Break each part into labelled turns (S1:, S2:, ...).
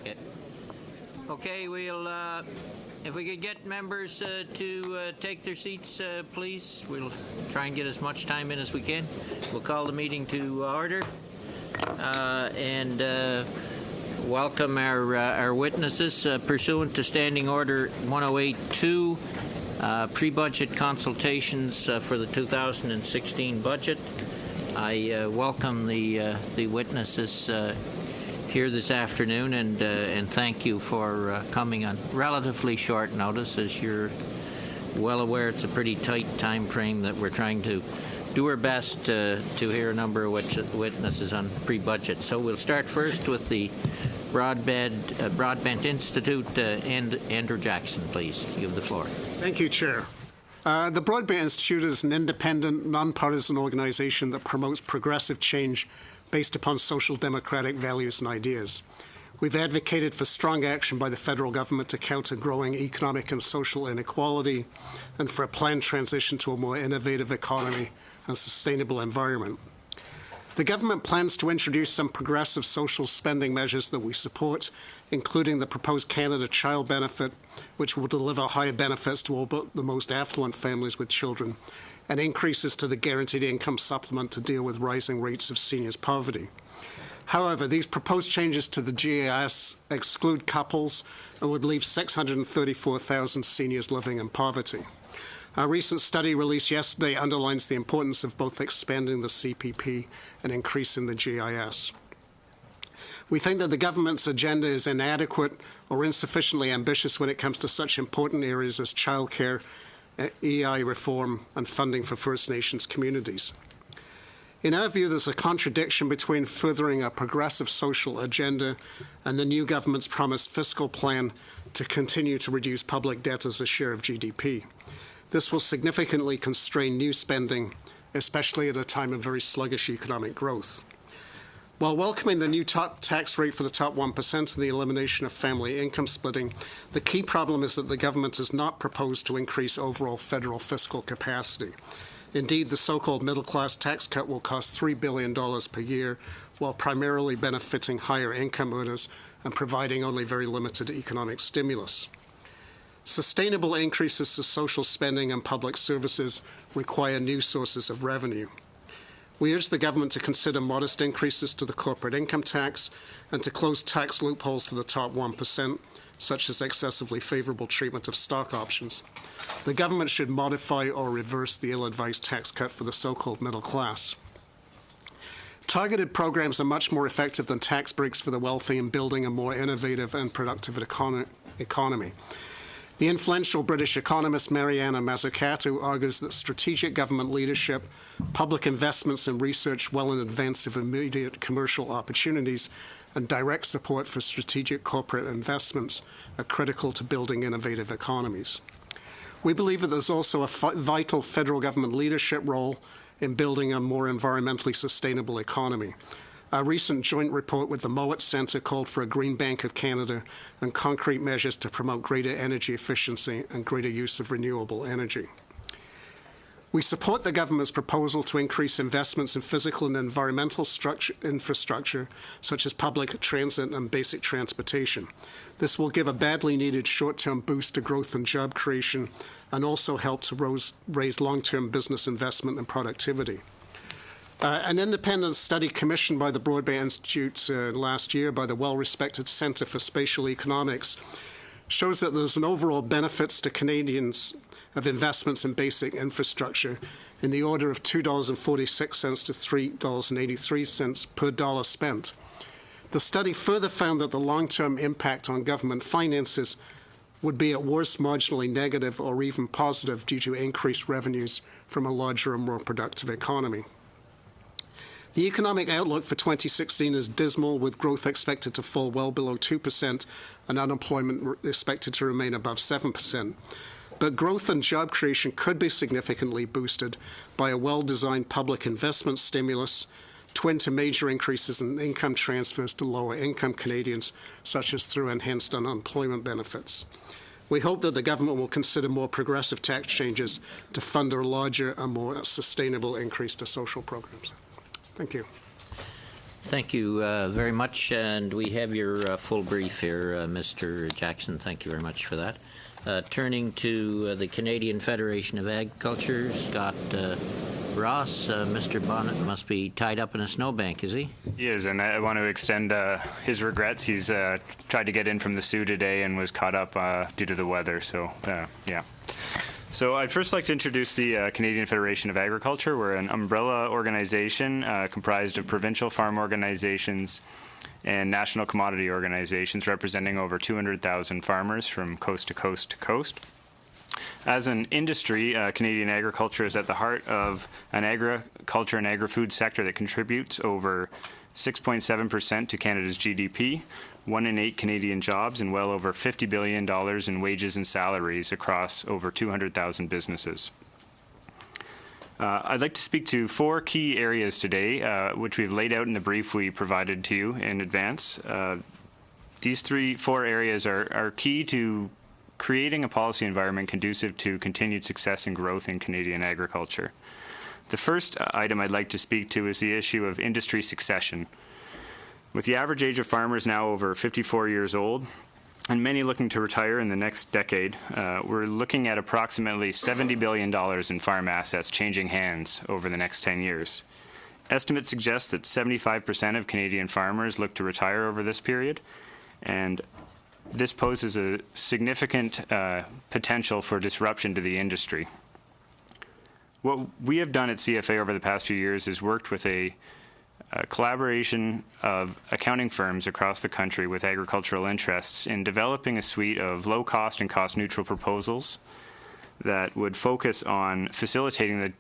S1: Okay. Okay, we'll, if we could get members to take their seats, please. We'll try and get as much time in as we can. We'll call the meeting to order and welcome our witnesses pursuant to Standing Order 108-2, pre-budget consultations for the 2016 budget. I welcome the witnesses here this afternoon, and thank you for coming on relatively short notice. As you're well aware, it's a pretty tight time frame that we're trying to do our best to hear a number of witnesses on pre-budget. So we'll start first with the Broadband Institute. Andrew Jackson, please. You have the floor.
S2: Thank you, Chair. The Broadband Institute is an independent, nonpartisan organization that promotes progressive change based upon social democratic values and ideas. We've advocated for strong action by the federal government to counter growing economic and social inequality and for a planned transition to a more innovative economy and sustainable environment. The government plans to introduce some progressive social spending measures that we support, including the proposed Canada Child Benefit, which will deliver higher benefits to all but the most affluent families with children, and increases to the Guaranteed Income Supplement to deal with rising rates of seniors' poverty. However, these proposed changes to the GIS exclude couples and would leave 634,000 seniors living in poverty. A recent study released yesterday underlines the importance of both expanding the CPP and increasing the GIS. We think that the government's agenda is inadequate or insufficiently ambitious when it comes to such important areas as childcare, EI reform, and funding for First Nations communities. In our view, there's a contradiction between furthering a progressive social agenda and the new government's promised fiscal plan to continue to reduce public debt as a share of GDP. This will significantly constrain new spending, especially at a time of very sluggish economic growth. While welcoming the new top tax rate for the top 1% and the elimination of family income splitting, the key problem is that the government has not proposed to increase overall federal fiscal capacity. Indeed, the so-called middle-class tax cut will cost $3 billion per year, while primarily benefiting higher income earners and providing only very limited economic stimulus. Sustainable increases to social spending and public services require new sources of revenue. We urge the government to consider modest increases to the corporate income tax and to close tax loopholes for the top 1%, such as excessively favorable treatment of stock options. The government should modify or reverse the ill-advised tax cut for the so-called middle class. Targeted programs are much more effective than tax breaks for the wealthy in building a more innovative and productive economy. The influential British economist Mariana Mazzucato argues that strategic government leadership, public investments in research well in advance of immediate commercial opportunities, and direct support for strategic corporate investments are critical to building innovative economies. We believe that there's also a vital federal government leadership role in building a more environmentally sustainable economy. A recent joint report with the Mowat Centre called for a Green Bank of Canada and concrete measures to promote greater energy efficiency and greater use of renewable energy. We support the government's proposal to increase investments in physical and environmental infrastructure, such as public transit and basic transportation. This will give a badly needed short-term boost to growth and job creation and also help to raise long-term business investment and productivity. An independent study commissioned by the Broadband Institute last year by the well-respected Centre for Spatial Economics shows that there's an overall benefits to Canadians of investments in basic infrastructure in the order of $2.46 to $3.83 per dollar spent. The study further found that the long-term impact on government finances would be at worst marginally negative or even positive due to increased revenues from a larger and more productive economy. The economic outlook for 2016 is dismal, with growth expected to fall well below 2% and unemployment expected to remain above 7%. But growth and job creation could be significantly boosted by a well-designed public investment stimulus, twin to major increases in income transfers to lower-income Canadians, such as through enhanced unemployment benefits. We hope that the government will consider more progressive tax changes to fund a larger and more sustainable increase to social programs. Thank you.
S1: Thank you very much, and we have your full brief here, Mr. Jackson. Thank you very much for that. Turning to the Canadian Federation of Agriculture, Scott Ross, Mr. Bonnet must be tied up in a snowbank, is he?
S3: He is, and I want to extend his regrets. He's tried to get in from the Sioux today and was caught up due to the weather, so yeah. So I'd first like to introduce the Canadian Federation of Agriculture. We're an umbrella organization comprised of provincial farm organizations and national commodity organizations representing over 200,000 farmers from coast to coast to coast. As an industry, Canadian agriculture is at the heart of an agriculture and agri-food sector that contributes over 6.7% to Canada's GDP, 1 in 8 Canadian jobs, and well over $50 billion in wages and salaries across over 200,000 businesses. I'd like to speak to 4 key areas today, which we've laid out in the brief we provided to you in advance. These 4 areas are key to creating a policy environment conducive to continued success and growth in Canadian agriculture. The first item I'd like to speak to is the issue of industry succession. With the average age of farmers now over 54 years old, and many looking to retire in the next decade, we're looking at approximately $70 billion in farm assets changing hands over the next 10 years. Estimates suggest that 75% of Canadian farmers look to retire over this period, and this poses a significant potential for disruption to the industry. What we have done at CFA over the past few years is worked with a collaboration of accounting firms across the country with agricultural interests in developing a suite of low-cost and cost-neutral proposals that would focus on facilitating the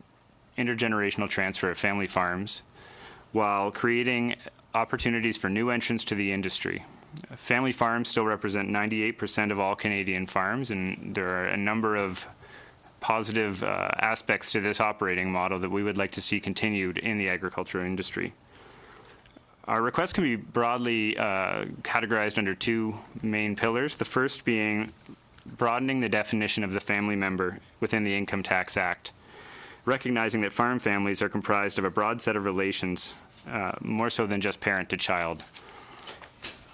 S3: intergenerational transfer of family farms while creating opportunities for new entrants to the industry. Family farms still represent 98% of all Canadian farms, and there are a number of positive aspects to this operating model that we would like to see continued in the agricultural industry. Our request can be broadly categorized under 2 main pillars, the first being broadening the definition of the family member within the Income Tax Act, recognizing that farm families are comprised of a broad set of relations, more so than just parent to child.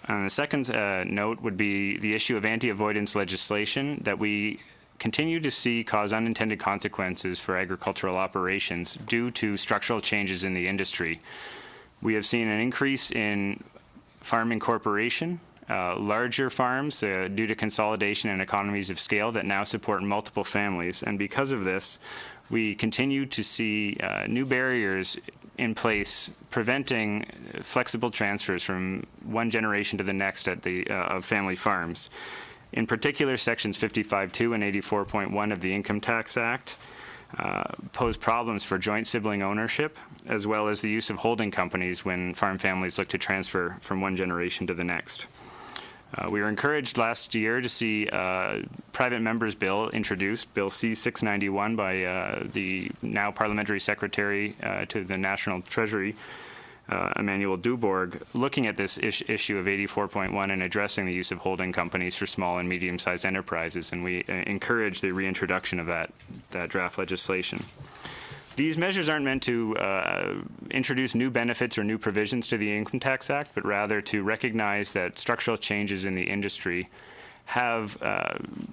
S3: And the second note would be the issue of anti-avoidance legislation that we continue to see cause unintended consequences for agricultural operations due to structural changes in the industry. We have seen an increase in farm incorporation, larger farms due to consolidation and economies of scale that now support multiple families. And because of this, we continue to see new barriers in place preventing flexible transfers from one generation to the next at of family farms. In particular, sections 55.2 and 84.1 of the Income Tax Act pose problems for joint sibling ownership, as well as the use of holding companies when farm families look to transfer from one generation to the next. We were encouraged last year to see a private members bill introduced, Bill C-691, by the now Parliamentary Secretary to the National Treasury, Emmanuel Dubourg, looking at this issue of 84.1 and addressing the use of holding companies for small and medium-sized enterprises, and we encourage the reintroduction of that draft legislation. These measures aren't meant to introduce new benefits or new provisions to the Income Tax Act, but rather to recognize that structural changes in the industry have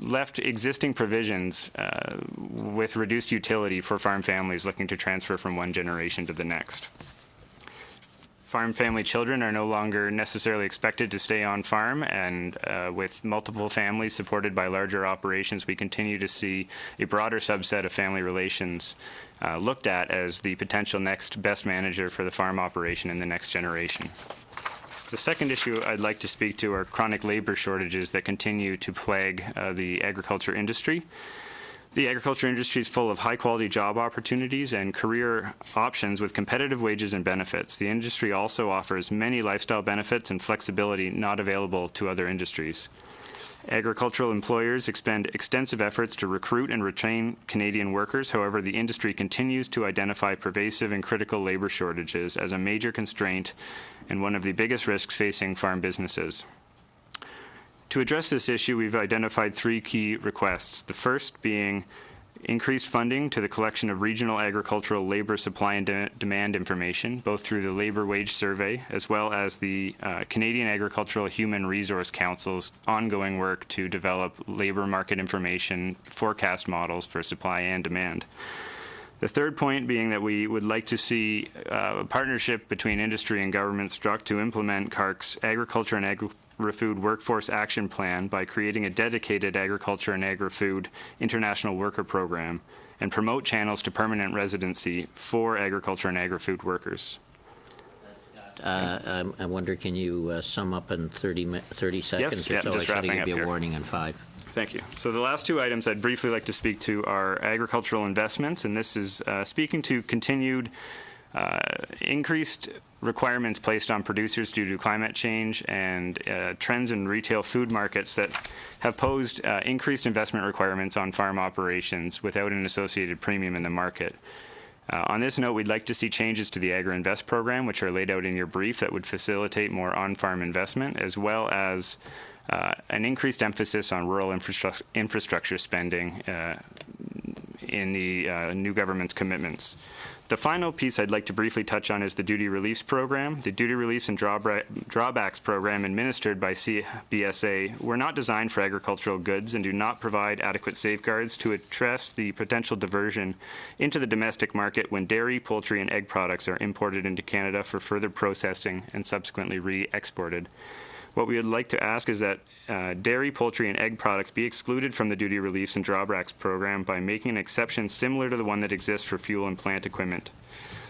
S3: left existing provisions with reduced utility for farm families looking to transfer from one generation to the next. Farm family children are no longer necessarily expected to stay on farm, and with multiple families supported by larger operations, we continue to see a broader subset of family relations looked at as the potential next best manager for the farm operation in the next generation. The second issue I'd like to speak to are chronic labor shortages that continue to plague the agriculture industry. The agriculture industry is full of high-quality job opportunities and career options with competitive wages and benefits. The industry also offers many lifestyle benefits and flexibility not available to other industries. Agricultural employers expend extensive efforts to recruit and retain Canadian workers. However, the industry continues to identify pervasive and critical labor shortages as a major constraint and one of the biggest risks facing farm businesses. To address this issue, we've identified 3 key requests. The first being increased funding to the collection of regional agricultural labor supply and demand information, both through the Labor Wage Survey as well as the Canadian Agricultural Human Resource Council's ongoing work to develop labor market information forecast models for supply and demand. The third point being that we would like to see a partnership between industry and government struck to implement CARC's Agriculture and Agri-Food Workforce Action Plan by creating a dedicated agriculture and agri-food international worker program and promote channels to permanent residency for agriculture and agri-food workers.
S1: I wonder, can you sum up in 30 seconds or so?
S3: Just
S1: I should
S3: wrapping
S1: give
S3: up
S1: you a
S3: here.
S1: warning in 5.
S3: Thank you. So the last two items I'd briefly like to speak to are agricultural investments, and this is speaking to continued increased requirements placed on producers due to climate change and trends in retail food markets that have posed increased investment requirements on farm operations without an associated premium in the market. On this note, we'd like to see changes to the Agri-Invest program, which are laid out in your brief, that would facilitate more on-farm investment, as well as an increased emphasis on rural infrastructure spending in the new government's commitments. The final piece I'd like to briefly touch on is the Duty Release Program. The Duty Release and Drawbacks Program administered by CBSA were not designed for agricultural goods and do not provide adequate safeguards to address the potential diversion into the domestic market when dairy, poultry, and egg products are imported into Canada for further processing and subsequently re-exported. What we would like to ask is that dairy, poultry, and egg products be excluded from the Duty Release and Drawbacks program by making an exception similar to the one that exists for fuel and plant equipment.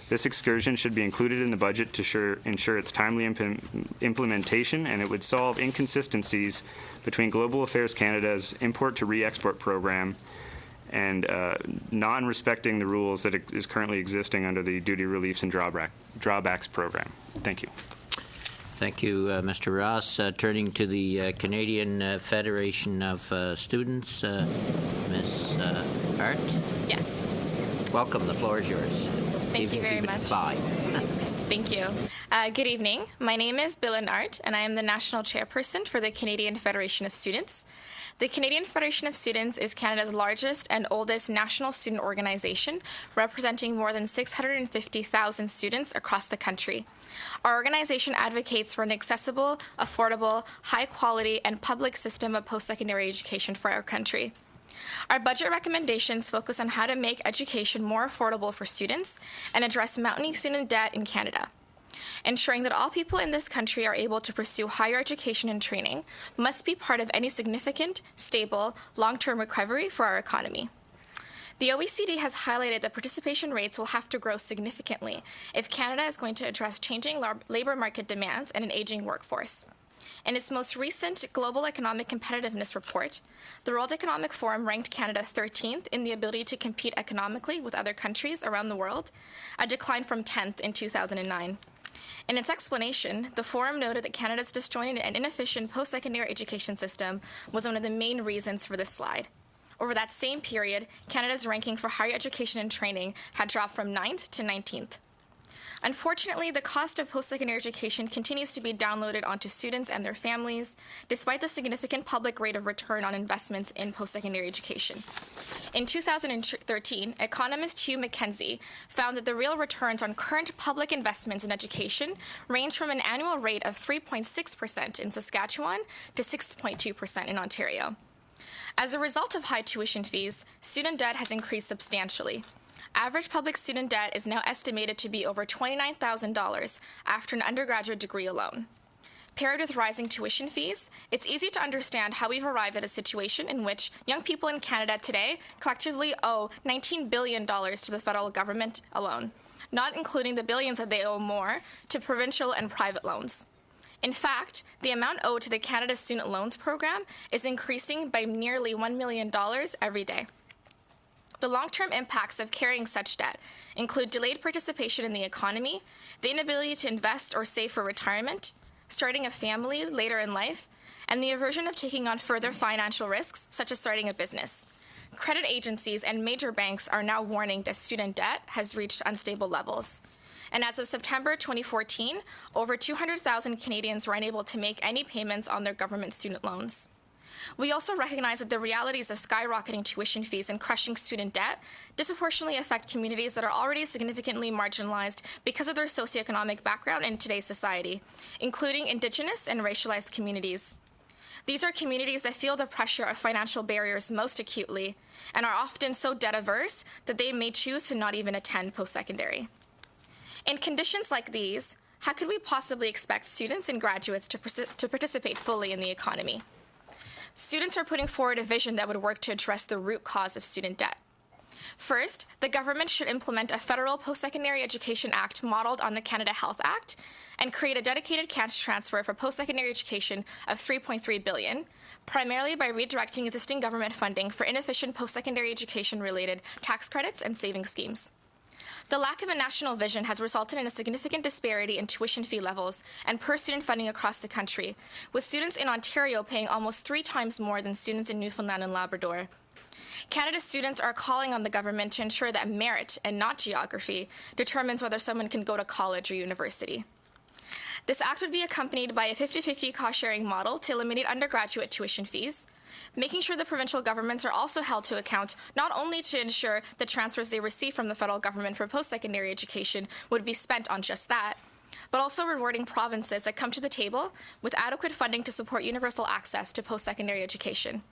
S3: This excursion should be included in the budget to ensure its timely implementation, and it would solve inconsistencies between Global Affairs Canada's import to re-export program and non-respecting the rules that is currently existing under the Duty Release and Drawbacks program. Thank you.
S1: Thank you, Mr. Ross. Turning to the Canadian Federation of Students, Ms. Hart.
S4: Yes.
S1: Welcome. The floor is yours.
S4: Thank you very much.
S1: 5.
S4: Thank you. Good evening. My name is Bill Art, and I am the National Chairperson for the Canadian Federation of Students. The Canadian Federation of Students is Canada's largest and oldest national student organization, representing more than 650,000 students across the country. Our organization advocates for an accessible, affordable, high-quality, and public system of post-secondary education for our country. Our budget recommendations focus on how to make education more affordable for students and address mounting student debt in Canada. Ensuring that all people in this country are able to pursue higher education and training must be part of any significant, stable, long-term recovery for our economy. The OECD has highlighted that participation rates will have to grow significantly if Canada is going to address changing labor market demands and an aging workforce. In its most recent Global Economic Competitiveness Report, the World Economic Forum ranked Canada 13th in the ability to compete economically with other countries around the world, a decline from 10th in 2009. In its explanation, the Forum noted that Canada's disjointed and inefficient post-secondary education system was one of the main reasons for this slide. Over that same period, Canada's ranking for higher education and training had dropped from 9th to 19th. Unfortunately, the cost of post-secondary education continues to be downloaded onto students and their families, despite the significant public rate of return on investments in post-secondary education. In 2013, economist Hugh McKenzie found that the real returns on current public investments in education range from an annual rate of 3.6% in Saskatchewan to 6.2% in Ontario. As a result of high tuition fees, student debt has increased substantially. Average public student debt is now estimated to be over $29,000 after an undergraduate degree alone. Paired with rising tuition fees, it's easy to understand how we've arrived at a situation in which young people in Canada today collectively owe $19 billion to the federal government alone, not including the billions that they owe more to provincial and private loans. In fact, the amount owed to the Canada Student Loans Program is increasing by nearly $1 million every day. The long-term impacts of carrying such debt include delayed participation in the economy, the inability to invest or save for retirement, starting a family later in life, and the aversion of taking on further financial risks, such as starting a business. Credit agencies and major banks are now warning that student debt has reached unstable levels. And as of September 2014, over 200,000 Canadians were unable to make any payments on their government student loans. We also recognize that the realities of skyrocketing tuition fees and crushing student debt disproportionately affect communities that are already significantly marginalized because of their socioeconomic background in today's society, including Indigenous and racialized communities. These are communities that feel the pressure of financial barriers most acutely and are often so debt-averse that they may choose to not even attend post-secondary. In conditions like these, how could we possibly expect students and graduates to participate fully in the economy? Students are putting forward a vision that would work to address the root cause of student debt. First, the government should implement a federal post-secondary education act modeled on the Canada Health Act and create a dedicated cash transfer for post-secondary education of $3.3 billion, primarily by redirecting existing government funding for inefficient post-secondary education-related tax credits and savings schemes. The lack of a national vision has resulted in a significant disparity in tuition fee levels and per-student funding across the country, with students in Ontario paying almost 3 times more than students in Newfoundland and Labrador. Canada's students are calling on the government to ensure that merit, and not geography, determines whether someone can go to college or university. This act would be accompanied by a 50-50 cost-sharing model to eliminate undergraduate tuition fees, making sure the provincial governments are also held to account not only to ensure the transfers they receive from the federal government for post-secondary education would be spent on just that, but also rewarding provinces that come to the table with adequate funding to support universal access to post-secondary education.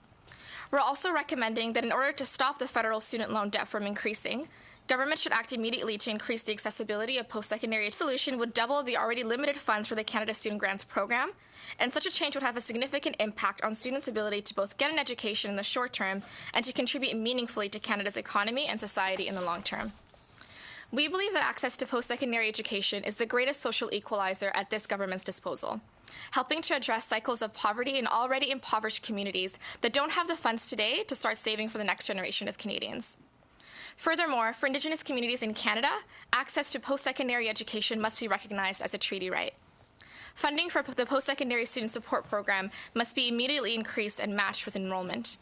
S4: We're also recommending that in order to stop the federal student loan debt from increasing, government should act immediately to increase the accessibility of post-secondary. Solution would double the already limited funds for the Canada Student Grants Program, and such a change would have a significant impact on students' ability to both get an education in the short term and to contribute meaningfully to Canada's economy and society in the long term. We believe that access to post-secondary education is the greatest social equalizer at this government's disposal, helping to address cycles of poverty in already impoverished communities that don't have the funds today to start saving for the next generation of Canadians. Furthermore, for Indigenous communities in Canada, access to post-secondary education must be recognized as a treaty right. Funding for the post-secondary student support program must be immediately increased and matched with enrollment.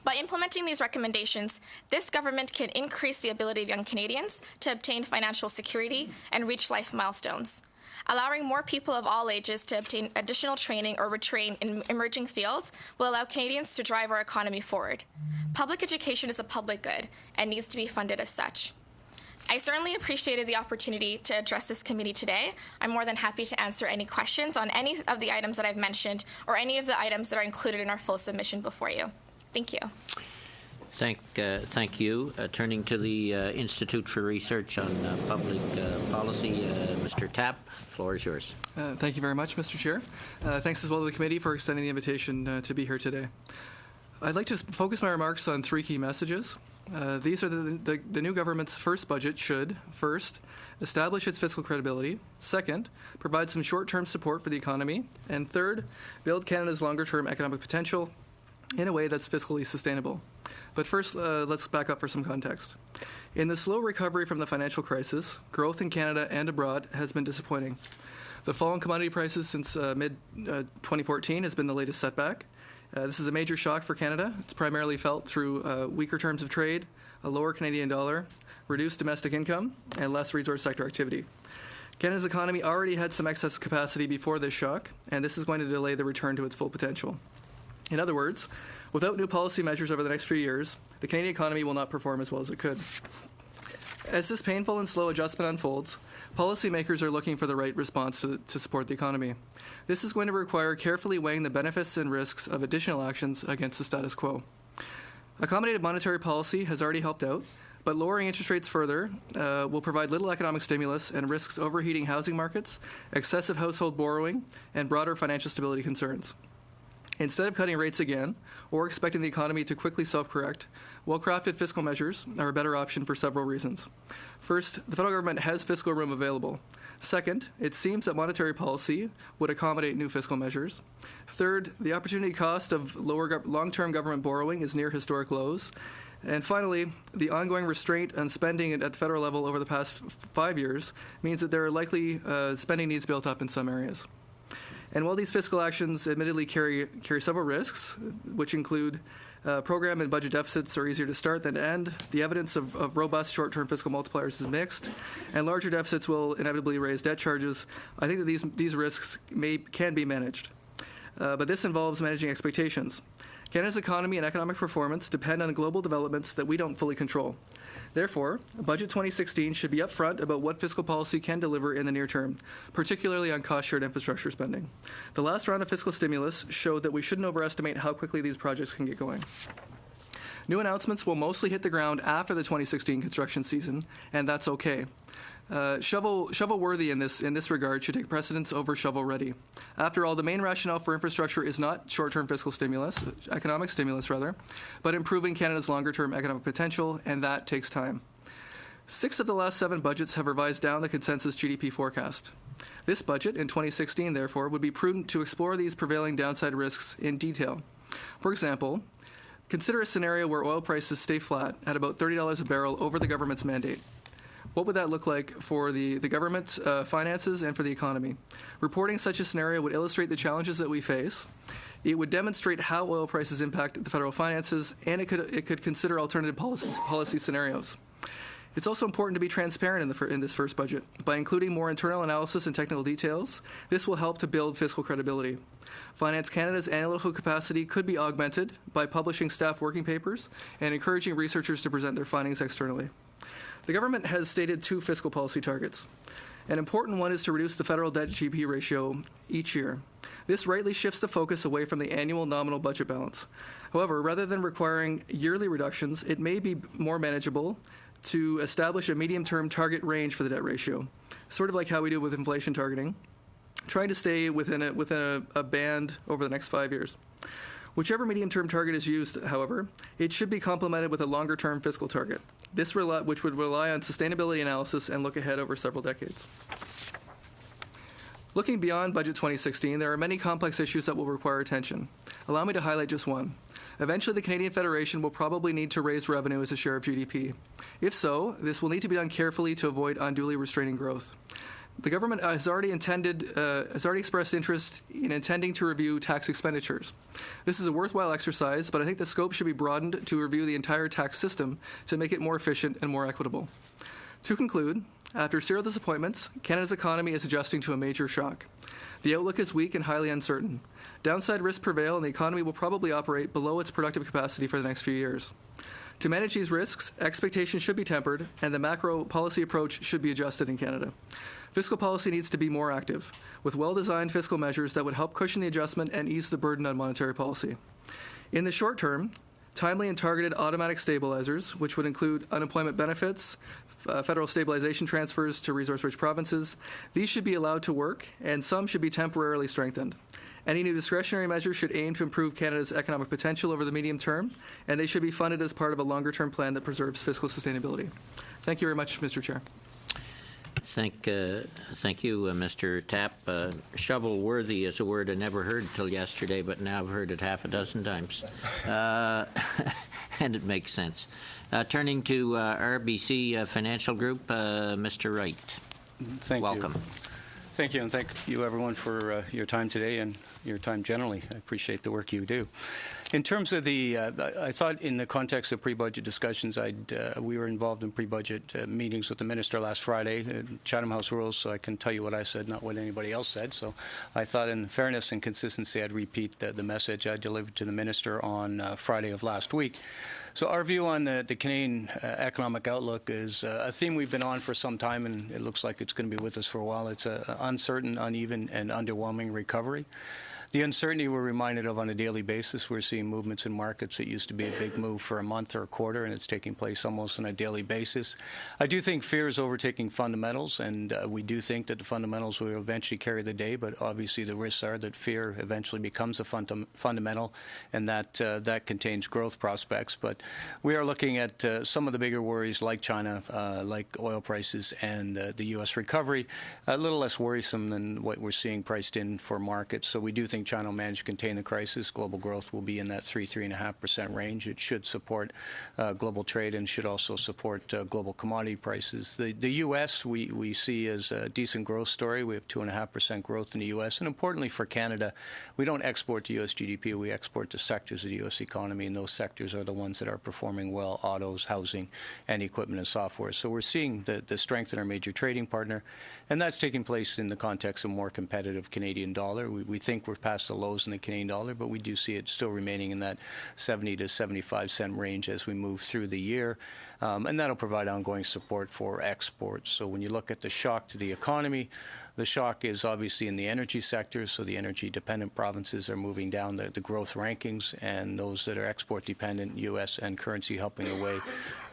S4: By implementing these recommendations, this government can increase the ability of young Canadians to obtain financial security and reach life milestones. Allowing more people of all ages to obtain additional training or retrain in emerging fields will allow Canadians to drive our economy forward. Public education is a public good and needs to be funded as such. I certainly appreciated the opportunity to address this committee today. I'm more than happy to answer any questions on any of the items that I've mentioned or any of the items that are included in our full submission before you. Thank you.
S1: Thank you. Turning to the Institute for Research on Public Policy, Mr. Tapp, the floor is yours.
S5: Thank you very much, Mr. Chair. Thanks as well to the committee for extending the invitation to be here today. I'd like to focus my remarks on 3 key messages. These are the new government's first budget should, first, establish its fiscal credibility, second, provide some short-term support for the economy, and third, build Canada's longer-term economic potential in a way that's fiscally sustainable. But first, let's back up for some context. In the slow recovery from the financial crisis, growth in Canada and abroad has been disappointing. The fall in commodity prices since mid-2014 has been the latest setback. This is a major shock for Canada. It's primarily felt through weaker terms of trade, a lower Canadian dollar, reduced domestic income, and less resource sector activity. Canada's economy already had some excess capacity before this shock, and this is going to delay the return to its full potential. In other words, without new policy measures over the next few years, the Canadian economy will not perform as well as it could. As this painful and slow adjustment unfolds, policymakers are looking for the right response to support the economy. This is going to require carefully weighing the benefits and risks of additional actions against the status quo. Accommodative monetary policy has already helped out, but lowering interest rates further will provide little economic stimulus and risks overheating housing markets, excessive household borrowing, and broader financial stability concerns. Instead of cutting rates again, or expecting the economy to quickly self-correct, well-crafted fiscal measures are a better option for several reasons. First, the federal government has fiscal room available. Second, it seems that monetary policy would accommodate new fiscal measures. Third, the opportunity cost of lower long-term government borrowing is near historic lows. And finally, the ongoing restraint on spending at the federal level over the past 5 years means that there are likely spending needs built up in some areas. And while these fiscal actions admittedly carry several risks, which include program and budget deficits are easier to start than to end, the evidence of robust short-term fiscal multipliers is mixed, and larger deficits will inevitably raise debt charges, I think that these risks can be managed. but this involves managing expectations. Canada's economy and economic performance depend on global developments that we don't fully control. Therefore, Budget 2016 should be upfront about what fiscal policy can deliver in the near term, particularly on cost-shared infrastructure spending. The last round of fiscal stimulus showed that we shouldn't overestimate how quickly these projects can get going. New announcements will mostly hit the ground after the 2016 construction season, and that's okay. Shovel-worthy in this regard should take precedence over shovel-ready. After all, the main rationale for infrastructure is not short-term fiscal stimulus, economic stimulus rather, but improving Canada's longer-term economic potential, and that takes time. 6 of the last 7 budgets have revised down the consensus GDP forecast. This budget, in 2016, therefore, would be prudent to explore these prevailing downside risks in detail. For example, consider a scenario where oil prices stay flat at about $30 a barrel over the government's mandate. What would that look like for the government's finances and for the economy? Reporting such a scenario would illustrate the challenges that we face. It would demonstrate how oil prices impact the federal finances, and it could consider alternative policy scenarios. It's also important to be transparent in this first budget. By including more internal analysis and technical details, this will help to build fiscal credibility. Finance Canada's analytical capacity could be augmented by publishing staff working papers and encouraging researchers to present their findings externally. The government has stated 2 fiscal policy targets. An important one is to reduce the federal debt-GDP ratio each year. This rightly shifts the focus away from the annual nominal budget balance. However, rather than requiring yearly reductions, it may be more manageable to establish a medium-term target range for the debt ratio, sort of like how we do with inflation targeting, trying to stay within a band over the next 5 years. Whichever medium-term target is used, however, it should be complemented with a longer-term fiscal target, which would rely on sustainability analysis and look ahead over several decades. Looking beyond Budget 2016, there are many complex issues that will require attention. Allow me to highlight just one. Eventually, the Canadian Federation will probably need to raise revenue as a share of GDP. If so, this will need to be done carefully to avoid unduly restraining growth. The government has already expressed interest in intending to review tax expenditures. This is a worthwhile exercise, but I think the scope should be broadened to review the entire tax system to make it more efficient and more equitable. To conclude, after serial disappointments, Canada's economy is adjusting to a major shock. The outlook is weak and highly uncertain. Downside risks prevail, and the economy will probably operate below its productive capacity for the next few years. To manage these risks, expectations should be tempered, and the macro policy approach should be adjusted in Canada. Fiscal policy needs to be more active, with well-designed fiscal measures that would help cushion the adjustment and ease the burden on monetary policy. In the short term, timely and targeted automatic stabilizers, which would include unemployment benefits, federal stabilization transfers to resource-rich provinces, these should be allowed to work, and some should be temporarily strengthened. Any new discretionary measures should aim to improve Canada's economic potential over the medium term, and they should be funded as part of a longer-term plan that preserves fiscal sustainability. Thank you very much, Mr. Chair.
S1: Thank you, Mr. Tapp. Shovel-worthy is a word I never heard until yesterday, but now I've heard it half a dozen times. And it makes sense. Turning to RBC Financial Group, Mr. Wright.
S6: Thank
S1: Welcome.
S6: you. Thank you, and thank you, everyone, for your time today and your time generally. I appreciate the work you do. In terms of I thought in the context of pre-budget discussions, we were involved in pre-budget meetings with the minister last Friday, Chatham House rules, so I can tell you what I said, not what anybody else said. So I thought in fairness and consistency, I'd repeat the message I delivered to the minister on Friday of last week. So our view on the Canadian economic outlook is a theme we've been on for some time, and it looks like it's going to be with us for a while. It's an uncertain, uneven, and underwhelming recovery. The uncertainty we're reminded of on a daily basis. We're seeing movements in markets that used to be a big move for a month or a quarter, and it's taking place almost on a daily basis. I do think fear is overtaking fundamentals, and we do think that the fundamentals will eventually carry the day, but obviously the risks are that fear eventually becomes a fundamental, and that contains growth prospects. But we are looking at some of the bigger worries like China, like oil prices, and the U.S. recovery, a little less worrisome than what we're seeing priced in for markets. So we do think China will manage to contain the crisis. Global growth will be in that 3.5% range. It should support global trade and should also support global commodity prices. The U.S. we see as a decent growth story. We have 2.5% growth in the U.S. And importantly for Canada, we don't export to U.S. GDP. We export to sectors of the U.S. economy, and those sectors are the ones that are performing well: autos, housing, and equipment and software. So we're seeing the strength in our major trading partner, and that's taking place in the context of a more competitive Canadian dollar. We think we're past past the lows in the Canadian dollar, but we do see it still remaining in that 70 to 75 cent range as we move through the year. And that'll provide ongoing support for exports. So when you look at the shock to the economy, the shock is obviously in the energy sector, so the energy-dependent provinces are moving down the growth rankings, and those that are export-dependent, U.S. and currency helping away,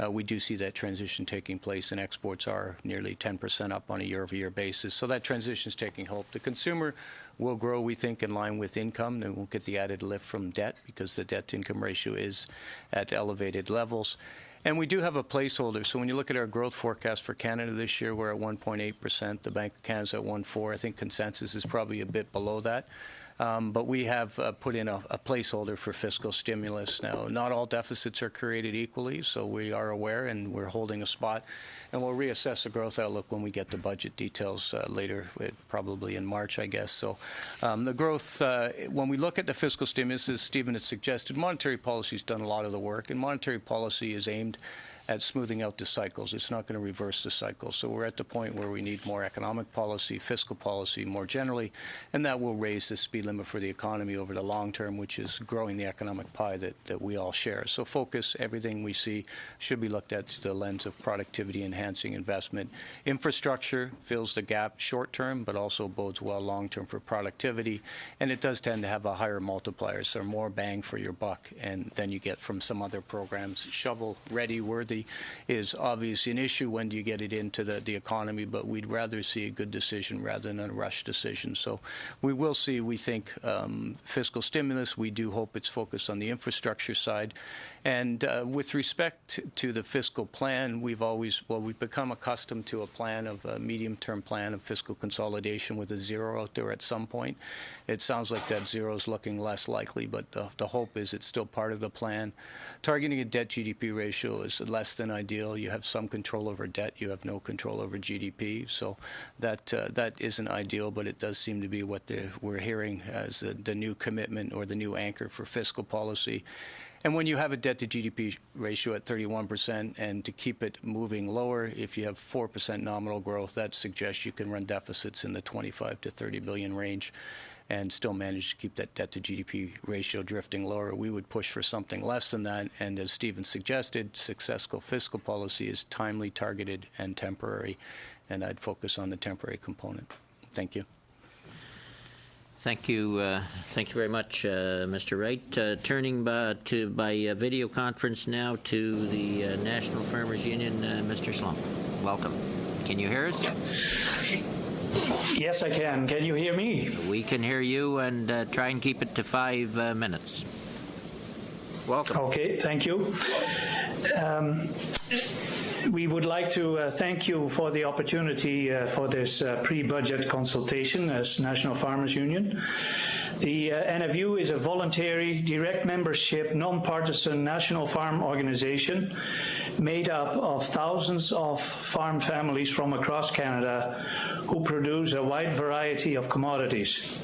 S6: we do see that transition taking place, and exports are nearly 10% up on a year-over-year basis. So that transition is taking hold. The consumer will grow, we think, in line with income. They won't get the added lift from debt because the debt-to-income ratio is at elevated levels. And we do have a placeholder. So when you look at our growth forecast for Canada this year, we're at 1.8%. The Bank of Canada's at 1.4%. I think consensus is probably a bit below that. But we have put in a placeholder for fiscal stimulus. Now, not all deficits are created equally, so we are aware and we're holding a spot. And we'll reassess the growth outlook when we get the budget details later, probably in March, I guess. So the growth, when we look at the fiscal stimulus, as Stephen had suggested, monetary policy has done a lot of the work, and monetary policy is aimed at smoothing out the cycles. It's not going to reverse the cycle. So we're at the point where we need more economic policy, fiscal policy more generally, and that will raise the speed limit for the economy over the long term, which is growing the economic pie that we all share. So focus, everything we see should be looked at through the lens of productivity enhancing investment. Infrastructure fills the gap short term, but also bodes well long term for productivity. And it does tend to have a higher multiplier, so more bang for your buck and than you get from some other programs. Shovel ready, worthy is obviously an issue. When do you get it into the economy? But we'd rather see a good decision rather than a rush decision. So we will see, we think, fiscal stimulus. We do hope it's focused on the infrastructure side. And with respect to the fiscal plan, we've become accustomed to a medium-term plan of fiscal consolidation with a zero out there at some point. It sounds like that zero is looking less likely, but the hope is it's still part of the plan. Targeting a debt-GDP ratio is less than ideal. You have some control over debt. You have no control over GDP. So that isn't ideal, but it does seem to be what we're hearing as the new commitment or the new anchor for fiscal policy. And when you have a debt-to-GDP ratio at 31%, and to keep it moving lower, if you have 4% nominal growth, that suggests you can run deficits in the 25 to 30 billion range and still manage to keep that debt-to-GDP ratio drifting lower. We would push for something less than that. And as Stephen suggested, successful fiscal policy is timely, targeted, and temporary. And I'd focus on the temporary component. Thank you.
S1: Thank you. Thank you very much, Mr. Wright. Turning by video conference now to the National Farmers Union, Mr. Slump. Welcome. Can you hear us?
S7: Yes, I can. Can you hear me?
S1: We can hear you, and try and keep it to 5 minutes. Welcome.
S7: Okay, thank you. We would like to thank you for the opportunity for this pre-budget consultation as National Farmers Union. The NFU is a voluntary, direct membership, non-partisan national farm organization made up of thousands of farm families from across Canada who produce a wide variety of commodities.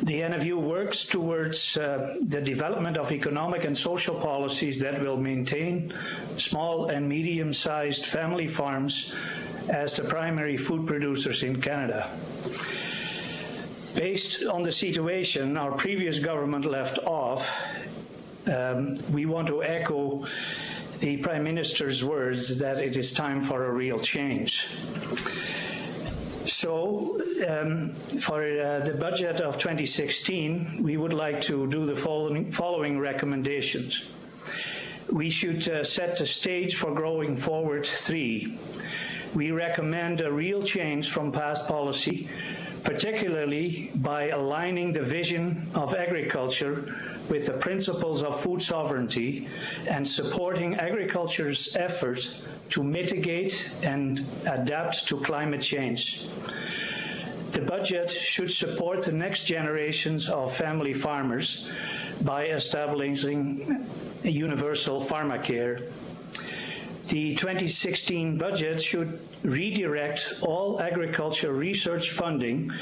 S7: The NFU works towards the development of economic and social policies that will maintain small and medium-sized family farms as the primary food producers in Canada. Based on the situation our previous government left off, we want to echo the Prime Minister's words that it is time for a real change. So, for the budget of 2016, we would like to do the following recommendations. We should set the stage for growing forward 3. We recommend a real change from past policy, particularly by aligning the vision of agriculture with the principles of food sovereignty and supporting agriculture's efforts to mitigate and adapt to climate change. The budget should support the next generations of family farmers by establishing universal pharmacare. The 2016 budget should redirect all agriculture research funding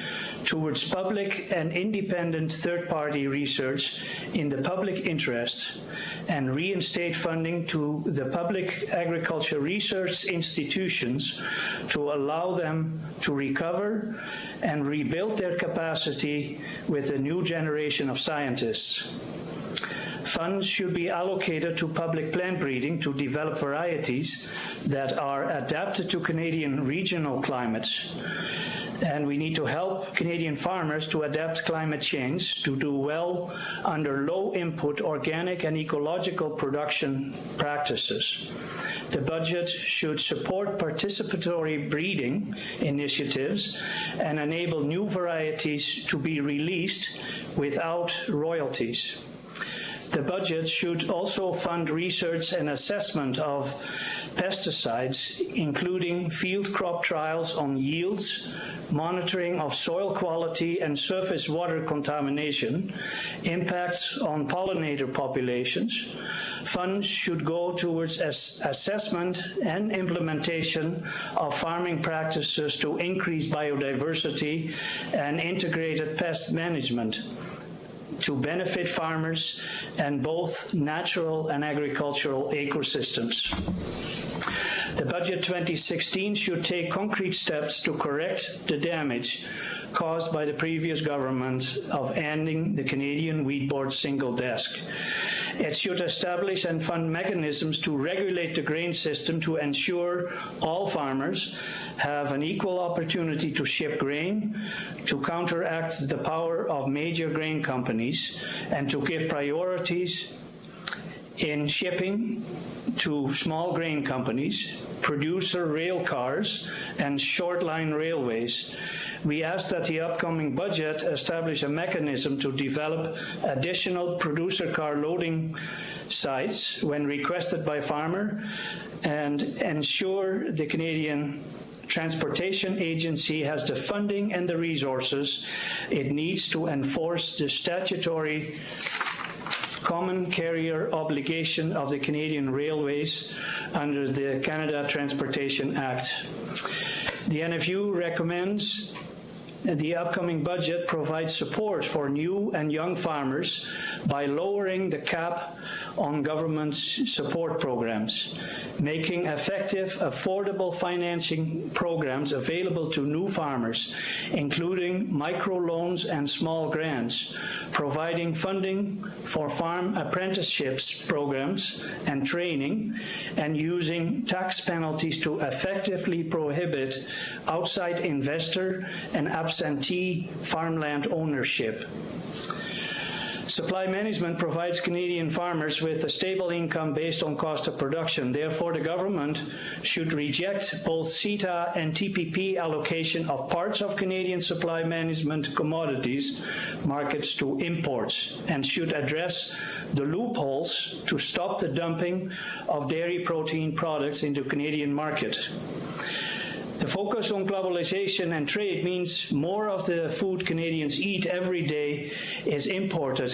S7: towards public and independent third-party research in the public interest and reinstate funding to the public agriculture research institutions to allow them to recover and rebuild their capacity with a new generation of scientists. Funds should be allocated to public plant breeding to develop varieties that are adapted to Canadian regional climates. And we need to help Canadian farmers to adapt climate change to do well under low input organic and ecological production practices. The budget should support participatory breeding initiatives and enable new varieties to be released without royalties. The budget should also fund research and assessment of pesticides, including field crop trials on yields, monitoring of soil quality and surface water contamination, impacts on pollinator populations. Funds should go towards assessment and implementation of farming practices to increase biodiversity and integrated pest management to benefit farmers and both natural and agricultural ecosystems. The budget 2016 should take concrete steps to correct the damage caused by the previous government of ending the Canadian Wheat Board single desk. It should establish and fund mechanisms to regulate the grain system to ensure all farmers have an equal opportunity to ship grain, to counteract the power of major grain companies, and to give priorities in shipping to small grain companies, producer rail cars, and short-line railways. We ask that the upcoming budget establish a mechanism to develop additional producer car loading sites when requested by farmer and ensure the Canadian Transportation Agency has the funding and the resources it needs to enforce the statutory common carrier obligation of the Canadian Railways under the Canada Transportation Act. The NFU recommends the upcoming budget provides support for new and young farmers by lowering the cap on government support programs, making effective, affordable financing programs available to new farmers, including microloans and small grants, providing funding for farm apprenticeships programs and training, and using tax penalties to effectively prohibit outside investor and absentee farmland ownership. Supply management provides Canadian farmers with a stable income based on cost of production. Therefore, the government should reject both CETA and TPP allocation of parts of Canadian supply management commodities markets to imports and should address the loopholes to stop the dumping of dairy protein products into Canadian market. The focus on globalization and trade means more of the food Canadians eat every day is imported,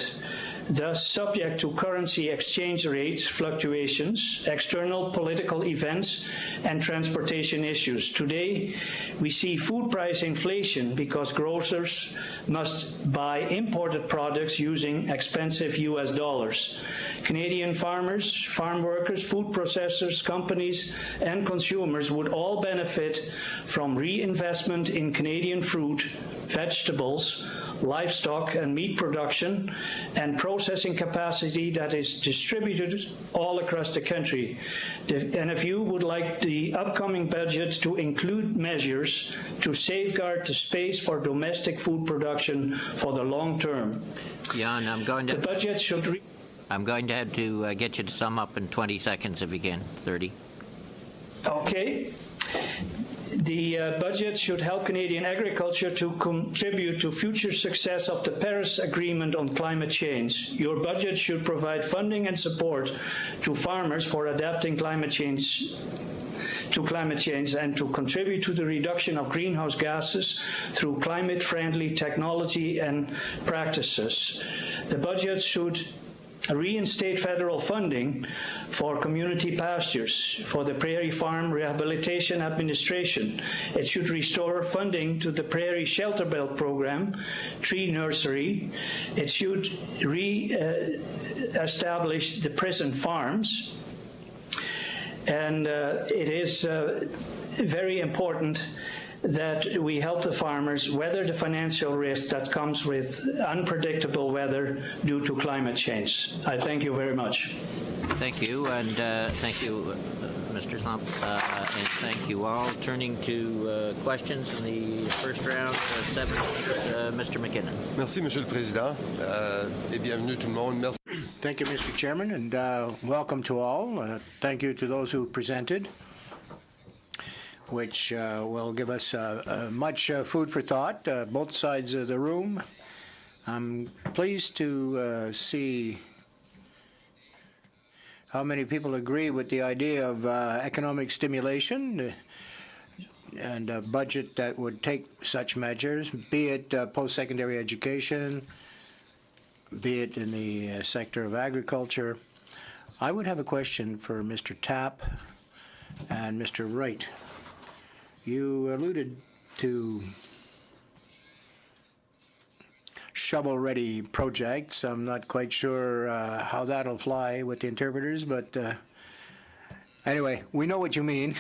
S7: thus subject to currency exchange rate fluctuations, external political events, and transportation issues. Today, we see food price inflation because grocers must buy imported products using expensive US dollars. Canadian farmers, farm workers, food processors, companies, and consumers would all benefit from reinvestment in Canadian fruit, vegetables, livestock and meat production, and processing capacity that is distributed all across the country. The NFU would like the upcoming budget to include measures to safeguard the space for domestic food production for the long term.
S1: Jan,
S7: The budget should
S1: I'm going to have to get you to sum up in 20 seconds if you can, 30.
S7: Okay. The budget should help Canadian agriculture to contribute to future success of the Paris Agreement on climate change. Your budget should provide funding and support to farmers for adapting to climate change and to contribute to the reduction of greenhouse gases through climate-friendly technology and practices. The budget should reinstate federal funding for community pastures, for the Prairie Farm Rehabilitation Administration. It should restore funding to the Prairie Shelter Belt Program, Tree Nursery. It should re-establish the prison farms. And it is very important that we help the farmers weather the financial risk that comes with unpredictable weather due to climate change. I thank you very much.
S1: Thank you, and thank you, Mr. Slump, and thank you all. Turning to questions in the first round, 7 minutes, Mr. McKinnon.
S8: Merci, Monsieur le Président, et bienvenue tout le monde. Merci.
S9: Thank you, Mr. Chairman, and welcome to all. Thank you to those who presented, which will give us much food for thought, both sides of the room. I'm pleased to see how many people agree with the idea of economic stimulation and a budget that would take such measures, be it post-secondary education, be it in the sector of agriculture. I would have a question for Mr. Tapp and Mr. Wright. You alluded to shovel-ready projects. I'm not quite sure how that'll fly with the interpreters, but anyway, we know what you mean.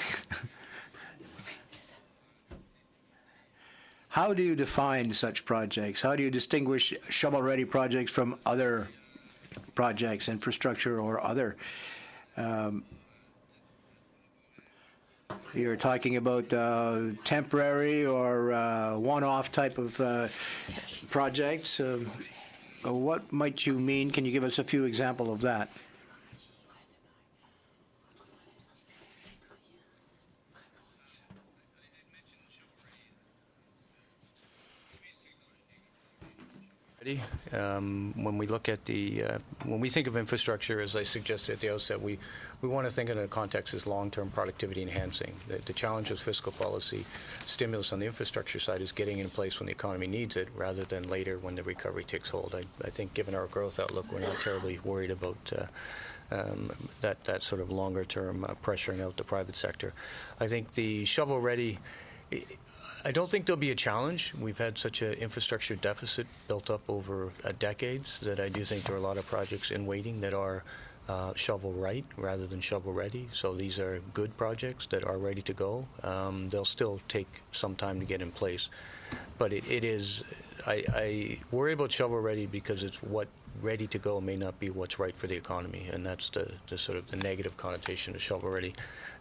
S9: How do you define such projects? How do you distinguish shovel-ready projects from other projects, infrastructure or other? You're talking about temporary or one-off type of projects. What might you mean? Can you give us a few examples of that?
S6: When we look at when we think of infrastructure, as I suggested at the outset, we want to think in a context as long-term productivity enhancing. The challenge with fiscal policy stimulus on the infrastructure side is getting in place when the economy needs it rather than later when the recovery takes hold. I think given our growth outlook, we're not terribly worried about that sort of longer-term pressuring out the private sector. I think the shovel-ready, I don't think there'll be a challenge. We've had such an infrastructure deficit built up over decades that I do think there are a lot of projects in waiting that are shovel-right rather than shovel-ready. So these are good projects that are ready to go. They'll still take some time to get in place. But it is, I worry about shovel-ready because it's what ready to go may not be what's right for the economy, and that's the sort of the negative connotation of shovel-ready.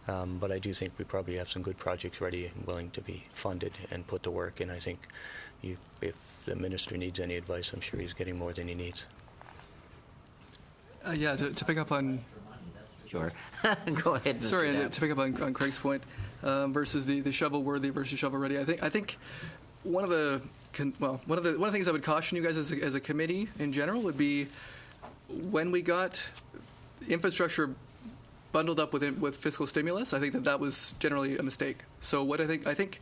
S6: But I do think we probably have some good projects ready and willing to be funded and put to work. And I think if the minister needs any advice, I'm sure he's getting more than he needs.
S5: Yeah, to pick up on...
S1: Sure. Go ahead, Mr.
S5: Sorry,
S1: Tapp.
S5: to pick up on Craig's point, versus the shovel-worthy versus shovel-ready. I think one of the things I would caution you guys as a committee in general would be when we got infrastructure bundled up with fiscal stimulus, I think that was generally a mistake. So what I think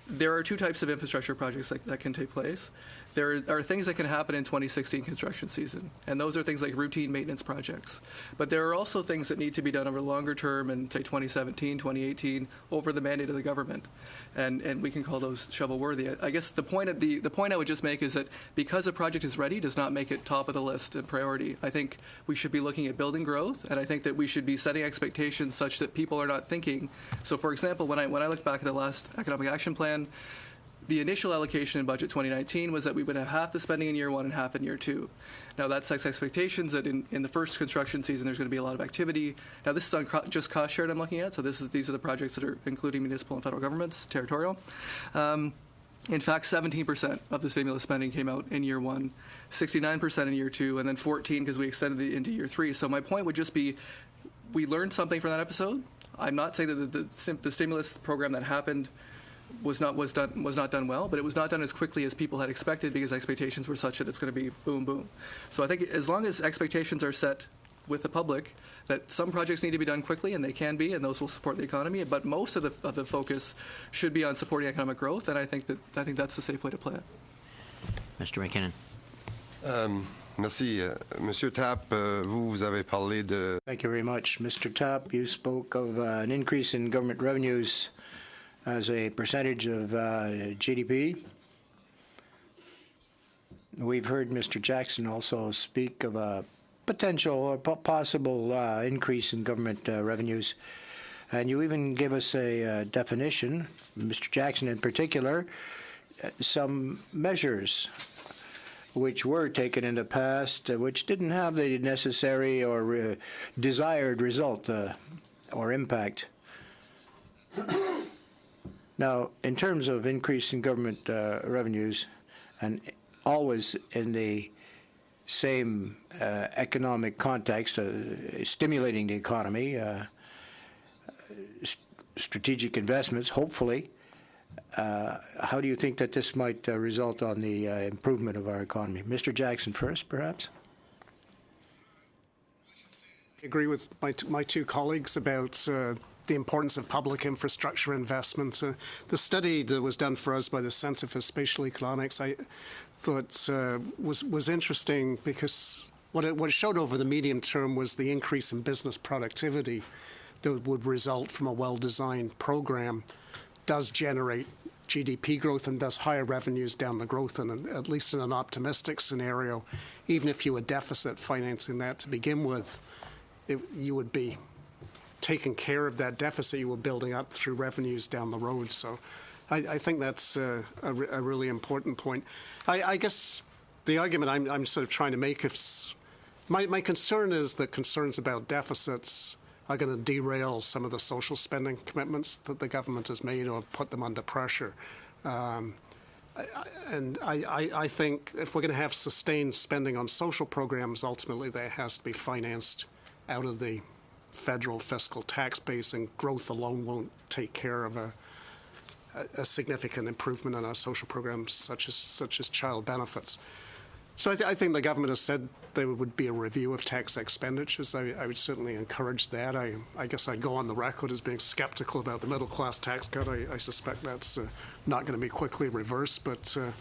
S5: there are two types of infrastructure projects that can take place. There are things that can happen in 2016 construction season, and those are things like routine maintenance projects. But there are also things that need to be done over longer term in, say, 2017, 2018, over the mandate of the government. And we can call those shovel-worthy. I guess the point I would just make is that because a project is ready does not make it top of the list and priority. I think we should be looking at building growth, and I think that we should be setting expectations such that people are not thinking. So, for example, when I look back at the last Economic Action Plan, the initial allocation in budget 2019 was that we would have half the spending in year one and half in year two. Now that sets expectations that in the first construction season there's going to be a lot of activity. Now this is on just cost shared I'm looking at, so these are the projects that are including municipal and federal governments, territorial. In fact, 17% of the stimulus spending came out in year one, 69% in year two, and then 14% because we extended it into year three. So my point would just be, we learned something from that episode. I'm not saying that the stimulus program that happened was not done well, but it was not done as quickly as people had expected because expectations were such that it's going to be boom, boom. So I think as long as expectations are set with the public that some projects need to be done quickly, and they can be, and those will support the economy, but most of the focus should be on supporting economic growth, and I think that's the safe way to play it.
S1: Mr. McKinnon.
S8: Merci. Monsieur Tapp, vous avez parlé de...
S9: Thank you very much. Mr. Tapp, you spoke of an increase in government revenues as a percentage of GDP. We've heard Mr. Jackson also speak of a potential or possible increase in government revenues. And you even give us a definition, Mr. Jackson in particular, some measures which were taken in the past, which didn't have the necessary or desired result or impact. Now, in terms of increase in government revenues, and always in the same economic context, stimulating the economy, strategic investments, hopefully, how do you think that this might result on the improvement of our economy? Mr. Jackson first, perhaps?
S2: I agree with my two colleagues about the importance of public infrastructure investment. The study that was done for us by the Centre for Spatial Economics, I thought was interesting because what it showed over the medium term was the increase in business productivity that would result from a well-designed program does generate GDP growth and does higher revenues down the growth, and at least in an optimistic scenario, even if you were deficit financing that to begin with, you would be taking care of that deficit you were building up through revenues down the road. So I think that's a really important point. I guess the argument I'm sort of trying to make is my concern is that concerns about deficits are going to derail some of the social spending commitments that the government has made or put them under pressure. And I think if we're going to have sustained spending on social programs, ultimately that has to be financed out of the federal fiscal tax base, and growth alone won't take care of a significant improvement in our social programs such as child benefits. So I think the government has said there would be a review of tax expenditures. I would certainly encourage that. I guess I'd go on the record as being skeptical about the middle class tax cut. I suspect that's not going to be quickly reversed, but the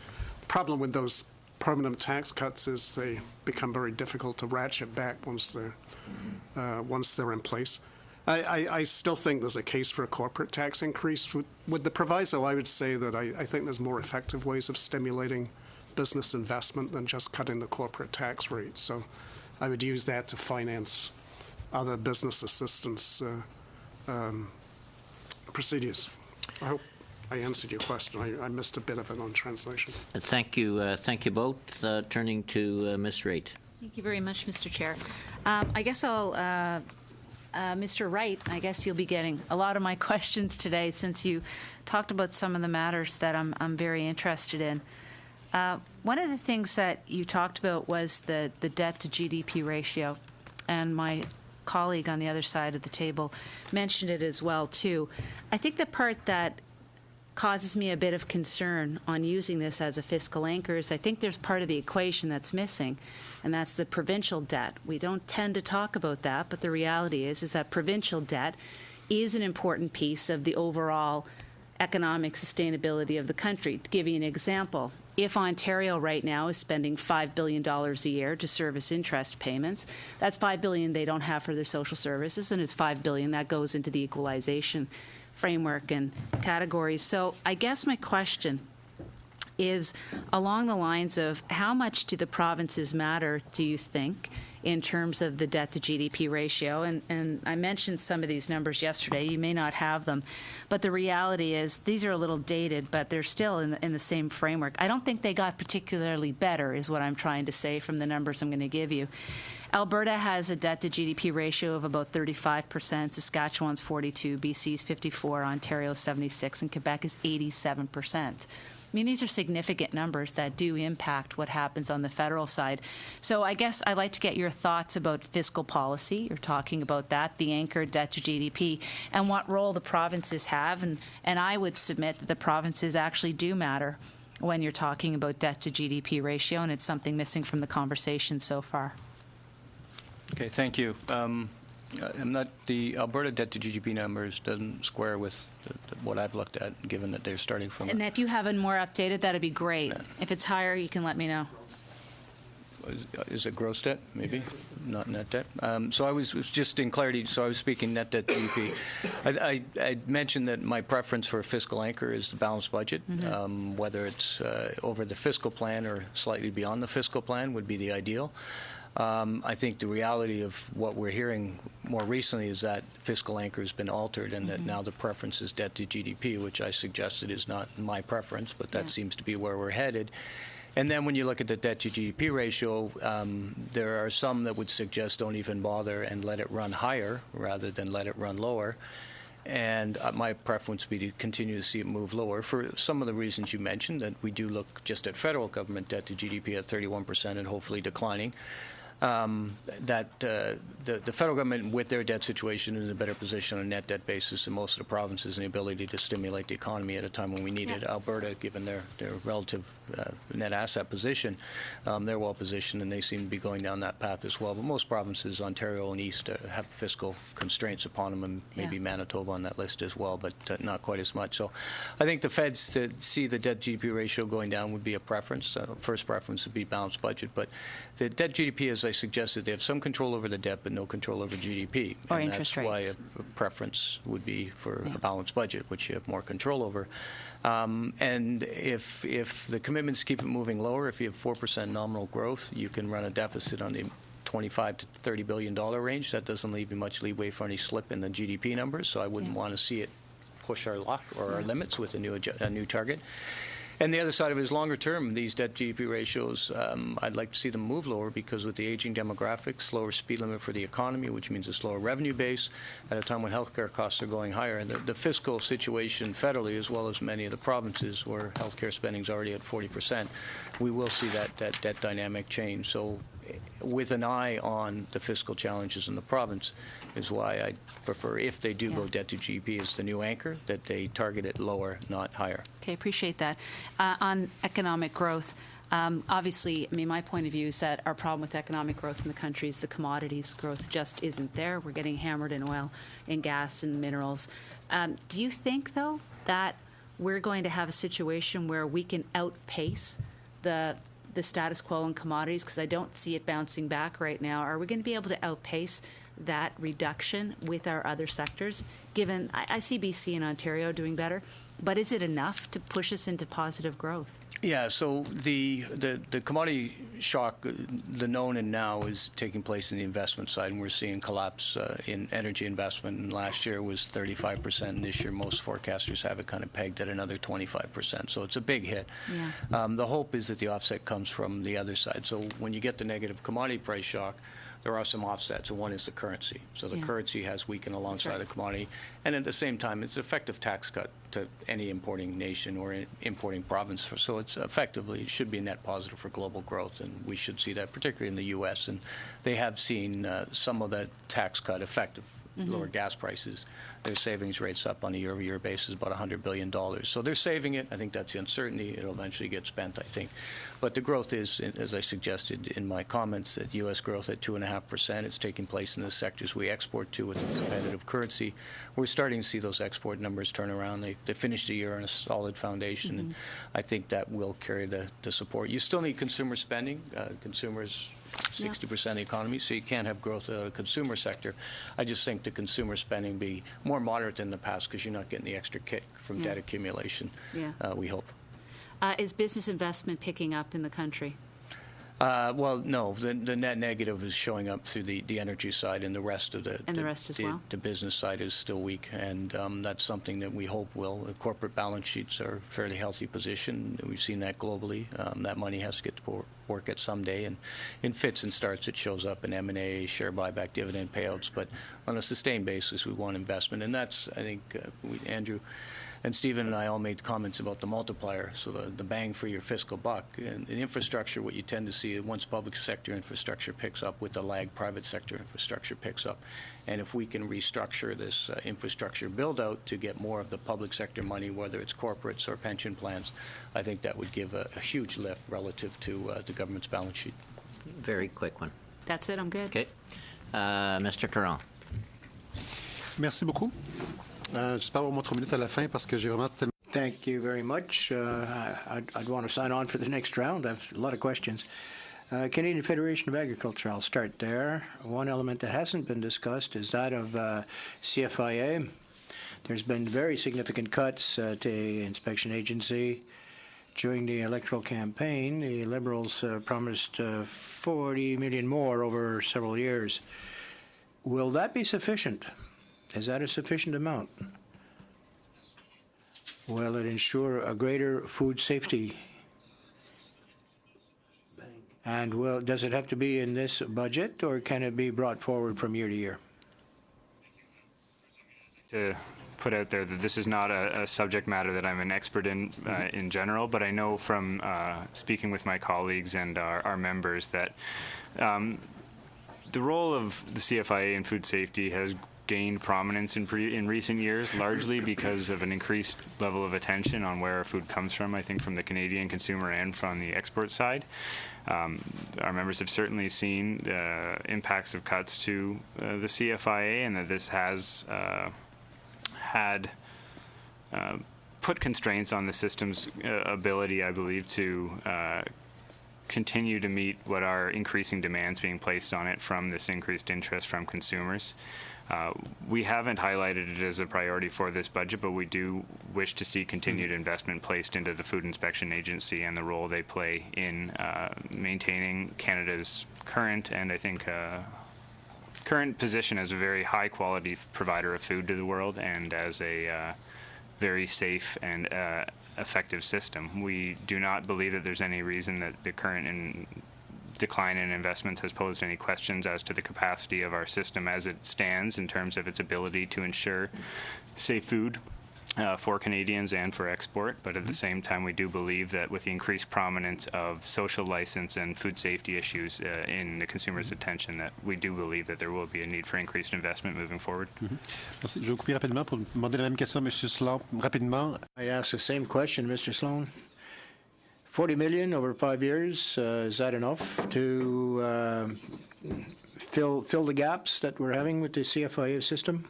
S2: problem with those permanent tax cuts is they become very difficult to ratchet back once they're in place. I still think there's a case for a corporate tax increase. With the proviso, I would say that I think there's more effective ways of stimulating business investment than just cutting the corporate tax rate. So I would use that to finance other business assistance procedures. I hope I answered your question. I missed a bit of it on translation.
S1: Thank you both. Turning to Ms. Raitt.
S10: Thank you very much, Mr. Chair. I guess I'll, Mr. Wright, I guess you'll be getting a lot of my questions today since you talked about some of the matters that I'm very interested in. One of the things that you talked about was the debt to GDP ratio, and my colleague on the other side of the table mentioned it as well, too. I think the part that causes me a bit of concern on using this as a fiscal anchor is I think there's part of the equation that's missing, and that's the provincial debt. We don't tend to talk about that, but the reality is that provincial debt is an important piece of the overall economic sustainability of the country. To give you an example, if Ontario right now is spending $5 billion a year to service interest payments, that's $5 billion they don't have for their social services, and it's $5 billion that goes into the equalization framework and categories. So I guess my question is along the lines of how much do the provinces matter, do you think, in terms of the debt to GDP ratio? And I mentioned some of these numbers yesterday. You may not have them. But the reality is these are a little dated, but they're still in the same framework. I don't think they got particularly better is what I'm trying to say from the numbers I'm going to give you. Alberta has a debt to GDP ratio of about 35%, Saskatchewan's 42%, BC's 54%, Ontario's 76%, and Quebec is 87%. I mean, these are significant numbers that do impact what happens on the federal side. So I guess I'd like to get your thoughts about fiscal policy. You're talking about that, the anchor debt to GDP, and what role the provinces have. And I would submit that the provinces actually do matter when you're talking about debt to GDP ratio, and it's something missing from the conversation so far.
S6: Okay, thank you. The Alberta debt to GDP numbers doesn't square with what I've looked at, given that they're starting from.
S10: And if you have it more updated, that'd be great.
S6: Yeah.
S10: If it's higher, you can let me know.
S6: Is it gross debt, maybe? Not net debt? So I was just in clarity, so I was speaking net debt to GDP. I mentioned that my preference for a fiscal anchor is the balanced budget. Whether it's over the fiscal plan or slightly beyond the fiscal plan would be the ideal. I think the reality of what we're hearing more recently is that fiscal anchor has been altered and that now the preference is debt to GDP, which I suggested is not my preference, but that seems to be where we're headed. And then when you look at the debt to GDP ratio, there are some that would suggest don't even bother and let it run higher rather than let it run lower. And my preference would be to continue to see it move lower for some of the reasons you mentioned, that we do look just at federal government debt to GDP at 31% and hopefully declining. That the federal government, with their debt situation, is in a better position on a net debt basis than most of the provinces and the ability to stimulate the economy at a time when we need it. Alberta, given their relative net asset position, they're well positioned and they seem to be going down that path as well. But most provinces, Ontario and East, have fiscal constraints upon them, and maybe Manitoba on that list as well, but not quite as much. So I think the feds to see the debt GDP ratio going down would be a preference. First preference would be balanced budget, but the debt GDP, as I suggested, they have some control over the debt but no control over GDP.
S10: Or
S6: and
S10: interest
S6: that's
S10: rates.
S6: why a preference would be for a balanced budget, which you have more control over. And if the commitments keep it moving lower, if you have 4% nominal growth, you can run a deficit on the $25 to $30 billion range. That doesn't leave you much leeway for any slip in the GDP numbers, so I wouldn't want to see it push our lock or our limits with a new target. And the other side of it is longer term, these debt GDP ratios, I'd like to see them move lower because with the aging demographics, slower speed limit for the economy, which means a slower revenue base at a time when healthcare costs are going higher. And the fiscal situation federally, as well as many of the provinces where healthcare spending is already at 40%, we will see that debt dynamic change. So with an eye on the fiscal challenges in the province is why I prefer, if they do go debt to GDP as the new anchor, that they target it lower, not higher.
S10: Okay, appreciate that. On economic growth, obviously, I mean, my point of view is that our problem with economic growth in the country is the commodities growth just isn't there. We're getting hammered in oil, in gas, and minerals. Do you think, though, that we're going to have a situation where we can outpace the status quo in commodities? Because I don't see it bouncing back right now. Are we going to be able to outpace that reduction with our other sectors? Given I see BC and Ontario doing better, but is it enough to push us into positive growth?
S6: Yeah, so the commodity shock, the known and now, is taking place in the investment side, and we're seeing collapse in energy investment. And last year was 35%, and this year most forecasters have it kind of pegged at another 25%. So it's a big hit.
S10: Yeah.
S6: The hope is that the offset comes from the other side. So when you get the negative commodity price shock, there are some offsets, and one is the currency. So the currency has weakened alongside the commodity, and at the same time, it's an effective tax cut to any importing nation or importing province. So it's effectively, it should be a net positive for global growth, and we should see that, particularly in the U.S. And they have seen some of that tax cut effective. Lower gas prices, their savings rates up on a year-over-year basis about $100 billion. So they're saving it. I think that's the uncertainty. It'll eventually get spent, I think. But the growth is, as I suggested in my comments, that U.S. growth at 2.5%. It's taking place in the sectors we export to with a competitive currency. We're starting to see those export numbers turn around. They finished the year on a solid foundation, and I think that will carry the support. You still need consumer spending. Consumers 60% of the economy, so you can't have growth of the consumer sector. I just think the consumer spending be more moderate than the past because you're not getting the extra kick from debt accumulation, we hope.
S10: Is business investment picking up in the country?
S6: Well, no. The net negative is showing up through the energy side, and the rest of the
S10: rest as well.
S6: The business side is still weak, and that's something that we hope will. The corporate balance sheets are a fairly healthy position. We've seen that globally. That money has to get to work at some day, and in fits and starts, it shows up in M&A, share buyback, dividend payouts. But on a sustained basis, we want investment, and that's, I think, Andrew and Stephen and I all made comments about the multiplier, so the bang for your fiscal buck. And in infrastructure, what you tend to see is once public sector infrastructure picks up, with the lag, private sector infrastructure picks up. And if we can restructure this infrastructure build-out to get more of the public sector money, whether it's corporates or pension plans, I think that would give a huge lift relative to the government's balance sheet.
S1: Very quick one.
S10: That's it, I'm good.
S1: Okay. Mr. Caron.
S11: Merci beaucoup. J'espère avoir mon 3 minutes à la fin parce que j'ai vraiment tellement...
S9: Thank you very much. I'd want to sign on for the next round. I have a lot of questions. Canadian Federation of Agriculture, I'll start there. One element that hasn't been discussed is that of CFIA. There's been very significant cuts to the inspection agency, during the electoral campaign, the Liberals promised 40 million more over several years. Will that be sufficient? Is that a sufficient amount? Will it ensure a greater food safety? And does it have to be in this budget, or can it be brought forward from year to year?
S3: To put out there that this is not a subject matter that I'm an expert in general, but I know from speaking with my colleagues and our members that the role of the CFIA in food safety has gained prominence in recent years, largely because of an increased level of attention on where our food comes from, I think from the Canadian consumer and from the export side. Our members have certainly seen impacts of cuts to the CFIA, and that this has had put constraints on the system's ability, I believe, to continue to meet what are increasing demands being placed on it from this increased interest from consumers. We haven't highlighted it as a priority for this budget, but we do wish to see continued investment placed into the Food Inspection Agency and the role they play in maintaining Canada's current and I think current position as a very high quality provider of food to the world and as a very safe and effective system. We do not believe that there's any reason that the current decline in investments has posed any questions as to the capacity of our system as it stands in terms of its ability to ensure safe food for Canadians and for export. But at the same time, we do believe that with the increased prominence of social license and food safety issues in the consumer's attention, that we do believe that there will be a need for increased investment moving forward.
S11: Merci. Je vais vous couper rapidement pour demander la même question à M. Sloan. Rapidement.
S9: I ask the same question, Mr. Sloan. 40 million over 5 years, is that enough to fill the gaps that we're having with the CFIA system?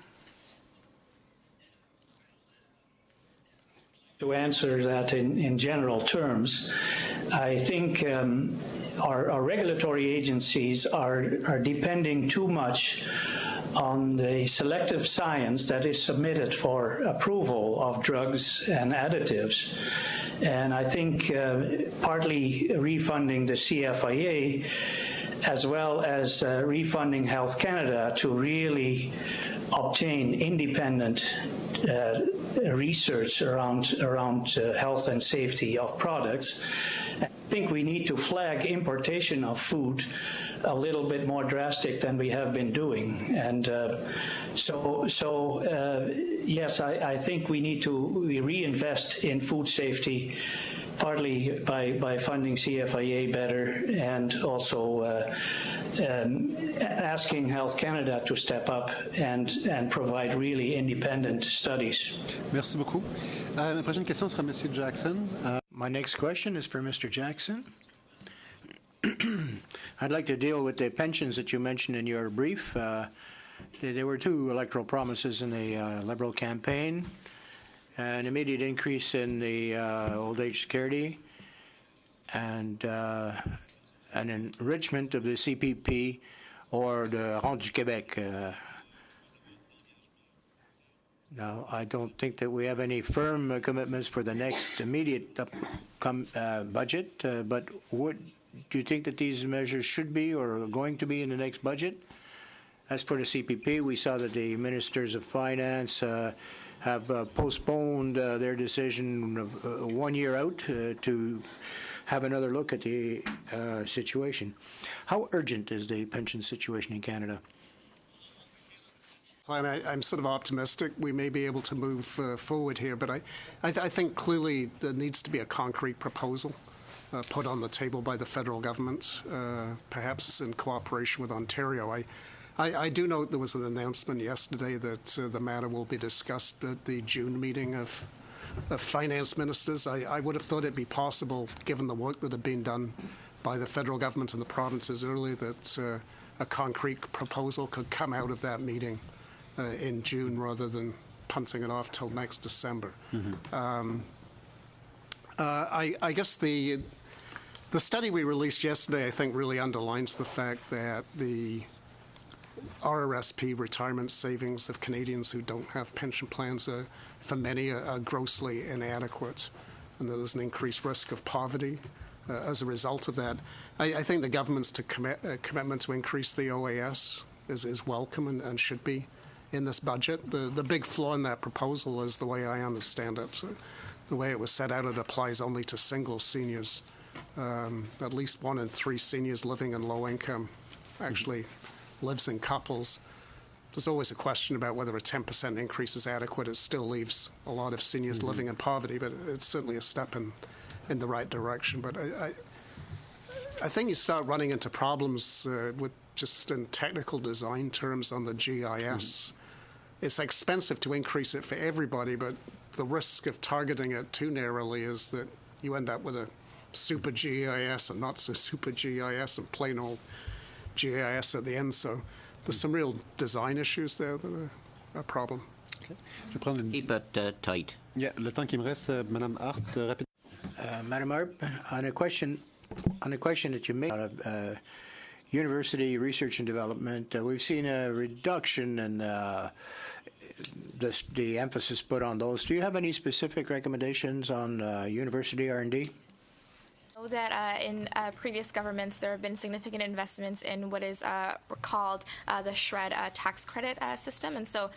S7: To answer that in general terms, I think our regulatory agencies are depending too much on the selective science that is submitted for approval of drugs and additives. And I think partly refunding the CFIA as well as refunding Health Canada to really obtain independent research around health and safety of products. I think we need to flag importation of food a little bit more drastic than we have been doing. And yes, I think we need to reinvest in food safety, partly by funding CFIA better and also asking Health Canada to step up and provide really independent studies.
S11: Merci beaucoup. La prochaine question sera M. Jackson.
S9: My next question is for Mr. Jackson. I'd like to deal with the pensions that you mentioned in your brief. There were two electoral promises in the Liberal campaign: an immediate increase in the old age security and an enrichment of the CPP or the Rente du Québec. Now, I don't think that we have any firm commitments for the next immediate budget, but do you think that these measures should be or are going to be in the next budget? As for the CPP, we saw that the ministers of finance have postponed their decision 1 year out to have another look at the situation. How urgent is the pension situation in Canada?
S2: I'm sort of optimistic we may be able to move forward here, but I think clearly there needs to be a concrete proposal put on the table by the federal government, perhaps in cooperation with Ontario. I do note there was an announcement yesterday that the matter will be discussed at the June meeting of finance ministers. I would have thought it'd be possible, given the work that had been done by the federal government and the provinces earlier, that a concrete proposal could come out of that meeting in June rather than punting it off till next December. I guess the study we released yesterday, I think, really underlines the fact that the RRSP retirement savings of Canadians who don't have pension plans for many are grossly inadequate. and that there's an increased risk of poverty as a result of that. I think the government's commitment to increase the OAS is welcome and should be in this budget. The big flaw in that proposal is the way I understand it. So the way it was set out, it applies only to single seniors. At least 1 in 3 seniors living in low income actually lives in couples. There's always a question about whether a 10% increase is adequate. It still leaves a lot of seniors living in poverty, but it's certainly a step in the right direction. But I think you start running into problems with just in technical design terms on the GIS. It's expensive to increase it for everybody, but the risk of targeting it too narrowly is that you end up with a super GIS and not so super GIS and plain old GIS at the end. So there's some real design issues there that are a problem.
S11: Okay. Je vais prendre
S1: Keep it tight.
S11: Yeah, le temps qui me reste, Madame Hart, rapidement.
S9: Madam Arp, on a question that you made about university research and development, we've seen a reduction in the emphasis put on those. Do you have any specific recommendations on university R&D?
S4: Know that in previous governments there have been significant investments in what is called the SHRED tax credit system, and so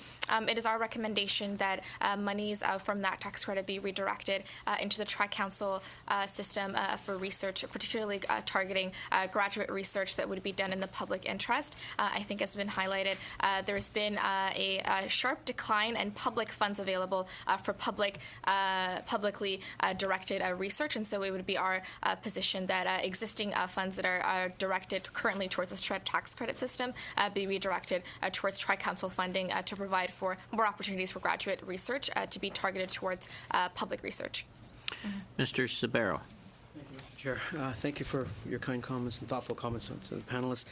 S4: it is our recommendation that monies from that tax credit be redirected into the Tri-Council system for research, particularly targeting graduate research that would be done in the public interest. I think has been highlighted. There's been a sharp decline in public funds available for publicly directed research, and so it would be our position that existing funds that are directed currently towards the SHRED tax credit system be redirected towards Tri-Council funding to provide for more opportunities for graduate research to be targeted towards public research.
S1: Mr. Sabero.
S12: Thank you, Mr. Chair. Thank you for your kind comments and thoughtful comments to the panelists.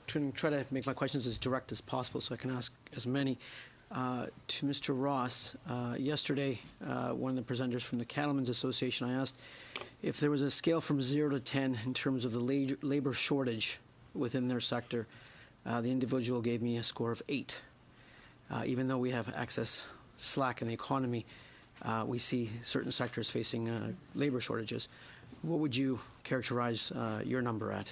S12: To try to make my questions as direct as possible so I can ask as many. To Mr. Ross, yesterday, one of the presenters from the Cattlemen's Association, I asked if there was a scale from 0 to 10 in terms of the labor shortage within their sector. The individual gave me a score of 8. Even though we have excess slack in the economy, we see certain sectors facing labor shortages. What would you characterize your number at?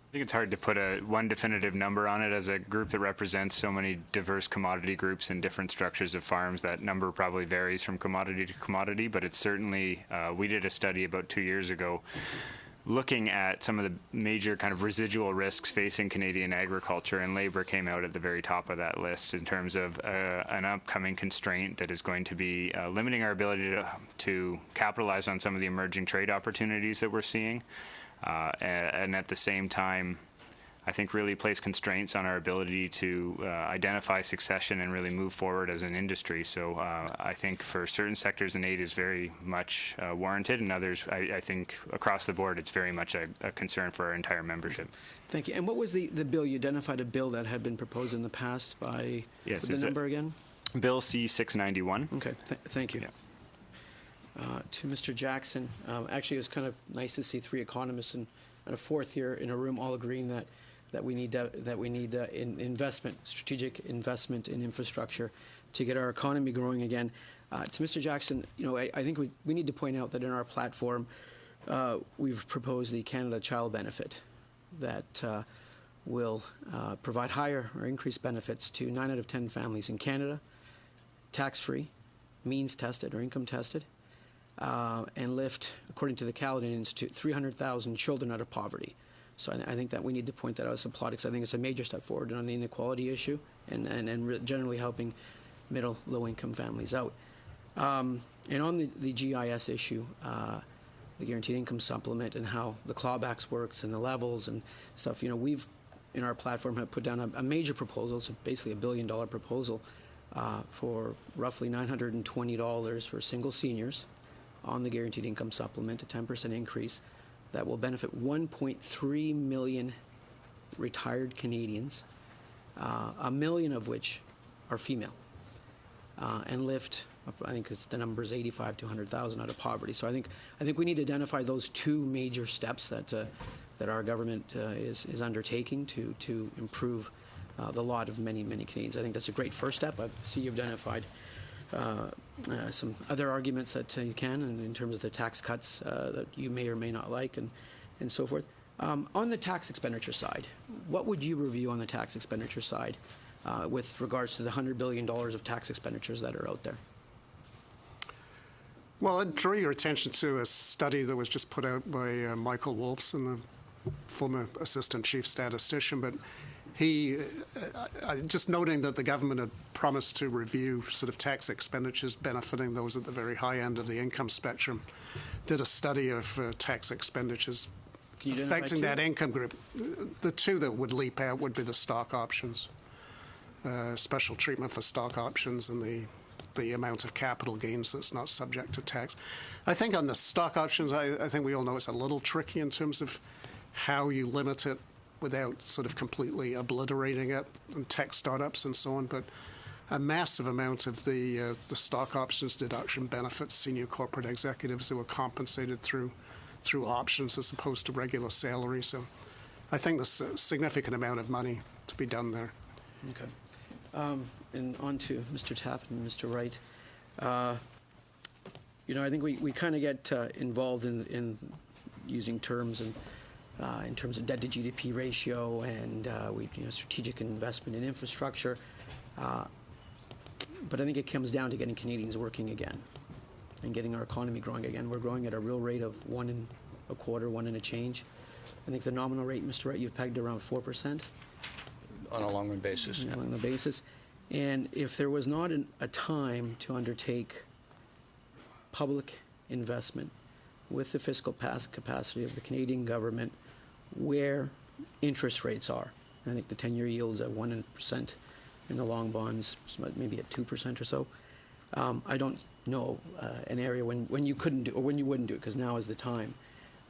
S3: I think it's hard to put one definitive number on it. As a group that represents so many diverse commodity groups and different structures of farms, that number probably varies from commodity to commodity, but it's certainly, we did a study about 2 years ago looking at some of the major kind of residual risks facing Canadian agriculture, and labor came out at the very top of that list in terms of an upcoming constraint that is going to be limiting our ability to capitalize on some of the emerging trade opportunities that we're seeing. And at the same time, I think really place constraints on our ability to identify succession and really move forward as an industry. So I think for certain sectors, an aid is very much warranted, and others, I think across the board, it's very much a concern for our entire membership.
S12: Thank you. And what was the bill? You identified a bill that had been proposed in the past by the number again?
S3: Bill C-691.
S12: Okay, thank you. Yeah. To Mr. Jackson, actually, it was kind of nice to see 3 economists and a 4th here in a room all agreeing that we need investment, strategic investment in infrastructure to get our economy growing again. To Mr. Jackson, I think we need to point out that in our platform, we've proposed the Canada Child Benefit that will provide higher or increased benefits to 9 out of 10 families in Canada, tax-free, means tested or income tested, and lift, according to the Caledon Institute, 300,000 children out of poverty. So I think that we need to point that out as a plot, because I think it's a major step forward on the inequality issue and generally helping middle, low-income families out. And on the GIS issue, the Guaranteed Income Supplement and how the clawbacks works and the levels and stuff, we've, in our platform, have put down a major proposal. It's basically a $1 billion proposal for roughly $920 for single seniors on the Guaranteed Income Supplement, a 10% increase that will benefit 1.3 million retired Canadians, 1 million of which are female, and lift, I think the number is 85 to 100,000 out of poverty. So I think we need to identify those 2 major steps that our government is undertaking to improve the lot of many Canadians. I think that's a great first step. I see you've identified some other arguments that you can, and in terms of the tax cuts that you may or may not like, and so forth. On the tax expenditure side, what would you review on the tax expenditure side with regards to the $100 billion of tax expenditures that are out there?
S2: Well, I'd draw your attention to a study that was just put out by Michael Wolfson, a former assistant chief statistician, but he, just noting that the government had promised to review sort of tax expenditures benefiting those at the very high end of the income spectrum, did a study of tax expenditures affecting that income group. The two that would leap out would be the stock options, special treatment for stock options, and the amount of capital gains that's not subject to tax. I think on the stock options, I think we all know it's a little tricky in terms of how you limit it without sort of completely obliterating it, and tech startups and so on. But a massive amount of the stock options deduction benefits senior corporate executives who were compensated through options as opposed to regular salary. So I think there's a significant amount of money to be done there.
S12: Okay. And on to Mr. Tappan and Mr. Wright. I think we kind of get involved in using terms and in terms of debt to GDP ratio and strategic investment in infrastructure. But I think it comes down to getting Canadians working again and getting our economy growing again. We're growing at a real rate of 1.25%, 1 and a change. I think the nominal rate, Mr. Wright, you've pegged around 4%.
S6: On a long-run basis.
S12: On a long-run basis. And if there was not a time to undertake public investment with the fiscal capacity of the Canadian government where interest rates are, I think the 10-year yield is at 1% in the long bonds, maybe at 2% or so. I don't know an area when you couldn't do, or when you wouldn't do it, because now is the time.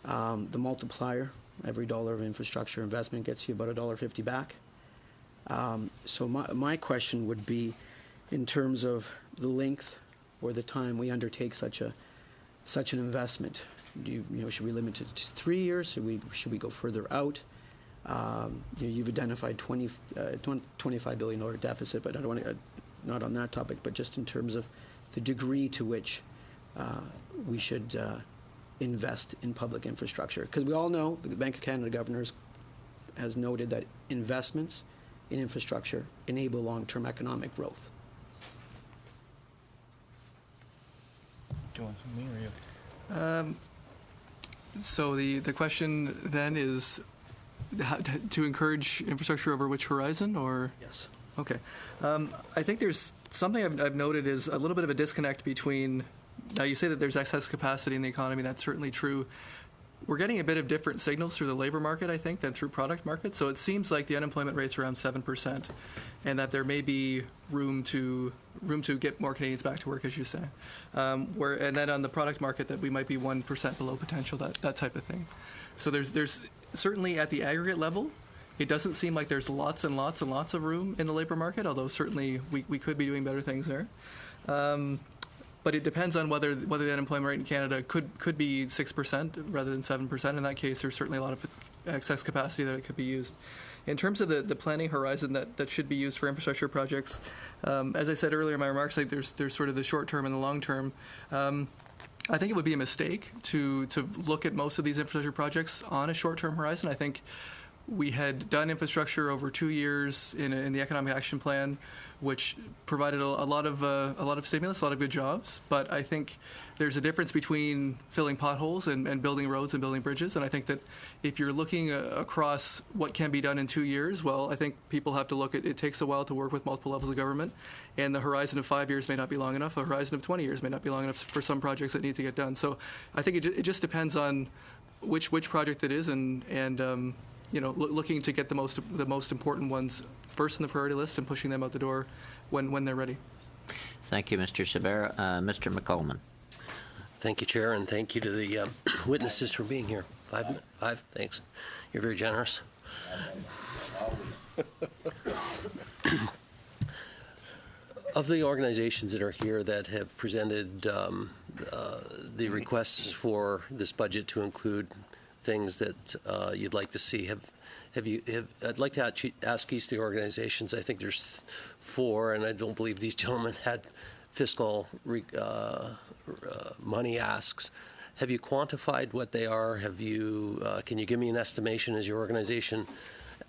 S12: The multiplier, every dollar of infrastructure investment gets you about $1.50 back. So my question would be, in terms of the length or the time we undertake such an investment, should we limit it to 3 years? Should we go further out? You've identified $25 billion deficit, but I don't want to, not on that topic, but just in terms of the degree to which we should invest in public infrastructure. Because we all know the Bank of Canada governor has noted that investments in infrastructure enable long-term economic growth.
S5: Do you want me or you? So the question then is to encourage infrastructure over which horizon, or?
S12: Yes.
S5: Okay. I think there's something I've noted is a little bit of a disconnect between, now you say that there's excess capacity in the economy, that's certainly true. We're getting a bit of different signals through the labor market, I think, than through product markets. So it seems like the unemployment rate's around 7%, and that there may be room to get more Canadians back to work, as you say. And then on the product market, that we might be 1% below potential, that type of thing. So there's certainly at the aggregate level, it doesn't seem like there's lots and lots and lots of room in the labor market, although certainly we could be doing better things there. But it depends on whether the unemployment rate in Canada could be 6% rather than 7%. In that case, there's certainly a lot of excess capacity that it could be used. In terms of the planning horizon that should be used for infrastructure projects, as I said earlier in my remarks, like there's sort of the short term and the long term. I think it would be a mistake to look at most of these infrastructure projects on a short term horizon. I think we had done infrastructure over 2 years in the Economic Action Plan, which provided a lot of stimulus, a lot of good jobs. But I think there's a difference between filling potholes and building roads and building bridges. And I think that if you're looking across what can be done in 2 years, well, I think people have to look at it takes a while to work with multiple levels of government. And the horizon of 5 years may not be long enough. A horizon of 20 years may not be long enough for some projects that need to get done. So I think it just depends on which project it is and looking to get the most important ones first in the priority list and pushing them out the door when they're ready.
S1: Thank you, Mr. Sabera. Mr. McColeman.
S13: Thank you, Chair, and thank you to the witnesses for being here. Five, thanks. You're very generous. Of the organizations that are here that have presented the requests for this budget to include things that you'd like to see, I'd like to ask each of the organizations. I think there's 4, and I don't believe these gentlemen had fiscal money asks. Have you quantified what they are? Have you? Can you give me an estimation? Has your organization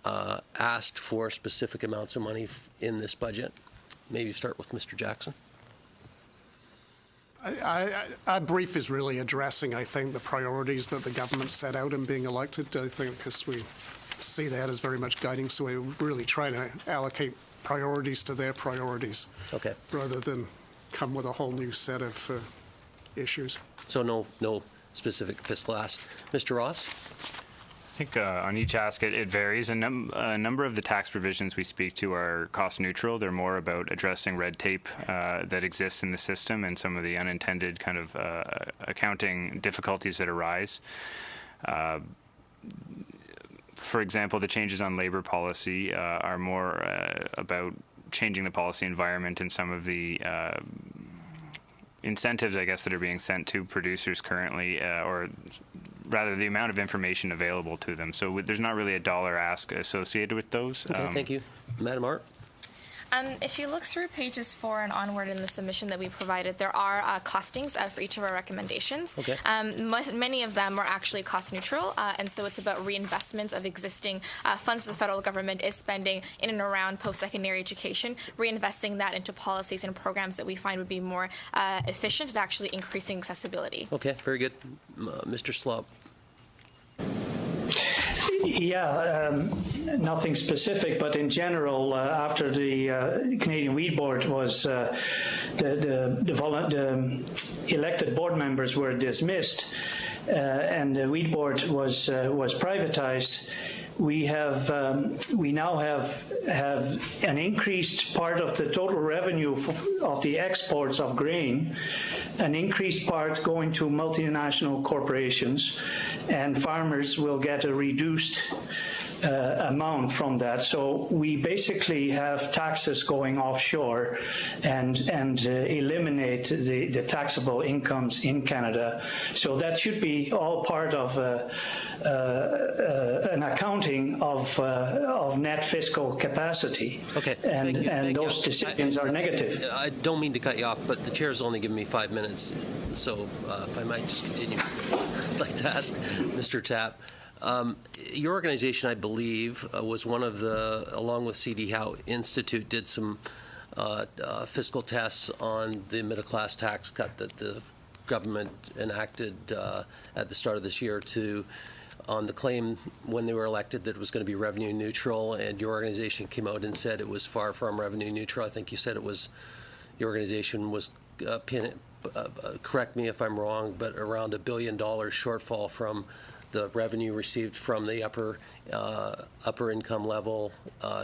S13: asked for specific amounts of money in this budget? Maybe start with Mr. Jackson.
S2: Our brief is really addressing, I think, the priorities that the government set out in being elected. I think because we see that as very much guiding, so we really try to allocate priorities to their priorities,
S13: okay,
S2: rather than come with a whole new set of issues.
S13: So no specific fiscal ask. Mr. Ross?
S3: I think on each ask, it varies. A number of the tax provisions we speak to are cost neutral. They're more about addressing red tape that exists in the system and some of the unintended kind of accounting difficulties that arise. For example, the changes on labor policy are more about changing the policy environment and some of the incentives, I guess, that are being sent to producers currently, or rather the amount of information available to them. So there's not really a dollar ask associated with those.
S13: Okay, thank you. Madam Art?
S4: If you look through pages 4 and onward in the submission that we provided, there are costings for each of our recommendations.
S13: Okay.
S4: Many of them are actually cost neutral, and so it's about reinvestment of existing funds the federal government is spending in and around post-secondary education, reinvesting that into policies and programs that we find would be more efficient at actually increasing accessibility.
S13: Okay, very good. Mr. Slob.
S7: Yeah, nothing specific, but in general, after the Canadian Weed Board was the elected board members were dismissed, and the Weed Board was privatized. We now have an increased part of the total revenue of the exports of grain, an increased part going to multinational corporations, and farmers will get a reduced amount from that. So we basically have taxes going offshore and eliminate the taxable incomes in Canada. So that should be all part of an accounting of net fiscal capacity.
S13: Okay,
S7: and those decisions are negative.
S13: I don't mean to cut you off, but the chair's only given me 5 minutes, so if I might just continue, I'd like to ask Mr. Tapp. Your organization, I believe, was one of the, along with CD Howe Institute, did some fiscal tests on the middle-class tax cut that the government enacted at the start of this year on the claim when they were elected that it was going to be revenue neutral, and your organization came out and said it was far from revenue neutral. I think you said your organization was, correct me if I'm wrong, but around $1 billion shortfall from the revenue received from the upper income level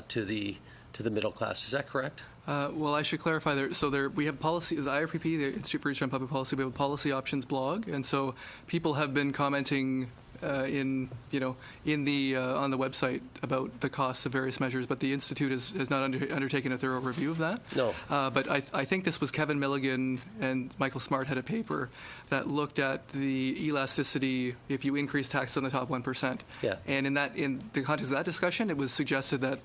S13: to the middle class. Is that correct?
S5: Well, I should clarify there. So we have policy, the IRPP, the Institute for Research on Public Policy. We have a policy options blog, and so people have been commenting on the website about the costs of various measures, but the Institute has not undertaken a thorough review of that.
S13: No.
S5: But I think this was Kevin Milligan and Michael Smart had a paper that looked at the elasticity if you increase tax on the top 1%.
S13: Yeah.
S5: And in the context of that discussion, it was suggested that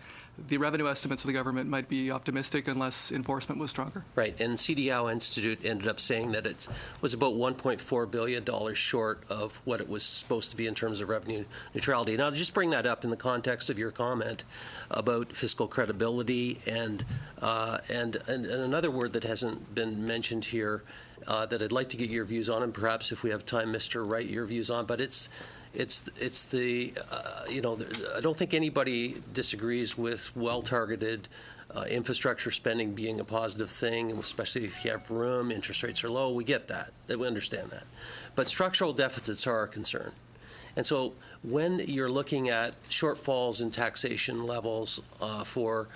S5: the revenue estimates of the government might be optimistic unless enforcement was stronger.
S13: Right, and CD Howe Institute ended up saying that it was about $1.4 billion short of what it was supposed to be in terms of revenue neutrality. Now, to just bring that up in the context of your comment about fiscal credibility and another word that hasn't been mentioned here that I'd like to get your views on, and perhaps if we have time, Mr. Wright, your views on, but it's the I don't think anybody disagrees with well-targeted infrastructure spending being a positive thing, especially if you have room, interest rates are low. We get that. We understand that. But structural deficits are a concern. And so when you're looking at shortfalls in taxation levels for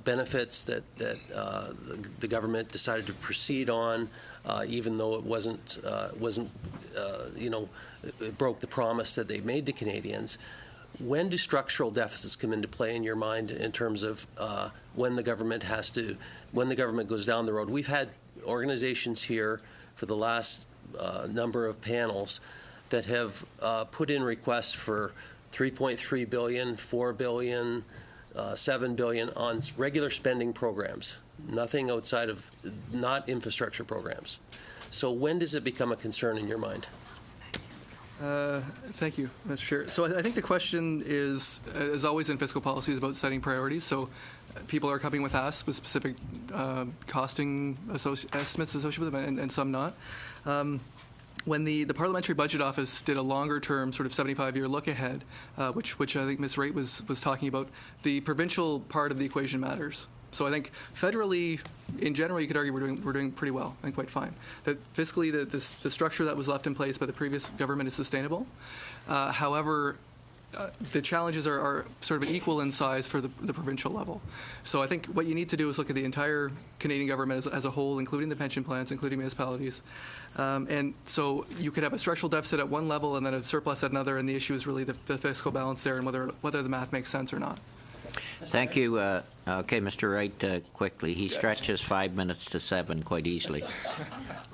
S13: benefits that the government decided to proceed on, even though it wasn't it broke the promise that they made to Canadians. When do structural deficits come into play in your mind in terms of when the government goes down the road? We've had organizations here for the last number of panels that have put in requests for $3.3 billion, $4 billion, $7 billion on regular spending programs nothing outside of not infrastructure programs. So when does it become a concern in your mind?
S5: Thank you, Mr. Chair. So I think the question is, as always in fiscal policy, is about setting priorities. So people are coming with us with specific costing estimates associated with them, and some not. When the Parliamentary Budget Office did a longer-term sort of 75-year look ahead, which I think Ms. Wright was talking about, the provincial part of the equation matters. So I think federally, in general, you could argue we're doing pretty well and quite fine. That fiscally, the structure that was left in place by the previous government is sustainable. However, the challenges are sort of equal in size for the provincial level. So I think what you need to do is look at the entire Canadian government as a whole, including the pension plans, including municipalities. And so you could have a structural deficit at one level and then a surplus at another, and the issue is really the fiscal balance there and whether the math makes sense or not.
S1: Thank you. Okay, Mr. Wright, quickly. He stretches 5 minutes to 7 quite easily.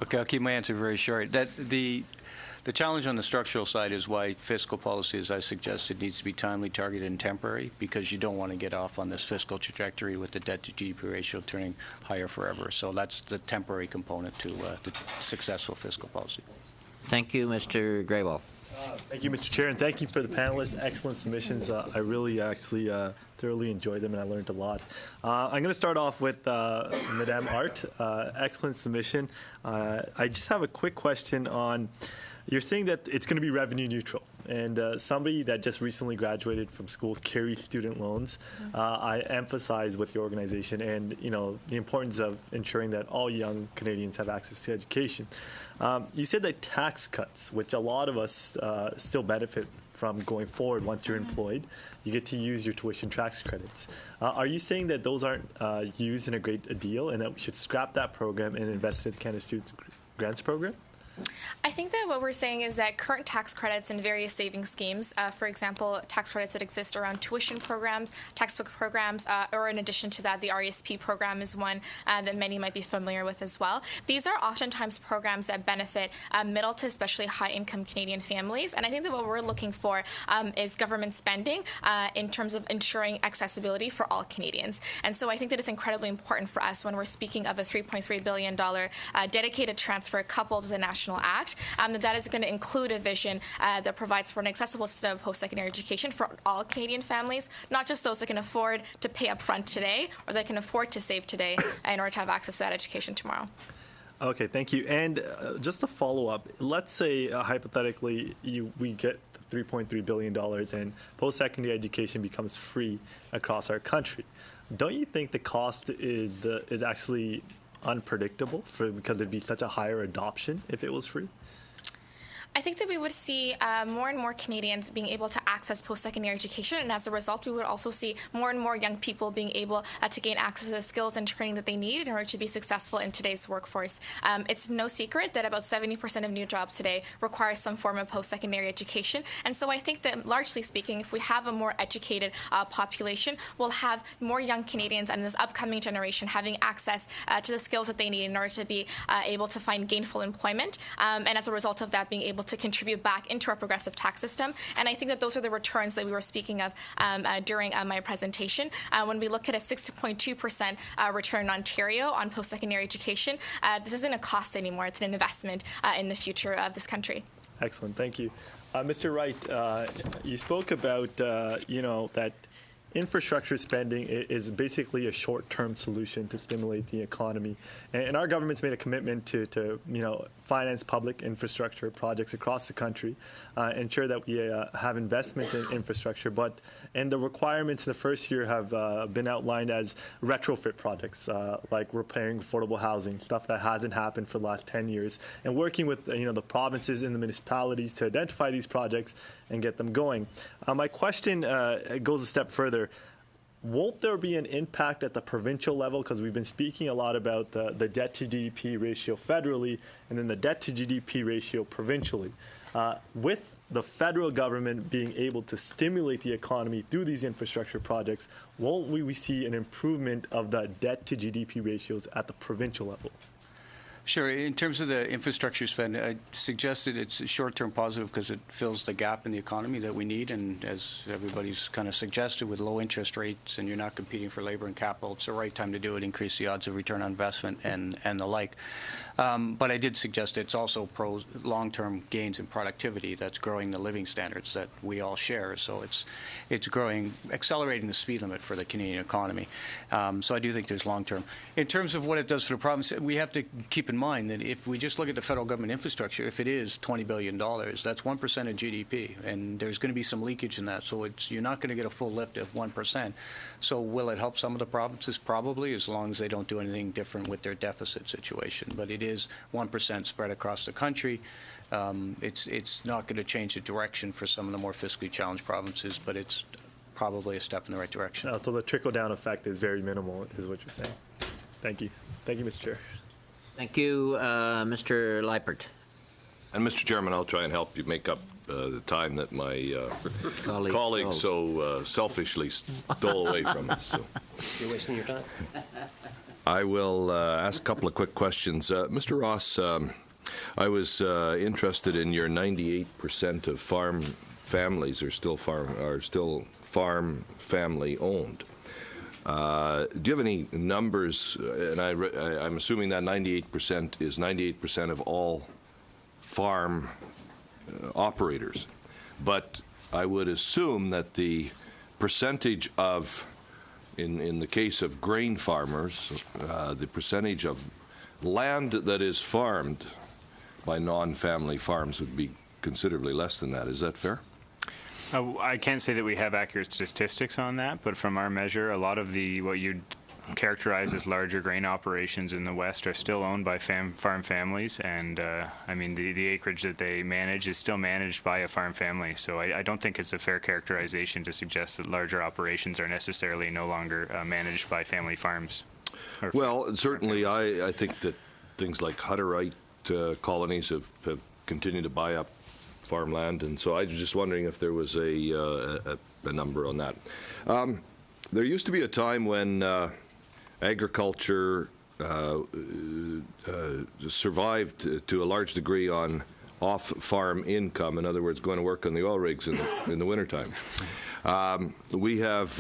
S6: Okay, I'll keep my answer very short. The challenge on the structural side is why fiscal policy, as I suggested, needs to be timely, targeted, and temporary, because you don't want to get off on this fiscal trajectory with the debt-to-GDP ratio turning higher forever. So that's the temporary component to the successful fiscal policy.
S1: Thank you, Mr. Graywall.
S14: Thank you, Mr. Chair, and thank you for the panelists. Excellent submissions. I really actually thoroughly enjoyed them, and I learned a lot. I'm going to start off with Madame Art. Excellent submission. I just have a quick question on, you're saying that it's going to be revenue neutral, and somebody that just recently graduated from school carries student loans. I emphasize with your organization and the importance of ensuring that all young Canadians have access to education. You said that tax cuts, which a lot of us still benefit from going forward once you're employed, you get to use your tuition tax credits. Are you saying that those aren't used in a great deal and that we should scrap that program and invest in the Canada Students Grants Program?
S4: I think that what we're saying is that current tax credits and various savings schemes, for example, tax credits that exist around tuition programs, textbook programs, or in addition to that, the RESP program is one that many might be familiar with as well. These are oftentimes programs that benefit middle to especially high-income Canadian families, and I think that what we're looking for is government spending in terms of ensuring accessibility for all Canadians. And so I think that it's incredibly important for us when we're speaking of a $3.3 billion dedicated transfer coupled to the National Act, that is going to include a vision that provides for an accessible system of post-secondary education for all Canadian families, not just those that can afford to pay up front today or that can afford to save today in order to have access to that education tomorrow.
S14: Okay, thank you. And just to follow up, let's say hypothetically we get $3.3 billion and post-secondary education becomes free across our country. Don't you think the cost is actually unpredictable because it'd be such a higher adoption if it was free?
S4: I think that we would see more and more Canadians being able to access post-secondary education, and as a result, we would also see more and more young people being able to gain access to the skills and training that they need in order to be successful in today's workforce. It's no secret that about 70% of new jobs today require some form of post-secondary education, and so I think that, largely speaking, if we have a more educated population, we'll have more young Canadians and this upcoming generation having access to the skills that they need in order to be able to find gainful employment, and as a result of that, being able to contribute back into our progressive tax system. And I think that those are the returns that we were speaking of during my presentation. When we look at a 6.2% return in Ontario on post-secondary education, this isn't a cost anymore. It's an investment in the future of this country.
S14: Excellent. Thank you. Mr. Wright, you spoke about, that infrastructure spending is basically a short-term solution to stimulate the economy. And our government's made a commitment to finance public infrastructure projects across the country, ensure that we have investments in infrastructure. And the requirements in the first year have been outlined as retrofit projects, like repairing affordable housing, stuff that hasn't happened for the last 10 years, and working with the provinces and the municipalities to identify these projects and get them going. My question goes a step further. Won't there be an impact at the provincial level? Because we've been speaking a lot about the debt to GDP ratio federally and then the debt to GDP ratio provincially. With the federal government being able to stimulate the economy through these infrastructure projects, won't we see an improvement of the debt to GDP ratios at the provincial level?
S6: Sure. In terms of the infrastructure spend, I suggested it's a short-term positive because it fills the gap in the economy that we need. And as everybody's kind of suggested, with low interest rates and you're not competing for labor and capital, it's the right time to do it, increase the odds of return on investment and the like. But I did suggest it's also long-term gains in productivity that's growing the living standards that we all share. So it's growing, accelerating the speed limit for the Canadian economy. So I do think there's long-term. In terms of what it does for the province, we have to keep in mind that if we just look at the federal government infrastructure, if it is $20 billion, that's 1% of GDP, and there's going to be some leakage in that. So you're not going to get a full lift of 1%. So will it help some of the provinces? Probably, as long as they don't do anything different with their deficit situation. But it is 1% spread across the country. It's not going to change the direction for some of the more fiscally challenged provinces, but it's probably a step in the right direction.
S14: So the trickle-down effect is very minimal, is what you're saying. Thank you. Thank you, Mr. Chair.
S1: Thank you, Mr. Leipert.
S15: And Mr. Chairman, I'll try and help you make up the time that my colleague so selfishly stole away from us. So.
S13: You're wasting your time.
S15: I will ask a couple of quick questions. Mr. Ross, I was interested in your 98% of farm families are still farm family owned. Do you have any numbers? And I'm assuming that 98% is 98% of all farm operators. But I would assume that the percentage of, in the case of grain farmers, the percentage of land that is farmed by non-family farms would be considerably less than that. Is that fair?
S3: I can't say that we have accurate statistics on that, but from our measure, a lot of what you'd characterize as larger grain operations in the West are still owned by farm families, and I mean the acreage that they manage is still managed by a farm family. So I don't think it's a fair characterization to suggest that larger operations are necessarily no longer managed by family farms.
S15: Well, certainly I think that things like Hutterite colonies have continued to buy up farmland, and so I was just wondering if there was a number on that. There used to be a time when agriculture survived to a large degree on off-farm income. In other words, going to work on the oil rigs in the wintertime. We have,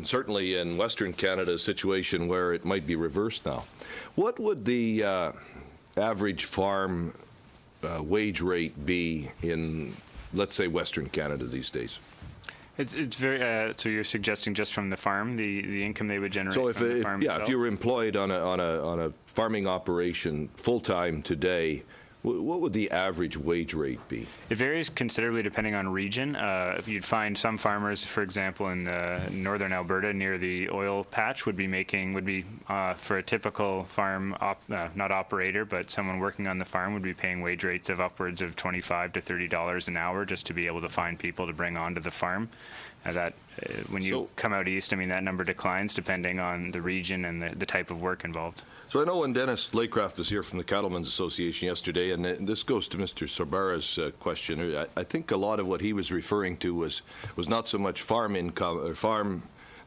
S15: certainly in Western Canada, a situation where it might be reversed now. What would the average farm wage rate be in, let's say, Western Canada these days?
S3: It's very. So you're suggesting just from the farm, the income they would generate
S15: from
S3: the farm itself?
S15: If you were employed on a farming operation full time today, what would the average wage rate be? It
S3: varies considerably depending on region. You'd find some farmers, for example, in northern Alberta near the oil patch would be for a typical farm, not operator, but someone working on the farm would be paying wage rates of upwards of $25 to $30 an hour just to be able to find people to bring onto the farm. When you come out east, I mean, that number declines depending on the region and the type of work involved.
S15: So I know when Dennis Laycraft was here from the Cattlemen's Association yesterday, and this goes to Mr. Sorbara's question, I think a lot of what he was referring to was not so much farm income or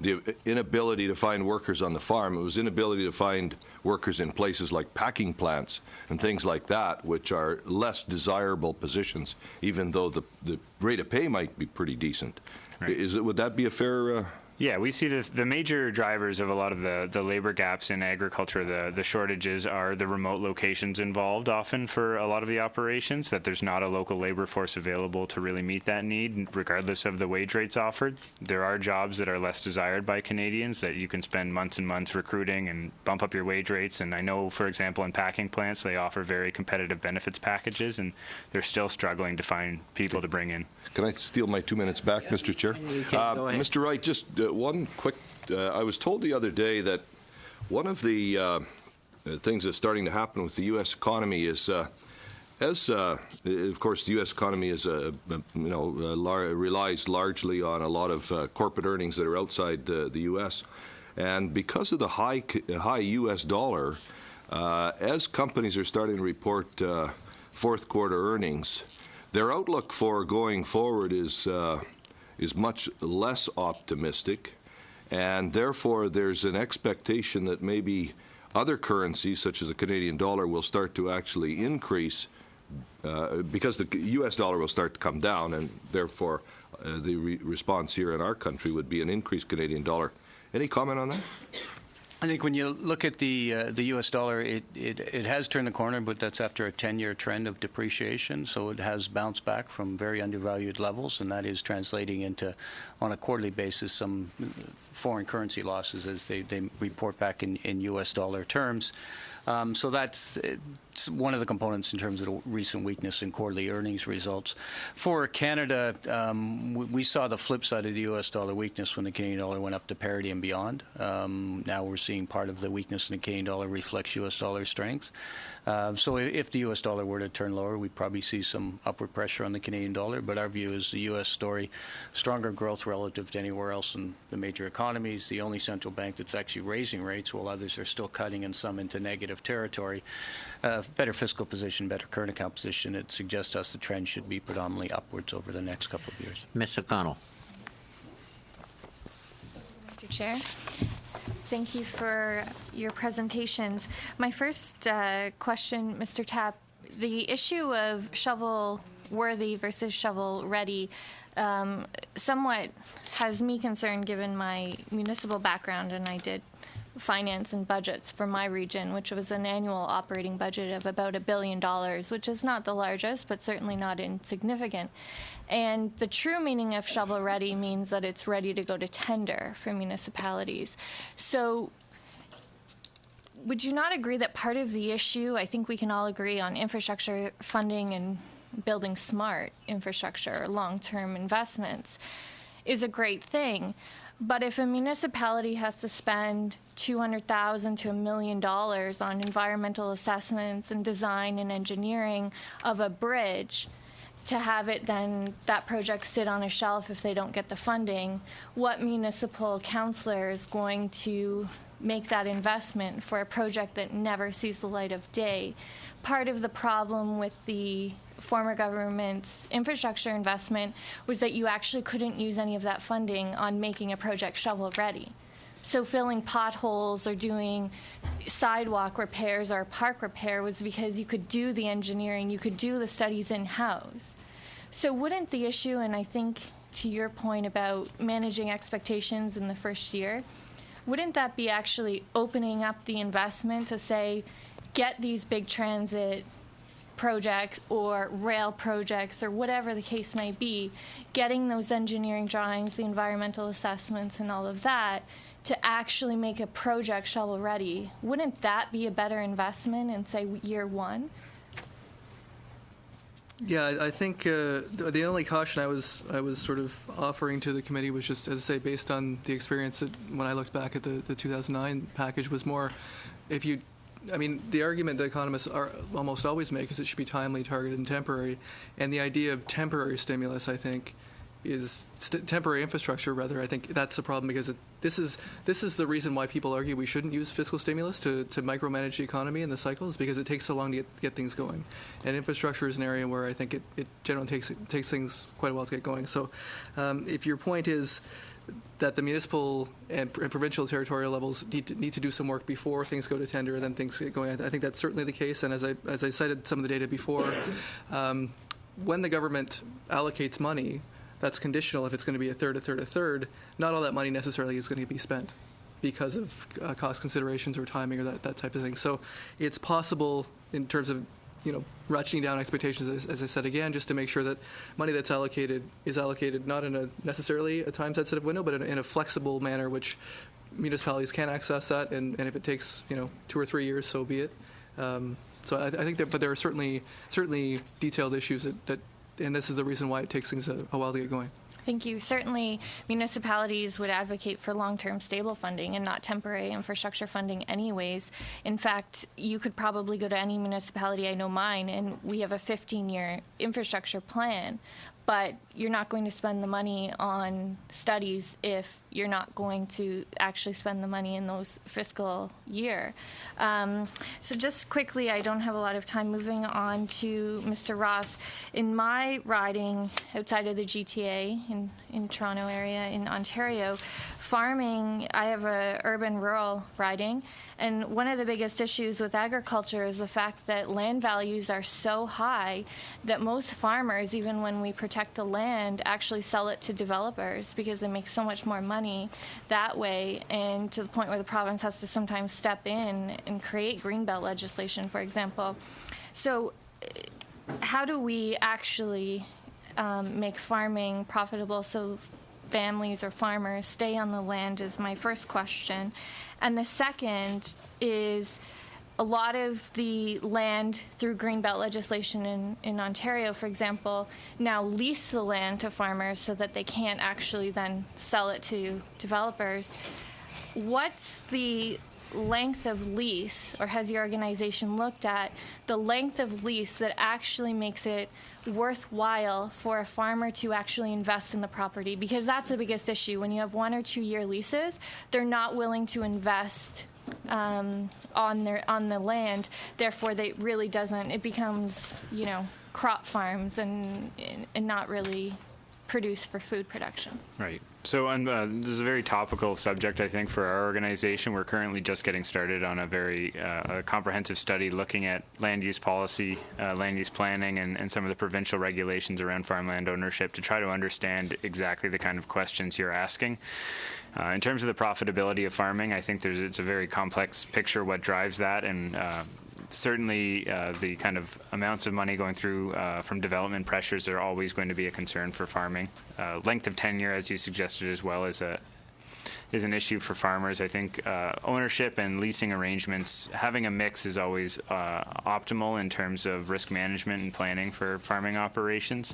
S15: the inability to find workers on the farm. It was inability to find workers in places like packing plants and things like that, which are less desirable positions, even though the rate of pay might be pretty decent. Right. Would that be a fair?
S3: Yeah, we see the major drivers of a lot of the labor gaps in agriculture, the shortages are the remote locations involved often for a lot of the operations, that there's not a local labor force available to really meet that need, regardless of the wage rates offered. There are jobs that are less desired by Canadians that you can spend months and months recruiting and bump up your wage rates. And I know, for example, in packing plants, they offer very competitive benefits packages, and they're still struggling to find people to bring in.
S15: Can I steal my 2 minutes back, Mr. Chair?
S1: Go ahead.
S15: Mr. Wright, just one quick, I was told the other day that one of the things that's starting to happen with the U.S. economy is, of course, the U.S. economy is, relies largely on a lot of corporate earnings that are outside the U.S. And because of the high U.S. dollar, as companies are starting to report fourth quarter earnings, their outlook for going forward is much less optimistic, and therefore there's an expectation that maybe other currencies, such as the Canadian dollar, will start to actually increase because the U.S. dollar will start to come down, and therefore the response here in our country would be an increased Canadian dollar. Any comment on that?
S6: I think when you look at the U.S. dollar, it has turned the corner, but that's after a 10-year trend of depreciation. So it has bounced back from very undervalued levels, and that is translating into, on a quarterly basis, some foreign currency losses as they report back in U.S. dollar terms. So that's one of the components in terms of the recent weakness in quarterly earnings results. For Canada, we saw the flip side of the U.S. dollar weakness when the Canadian dollar went up to parity and beyond. Now we're seeing part of the weakness in the Canadian dollar reflects U.S. dollar strength. So if the U.S. dollar were to turn lower, we'd probably see some upward pressure on the Canadian dollar. But our view is the U.S. story, stronger growth relative to anywhere else in the major economies, the only central bank that's actually raising rates while others are still cutting and some into negative territory. Better fiscal position, better current account position. It suggests to us the trend should be predominantly upwards over the next couple of years.
S1: Ms. O'Connell.
S4: Mr. Chair. Thank you for your presentations. My first question, Mr. Tapp, the issue of shovel-worthy versus shovel-ready somewhat has me concerned given my municipal background, and I did finance and budgets for my region, which was an annual operating budget of about $1 billion, which is not the largest, but certainly not insignificant. And the true meaning of shovel-ready means that it's ready to go to tender for municipalities. So would you not agree that part of the issue, I think we can all agree on infrastructure funding and building smart infrastructure, long-term investments, is a great thing. But if a municipality has to spend $200,000 to $1 million on environmental assessments and design and engineering of a bridge, to have it then that project sit on a shelf if they don't get the funding, what municipal councillor is going to make that investment for a project that never sees the light of day? Part of the problem with the former government's infrastructure investment was that you actually couldn't use any of that funding on making a project shovel-ready. So filling potholes or doing sidewalk repairs or park repair was because you could do the engineering, you could do the studies in-house. So wouldn't the issue, and I think to your point about managing expectations in the first year, wouldn't that be actually opening up the investment to say, get these big transit projects or rail projects or whatever the case may be, getting those engineering drawings, the environmental assessments and all of that to actually make a project shovel ready? Wouldn't that be a better investment in, say, year one?
S5: Yeah, I think the only caution I was sort of offering to the committee was just, as I say, based on the experience that when I looked back at the 2009 package was more, if you, I mean, the argument that economists are almost always make is it should be timely, targeted, and temporary. And the idea of temporary stimulus, I think, is temporary infrastructure, rather. I think that's the problem because this is the reason why people argue we shouldn't use fiscal stimulus to micromanage the economy and the cycle, is because it takes so long to get things going. And infrastructure is an area where I think it generally takes things quite a while to get going. So if your point is that the municipal and provincial territorial levels need to do some work before things go to tender and then things get going, I think that's certainly the case. And as I cited some of the data before, when the government allocates money, that's conditional if it's going to be a third. Not all that money necessarily is going to be spent because of cost considerations or timing or that type of thing. So it's possible in terms of, ratcheting down expectations, as I said again, just to make sure that money that's allocated is allocated not in necessarily a time-sensitive window, but in a flexible manner, which municipalities can access that, and if it takes 2 or 3 years, so be it. So I think that, but there are certainly detailed issues that and this is the reason why it takes things a while to get going.
S4: Thank you. Certainly, municipalities would advocate for long-term stable funding and not temporary infrastructure funding anyways. In fact, you could probably go to any municipality, I know mine, and we have a 15-year infrastructure plan, but you're not going to spend the money on studies if you're not going to actually spend the money in those fiscal year. So just quickly, I don't have a lot of time. Moving on to Mr. Ross. In my riding outside of the GTA in Toronto area in Ontario, farming, I have a urban-rural riding, and one of the biggest issues with agriculture is the fact that land values are so high that most farmers, even when we protect the land, actually sell it to developers because they make so much more money that way, and to the point where the province has to sometimes step in and create greenbelt legislation, for example. So how do we actually make farming profitable so families or farmers stay on the land is my first question. And the second is a lot of the land through greenbelt legislation in Ontario, for example, now lease the land to farmers so that they can't actually then sell it to developers. What's the length of lease, or has your organization looked at the length of lease that actually makes it worthwhile for a farmer to actually invest in the property? Because that's the biggest issue. When you have 1 or 2 year leases, they're not willing to invest on the land. Therefore, it becomes, crop farms and not really produce for food production.
S3: Right. So this is a very topical subject, I think, for our organization. We're currently just getting started on a very comprehensive study looking at land use policy, land use planning, and some of the provincial regulations around farmland ownership to try to understand exactly the kind of questions you're asking. In terms of the profitability of farming, I think it's a very complex picture what drives that, and certainly the kind of amounts of money going through from development pressures are always going to be a concern for farming. Length of tenure, as you suggested as well, is an issue for farmers. I think ownership and leasing arrangements, having a mix is always optimal in terms of risk management and planning for farming operations.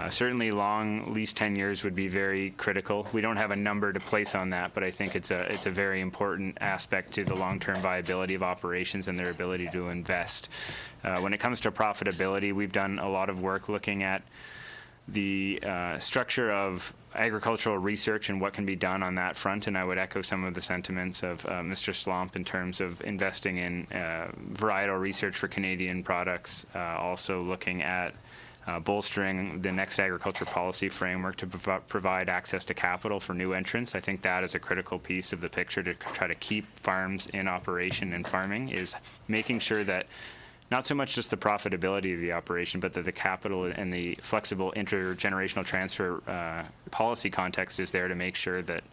S3: Certainly long lease tenures would be very critical. We don't have a number to place on that, but I think it's a very important aspect to the long-term viability of operations and their ability to invest. When it comes to profitability, we've done a lot of work looking at the structure of agricultural research and what can be done on that front, and I would echo some of the sentiments of Mr. Slomp in terms of investing in varietal research for Canadian products, also looking at bolstering the next agriculture policy framework to provide access to capital for new entrants. I think that is a critical piece of the picture to try to keep farms in operation, and farming is making sure that not so much just the profitability of the operation, but that the capital and the flexible intergenerational transfer policy context is there to make sure that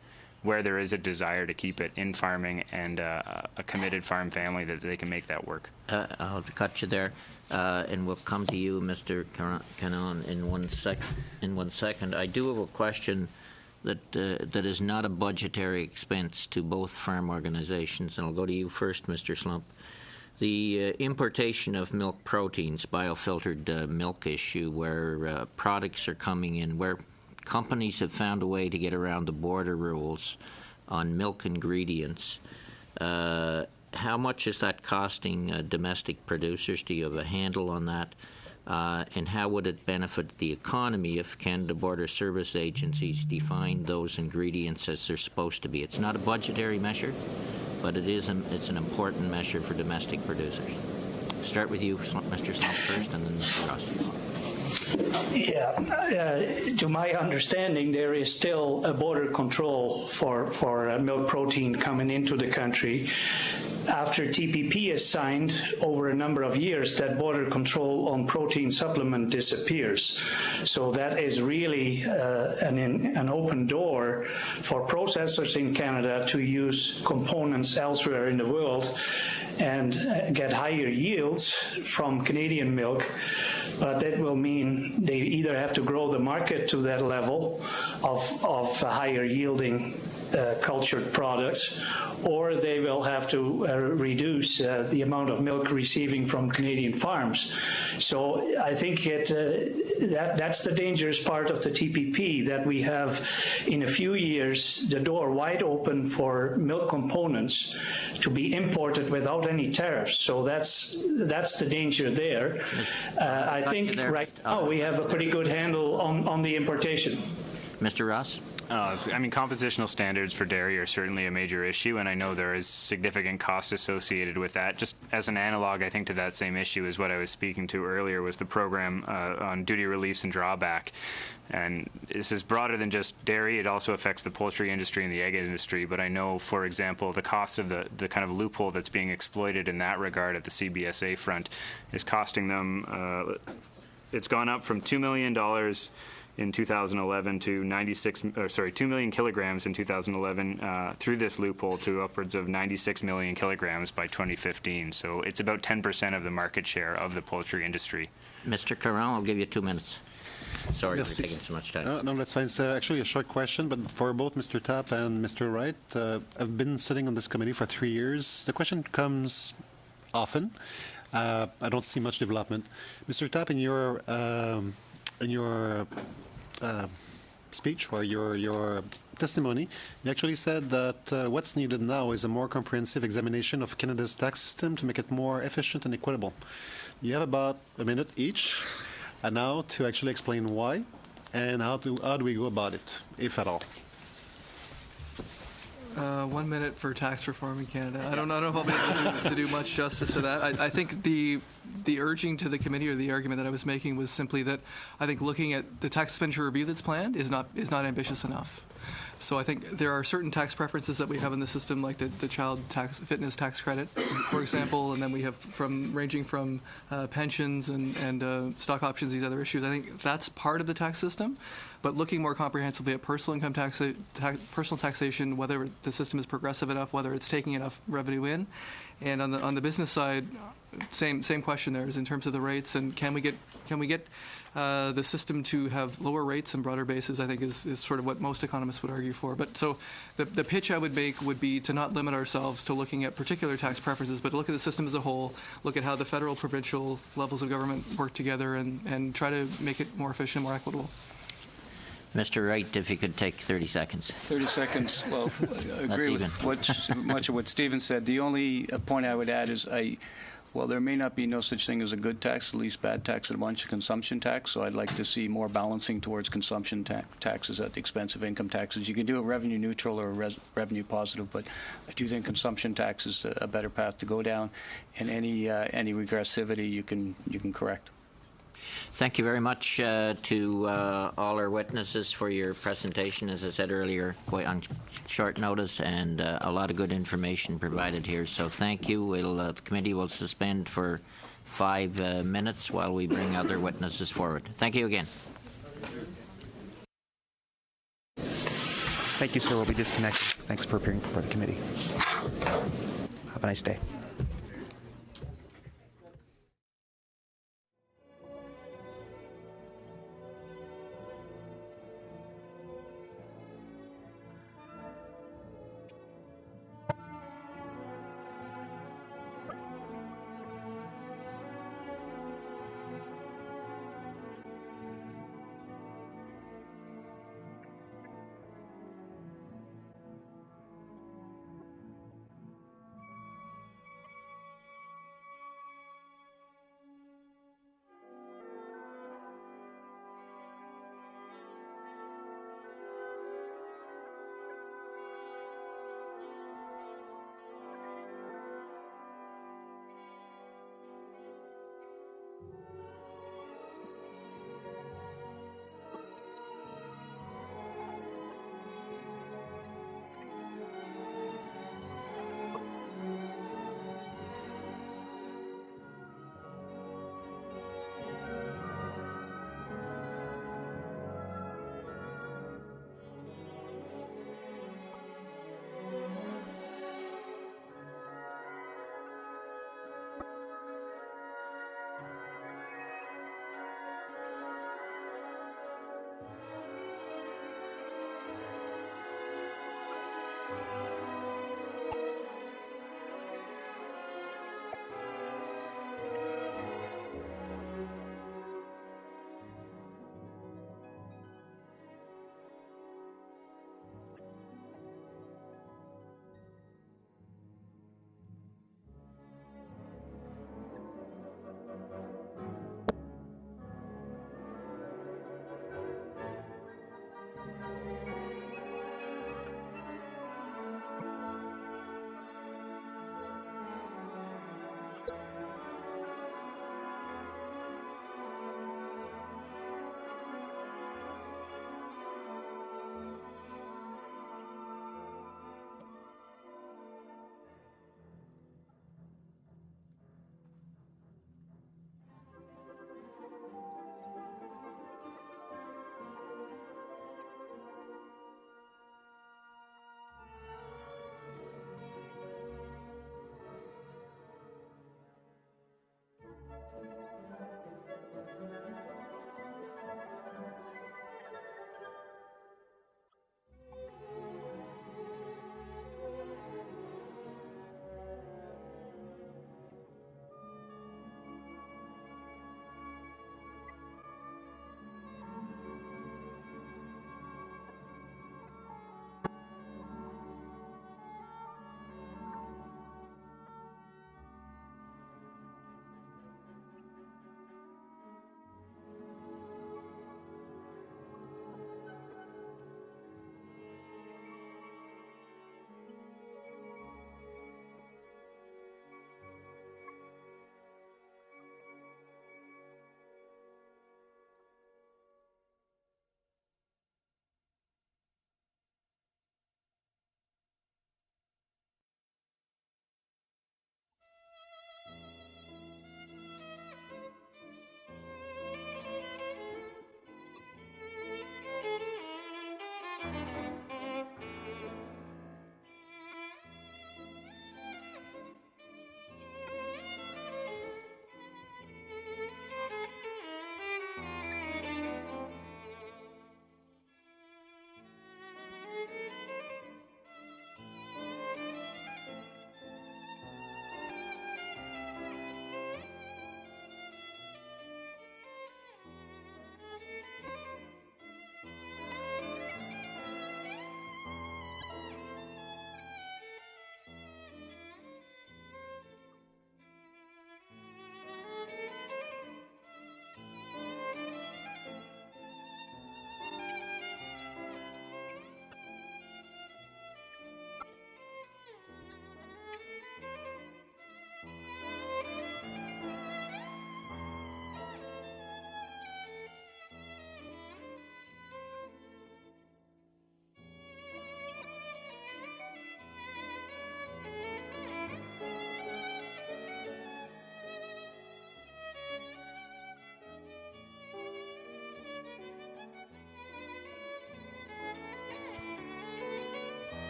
S3: where there is a desire to keep it in farming and a committed farm family, that they can make that work.
S1: I'll have to cut you there, and we'll come to you, Mr. Canon, in one second. I do have a question that is not a budgetary expense to both farm organizations, and I'll go to you first, Mr. Slump. The importation of milk proteins, biofiltered milk issue, where products are coming in, where companies have found a way to get around the border rules on milk ingredients. How much is that costing domestic producers? Do you have a handle on that? And how would it benefit the economy if Canada Border Service agencies define those ingredients as they're supposed to be? It's not a budgetary measure, but it's an important measure for domestic producers. Start with you, Mr. Slump, first, and then Mr. Ross.
S7: Yeah, to my understanding, there is still a border control for milk protein coming into the country. After TPP is signed over a number of years, that border control on protein supplement disappears. So that is really an open door for processors in Canada to use components elsewhere in the world and get higher yields from Canadian milk. But that will mean they either have to grow the market to that level of higher yielding cultured products, or they will have to reduce the amount of milk receiving from Canadian farms. So I think that's the dangerous part of the TPP, that we have in a few years the door wide open for milk components to be imported without any tariffs. So that's the danger there. I think right now we have a pretty good handle on the importation.
S1: Mr. Ross?
S3: I mean, compositional standards for dairy are certainly a major issue, and I know there is significant cost associated with that. Just as an analog, I think, to that same issue is what I was speaking to earlier, was the program on duty release and drawback. And this is broader than just dairy. It also affects the poultry industry and the egg industry. But I know, for example, the cost of the kind of loophole that's being exploited in that regard at the CBSA front is costing them, it's gone up from $2 million in 2011 to 2 million kilograms in 2011 through this loophole to upwards of 96 million kilograms by 2015. So it's about 10% of the market share of the poultry industry.
S1: Mr. Caron, I'll give you 2 minutes. Sorry
S11: Merci.
S1: for taking so much time.
S11: No, that's fine. It's actually a short question, but for both Mr. Tapp and Mr. Wright, I've been sitting on this committee for 3 years. The question comes often. I don't see much development. Mr. Tapp, in your speech or your testimony, you actually said that what's needed now is a more comprehensive examination of Canada's tax system to make it more efficient and equitable. You have about a minute each now to actually explain why and how do we go about it, if at all.
S5: 1 minute for tax reform in Canada. I don't know if I'll be able to do much justice to that. I think the urging to the committee, or the argument that I was making, was simply that I think looking at the tax expenditure review that's planned is not ambitious enough. So I think there are certain tax preferences that we have in the system, like the child fitness tax credit, for example, and then we have ranging from pensions and stock options, these other issues. I think that's part of the tax system, but looking more comprehensively at personal income personal taxation, whether the system is progressive enough, whether it's taking enough revenue in, and on the business side, same question there is in terms of the rates, and can we get the system to have lower rates and broader bases, I think is sort of what most economists would argue for. But so the pitch I would make would be to not limit ourselves to looking at particular tax preferences, but look at the system as a whole, look at how the federal, provincial levels of government work together, and try to make it more efficient, more equitable.
S1: Mr. Wright, if you could take 30 seconds.
S6: 30 seconds. Well, I agree with much of what Stephen said. The only point I would add is well, there may not be no such thing as a good tax, at least bad tax at once, consumption tax. So I'd like to see more balancing towards consumption taxes at the expense of income taxes. You can do it revenue neutral or revenue positive, but I do think consumption tax is a better path to go down, and any regressivity you can correct.
S1: Thank you very much to all our witnesses for your presentation. As I said earlier, quite on short notice, and a lot of good information provided here. So thank you. The committee will suspend for 5 minutes while we bring other witnesses forward. Thank you again.
S16: Thank you, sir. We'll be disconnected. Thanks for appearing before the committee. Have a nice day.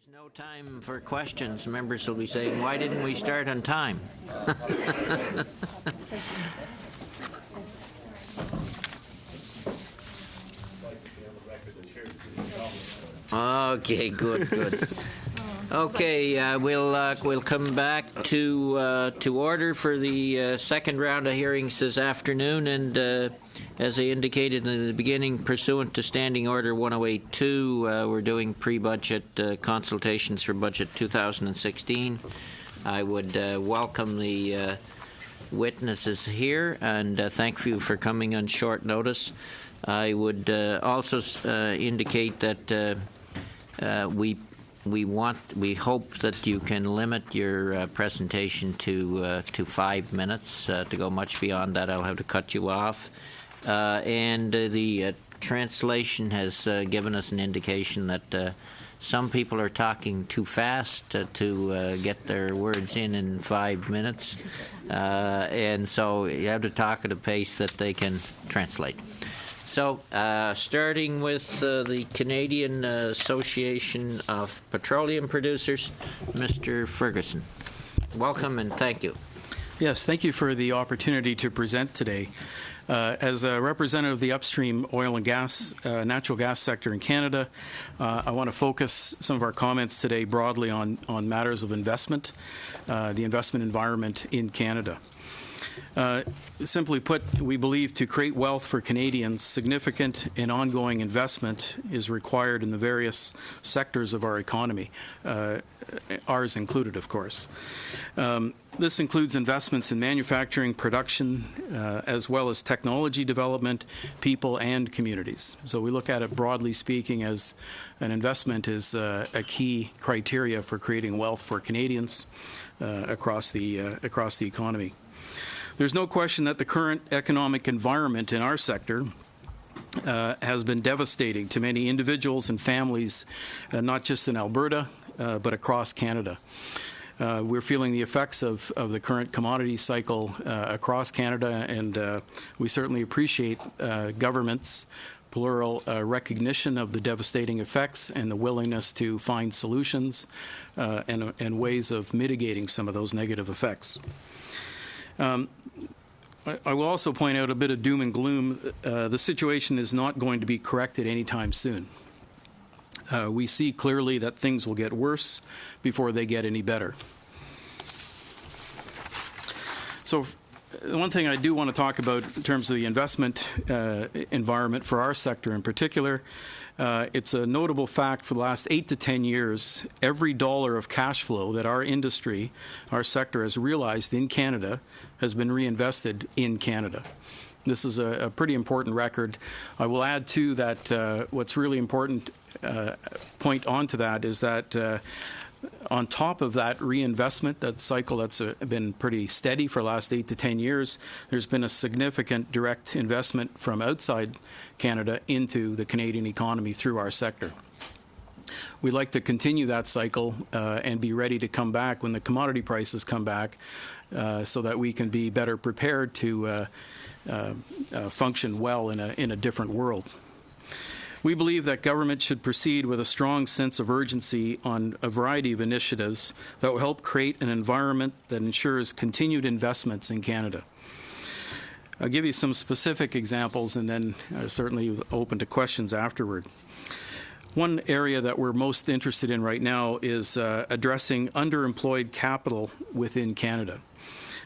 S1: there's no time for questions, members will be saying, why didn't we start on time? Okay, good. Okay, we'll come back to order for the second round of hearings this afternoon, and as I indicated in the beginning, pursuant to Standing Order 1082, we're doing pre-budget consultations for budget 2016. I would welcome the witnesses here and thank you for coming on short notice. I would also indicate that we hope that you can limit your presentation to 5 minutes. To go much beyond that, I'll have to cut you off. And the translation has given us an indication that some people are talking too fast to get their words in 5 minutes. And so you have to talk at a pace that they can translate. So, starting with the Canadian Association of Petroleum Producers, Mr. Ferguson. Welcome and thank you.
S17: Yes, thank you for the opportunity to present today. As a representative of the upstream oil and gas, natural gas sector in Canada, I want to focus some of our comments today broadly on matters of investment, the investment environment in Canada. Simply put, we believe to create wealth for Canadians, significant and ongoing investment is required in the various sectors of our economy, ours included, of course. This includes investments in manufacturing, production, as well as technology development, people, and communities. So we look at it broadly speaking as an investment is a key criteria for creating wealth for Canadians across the economy. There's no question that the current economic environment in our sector has been devastating to many individuals and families, not just in Alberta, but across Canada. We're feeling the effects of the current commodity cycle across Canada, and we certainly appreciate government's plural recognition of the devastating effects and the willingness to find solutions and ways of mitigating some of those negative effects. I will also point out a bit of doom and gloom. The situation is not going to be corrected anytime soon. We see clearly that things will get worse before they get any better. So the one thing I do want to talk about in terms of the investment environment for our sector in particular, it's a notable fact for the last 8 to 10 years, every dollar of cash flow that our industry, our sector has realized in Canada has been reinvested in Canada. This is a pretty important record. I will add, too, that what's really important point onto that is that on top of that reinvestment, that cycle that's been pretty steady for the last 8 to 10 years, there's been a significant direct investment from outside Canada into the Canadian economy through our sector. We'd like to continue that cycle and be ready to come back when the commodity prices come back so that we can be better prepared to function well in a different world. We believe that government should proceed with a strong sense of urgency on a variety of initiatives that will help create an environment that ensures continued investments in Canada. I'll give you some specific examples and then certainly open to questions afterward. One area that we're most interested in right now is addressing underemployed capital within Canada.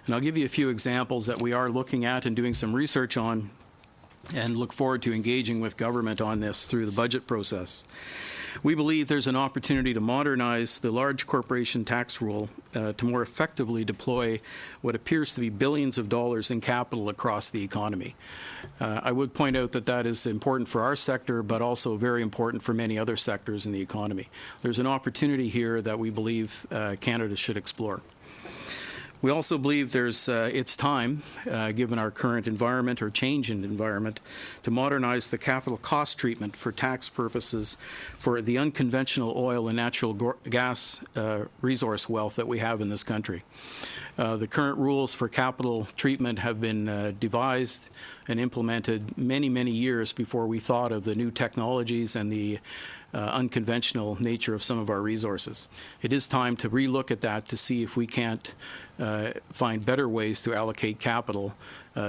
S17: And I'll give you a few examples that we are looking at and doing some research on, and look forward to engaging with government on this through the budget process. We believe there's an opportunity to modernize the large corporation tax rule to more effectively deploy what appears to be billions of dollars in capital across the economy. I would point out that that is important for our sector, but also very important for many other sectors in the economy. There's an opportunity here that we believe Canada should explore. We also believe it's time, given our current environment or change in environment, to modernize the capital cost treatment for tax purposes for the unconventional oil and natural gas resource wealth that we have in this country. The current rules for capital treatment have been devised and implemented many, many years before we thought of the new technologies and the unconventional nature of some of our resources. It is time to relook at that to see if we can't find better ways to allocate capital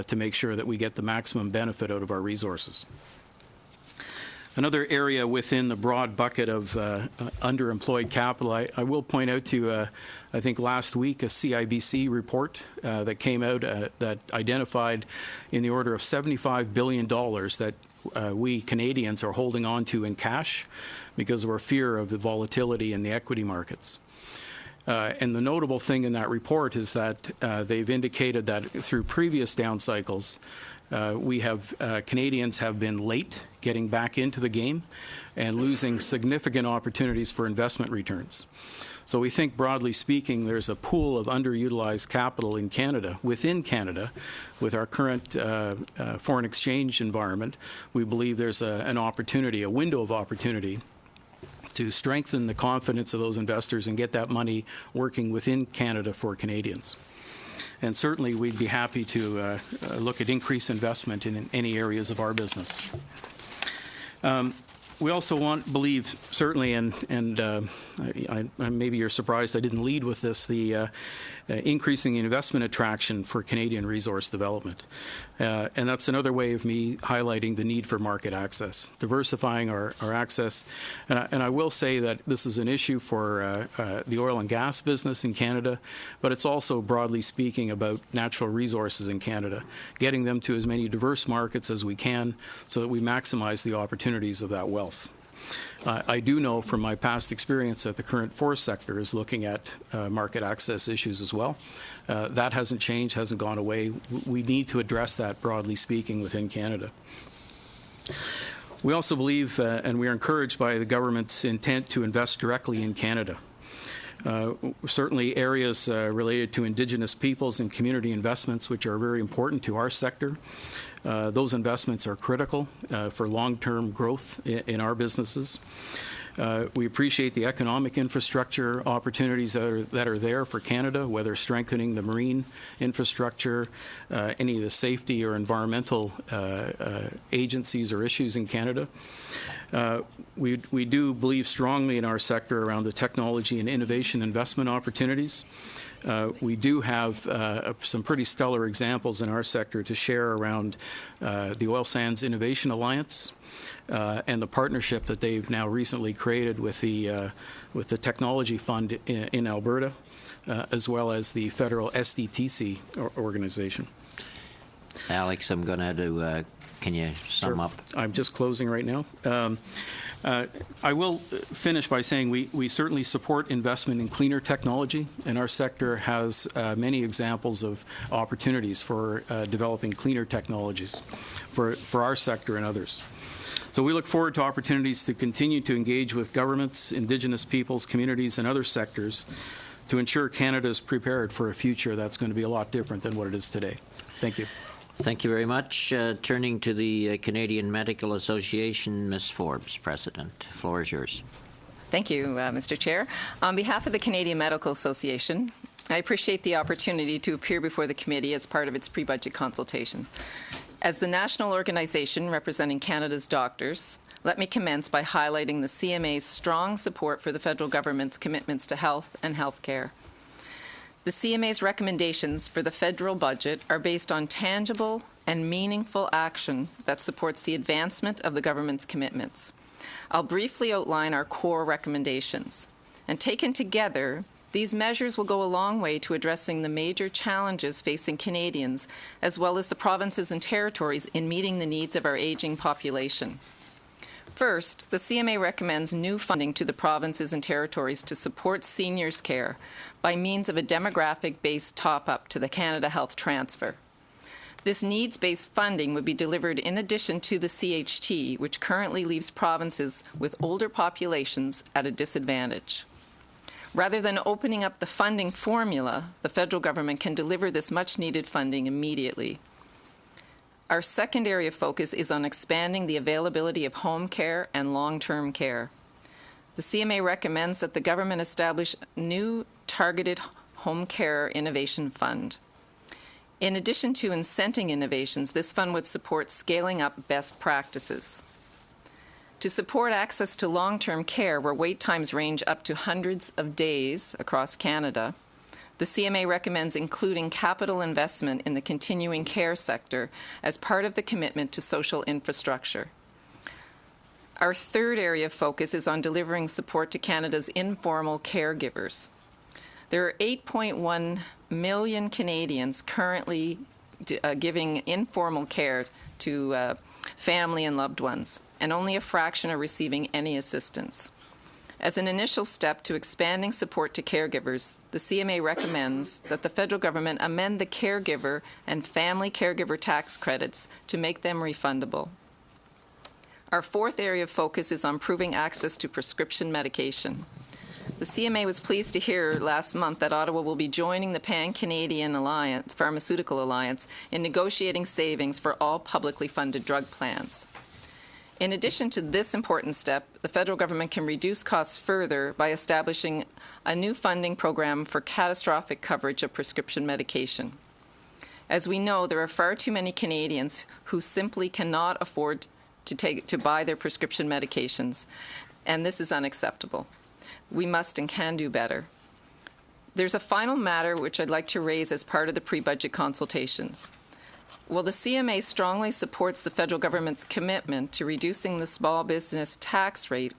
S17: to make sure that we get the maximum benefit out of our resources. Another area within the broad bucket of underemployed capital, I will point out to I think last week a CIBC report that came out that identified in the order of $75 billion that we Canadians are holding on to in cash because of our fear of the volatility in the equity markets. And the notable thing in that report is that they've indicated that through previous down cycles, Canadians have been late getting back into the game and losing significant opportunities for investment returns. So we think, broadly speaking, there's a pool of underutilized capital in Canada, within Canada, with our current foreign exchange environment. We believe there's an opportunity, a window of opportunity, to strengthen the confidence of those investors and get that money working within Canada for Canadians. And certainly we'd be happy to look at increased investment in any areas of our business. We also believe, certainly, and maybe you're surprised I didn't lead with this, the increasing investment attraction for Canadian resource development. And that's another way of me highlighting the need for market access, diversifying our access. And I will say that this is an issue for the oil and gas business in Canada, but it's also, broadly speaking, about natural resources in Canada, getting them to as many diverse markets as we can so that we maximize the opportunities of that wealth. I do know from my past experience that the current forest sector is looking at market access issues as well. That hasn't changed, hasn't gone away. We need to address that, broadly speaking, within Canada. We also believe, and we are encouraged by the government's intent to invest directly in Canada. Certainly areas related to Indigenous peoples and community investments, which are very important to our sector. Those investments are critical for long-term growth in our businesses. We appreciate the economic infrastructure opportunities that are there for Canada, whether strengthening the marine infrastructure, any of the safety or environmental agencies or issues in Canada. We do believe strongly in our sector around the technology and innovation investment opportunities. We do have some pretty stellar examples in our sector to share around the Oil Sands Innovation Alliance and the partnership that they've now recently created with the Technology Fund in Alberta, as well as the federal SDTC organization.
S1: Alex, I'm going to can you sum up?
S17: I'm just closing right now. I will finish by saying we certainly support investment in cleaner technology, and our sector has many examples of opportunities for developing cleaner technologies for our sector and others. So we look forward to opportunities to continue to engage with governments, Indigenous peoples, communities, and other sectors to ensure Canada is prepared for a future that's going to be a lot different than what it is today. Thank you.
S1: Thank you very much. Turning to the Canadian Medical Association, Ms. Forbes, President. The floor is yours.
S18: Thank you, Mr. Chair. On behalf of the Canadian Medical Association, I appreciate the opportunity to appear before the committee as part of its pre-budget consultation. As the national organization representing Canada's doctors, let me commence by highlighting the CMA's strong support for the federal government's commitments to health and health care. The CMA's recommendations for the federal budget are based on tangible and meaningful action that supports the advancement of the government's commitments. I'll briefly outline our core recommendations. And taken together, these measures will go a long way to addressing the major challenges facing Canadians, as well as the provinces and territories in meeting the needs of our aging population. First, the CMA recommends new funding to the provinces and territories to support seniors' care by means of a demographic-based top-up to the Canada Health Transfer. This needs-based funding would be delivered in addition to the CHT, which currently leaves provinces with older populations at a disadvantage. Rather than opening up the funding formula, the federal government can deliver this much-needed funding immediately. Our second area of focus is on expanding the availability of home care and long-term care. The CMA recommends that the government establish a new targeted home care innovation fund. In addition to incenting innovations, this fund would support scaling up best practices. To support access to long-term care where wait times range up to hundreds of days across Canada, the CMA recommends including capital investment in the continuing care sector as part of the commitment to social infrastructure. Our third area of focus is on delivering support to Canada's informal caregivers. There are 8.1 million Canadians currently giving informal care to family and loved ones, and only a fraction are receiving any assistance. As an initial step to expanding support to caregivers, the CMA recommends that the federal government amend the caregiver and family caregiver tax credits to make them refundable. Our fourth area of focus is on improving access to prescription medication. The CMA was pleased to hear last month that Ottawa will be joining the Pan-Canadian Pharmaceutical Alliance in negotiating savings for all publicly funded drug plans. In addition to this important step, the federal government can reduce costs further by establishing a new funding program for catastrophic coverage of prescription medication. As we know, there are far too many Canadians who simply cannot afford to buy their prescription medications, and this is unacceptable. We must and can do better. There's a final matter which I'd like to raise as part of the pre-budget consultations. While the CMA strongly supports the federal government's commitment to reducing the small business tax rate,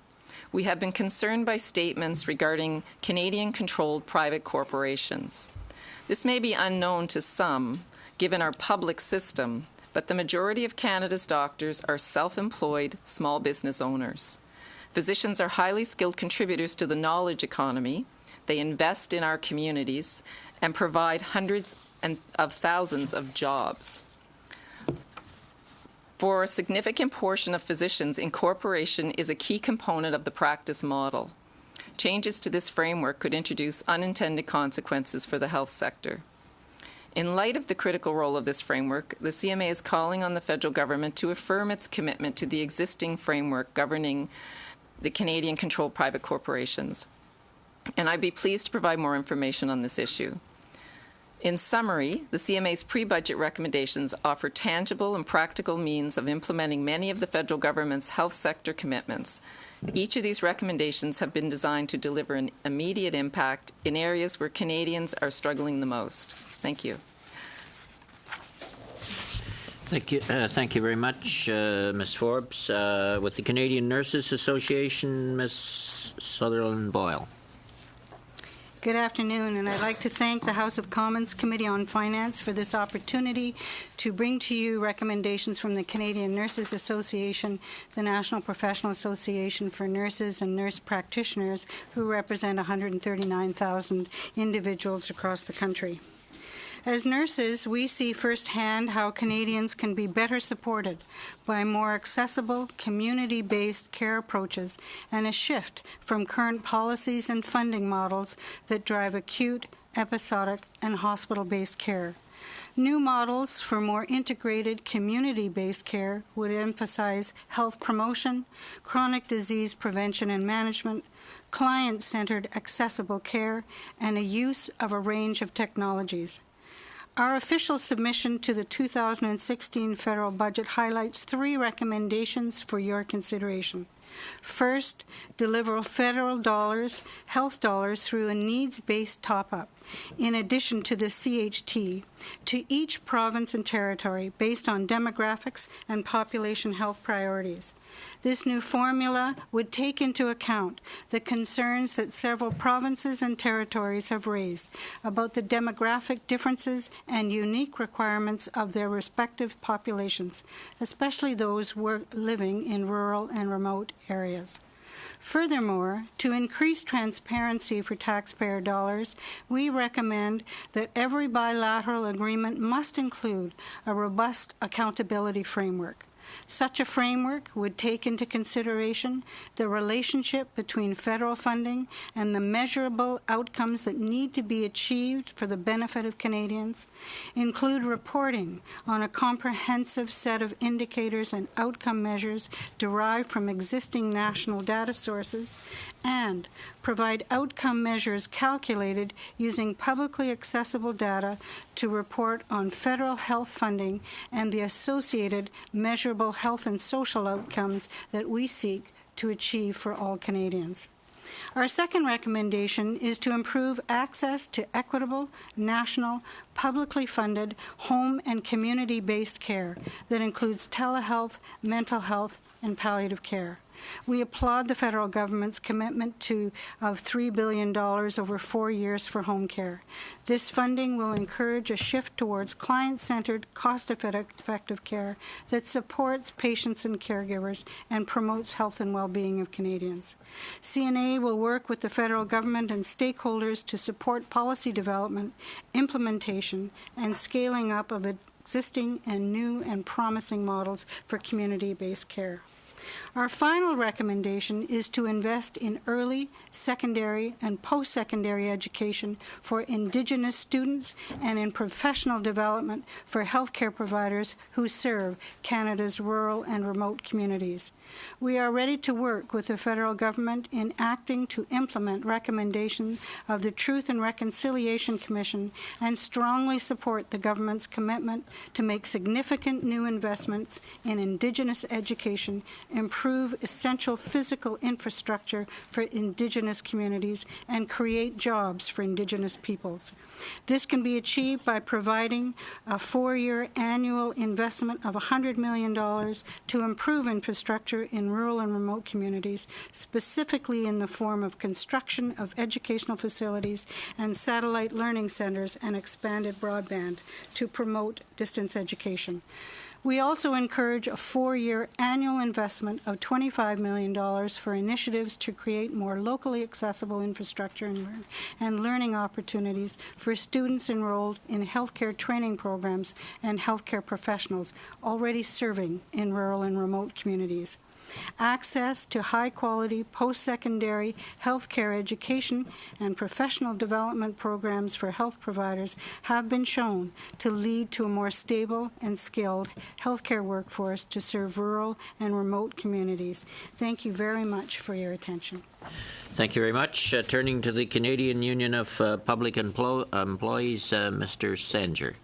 S18: we have been concerned by statements regarding Canadian-controlled private corporations. This may be unknown to some, given our public system, but the majority of Canada's doctors are self-employed small business owners. Physicians are highly skilled contributors to the knowledge economy. They invest in our communities and provide hundreds of thousands of jobs. For a significant portion of physicians, incorporation is a key component of the practice model. Changes to this framework could introduce unintended consequences for the health sector. In light of the critical role of this framework, the CMA is calling on the federal government to affirm its commitment to the existing framework governing the Canadian-controlled private corporations. And I'd be pleased to provide more information on this issue. In summary, the CMA's pre-budget recommendations offer tangible and practical means of implementing many of the federal government's health sector commitments. Each of these recommendations have been designed to deliver an immediate impact in areas where Canadians are struggling the most. Thank you.
S1: Thank you very much, Ms. Forbes. With the Canadian Nurses Association, Ms. Sutherland Boyle.
S19: Good afternoon, and I'd like to thank the House of Commons Committee on Finance for this opportunity to bring to you recommendations from the Canadian Nurses Association, the National Professional Association for Nurses and Nurse Practitioners, who represent 139,000 individuals across the country. As nurses, we see firsthand how Canadians can be better supported by more accessible, community-based care approaches and a shift from current policies and funding models that drive acute, episodic, and hospital-based care. New models for more integrated, community-based care would emphasize health promotion, chronic disease prevention and management, client-centered accessible care, and a use of a range of technologies. Our official submission to the 2016 federal budget highlights 3 recommendations for your consideration. First, deliver federal dollars, health dollars, through a needs-based top-up, in addition to the CHT, to each province and territory based on demographics and population health priorities. This new formula would take into account the concerns that several provinces and territories have raised about the demographic differences and unique requirements of their respective populations, especially those living in rural and remote areas. Furthermore, to increase transparency for taxpayer dollars, we recommend that every bilateral agreement must include a robust accountability framework. Such a framework would take into consideration the relationship between federal funding and the measurable outcomes that need to be achieved for the benefit of Canadians, include reporting on a comprehensive set of indicators and outcome measures derived from existing national data sources, and provide outcome measures calculated using publicly accessible data to report on federal health funding and the associated measurable health and social outcomes that we seek to achieve for all Canadians. Our second recommendation is to improve access to equitable, national, publicly funded, home and community-based care that includes telehealth, mental health, and palliative care. We applaud the federal government's commitment of $3 billion over 4 years for home care. This funding will encourage a shift towards client-centered, cost-effective care that supports patients and caregivers and promotes health and well-being of Canadians. CNA will work with the federal government and stakeholders to support policy development, implementation, and scaling up of existing and new and promising models for community-based care. Our final recommendation is to invest in early, secondary, and post-secondary education for Indigenous students and in professional development for healthcare providers who serve Canada's rural and remote communities. We are ready to work with the federal government in acting to implement recommendations of the Truth and Reconciliation Commission and strongly support the government's commitment to make significant new investments in Indigenous education, improve essential physical infrastructure for Indigenous communities, and create jobs for Indigenous peoples. This can be achieved by providing a 4-year annual investment of $100 million to improve infrastructure in rural and remote communities, specifically in the form of construction of educational facilities and satellite learning centers and expanded broadband to promote distance education. We also encourage a 4-year annual investment of $25 million for initiatives to create more locally accessible infrastructure and learning opportunities for students enrolled in healthcare training programs and healthcare professionals already serving in rural and remote communities. Access to high-quality post-secondary healthcare education and professional development programs for health providers have been shown to lead to a more stable and skilled healthcare workforce to serve rural and remote communities. Thank you very much for your attention.
S1: Thank you very much. Turning to the Canadian Union of Public Employees, Mr. Sanger.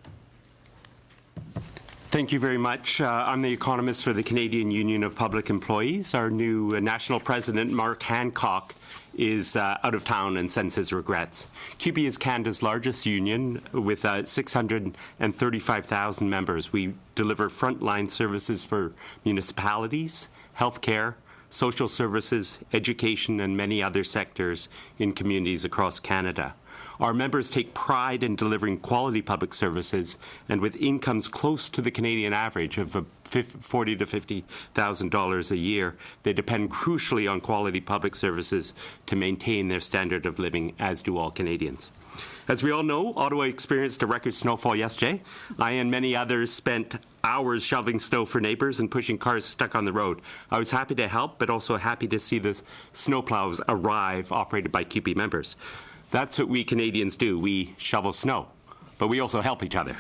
S20: Thank you very much. I'm the economist for the Canadian Union of Public Employees. Our new national president, Mark Hancock, is out of town and sends his regrets. QP is Canada's largest union with 635,000 members. We deliver frontline services for municipalities, healthcare, social services, education, and many other sectors in communities across Canada. Our members take pride in delivering quality public services, and with incomes close to the Canadian average of $40,000 to $50,000 a year, they depend crucially on quality public services to maintain their standard of living, as do all Canadians. As we all know, Ottawa experienced a record snowfall yesterday. I and many others spent hours shoveling snow for neighbours and pushing cars stuck on the road. I was happy to help, but also happy to see the snowplows arrive, operated by QP members. That's what we Canadians do. We shovel snow, but we also help each other.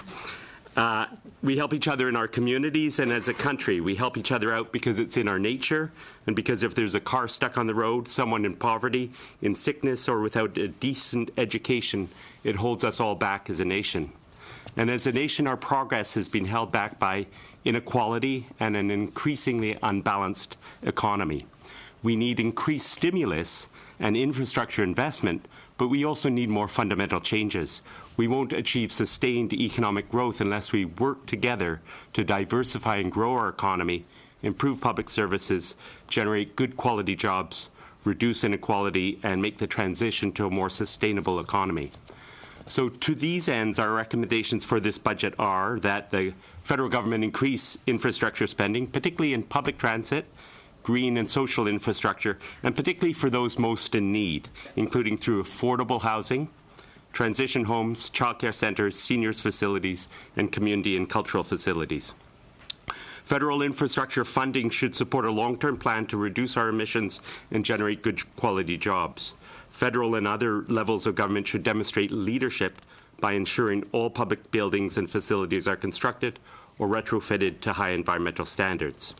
S20: We help each other in our communities and as a country. We help each other out because it's in our nature and because if there's a car stuck on the road, someone in poverty, in sickness, or without a decent education, it holds us all back as a nation. And as a nation, our progress has been held back by inequality and an increasingly unbalanced economy. We need increased stimulus and infrastructure investment, but we also need more fundamental changes. We won't achieve sustained economic growth unless we work together to diversify and grow our economy, improve public services, generate good quality jobs, reduce inequality, and make the transition to a more sustainable economy. So to these ends, our recommendations for this budget are that the federal government increase infrastructure spending, particularly in public transit, green and social infrastructure, and particularly for those most in need, including through affordable housing, transition homes, childcare centres, seniors facilities, and community and cultural facilities. Federal infrastructure funding should support a long-term plan to reduce our emissions and generate good quality jobs. Federal and other levels of government should demonstrate leadership by ensuring all public buildings and facilities are constructed or retrofitted to high environmental standards.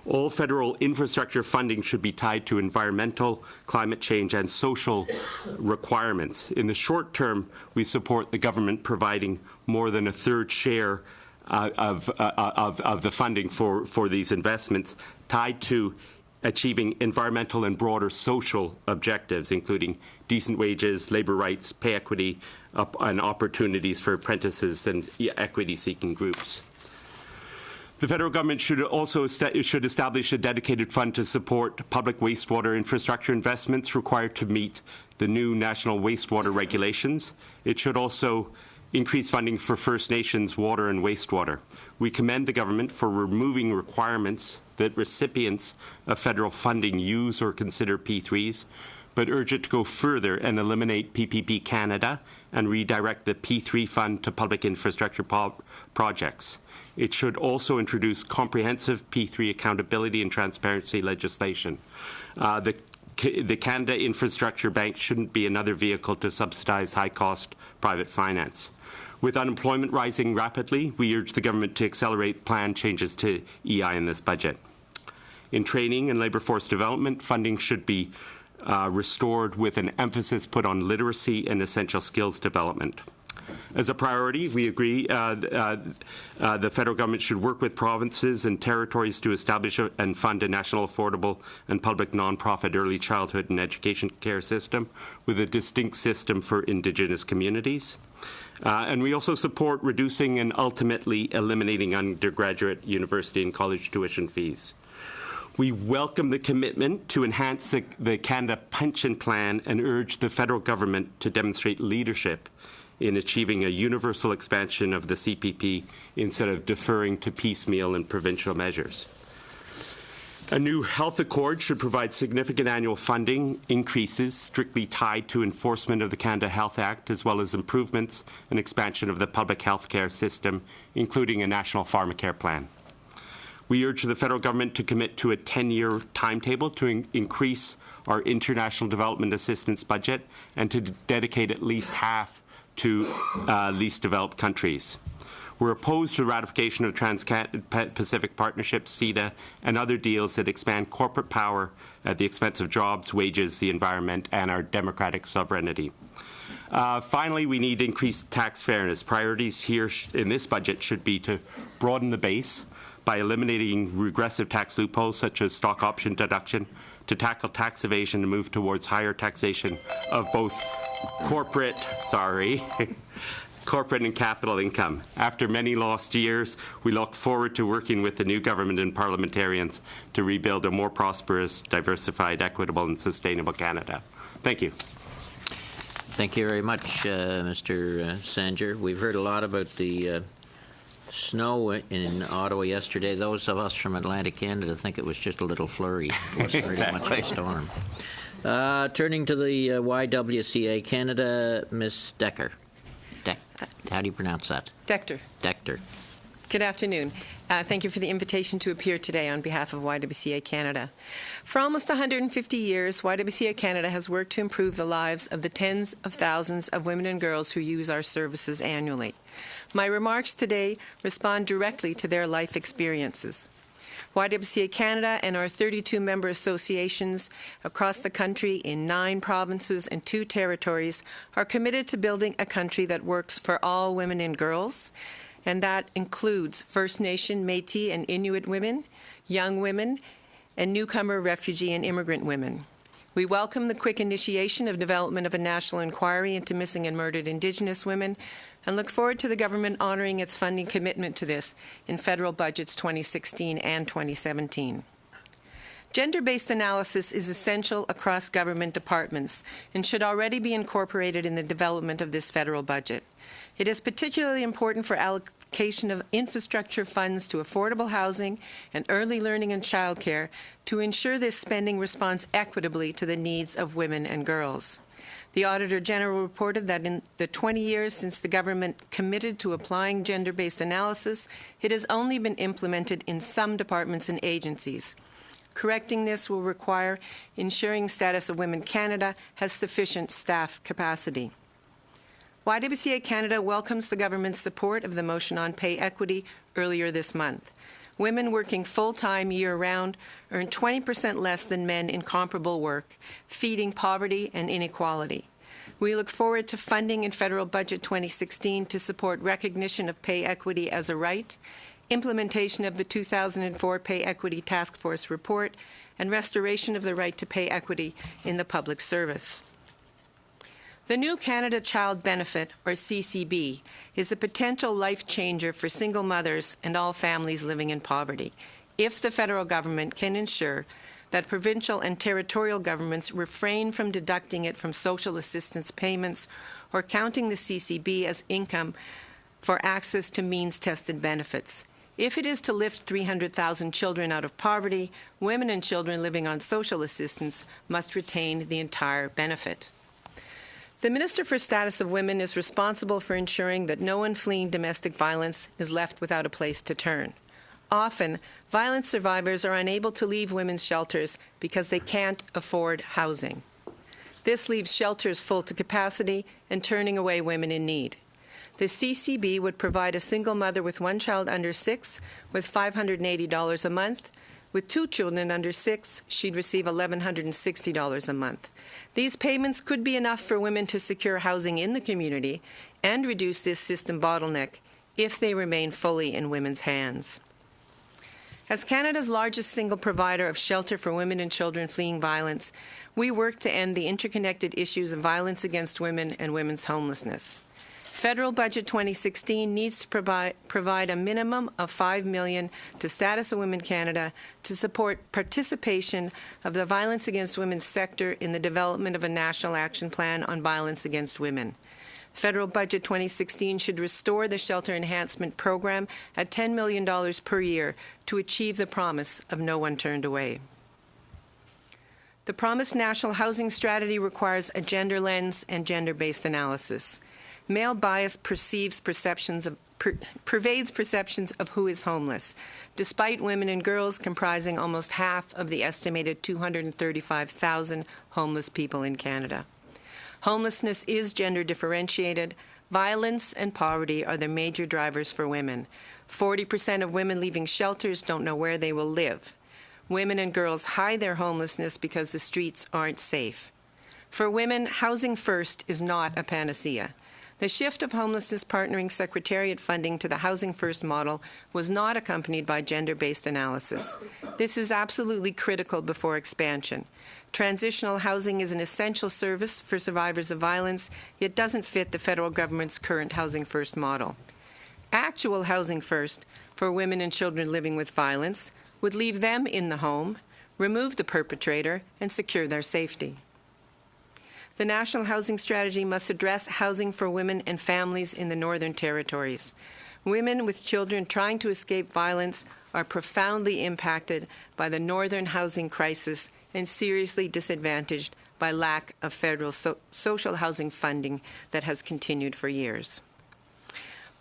S20: All federal infrastructure funding should be tied to environmental, climate change, and social requirements. In the short term, we support the government providing more than a third share of the funding for these investments tied to achieving environmental and broader social objectives, including decent wages, labor rights, pay equity, and opportunities for apprentices and equity-seeking groups. The federal government should also establish a dedicated fund to support public wastewater infrastructure investments required to meet the new national wastewater regulations. It should also increase funding for First Nations water and wastewater. We commend the government for removing requirements that recipients of federal funding use or consider P3s, but urge it to go further and eliminate PPP Canada and redirect the P3 fund to public infrastructure projects. It should also introduce comprehensive P3 accountability and transparency legislation. The Canada Infrastructure Bank shouldn't be another vehicle to subsidize high-cost private finance. With unemployment rising rapidly, we urge the government to accelerate planned changes to EI in this budget. In training and labour force development, funding should be restored with an emphasis put on literacy and essential skills development. As a priority, we agree the federal government should work with provinces and territories to establish and fund a national affordable and public nonprofit early childhood and education care system with a distinct system for Indigenous communities. And we also support reducing and ultimately eliminating undergraduate, university, and college tuition fees. We welcome the commitment to enhance the Canada Pension Plan and urge the federal government to demonstrate leadership in achieving a universal expansion of the CPP instead of deferring to piecemeal and provincial measures. A new health accord should provide significant annual funding increases strictly tied to enforcement of the Canada Health Act, as well as improvements and expansion of the public health care system, including a national pharmacare plan. We urge the federal government to commit to a 10-year timetable to increase our international development assistance budget and to dedicate at least half to least developed countries. We're opposed to ratification of Trans-Pacific Partnership, CETA, and other deals that expand corporate power at the expense of jobs, wages, the environment, and our democratic sovereignty. Finally, we need increased tax fairness. Priorities here in this budget should be to broaden the base by eliminating regressive tax loopholes such as stock option deduction, to tackle tax evasion and move towards higher taxation of both corporate and capital income. After many lost years, we look forward to working with the new government and parliamentarians to rebuild a more prosperous, diversified, equitable, and sustainable Canada. Thank you.
S1: Thank you very much, Mr. Sanger. We've heard a lot about the snow in Ottawa yesterday. Those of us from Atlantic Canada think it was just a little flurry. It wasn't really much of a storm. Turning to the YWCA Canada, Ms. Decker. How do you pronounce that?
S21: Dector.
S1: Dector.
S21: Good afternoon. Thank you for the invitation to appear today on behalf of YWCA Canada. For almost 150 years, YWCA Canada has worked to improve the lives of the tens of thousands of women and girls who use our services annually. My remarks today respond directly to their life experiences. YWCA Canada and our 32 member associations across the country in 9 provinces and 2 territories are committed to building a country that works for all women and girls, and that includes First Nation, Métis, and Inuit women, young women, and newcomer, refugee, and immigrant women. We welcome the quick initiation of development of a national inquiry into missing and murdered Indigenous women and look forward to the government honouring its funding commitment to this in federal budgets 2016 and 2017. Gender-based analysis is essential across government departments and should already be incorporated in the development of this federal budget. It is particularly important for allocation of infrastructure funds to affordable housing and early learning and childcare to ensure this spending responds equitably to the needs of women and girls. The Auditor General reported that in the 20 years since the government committed to applying gender-based analysis, it has only been implemented in some departments and agencies. Correcting this will require ensuring Status of Women Canada has sufficient staff capacity. YWCA Canada welcomes the government's support of the motion on pay equity earlier this month. Women working full-time year-round earn 20% less than men in comparable work, feeding poverty and inequality. We look forward to funding in Federal Budget 2016 to support recognition of pay equity as a right, implementation of the 2004 Pay Equity Task Force report, and restoration of the right to pay equity in the public service. The new Canada Child Benefit, or CCB, is a potential life changer for single mothers and all families living in poverty, if the federal government can ensure that provincial and territorial governments refrain from deducting it from social assistance payments or counting the CCB as income for access to means-tested benefits. If it is to lift 300,000 children out of poverty, women and children living on social assistance must retain the entire benefit. The Minister for Status of Women is responsible for ensuring that no one fleeing domestic violence is left without a place to turn. Often, violence survivors are unable to leave women's shelters because they can't afford housing. This leaves shelters full to capacity and turning away women in need. The CCB would provide a single mother with one child under 6 with $580 a month. With 2 children under 6, she'd receive $1,160 a month. These payments could be enough for women to secure housing in the community and reduce this system bottleneck if they remain fully in women's hands. As Canada's largest single provider of shelter for women and children fleeing violence, we work to end the interconnected issues of violence against women and women's homelessness. Federal Budget 2016 needs to provide a minimum of $5 million to Status of Women Canada to support participation of the violence against women sector in the development of a national action plan on violence against women. Federal Budget 2016 should restore the Shelter Enhancement Program at $10 million per year to achieve the promise of no one turned away. The promised national housing strategy requires a gender lens and gender-based analysis. Male bias pervades perceptions of who is homeless, despite women and girls comprising almost half of the estimated 235,000 homeless people in Canada. Homelessness is gender differentiated. Violence and poverty are the major drivers for women. 40% of women leaving shelters don't know where they will live. Women and girls hide their homelessness because the streets aren't safe. For women, housing first is not a panacea. The shift of Homelessness Partnering Secretariat funding to the Housing First model was not accompanied by gender-based analysis. This is absolutely critical before expansion. Transitional housing is an essential service for survivors of violence, yet doesn't fit the federal government's current Housing First model. Actual Housing First for women and children living with violence would leave them in the home, remove the perpetrator, and secure their safety. The National Housing Strategy must address housing for women and families in the Northern Territories. Women with children trying to escape violence are profoundly impacted by the Northern housing crisis and seriously disadvantaged by lack of federal social housing funding that has continued for years.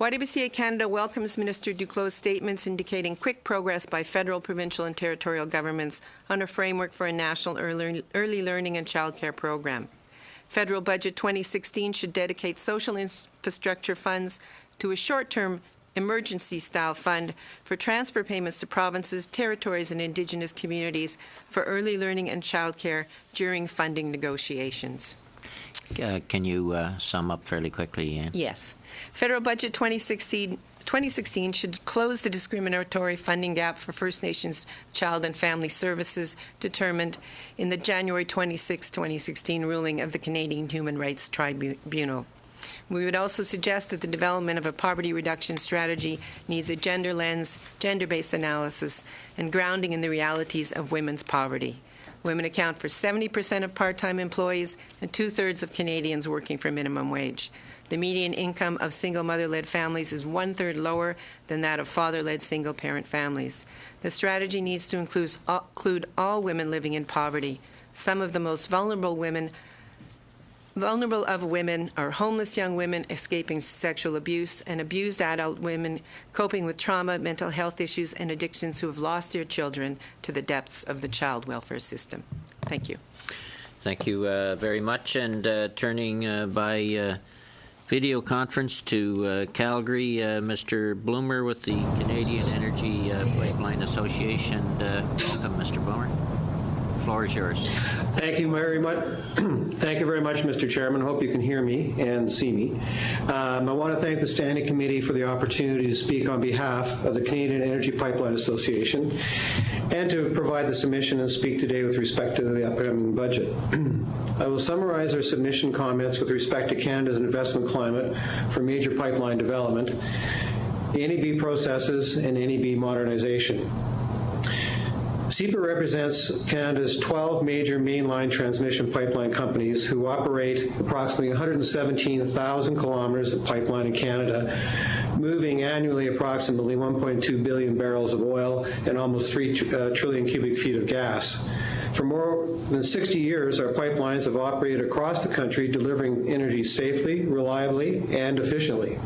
S21: YWCA Canada welcomes Minister Duclos' statements indicating quick progress by federal, provincial, and territorial governments on a framework for a national early learning and childcare program. Federal Budget 2016 should dedicate social infrastructure funds to a short-term emergency-style fund for transfer payments to provinces, territories, and Indigenous communities for early learning and childcare during funding negotiations.
S1: Can you sum up fairly quickly, Anne?
S21: Yes. Federal Budget 2016 should close the discriminatory funding gap for First Nations Child and Family Services determined in the January 26, 2016 ruling of the Canadian Human Rights Tribunal. We would also suggest that the development of a poverty reduction strategy needs a gender lens, gender-based analysis, and grounding in the realities of women's poverty. Women account for 70% of part-time employees and 2/3 of Canadians working for minimum wage. The median income of single mother-led families is 1/3 lower than that of father-led single-parent families. The strategy needs to include all women living in poverty. Some of the most vulnerable of women are homeless young women escaping sexual abuse and abused adult women coping with trauma, mental health issues, and addictions who have lost their children to the depths of the child welfare system. Thank you.
S1: Thank you very much. And turning by video conference to Calgary. Mr. Bloomer with the Canadian Energy Pipeline Association. Welcome, Mr. Bloomer. The floor is yours.
S8: Thank you very much. Thank you very much, Mr. Chairman. Hope you can hear me and see me. I want to thank the Standing Committee for the opportunity to speak on behalf of the Canadian Energy Pipeline Association and to provide the submission and speak today with respect to the upcoming budget. I will summarize our submission comments with respect to Canada's investment climate for major pipeline development, the NEB processes, and NEB modernization. CEPA represents Canada's 12 major mainline transmission pipeline companies who operate approximately 117,000 kilometers of pipeline in Canada, moving annually approximately 1.2 billion barrels of oil and almost 3 trillion cubic feet of gas. For more than 60 years, our pipelines have operated across the country, delivering energy safely, reliably, and efficiently.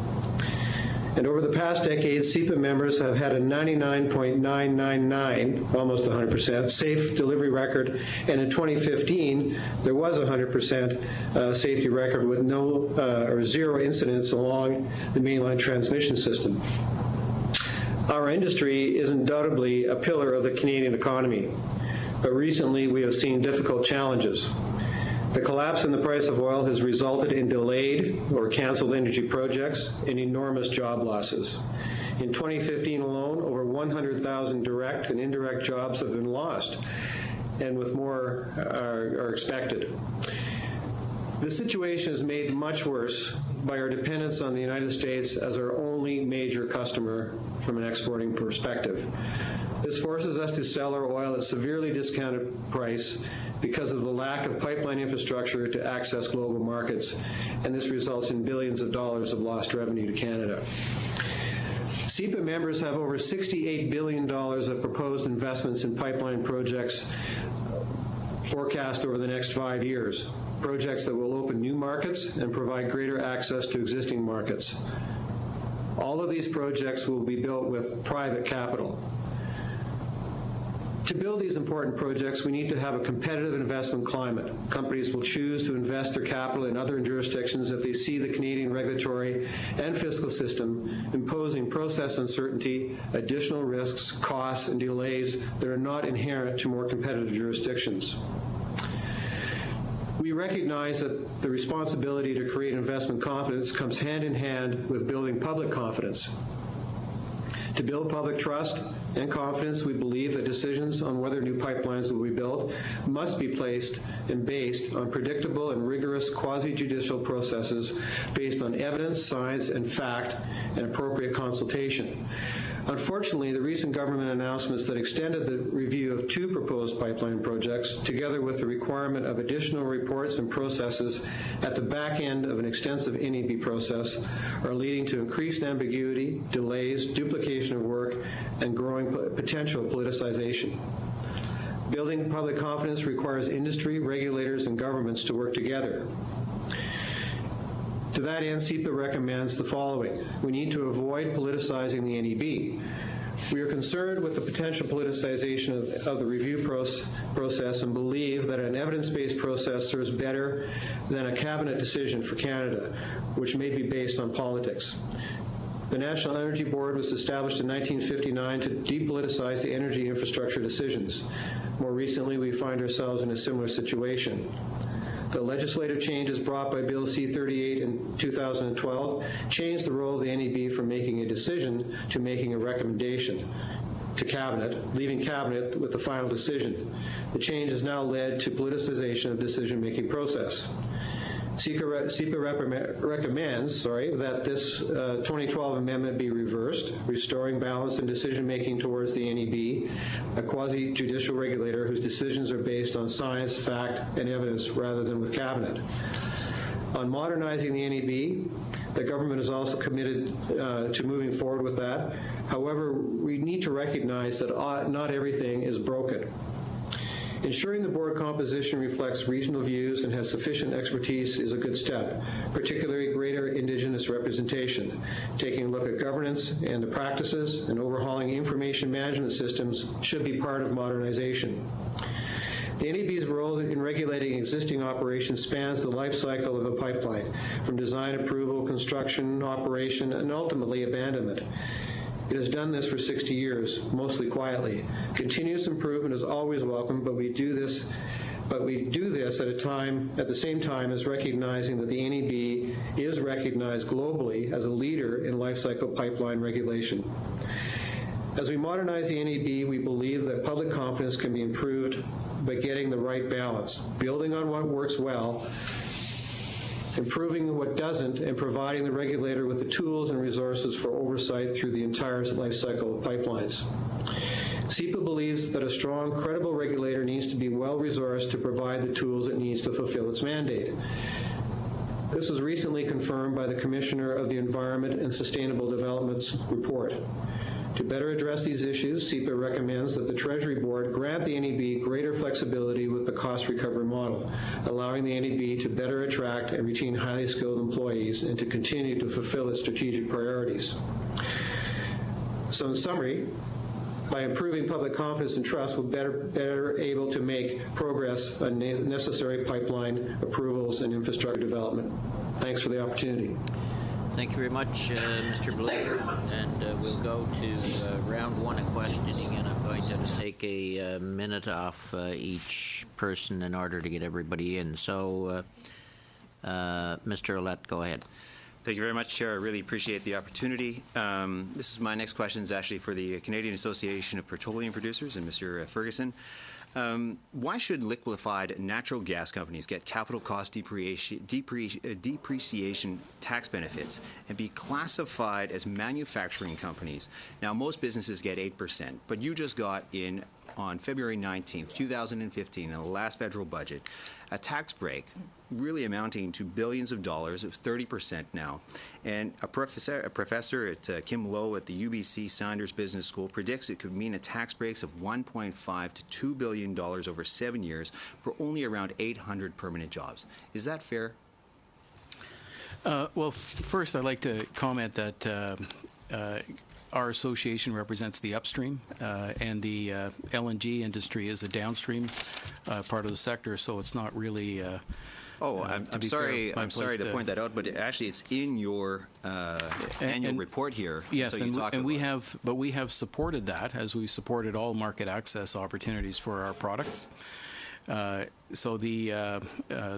S8: And over the past decade, CEPA members have had a 99.999, almost 100%, safe delivery record, and in 2015, there was a 100% safety record with no or zero incidents along the mainline transmission system. Our industry is undoubtedly a pillar of the Canadian economy, but recently we have seen difficult challenges. The collapse in the price of oil has resulted in delayed or canceled energy projects and enormous job losses. In 2015 alone, over 100,000 direct and indirect jobs have been lost, and with more are expected. The situation is made much worse by our dependence on the United States as our only major customer from an exporting perspective. This forces us to sell our oil at severely discounted price because of the lack of pipeline infrastructure to access global markets, and this results in billions of dollars of lost revenue to Canada. CEPA members have over $68 billion of proposed investments in pipeline projects forecast over the next 5 years, projects that will open new markets and provide greater access to existing markets. All of these projects will be built with private capital. To build these important projects, we need to have a competitive investment climate. Companies will choose to invest their capital in other jurisdictions if they see the Canadian regulatory and fiscal system imposing process uncertainty, additional risks, costs, and delays that are not inherent to more competitive jurisdictions. We recognize that the responsibility to create investment confidence comes hand in hand with building public confidence. To build public trust and confidence, we believe that decisions on whether new pipelines will be built must be placed and based on predictable and rigorous quasi-judicial processes based on evidence, science, and fact, and appropriate consultation. Unfortunately, the recent government announcements that extended the review of 2 proposed pipeline projects, together with the requirement of additional reports and processes at the back end of an extensive NEB process, are leading to increased ambiguity, delays, duplication of work, and growing potential politicization. Building public confidence requires industry, regulators, and governments to work together. To that end, CEPA recommends the following. We need to avoid politicizing the NEB. We are concerned with the potential politicization of the review process and believe that an evidence-based process serves better than a cabinet decision for Canada, which may be based on politics. The National Energy Board was established in 1959 to depoliticize the energy infrastructure decisions. More recently, we find ourselves in a similar situation. The legislative changes brought by Bill C-38 in 2012 changed the role of the NEB from making a decision to making a recommendation to Cabinet, leaving Cabinet with the final decision. The change has now led to politicization of decision-making process. CEPA recommends that this 2012 amendment be reversed, restoring balance in decision-making towards the NEB, a quasi-judicial regulator whose decisions are based on science, fact, and evidence rather than with Cabinet. On modernizing the NEB, the government is also committed to moving forward with that. However, we need to recognize that not everything is broken. Ensuring the board composition reflects regional views and has sufficient expertise is a good step, particularly greater Indigenous representation. Taking a look at governance and the practices and overhauling information management systems should be part of modernization. The NEB's role in regulating existing operations spans the life cycle of a pipeline, from design approval, construction, operation, and ultimately abandonment. It has done this for 60 years, mostly quietly. Continuous improvement is always welcome, but we do this at the same time as recognizing that the NEB is recognized globally as a leader in life cycle pipeline regulation. As we modernize the NEB, we believe that public confidence can be improved by getting the right balance, building on what works well, improving what doesn't, and providing the regulator with the tools and resources for oversight through the entire life cycle of pipelines. CEPA believes that a strong, credible regulator needs to be well-resourced to provide the tools it needs to fulfill its mandate. This was recently confirmed by the Commissioner of the Environment and Sustainable Development's report. To better address these issues, CEPA recommends that the Treasury Board grant the NEB greater flexibility with the cost recovery model, allowing the NEB to better attract and retain highly skilled employees and to continue to fulfill its strategic priorities. So in summary, by improving public confidence and trust, we're better able to make progress on necessary pipeline approvals and infrastructure development. Thanks for the opportunity.
S1: Thank you very much, Mr. Blue. And we'll go to round one of questioning, and I'm going to take a minute off each person in order to get everybody in. So, Mr. Ouellette, go ahead.
S10: Thank you very much, Chair. I really appreciate the opportunity. This is my next question is actually for the Canadian Association of Petroleum Producers and Mr. Ferguson. Why should liquefied natural gas companies get capital cost depreciation tax benefits and be classified as manufacturing companies? Now, most businesses get 8%, but you just got in on February 19th, 2015, in the last federal budget, a tax break really amounting to billions of dollars, of 30% now. And a professor at Kim Lowe at the UBC Sanders Business School predicts it could mean a tax breaks of $1.5 to $2 billion over 7 years for only around 800 permanent jobs. Is that fair?
S17: Well, first I'd like to comment that our association represents the upstream, and the LNG industry is a downstream part of the sector, so it's not really.
S10: I'm sorry to point that out, but actually it's in your annual report here.
S17: Yes,
S10: so
S17: we have supported that as we supported all market access opportunities for our products. So the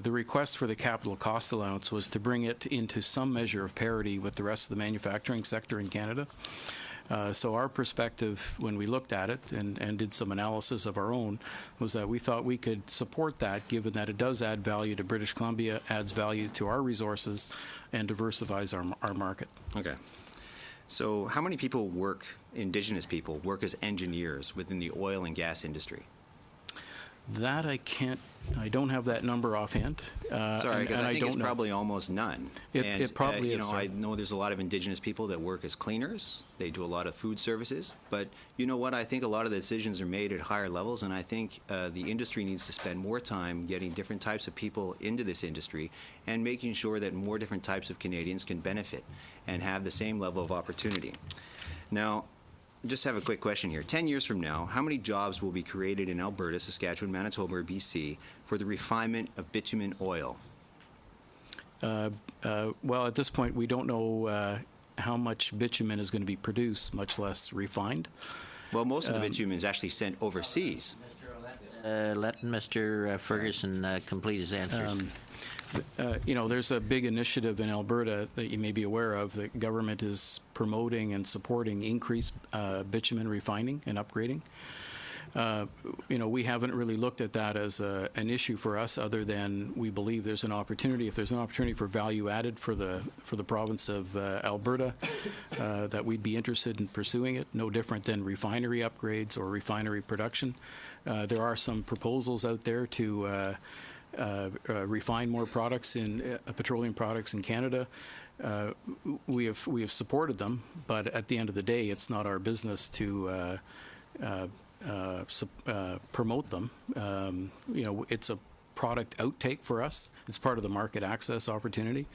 S17: request for the capital cost allowance was to bring it into some measure of parity with the rest of the manufacturing sector in Canada. So our perspective when we looked at it and did some analysis of our own was that we thought we could support that, given that it does add value to British Columbia, adds value to our resources, and diversifies our market.
S10: Okay. So how many people Indigenous people work as engineers within the oil and gas industry?
S17: That I don't have that number offhand.
S10: Sorry, because I think it's probably almost none.
S17: It probably is.
S10: I know there's a lot of Indigenous people that work as cleaners. They do a lot of food services. But you know what? I think a lot of the decisions are made at higher levels, and I think the industry needs to spend more time getting different types of people into this industry and making sure that more different types of Canadians can benefit and have the same level of opportunity. Now, just have a quick question here. 10 years from now, how many jobs will be created in Alberta, Saskatchewan, Manitoba, or BC for the refinement of bitumen oil?
S17: Well, at this point, we don't know how much bitumen is going to be produced, much less refined.
S10: Well, most of the bitumen is actually sent overseas.
S1: Let Mr. Ferguson complete his answers.
S17: There's a big initiative in Alberta that you may be aware of. The government is promoting and supporting increased bitumen refining and upgrading. We haven't really looked at that as an issue for us, other than we believe there's an opportunity. If there's an opportunity for value added for the province of Alberta, that we'd be interested in pursuing it. No different than refinery upgrades or refinery production. There are some proposals out there to refine more products in petroleum products in Canada. We have supported them, but at the end of the day, it's not our business to promote them. It's a product outtake for us. It's part of the market access opportunity.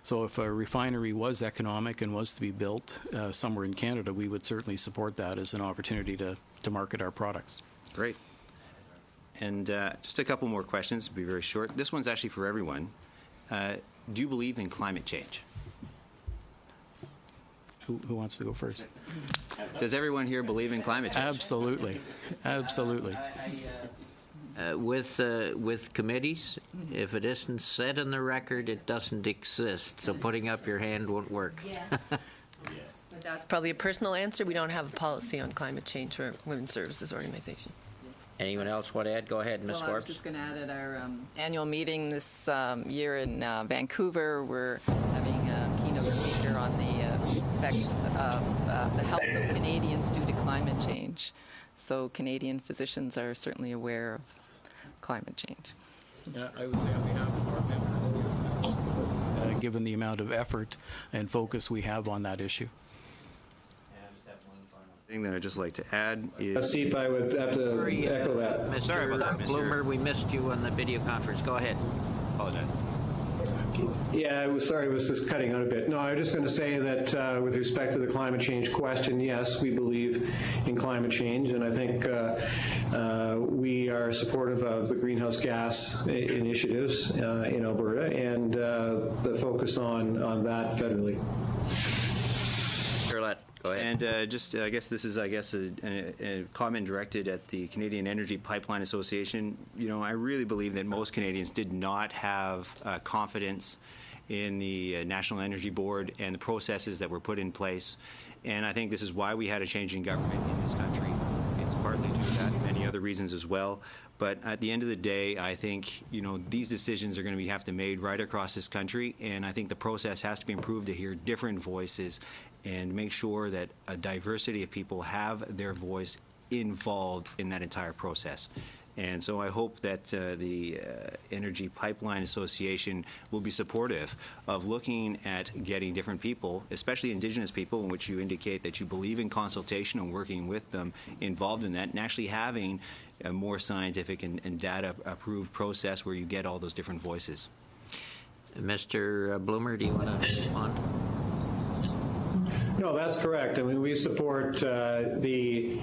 S17: So if a refinery was economic and was to be built somewhere in Canada, we would certainly support that as an opportunity to market our products.
S10: Great. And just a couple more questions, to be very short. This one's actually for everyone. Do you believe in climate change?
S17: Who wants to go first?
S10: Does everyone here believe in climate change?
S17: Absolutely. Absolutely.
S1: With committees, if it isn't said in the record, it doesn't exist. So putting up your hand won't work.
S21: But that's probably a personal answer. We don't have a policy on climate change for Women's Services Organization.
S1: Anyone else want to add? Go ahead, Ms.
S18: Well, I was
S1: Forbes.
S18: just going to add at our annual meeting this year in Vancouver, we're having a keynote speaker on the effects of the health of Canadians due to climate change. So Canadian physicians are certainly aware of climate change.
S17: I would say on behalf of our members, yes, given the amount of effort and focus we have on that issue.
S10: Thing that I'd just like to add is...
S8: Seep, I would have to echo that.
S1: Mr.
S10: Sorry about that, Mr.
S1: Bloomer, we missed you on the video conference. Go ahead.
S10: Apologize.
S8: Yeah, I was sorry, it was just cutting out a bit. No, I was just going to say that with respect to the climate change question, yes, we believe in climate change, and I think we are supportive of the greenhouse gas initiatives in Alberta and the focus on that federally.
S1: Charlotte. Go ahead.
S10: And just, I guess this is, a comment directed at the Canadian Energy Pipeline Association. You know, I really believe that most Canadians did not have confidence in the National Energy Board and the processes that were put in place. And I think this is why we had a change in government in this country. It's partly due to that and many other reasons as well. But at the end of the day, I think, you know, these decisions are going to have to be made right across this country. And I think the process has to be improved to hear different voices and make sure that a diversity of people have their voice involved in that entire process. And so I hope that the Energy Pipeline Association will be supportive of looking at getting different people, especially Indigenous people, in which you indicate that you believe in consultation and working with them involved in that, and actually having a more scientific and data-approved process where you get all those different voices.
S1: Mr. Bloomer, do you want to respond?
S8: No, that's correct. I mean, we support the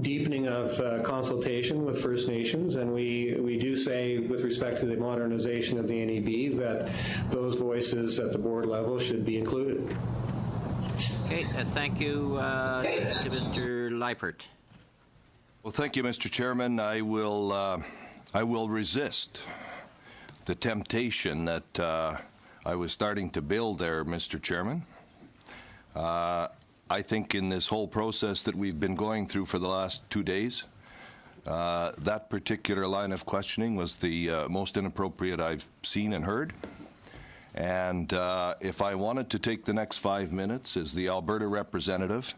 S8: deepening of consultation with First Nations, and we do say, with respect to the modernization of the NEB, that those voices at the board level should be included.
S1: Okay, thank you to Mr. Leipert.
S15: Well, thank you, Mr. Chairman. I will resist the temptation that I was starting to build there, Mr. Chairman. I think in this whole process that we've been going through for the last 2 days, that particular line of questioning was the most inappropriate I've seen and heard. And if I wanted to take the next 5 minutes as the Alberta representative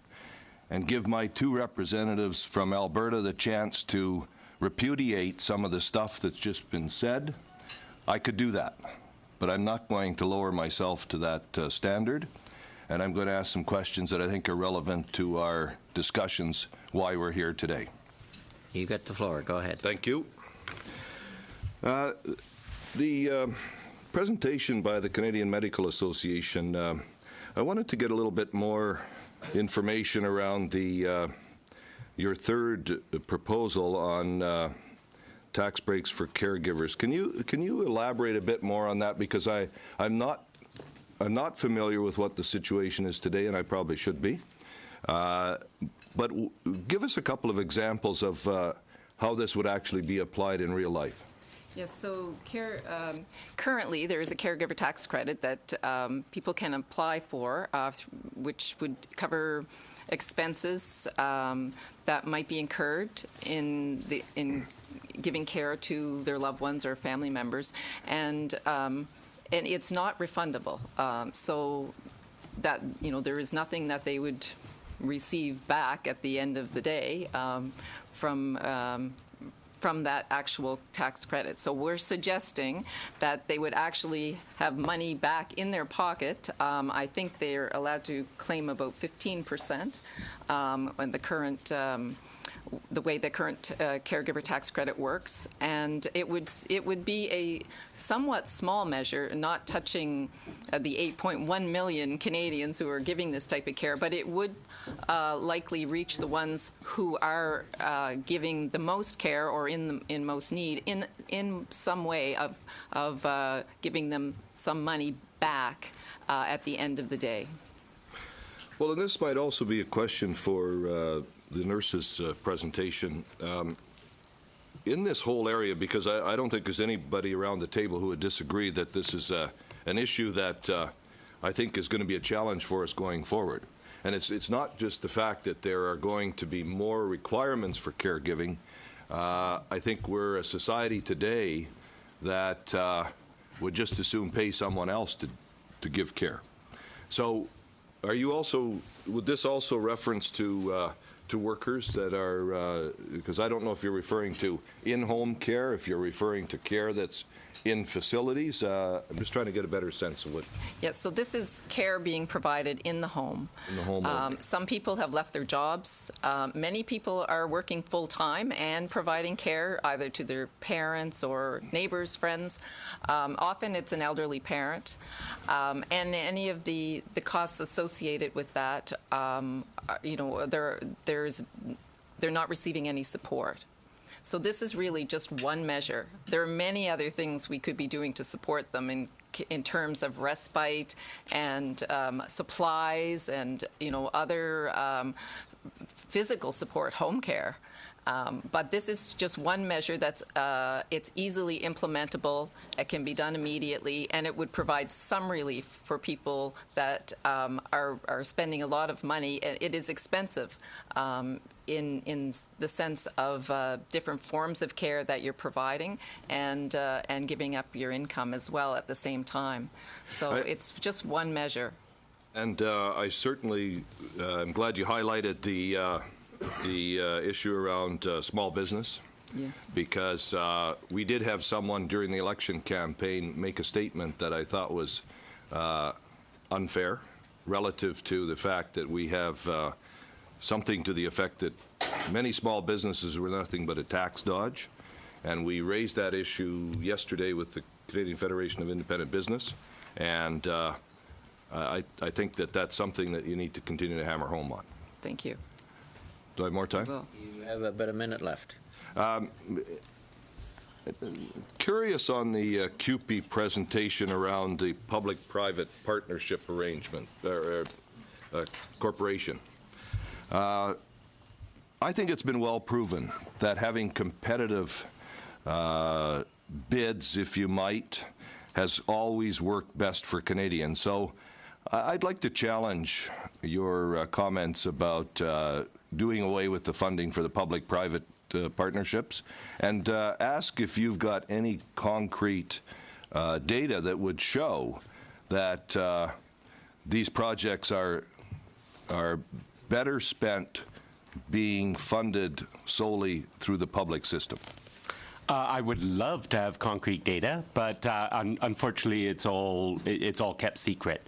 S15: and give my 2 representatives from Alberta the chance to repudiate some of the stuff that's just been said, I could do that. But I'm not going to lower myself to that standard. And I'm going to ask some questions that I think are relevant to our discussions why we're here today.
S1: You got the floor. Go ahead.
S15: Thank you. The presentation by the Canadian Medical Association, I wanted to get a little bit more information around the your third proposal on tax breaks for caregivers. Can you elaborate a bit more on that, because I'm not familiar with what the situation is today, and I probably should be. But give us a couple of examples of how this would actually be applied in real life.
S18: Yes, so currently there is a caregiver tax credit that people can apply for, which would cover expenses that might be incurred in giving care to their loved ones or family members, and it's not refundable. So that, you know, there is nothing that they would receive back at the end of the day from that actual tax credit. So we're suggesting that they would actually have money back in their pocket. I think they're allowed to claim about 15% when the current the way the current caregiver tax credit works, and it would be a somewhat small measure, not touching the 8.1 million Canadians who are giving this type of care, but it would likely reach the ones who are giving the most care or in most need in some way of giving them some money back at the end of the day.
S15: Well, and this might also be a question for the nurses' presentation. In this whole area, because I don't think there's anybody around the table who would disagree that this is an issue that I think is going to be a challenge for us going forward. And it's not just the fact that there are going to be more requirements for caregiving. I think we're a society today that would just as soon pay someone else to give care. So are you also, would this also reference to workers that are, because I don't know if you're referring to in-home care, if you're referring to care that's in facilities. I'm just trying to get a better sense of what.
S18: Yes, so this is care being provided in the home.
S15: In the home only.
S18: Some people have left their jobs. Many people are working full-time and providing care either to their parents or neighbors, friends. Often it's an elderly parent. And any of the costs associated with that, they're not receiving any support. So this is really just one measure. There are many other things we could be doing to support them in terms of respite and supplies and other physical support, home care. But this is just one measure that's it's easily implementable. It can be done immediately, and it would provide some relief for people that are spending a lot of money. It is expensive in the sense of different forms of care that you're providing, and giving up your income as well at the same time. So it's just one measure.
S15: And I certainly am glad you highlighted the issue around small business.
S18: Yes.
S15: Because we did have someone during the election campaign make a statement that I thought was unfair relative to the fact that we have something to the effect that many small businesses were nothing but a tax dodge. And we raised that issue yesterday with the Canadian Federation of Independent Business. And I think that that's something that you need to continue to hammer home on.
S18: Thank you.
S15: Do I have more time?
S1: Well, you have about a minute left.
S15: Curious on the CUPE presentation around the public-private partnership arrangement, corporation. I think it's been well proven that having competitive bids, if you might, has always worked best for Canadians. So I'd like to challenge your comments about doing away with the funding for the public-private partnerships, and ask if you've got any concrete data that would show that these projects are better spent being funded solely through the public system.
S20: I would love to have concrete data, but unfortunately, it's all kept secret.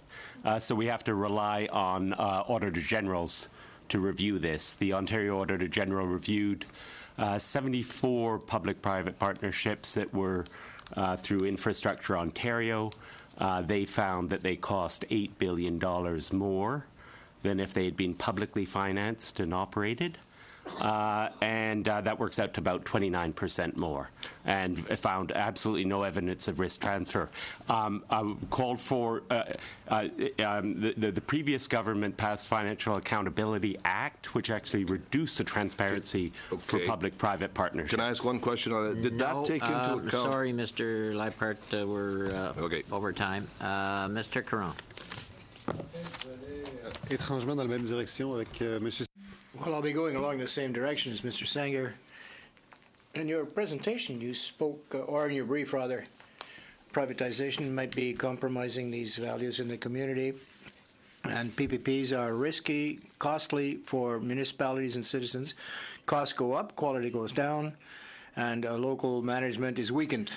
S20: So we have to rely on Auditor Generals to review this. The Ontario Auditor General reviewed 74 public-private partnerships that were through Infrastructure Ontario. They found that they cost $8 billion more than if they had been publicly financed and operated. And that works out to about 29% more, and found absolutely no evidence of risk transfer. I called for the previous government passed Financial Accountability Act, which actually reduced the transparency for public-private partnerships.
S15: Can I ask one question on it? Did that take into account?
S1: Sorry, Mr. Leipart, we're over time. Mr. Caron.
S11: Étrangement dans la même direction avec Monsieur.
S9: Well, I'll be going along the same direction as Mr. Sanger. In your presentation, you spoke, or in your brief rather, privatization might be compromising these values in the community, and PPPs are risky, costly for municipalities and citizens. Costs go up, quality goes down, and local management is weakened.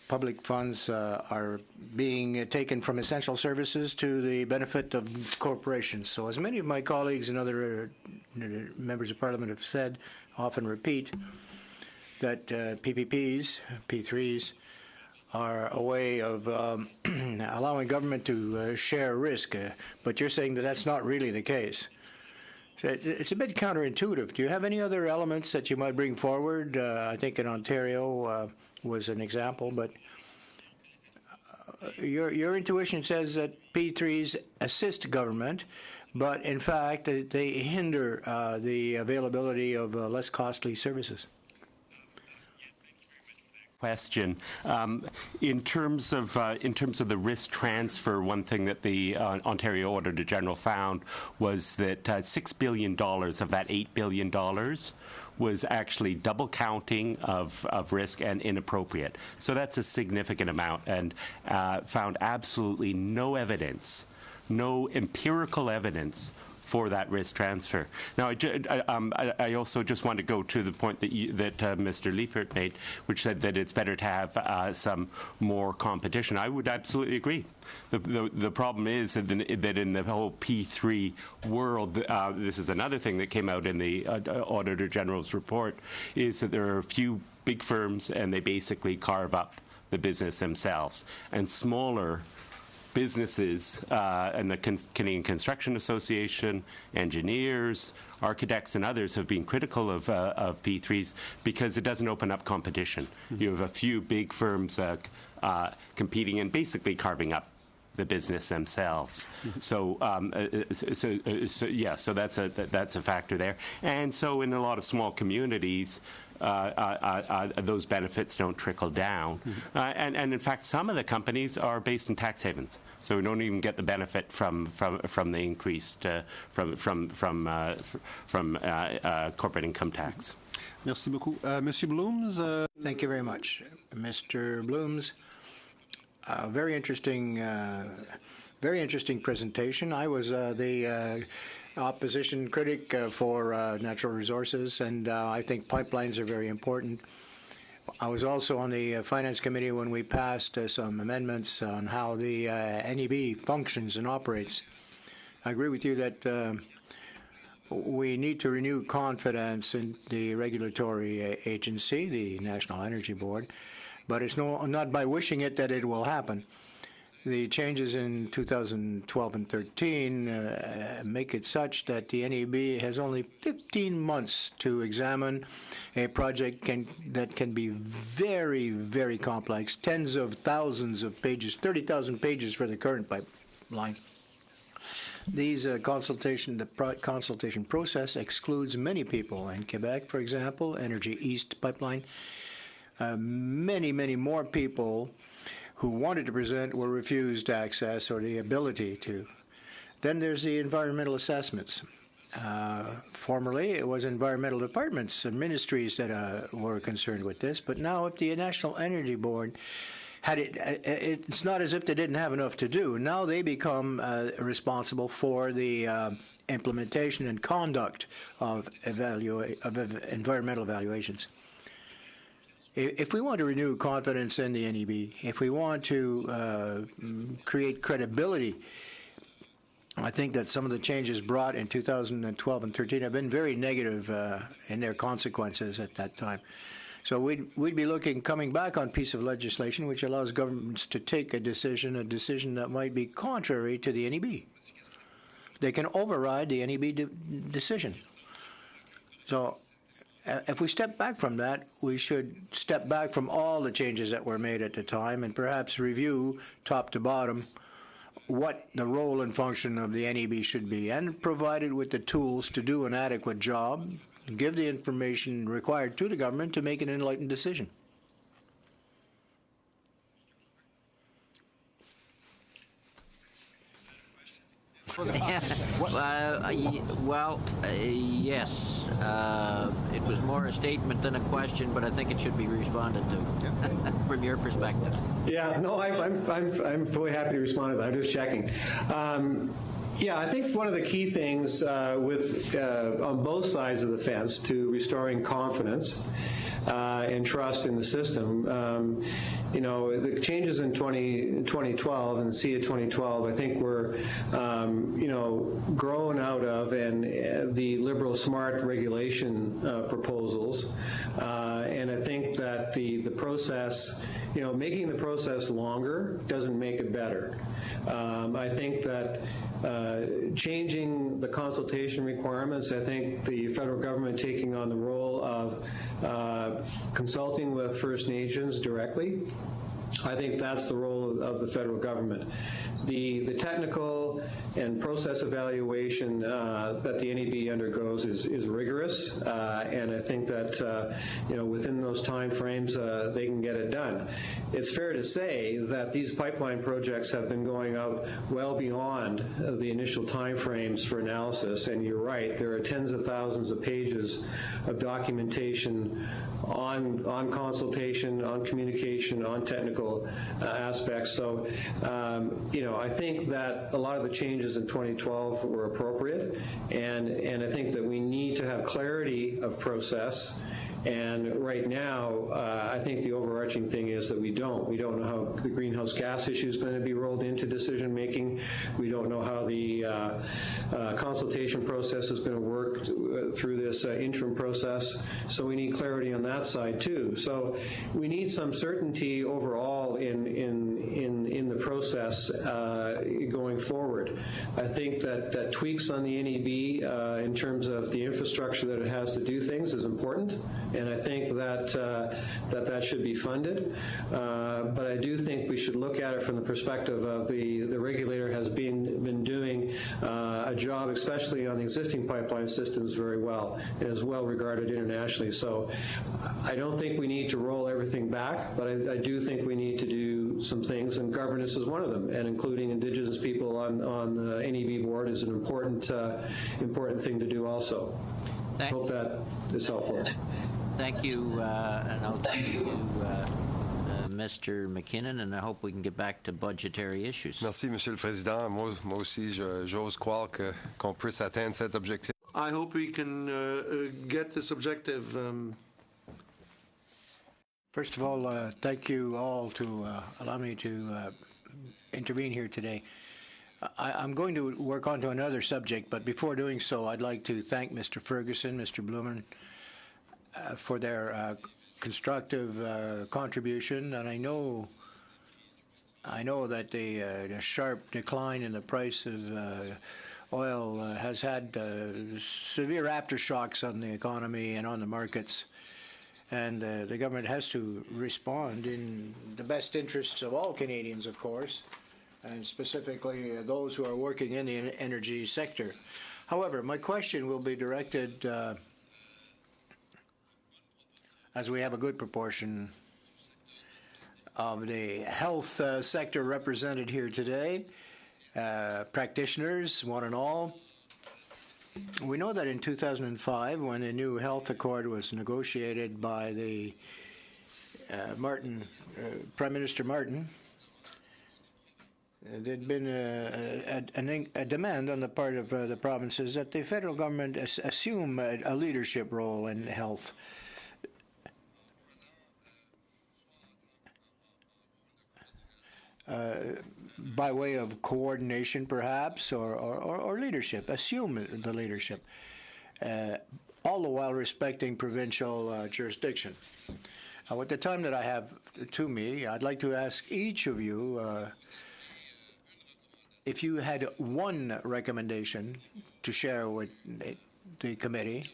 S9: Public funds are being taken from essential services to the benefit of corporations. So as many of my colleagues in other members of Parliament have said, often repeat, that PPPs, P3s, are a way of allowing government to share risk, but you're saying that that's not really the case. So it's a bit counterintuitive. Do you have any other elements that you might bring forward? I think in Ontario was an example, but your intuition says that P3s assist government, but in fact they hinder the availability of less costly services.
S20: Question. In terms of the risk transfer, one thing that the Ontario Auditor General found was that $6 billion of that $8 billion was actually double counting of risk and inappropriate. So that's a significant amount, and found absolutely no evidence, no empirical evidence for that risk transfer. Now, I also just want to go to the point that Mr. Liepert made, which said that it's better to have some more competition. I would absolutely agree. The problem is that in the whole P3 world, this is another thing that came out in the Auditor General's report, is that there are a few big firms and they basically carve up the business themselves, and smaller businesses and the Canadian Construction Association, engineers, architects, and others have been critical of P3s because it doesn't open up competition. You have a few big firms competing and basically carving up the business themselves. So that's a factor there. And so in a lot of small communities, those benefits don't trickle down. And in fact, some of the companies are based in tax havens, so we don't even get the benefit from the increased from corporate income tax.
S11: Merci beaucoup. Monsieur Blooms.
S9: Thank you very much, Mr. Blooms. Very interesting presentation. I was the opposition critic for natural resources, and I think pipelines are very important. I was also on the Finance Committee when we passed some amendments on how the NEB functions and operates. I agree with you that we need to renew confidence in the regulatory agency, the National Energy Board, but it's not by wishing it that it will happen. The changes in 2012 and 13 make it such that the NEB has only 15 months to examine a project that can be very, very complex, tens of thousands of pages, 30,000 pages for the current pipeline. These consultation process excludes many people. In Quebec, for example, Energy East pipeline, many, many more people who wanted to present were refused access or the ability to. Then there's the environmental assessments. Formerly, it was environmental departments and ministries that were concerned with this, but now if the National Energy Board had it's not as if they didn't have enough to do. Now they become responsible for the implementation and conduct of environmental evaluations. If we want to renew confidence in the NEB, if we want to create credibility, I think that some of the changes brought in 2012 and 13 have been very negative in their consequences at that time. So we'd be coming back on a piece of legislation which allows governments to take a decision that might be contrary to the NEB. They can override the NEB decision. So if we step back from that, we should step back from all the changes that were made at the time and perhaps review top to bottom what the role and function of the NEB should be, and provided with the tools to do an adequate job, give the information required to the government to make an enlightened decision.
S1: Yes. It was more a statement than a question, but I think it should be responded to from your perspective.
S8: Yeah, no, I'm fully happy to respond to that. I'm just checking. Yeah, I think one of the key things on both sides of the fence to restoring confidence and trust in the system. The changes in 2012 and CA 2012, I think were, grown out of and the liberal smart regulation proposals. And I think that the process, making the process longer doesn't make it better. I think that changing the consultation requirements, I think the federal government taking on the role of consulting with First Nations directly, I think that's the role of the federal government. The technical and process evaluation that the NEB undergoes is rigorous, and I think that within those time frames they can get it done. It's fair to say that these pipeline projects have been going out well beyond the initial time frames for analysis, and you're right, there are tens of thousands of pages of documentation on consultation, on communication, on technical aspects. So, I think that a lot of the changes in 2012 were appropriate, and I think that we need to have clarity of process. And right now, I think the overarching thing is that we don't know how the greenhouse gas issue is going to be rolled into decision making. We don't know how the consultation process is going to work through this interim process. So we need clarity on that side too. So we need some certainty overall in the process going forward. I think that tweaks on the NEB in terms of the infrastructure that it has to do things is important. And I think that should be funded. But I do think we should look at it from the perspective of the regulator has been doing a job, especially on the existing pipeline systems, very well, and is well regarded internationally. So I don't think we need to roll everything back, but I do think we need to do some things, and governance is one of them, and including Indigenous people on the NEB board is an important thing to do also. Hope that is helpful.
S1: Thank you, and I'll thank you, Mr. McKinnon, and I hope we can get back to budgetary issues.
S12: Merci, Monsieur le Président. Moi aussi, j'ose croire qu'on puisse atteindre cet objectif.
S22: I hope we can get this objective.
S9: First of all, thank you all to allow me to intervene here today. I'm going to work on to another subject, but before doing so, I'd like to thank Mr. Ferguson, Mr. Blumen, for their constructive contribution, and I know that the sharp decline in the price of oil has had severe aftershocks on the economy and on the markets, and the government has to respond in the best interests of all Canadians, of course, and specifically those who are working in the energy sector. However, my question will be directed, as we have a good proportion of the health sector represented here today, practitioners, one and all. We know that in 2005, when a new health accord was negotiated by the Prime Minister Martin, there'd been a demand on the part of the provinces that the federal government assume a leadership role in health. By way of coordination, perhaps, or leadership, assume the leadership, all the while respecting provincial jurisdiction. With the time that I have to me, I'd like to ask each of you if you had one recommendation to share with the committee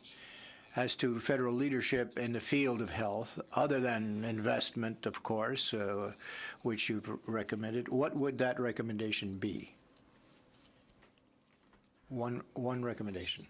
S9: as to federal leadership in the field of health, other than investment, of course, which you've recommended, what would that recommendation be? One recommendation.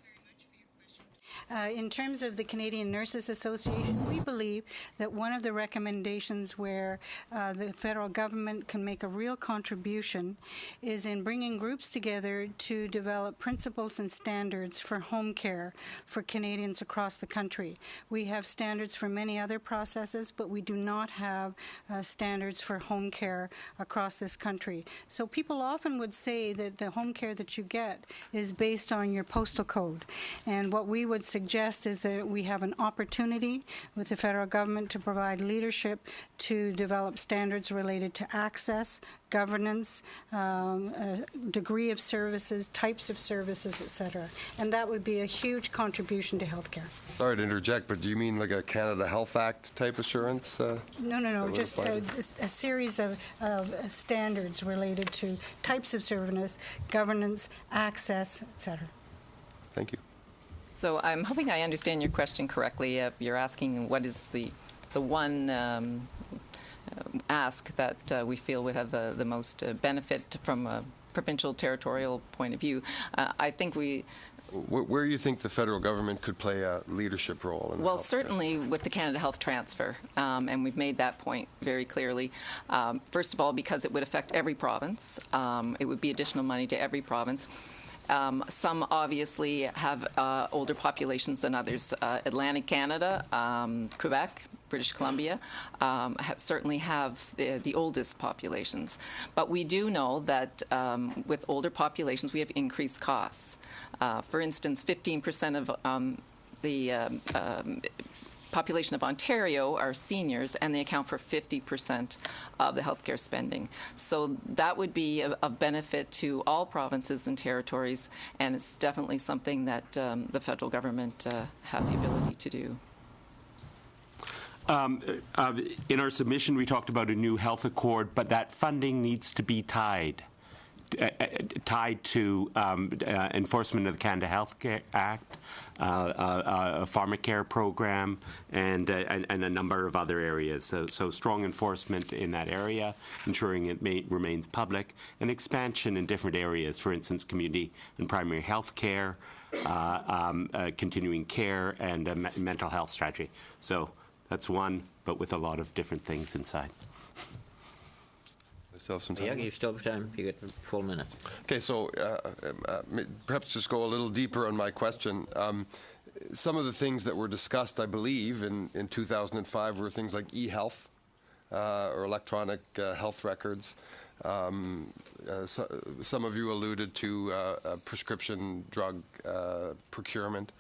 S19: In terms of the Canadian Nurses Association, we believe that one of the recommendations where the federal government can make a real contribution is in bringing groups together to develop principles and standards for home care for Canadians across the country. We have standards for many other processes, but we do not have standards for home care across this country. So people often would say that the home care that you get is based on your postal code. And what we would would suggest is that we have an opportunity with the federal government to provide leadership to develop standards related to access, governance, degree of services, types of services, et cetera. And that would be a huge contribution to healthcare.
S12: Sorry to interject, but do you mean like a Canada Health Act type assurance?
S19: No, just a series of standards related to types of service, governance, access, et cetera.
S12: Thank you.
S18: So I'm hoping I understand your question correctly. You're asking what is the one ask that we feel would have the most benefit from a provincial territorial point of view. I think
S12: where do you think the federal government could play a leadership role in the
S18: well,
S12: health
S18: certainly with the Canada Health Transfer, and we've made that point very clearly. First of all, because it would affect every province. It would be additional money to every province. Some obviously have older populations than others. Atlantic Canada, Quebec, British Columbia certainly have the oldest populations. But we do know that with older populations, we have increased costs. For instance, 15% of the population of Ontario are seniors, and they account for 50% of the healthcare spending. So that would be a benefit to all provinces and territories, and it's definitely something that the federal government have the ability to do.
S20: In our submission, we talked about a new health accord, but that funding needs to be tied to enforcement of the Canada Health Act, a pharmacare program, and a number of other areas. So strong enforcement in that area, ensuring it remains public, and expansion in different areas, for instance, community and primary health care, continuing care, and a mental health strategy. So that's one, but with a lot of different things inside.
S12: Still have some time.
S1: Yeah, you still have time. You get a full minute.
S12: Okay, so perhaps just go a little deeper on my question. Some of the things that were discussed, I believe, in 2005 were things like e-health or electronic health records. Some of you alluded to prescription drug procurement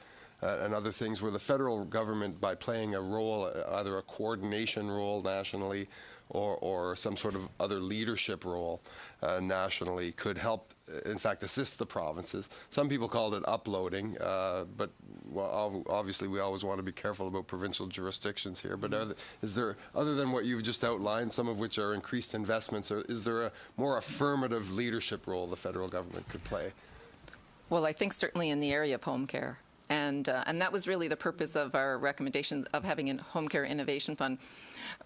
S12: and other things where the federal government, by playing a role, either a coordination role nationally or some sort of other leadership role nationally, could help, in fact, assist the provinces. Some people called it uploading, but well, obviously we always want to be careful about provincial jurisdictions here. But is there, other than what you've just outlined, some of which are increased investments, is there a more affirmative leadership role the federal government could play?
S18: Well, I think certainly in the area of home care. And that was really the purpose of our recommendations of having a home care innovation fund.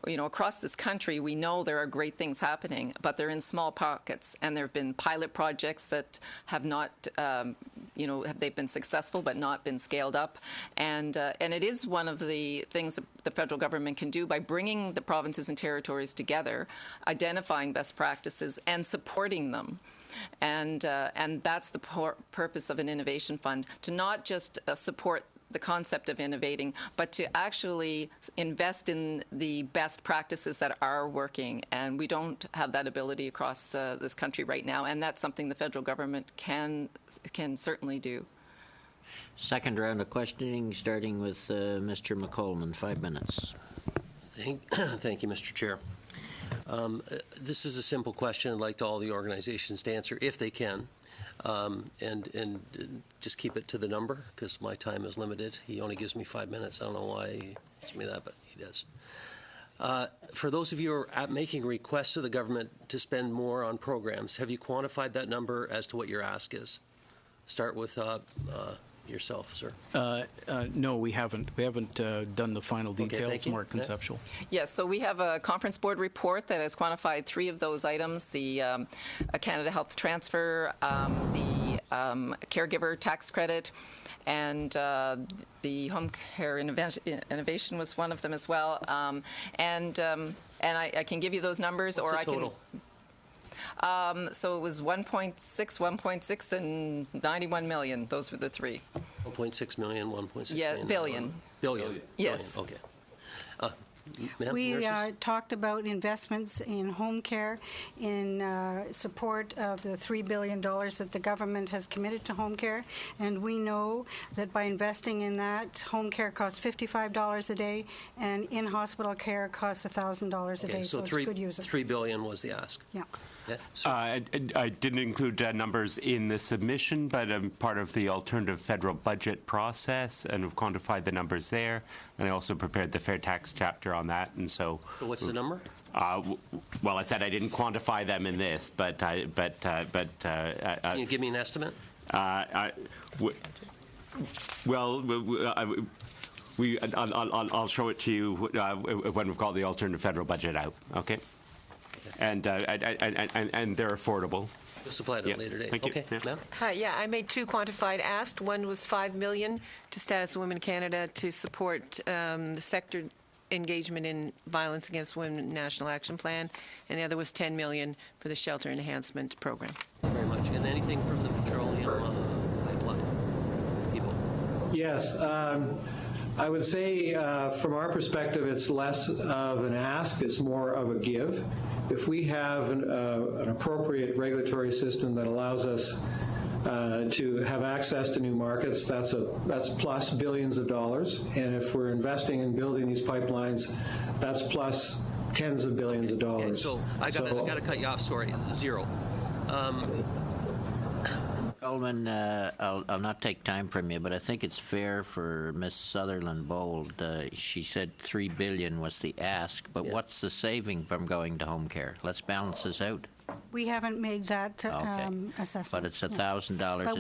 S18: You know, across this country, we know there are great things happening, but they're in small pockets. And there have been pilot projects that have not, they've been successful but not been scaled up. And it is one of the things that the federal government can do by bringing the provinces and territories together, identifying best practices and supporting them. And that's the purpose of an innovation fund, to not just support the concept of innovating, but to actually invest in the best practices that are working. And we don't have that ability across this country right now, and that's something the federal government can certainly do.
S1: Second round of questioning, starting with Mr. McColman, 5 minutes.
S13: Thank you, Mr. Chair. This is a simple question. I'd like all the organizations to answer if they can, and just keep it to the number because my time is limited. He only gives me 5 minutes. I don't know why he gives me that, but he does. For those of you who are making requests to the government to spend more on programs, have you quantified that number as to what your ask is? Start with yourself, sir.
S17: No, we haven't. We haven't done the final details.
S13: Okay,
S17: it's more conceptual.
S18: Yes, so we have a conference board report that has quantified 3 of those items: the Canada Health Transfer, the caregiver tax credit, and the home care innovation was one of them as well. And I can give you those numbers.
S13: What's
S18: or
S13: the
S18: I
S13: total?
S18: Can. So it was 1.6, and 91 million. Those were the 3.
S13: 1.6 million, 1.6
S18: yeah,
S13: million.
S18: billion.
S13: Billion.
S18: Yes.
S13: Billion. Okay. Ma'am,
S19: We
S13: nurses?
S19: talked about investments in home care in support of the $3 billion that the government has committed to home care. And we know that by investing in that, home care costs $55 a day, and in-hospital care costs $1,000 a day. So it's good use of it.
S13: $3 billion was the ask.
S19: Yeah.
S13: Yeah.
S11: I didn't include numbers in the submission, but I'm part of the alternative federal budget process and have quantified the numbers there. And I also prepared the fair tax chapter on that. And so,
S13: What's the number?
S11: Well, I said I didn't quantify them in this, but
S13: Can you give me an estimate?
S11: I'll show it to you when we've got the alternative federal budget out. Okay. And they're affordable.
S13: We'll supply it at a later date.
S11: Thank you.
S13: Okay, ma'am?
S21: Hi, yeah, I made two quantified asks. One was $5 million to Status of Women Canada to support the sector engagement in violence against women National Action Plan, and the other was $10 million for the Shelter Enhancement Program.
S13: Thank you very much. And anything from the petroleum pipeline people?
S8: Yes. I would say from our perspective, it's less of an ask, it's more of a give. If we have an appropriate regulatory system that allows us to have access to new markets, that's plus billions of dollars. And if we're investing in building these pipelines, that's plus tens of billions of dollars.
S13: Okay, so I got to cut you off. Sorry, it's zero.
S1: Alderman, I'll not take time from you, but I think it's fair for Ms. Sutherland Bold. She said $3 billion was the ask, but what's the saving from going to home care? Let's balance this out.
S19: We haven't made that assessment.
S1: But it's $1,000 a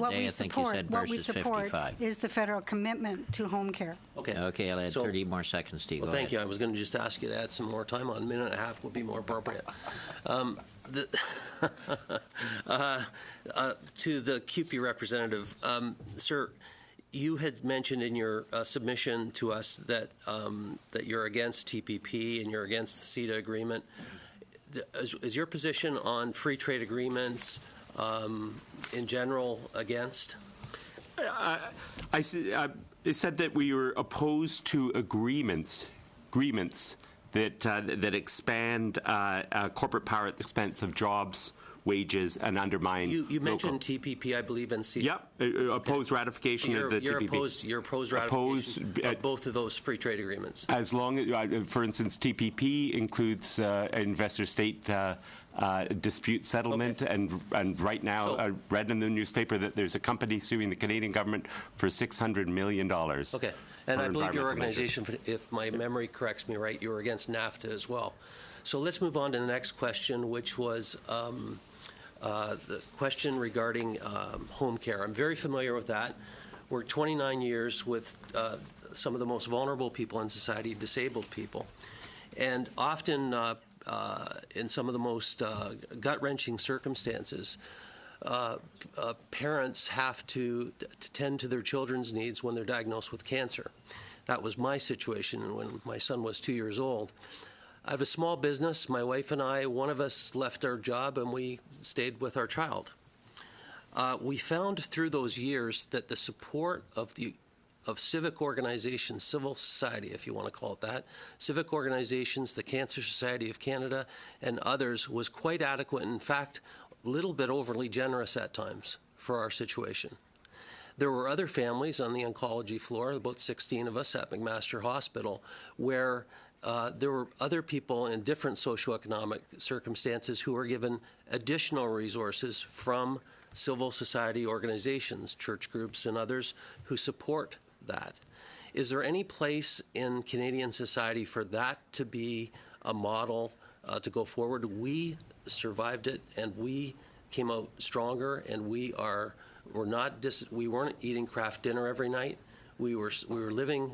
S1: day, I think you said,
S19: what we
S1: versus
S19: support
S1: 55.
S19: is the federal commitment to home care.
S13: Okay.
S1: Okay, I'll add 30 more seconds to you.
S13: Well,
S1: Go
S13: thank
S1: ahead.
S13: you. I was going to just ask you to add some more time on. A minute and a half would be more appropriate. To the CUPE representative, sir, you had mentioned in your submission to us that that you're against TPP and you're against the CETA agreement. Is your position on free trade agreements in general against?
S11: I said that we were opposed to agreements that expand corporate power at the expense of jobs, wages, and undermine.
S13: You mentioned TPP, I believe, and CETA.
S11: Yep, opposed ratification of the TPP.
S13: You're opposed ratification of both of those free trade agreements.
S11: As long as, for instance, TPP includes investor-state dispute settlement, and right now I read in the newspaper that there's a company suing the Canadian government for $600 million.
S13: Okay. And I believe your organization, if my memory corrects me right, you were against NAFTA as well. So let's move on to the next question, which was the question regarding home care. I'm very familiar with that. Worked 29 years with some of the most vulnerable people in society, disabled people. And often in some of the most gut-wrenching circumstances, parents have to tend to their children's needs when they're diagnosed with cancer. That was my situation when my son was 2 years old. I have a small business. My wife and I, one of us left our job and we stayed with our child. We found through those years that the support of civic organizations, civil society, if you want to call it that, civic organizations, the Cancer Society of Canada, and others was quite adequate. In fact, a little bit overly generous at times for our situation. There were other families on the oncology floor, about 16 of us at McMaster Hospital, where there were other people in different socioeconomic circumstances who were given additional resources from civil society organizations, church groups and others who support that. Is there any place in Canadian society for that to be a model to go forward? We survived it and we came out stronger, and we weren't eating Kraft dinner every night. We were living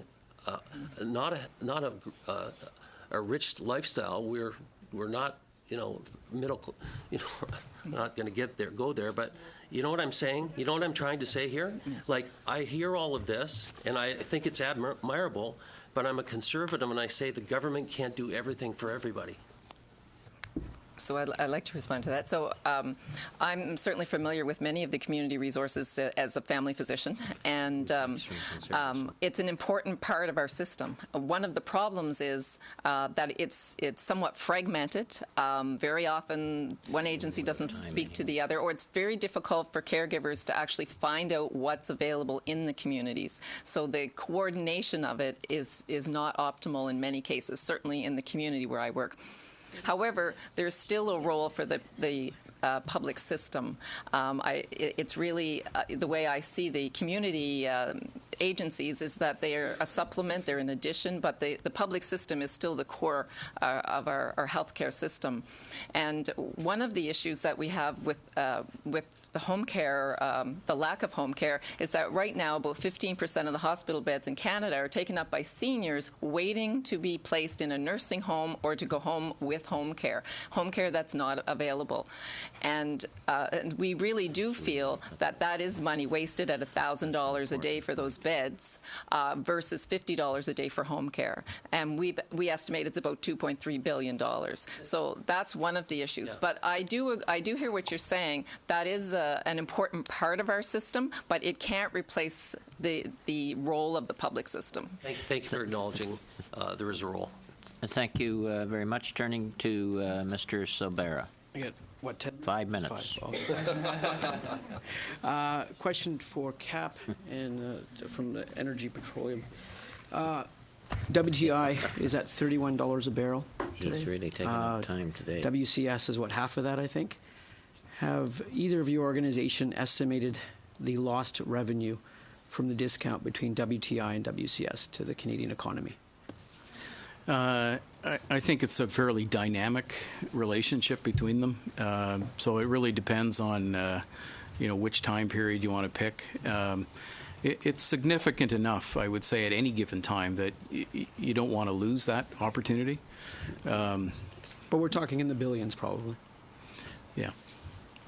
S13: not a rich lifestyle. We're not middle. Not going to go there. But you know what I'm saying? You know what I'm trying to say here? Like, I hear all of this, and I think it's admirable. But I'm a conservative, and I say the government can't do everything for everybody.
S18: So I'd like to respond to that. So I'm certainly familiar with many of the community resources as a family physician, and it's an important part of our system. One of the problems is that it's somewhat fragmented. Very often one agency doesn't speak to the other, or it's very difficult for caregivers to actually find out what's available in the communities. So the coordination of it is not optimal in many cases, certainly in the community where I work. However, there's still a role for the public system. It's really the way I see the community agencies is that they're a supplement, they're an addition, but the public system is still the core of our healthcare system. And one of the issues that we have with the home care, the lack of home care, is that right now about 15% of the hospital beds in Canada are taken up by seniors waiting to be placed in a nursing home or to go home with home care that's not available. And we really do feel that that is money wasted at $1,000 a day for those beds versus $50 a day for home care. And we estimate it's about $2.3 billion. So that's one of the issues. Yeah. But I do hear what you're saying. That is an important part of our system, but it can't replace the role of the public system.
S13: Thank you for acknowledging there is a role.
S1: Thank you very much. Turning to Mr. Sobera.
S2: I got, what, 10?
S1: 5 minutes.
S2: 5. Question for Cap and from the Energy Petroleum. WTI is at $31 a barrel today.
S1: He's really taking up time today.
S2: WCS is what, half of that, I think? Have either of your organization estimated the lost revenue from the discount between WTI and WCS to the Canadian economy?
S17: I think it's a fairly dynamic relationship between them. So it really depends on, which time period you want to pick. It's significant enough, I would say, at any given time that you don't want to lose that opportunity.
S2: But we're talking in the billions, probably.
S17: Yeah.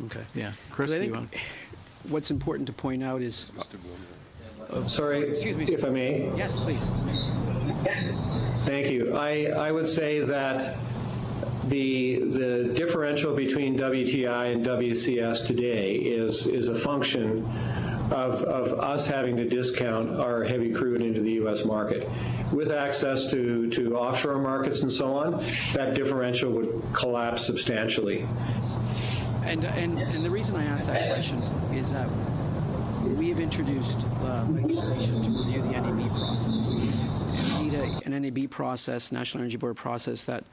S2: Okay.
S17: Yeah. Chris,
S2: I think what's important to point out is...
S8: Sorry,
S2: excuse me.
S8: If I may.
S2: Yes, please.
S8: Thank you. I would say that the differential between WTI and WCS today is a function of us having to discount our heavy crude into the U.S. market. With access to offshore markets and so on, that differential would collapse substantially.
S2: And the reason I asked that question is that we have introduced legislation to review the NAB process. And we need an NAB process, National Energy Board process, that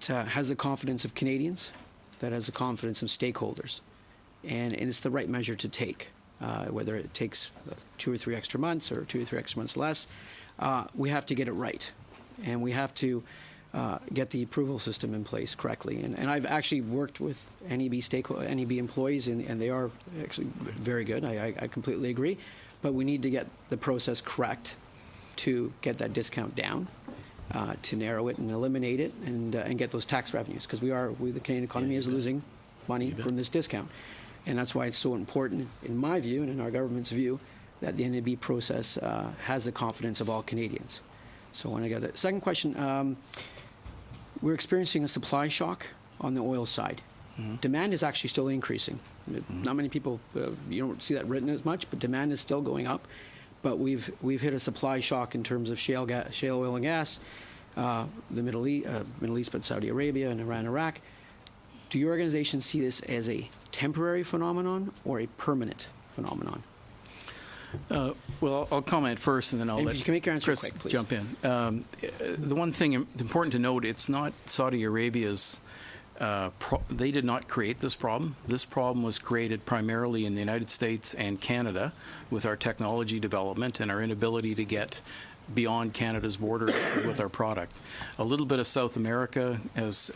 S2: has the confidence of Canadians, that has the confidence of stakeholders. And it's the right measure to take, whether it takes 2 or 3 extra months or 2 or 3 extra months less. We have to get it right. And we have to get the approval system in place correctly. And I've actually worked with NEB employees, and they are actually very good. I completely agree. But we need to get the process correct to get that discount down, to narrow it and eliminate it, and get those tax revenues, because the Canadian economy is losing money from this discount. And that's why it's so important, in my view and in our government's view, that the NAB process has the confidence of all Canadians. So I want to get that. Second question, we're experiencing a supply shock on the oil side. Mm-hmm. Demand is actually still increasing. Mm-hmm. Not many people, you don't see that written as much, but demand is still going up. But we've hit a supply shock in terms of shale oil and gas, the Middle East, but Saudi Arabia and Iran, Iraq. Do your organization see this as a temporary phenomenon or a permanent phenomenon?
S17: Well, I'll comment first, and then I'll let
S2: you can make your answer
S17: Chris
S2: quick, please.
S17: jump in. The one thing important to note, it's not Saudi Arabia's. They did not create this problem. This problem was created primarily in the United States and Canada with our technology development and our inability to get beyond Canada's border with our product. A little bit of South America has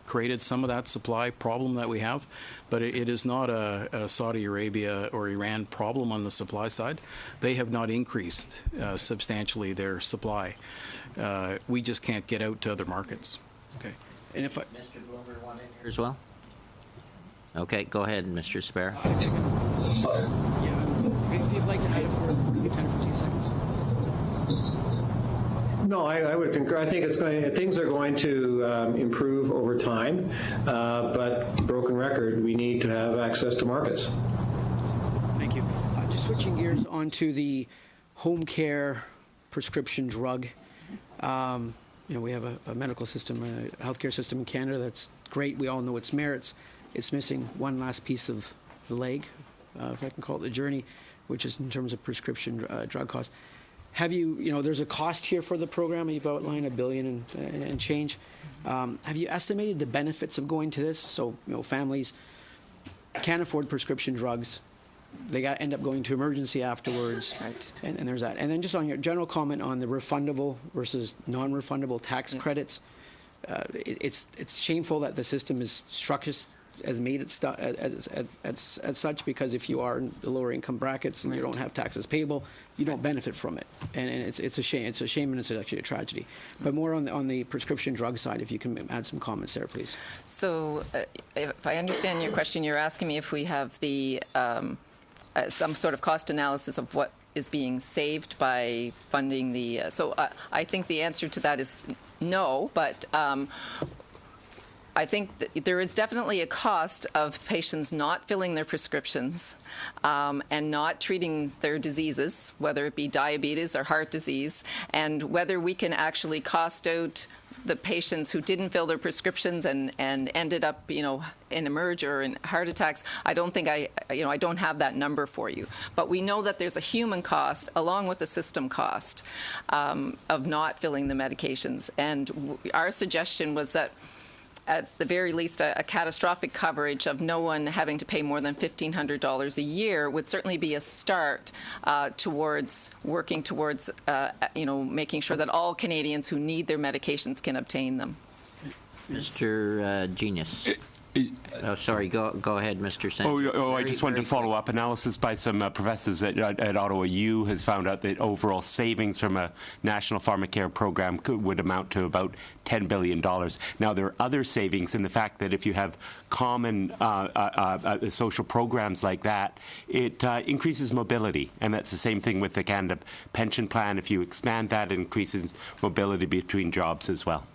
S17: created some of that supply problem that we have, but it is not a Saudi Arabia or Iran problem on the supply side. They have not increased substantially their supply. We just can't get out to other markets.
S2: Okay. And if
S1: Mr. Bloomer want in here as well? Okay, go ahead, Mr. Spare.
S2: Yeah. If you'd like to add it for 10 or 15 seconds.
S8: No, I would concur. I think things are going to improve over time, but broken record, we need to have access to markets.
S2: Thank you. Just switching gears onto the home care prescription drug. We have a medical system, a healthcare system in Canada that's great. We all know its merits. It's missing one last piece of the leg, if I can call it the journey, which is in terms of prescription drug costs. Have you, there's a cost here for the program. You've outlined $1 billion and change. Have you estimated the benefits of going to this? So, families can't afford prescription drugs. They end up going to emergency afterwards. Right. And there's that. And then just on your general comment on the refundable versus non-refundable tax credits, it's shameful that the system is structured as made it as such, because if you are in the lower income brackets and you don't have taxes payable, you don't benefit from it, and it's a shame. It's a shame, and it's actually a tragedy. But more on the prescription drug side, if you can add some comments there, please.
S18: So, if I understand your question, you're asking me if we have the some sort of cost analysis of what is being saved by funding the. So I think the answer to that is no, but. I think that there is definitely a cost of patients not filling their prescriptions and not treating their diseases, whether it be diabetes or heart disease, and whether we can actually cost out the patients who didn't fill their prescriptions and ended up, in emerge or in heart attacks. I don't think I don't have that number for you. But we know that there's a human cost along with the system cost of not filling the medications. And our suggestion was that at the very least, a catastrophic coverage of no one having to pay more than $1,500 a year would certainly be a start towards working towards, making sure that all Canadians who need their medications can obtain them.
S1: Mr. Genius. Sorry, go ahead, Mr. Sanger.
S20: I just wanted to follow up. Analysis by some professors at Ottawa U has found out that overall savings from a national pharmacare program would amount to about $10 billion. Now, there are other savings in the fact that if you have common social programs like that, it increases mobility. And that's the same thing with the Canada pension plan. If you expand that, it increases mobility between jobs as well.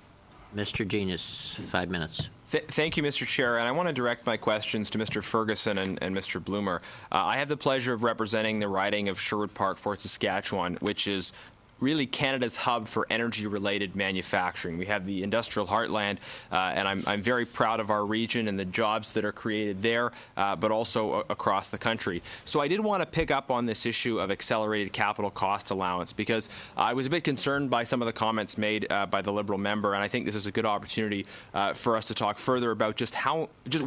S1: Mr. Genius, 5 minutes.
S4: Thank you, Mr. Chair, and I want to direct my questions to Mr. Ferguson and Mr. Bloomer. I have the pleasure of representing the riding of Sherwood Park, Fort Saskatchewan, which is really Canada's hub for energy-related manufacturing. We have the industrial heartland, and I'm very proud of our region and the jobs that are created there, but also across the country. So I did want to pick up on this issue of accelerated capital cost allowance, because I was a bit concerned by some of the comments made by the Liberal member, and I think this is a good opportunity for us to talk further about just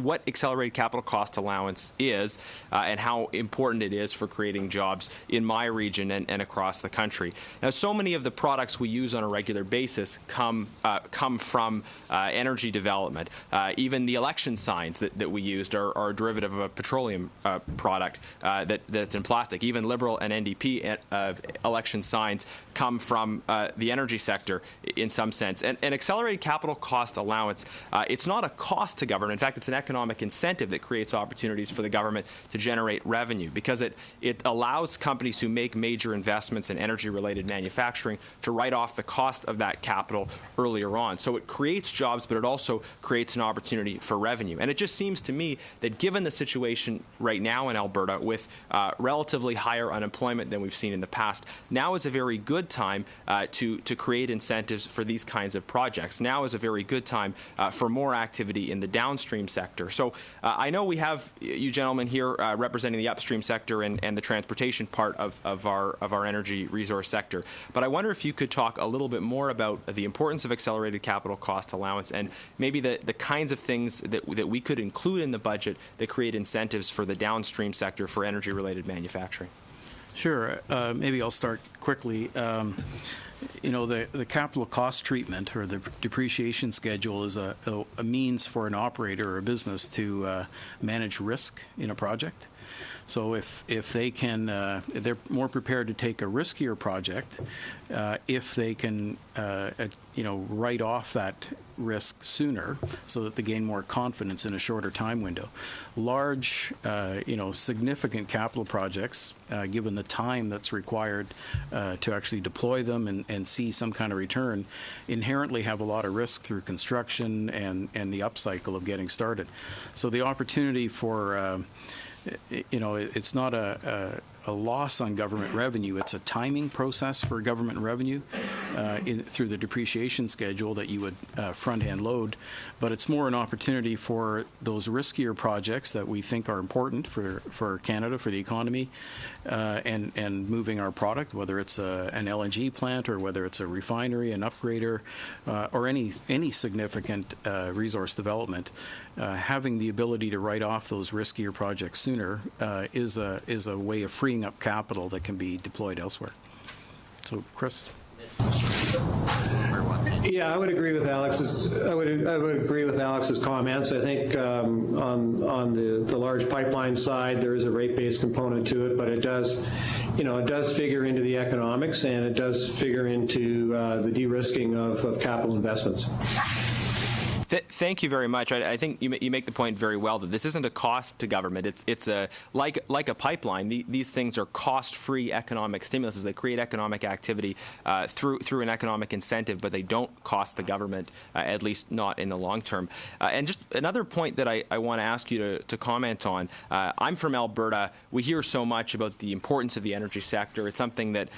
S4: what accelerated capital cost allowance is and how important it is for creating jobs in my region and across the country. Now, so many of the products we use on a regular basis come from energy development. Even the election signs that we used are a derivative of a petroleum product that's in plastic. Even Liberal and NDP election signs come from the energy sector in some sense. And accelerated capital cost allowance, it's not a cost to government. In fact, it's an economic incentive that creates opportunities for the government to generate revenue, because it allows companies who make major investments in energy-related manufacturing to write off the cost of that capital earlier on. So it creates jobs, but it also creates an opportunity for revenue. And it just seems to me that given the situation right now in Alberta with relatively higher unemployment than we've seen in the past, now is a very good time to create incentives for these kinds of projects. Now is a very good time for more activity in the downstream sector. So I know we have you gentlemen here representing the upstream sector and the transportation part of our energy resource sector. But I wonder if you could talk a little bit more about the importance of accelerated capital cost allowance and maybe the kinds of things that we could include in the budget that create incentives for the downstream sector for energy-related manufacturing.
S17: Sure. Maybe I'll start quickly. The capital cost treatment or the depreciation schedule is a means for an operator or a business to manage risk in a project. So if they can, they're more prepared to take a riskier project if they can write off that risk sooner so that they gain more confidence in a shorter time window. Large, significant capital projects, given the time that's required to actually deploy them and see some kind of return, inherently have a lot of risk through construction and the upcycle of getting started. So the opportunity for it's not a loss on government revenue. It's a timing process for government revenue through the depreciation schedule that you would front-end load. But it's more an opportunity for those riskier projects that we think are important for Canada, for the economy, and moving our product, whether it's an LNG plant or whether it's a refinery, an upgrader, or any significant resource development. Having the ability to write off those riskier projects sooner is a way of freeing up capital that can be deployed elsewhere. So, Chris.
S8: Yeah, I would agree with Alex's. I would agree with Alex's comments. I think on the large pipeline side, there is a rate-based component to it, but it does figure into the economics, and it does figure into the de-risking of capital investments.
S4: Thank you very much. I think you make the point very well that this isn't a cost to government. It's like a pipeline. These things are cost-free economic stimuluses. They create economic activity through an economic incentive, but they don't cost the government, at least not in the long term. And just another point that I want to ask you to comment on. I'm from Alberta. We hear so much about the importance of the energy sector. It's something that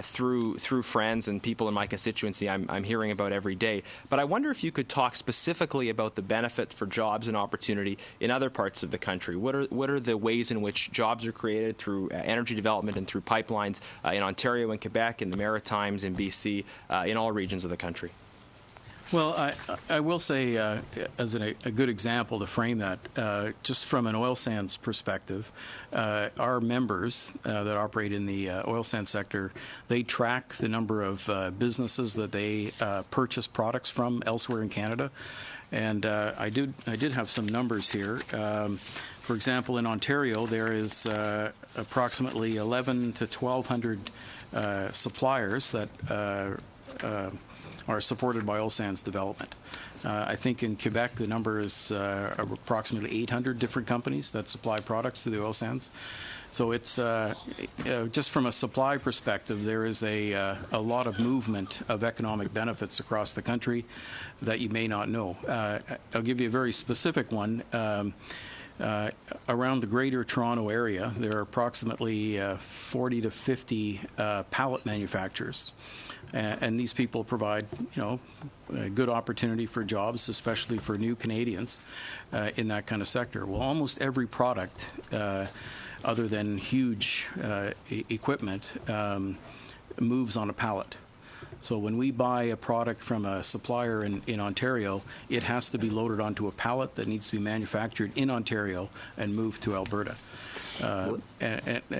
S4: through friends and people in my constituency I'm hearing about every day. But I wonder if you could talk specifically about the benefits for jobs and opportunity in other parts of the country. What are the ways in which jobs are created through energy development and through pipelines in Ontario and Quebec, in the Maritimes, in BC, in all regions of the country?
S17: Well, I will say, as a good example to frame that, just from an oil sands perspective, our members that operate in the oil sands sector, they track the number of businesses that they purchase products from elsewhere in Canada. And I did have some numbers here. For example, in Ontario, there is approximately 1,100 to 1,200 suppliers that are supported by oil sands development. I think in Quebec the number is approximately 800 different companies that supply products to the oil sands. So it's just from a supply perspective, there is a lot of movement of economic benefits across the country that you may not know. I'll give you a very specific one. Around the Greater Toronto area, there are approximately 40 to 50 pallet manufacturers. And these people provide, a good opportunity for jobs, especially for new Canadians in that kind of sector. Well, almost every product, other than huge equipment, moves on a pallet. So when we buy a product from a supplier in Ontario, it has to be loaded onto a pallet that needs to be manufactured in Ontario and moved to Alberta.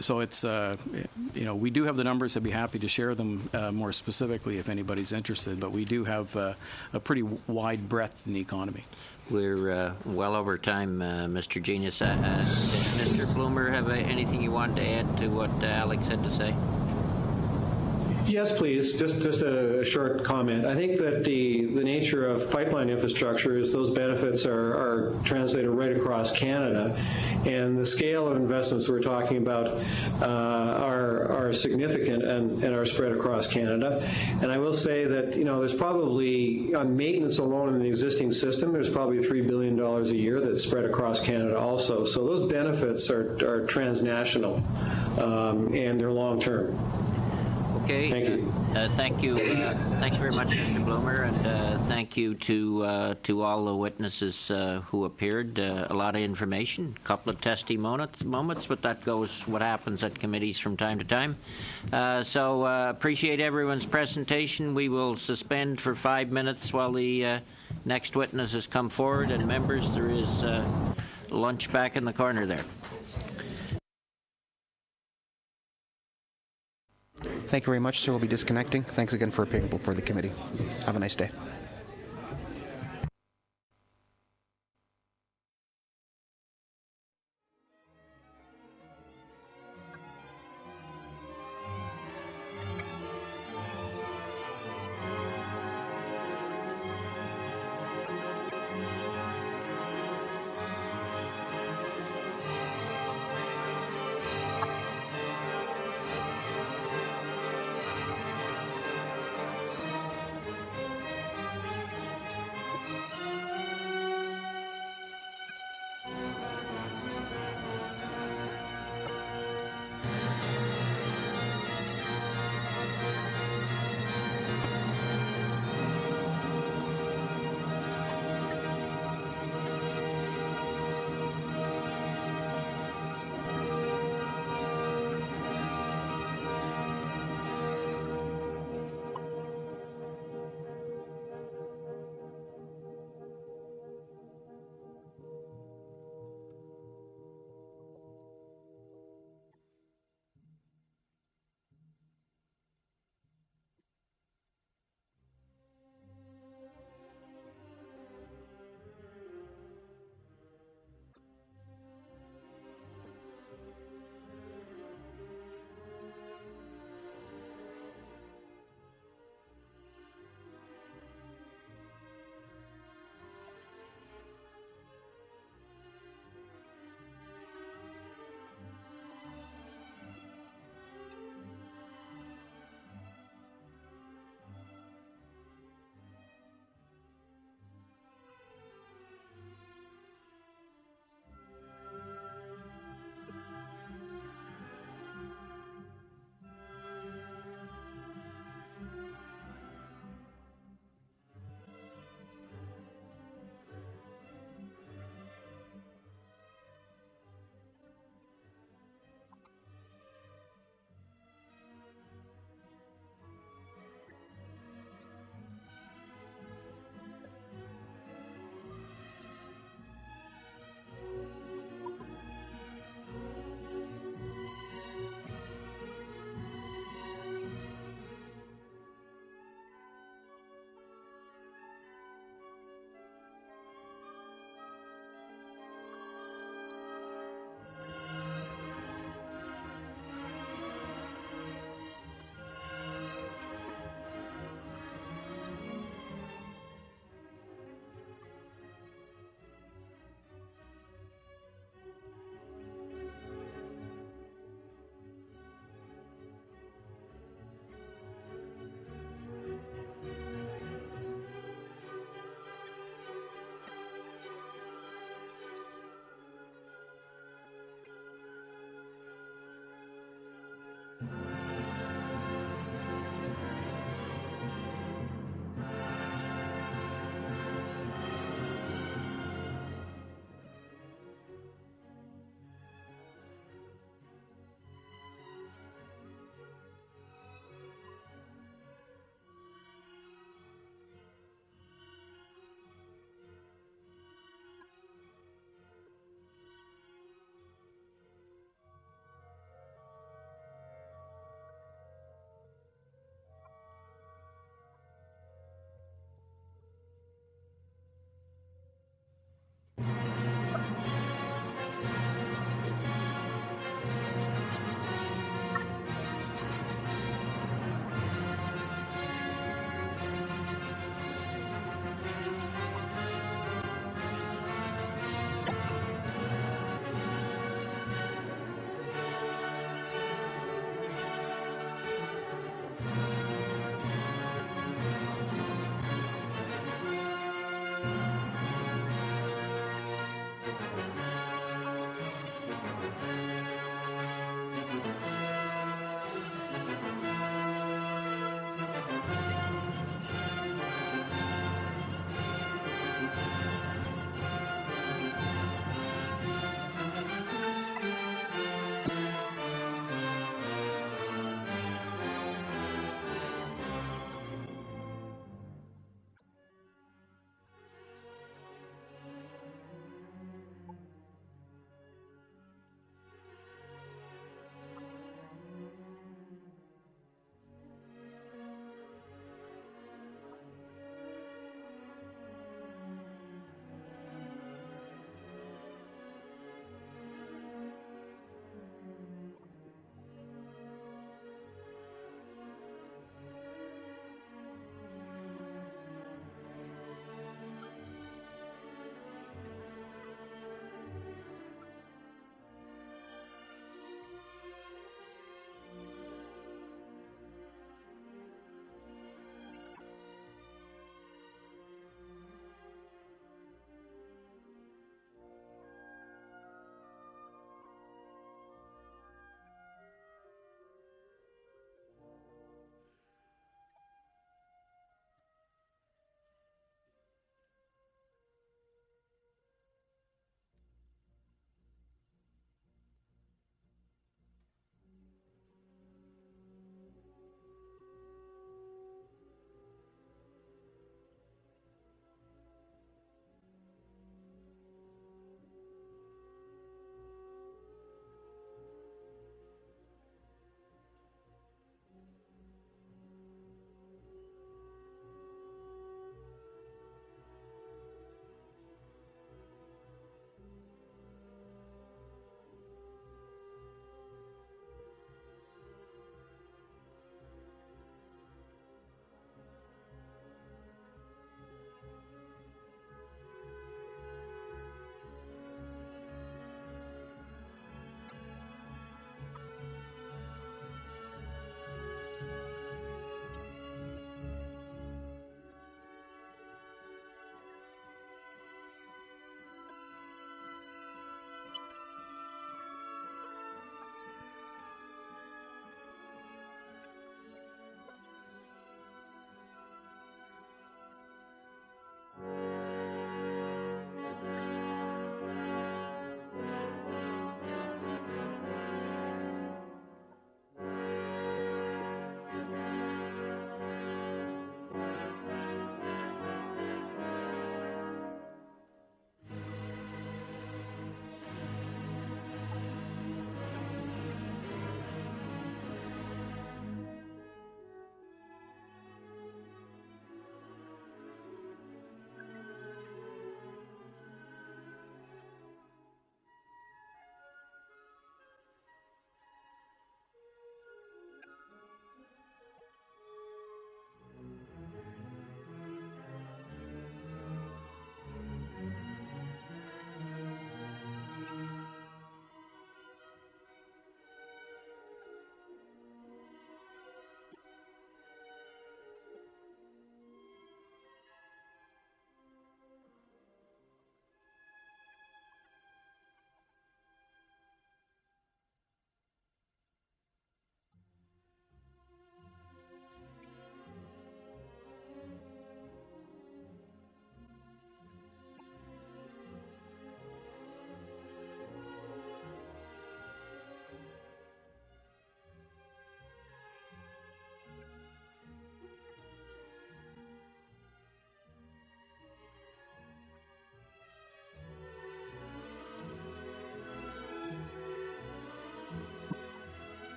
S17: So it's, we do have the numbers. I'd be happy to share them more specifically if anybody's interested, but we do have a pretty wide breadth in the economy.
S1: We're well over time, Mr. Genius. Mr. Bloomer, have anything you wanted to add to what Alex had to say?
S8: Yes, please. Just a short comment. I think that the nature of pipeline infrastructure is those benefits are translated right across Canada, and the scale of investments we're talking about are significant and are spread across Canada. And I will say that there's probably on maintenance alone in the existing system, there's probably $3 billion a year that's spread across Canada also. So those benefits are transnational and they're long term.
S1: Okay.
S8: Thank you.
S1: Thank you. Thank you very much, Mr. Bloomer, and thank you to all the witnesses who appeared. A lot of information, a couple of testy moments, but that goes what happens at committees from time to time. So appreciate everyone's presentation. We will suspend for 5 minutes while the next witnesses come forward. And members, there is lunch back in the corner there.
S16: Thank you very much, sir. We'll be disconnecting. Thanks again for appearing before the committee. Have a nice day.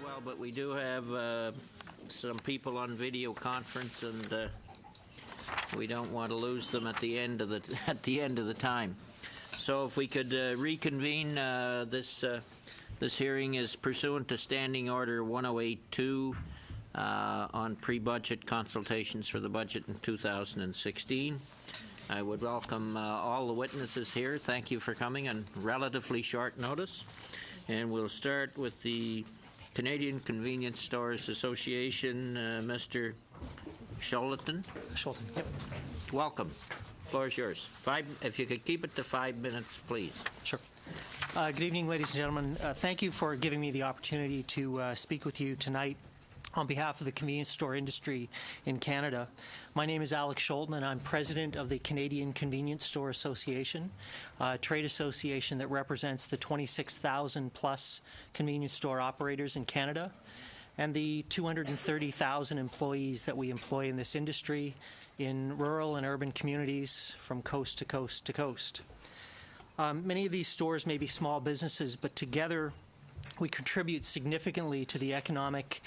S1: Well, but we do have some people on video conference, and we don't want to lose them at the end of the time. So if we could reconvene, this hearing is pursuant to Standing Order 1082 on pre-budget consultations for the budget in 2016. I would welcome all the witnesses here. Thank you for coming on relatively short notice. And we'll start with the Canadian Convenience Stores Association, Mr. Scholten.
S7: Yep.
S1: Welcome. Floor is yours. If you could keep it to 5 minutes, please.
S7: Sure. Good evening, ladies and gentlemen. Thank you for giving me the opportunity to speak with you tonight on behalf of the convenience store industry in Canada. My name is Alex Scholten, and I'm president of the Canadian Convenience Store Association, a trade association that represents the 26,000 plus convenience store operators in Canada and the 230,000 employees that we employ in this industry in rural and urban communities from coast to coast to coast. Many of these stores may be small businesses, but together we contribute significantly to the economic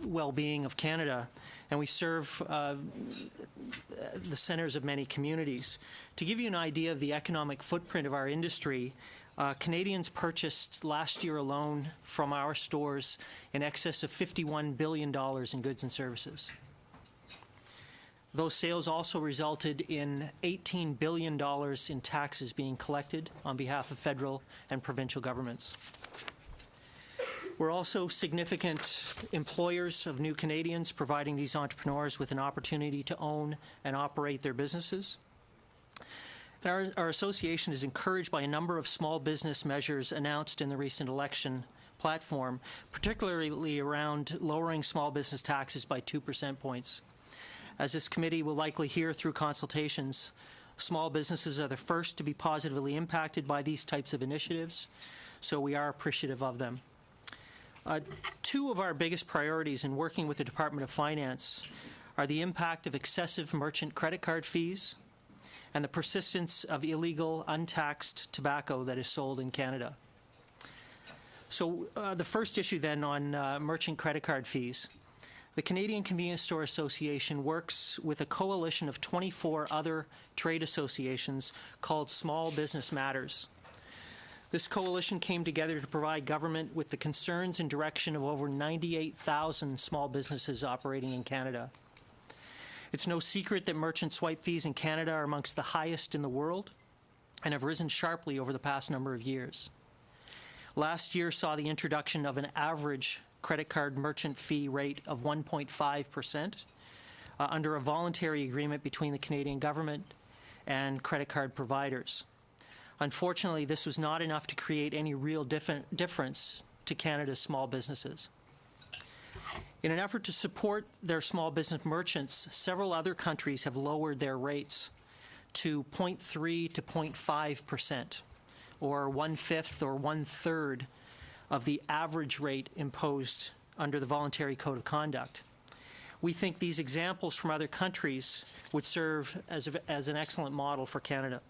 S7: well-being of Canada, and we serve the centers of many communities. To give you an idea of the economic footprint of our industry, Canadians purchased last year alone from our stores in excess of $51 billion in goods and services. Those sales also resulted in $18 billion in taxes being collected on behalf of federal and provincial governments. We're also significant employers of new Canadians, providing these entrepreneurs with an opportunity to own and operate their businesses. And our association is encouraged by a number of small business measures announced in the recent election platform, particularly around lowering small business taxes by 2 percentage points. As this committee will likely hear through consultations, small businesses are the first to be positively impacted by these types of initiatives, so we are appreciative of them. Two of our biggest priorities in working with the Department of Finance are the impact of excessive merchant credit card fees and the persistence of illegal, untaxed tobacco that is sold in Canada. So the first issue then on merchant credit card fees. The Canadian Convenience Store Association works with a coalition of 24 other trade associations called Small Business Matters. This coalition came together to provide government with the concerns and direction of over 98,000 small businesses operating in Canada. It's no secret that merchant swipe fees in Canada are amongst the highest in the world and have risen sharply over the past number of years. Last year saw the introduction of an average credit card merchant fee rate of 1.5% under a voluntary agreement between the Canadian government and credit card providers. Unfortunately, this was not enough to create any real difference to Canada's small businesses. In an effort to support their small business merchants, several other countries have lowered their rates to 0.3 to 0.5%, or 1/5 or 1/3 of the average rate imposed under the Voluntary Code of Conduct. We think these examples from other countries would serve as an excellent model for Canada.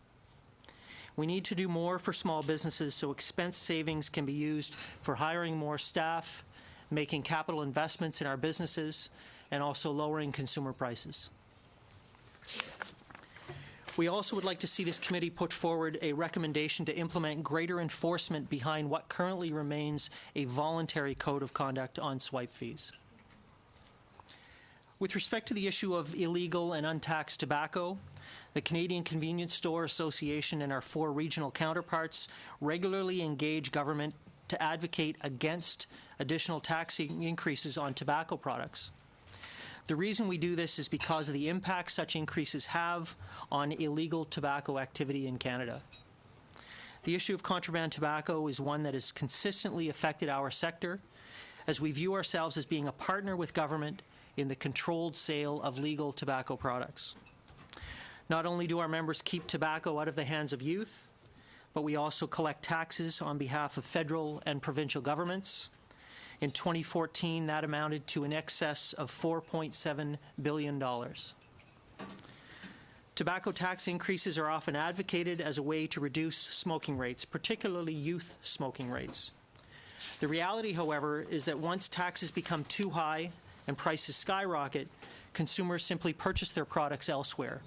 S7: We need to do more for small businesses so expense savings can be used for hiring more staff, making capital investments in our businesses, and also lowering consumer prices. We also would like to see this committee put forward a recommendation to implement greater enforcement behind what currently remains a voluntary code of conduct on swipe fees. With respect to the issue of illegal and untaxed tobacco, the Canadian Convenience Store Association and our 4 regional counterparts regularly engage government to advocate against additional tax increases on tobacco products. The reason we do this is because of the impact such increases have on illegal tobacco activity in Canada. The issue of contraband tobacco is one that has consistently affected our sector, as we view ourselves as being a partner with government in the controlled sale of legal tobacco products. Not only do our members keep tobacco out of the hands of youth, but we also collect taxes on behalf of federal and provincial governments. In 2014, that amounted to in excess of $4.7 billion. Tobacco tax increases are often advocated as a way to reduce smoking rates, particularly youth smoking rates. The reality, however, is that once taxes become too high and prices skyrocket, consumers simply purchase their products elsewhere.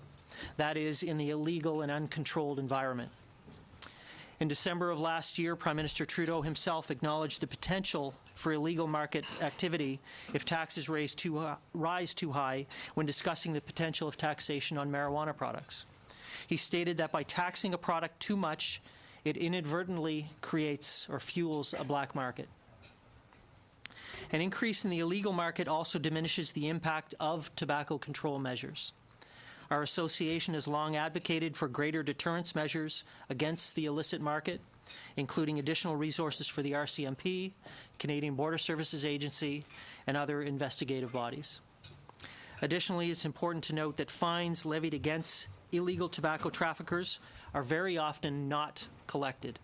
S7: That is, in the illegal and uncontrolled environment. In December of last year, Prime Minister Trudeau himself acknowledged the potential for illegal market activity if taxes rise too high when discussing the potential of taxation on marijuana products. He stated that by taxing a product too much, it inadvertently creates or fuels a black market. An increase in the illegal market also diminishes the impact of tobacco control measures. Our association has long advocated for greater deterrence measures against the illicit market, including additional resources for the RCMP, Canadian Border Services Agency, and other investigative bodies. Additionally, it's important to note that fines levied against illegal tobacco traffickers are very often not collected.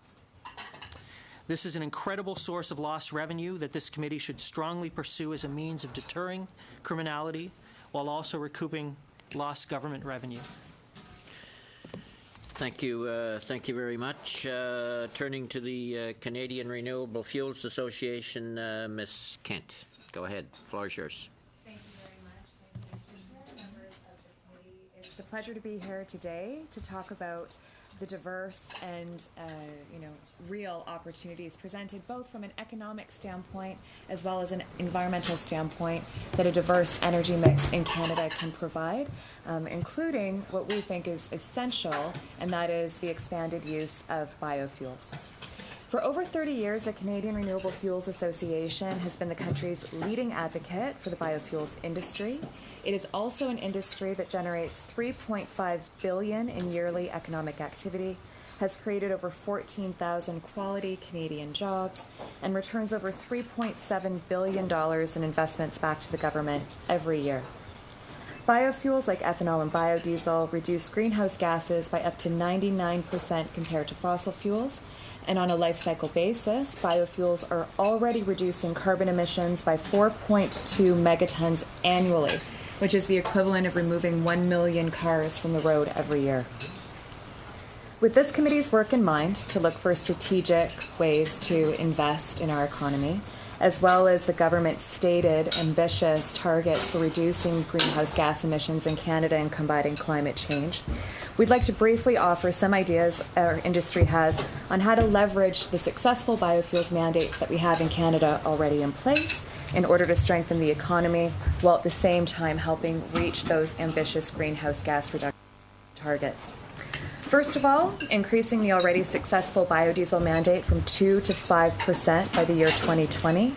S7: This is an incredible source of lost revenue that this committee should strongly pursue as a means of deterring criminality while also recouping lost government revenue.
S1: Thank you very much. Turning to the Canadian Renewable Fuels Association, Ms. Kent, go ahead. The floor is yours.
S3: Thank you very much. Thank you, members of the committee. It's a pleasure to be here today to talk about the diverse and real opportunities presented both from an economic standpoint as well as an environmental standpoint that a diverse energy mix in Canada can provide, including what we think is essential, and that is the expanded use of biofuels. For over 30 years, the Canadian Renewable Fuels Association has been the country's leading advocate for the biofuels industry. It is also an industry that generates $3.5 billion in yearly economic activity, has created over 14,000 quality Canadian jobs, and returns over $3.7 billion in investments back to the government every year. Biofuels like ethanol and biodiesel reduce greenhouse gases by up to 99% compared to fossil fuels, and on a life cycle basis, biofuels are already reducing carbon emissions by 4.2 megatons annually, which is the equivalent of removing 1 million cars from the road every year. With this committee's work in mind to look for strategic ways to invest in our economy, as well as the government's stated ambitious targets for reducing greenhouse gas emissions in Canada and combating climate change, we'd like to briefly offer some ideas our industry has on how to leverage the successful biofuels mandates that we have in Canada already in place in order to strengthen the economy, while at the same time helping reach those ambitious greenhouse gas reduction targets. First of all, increasing the already successful biodiesel mandate from 2 to 5% by the year 2020.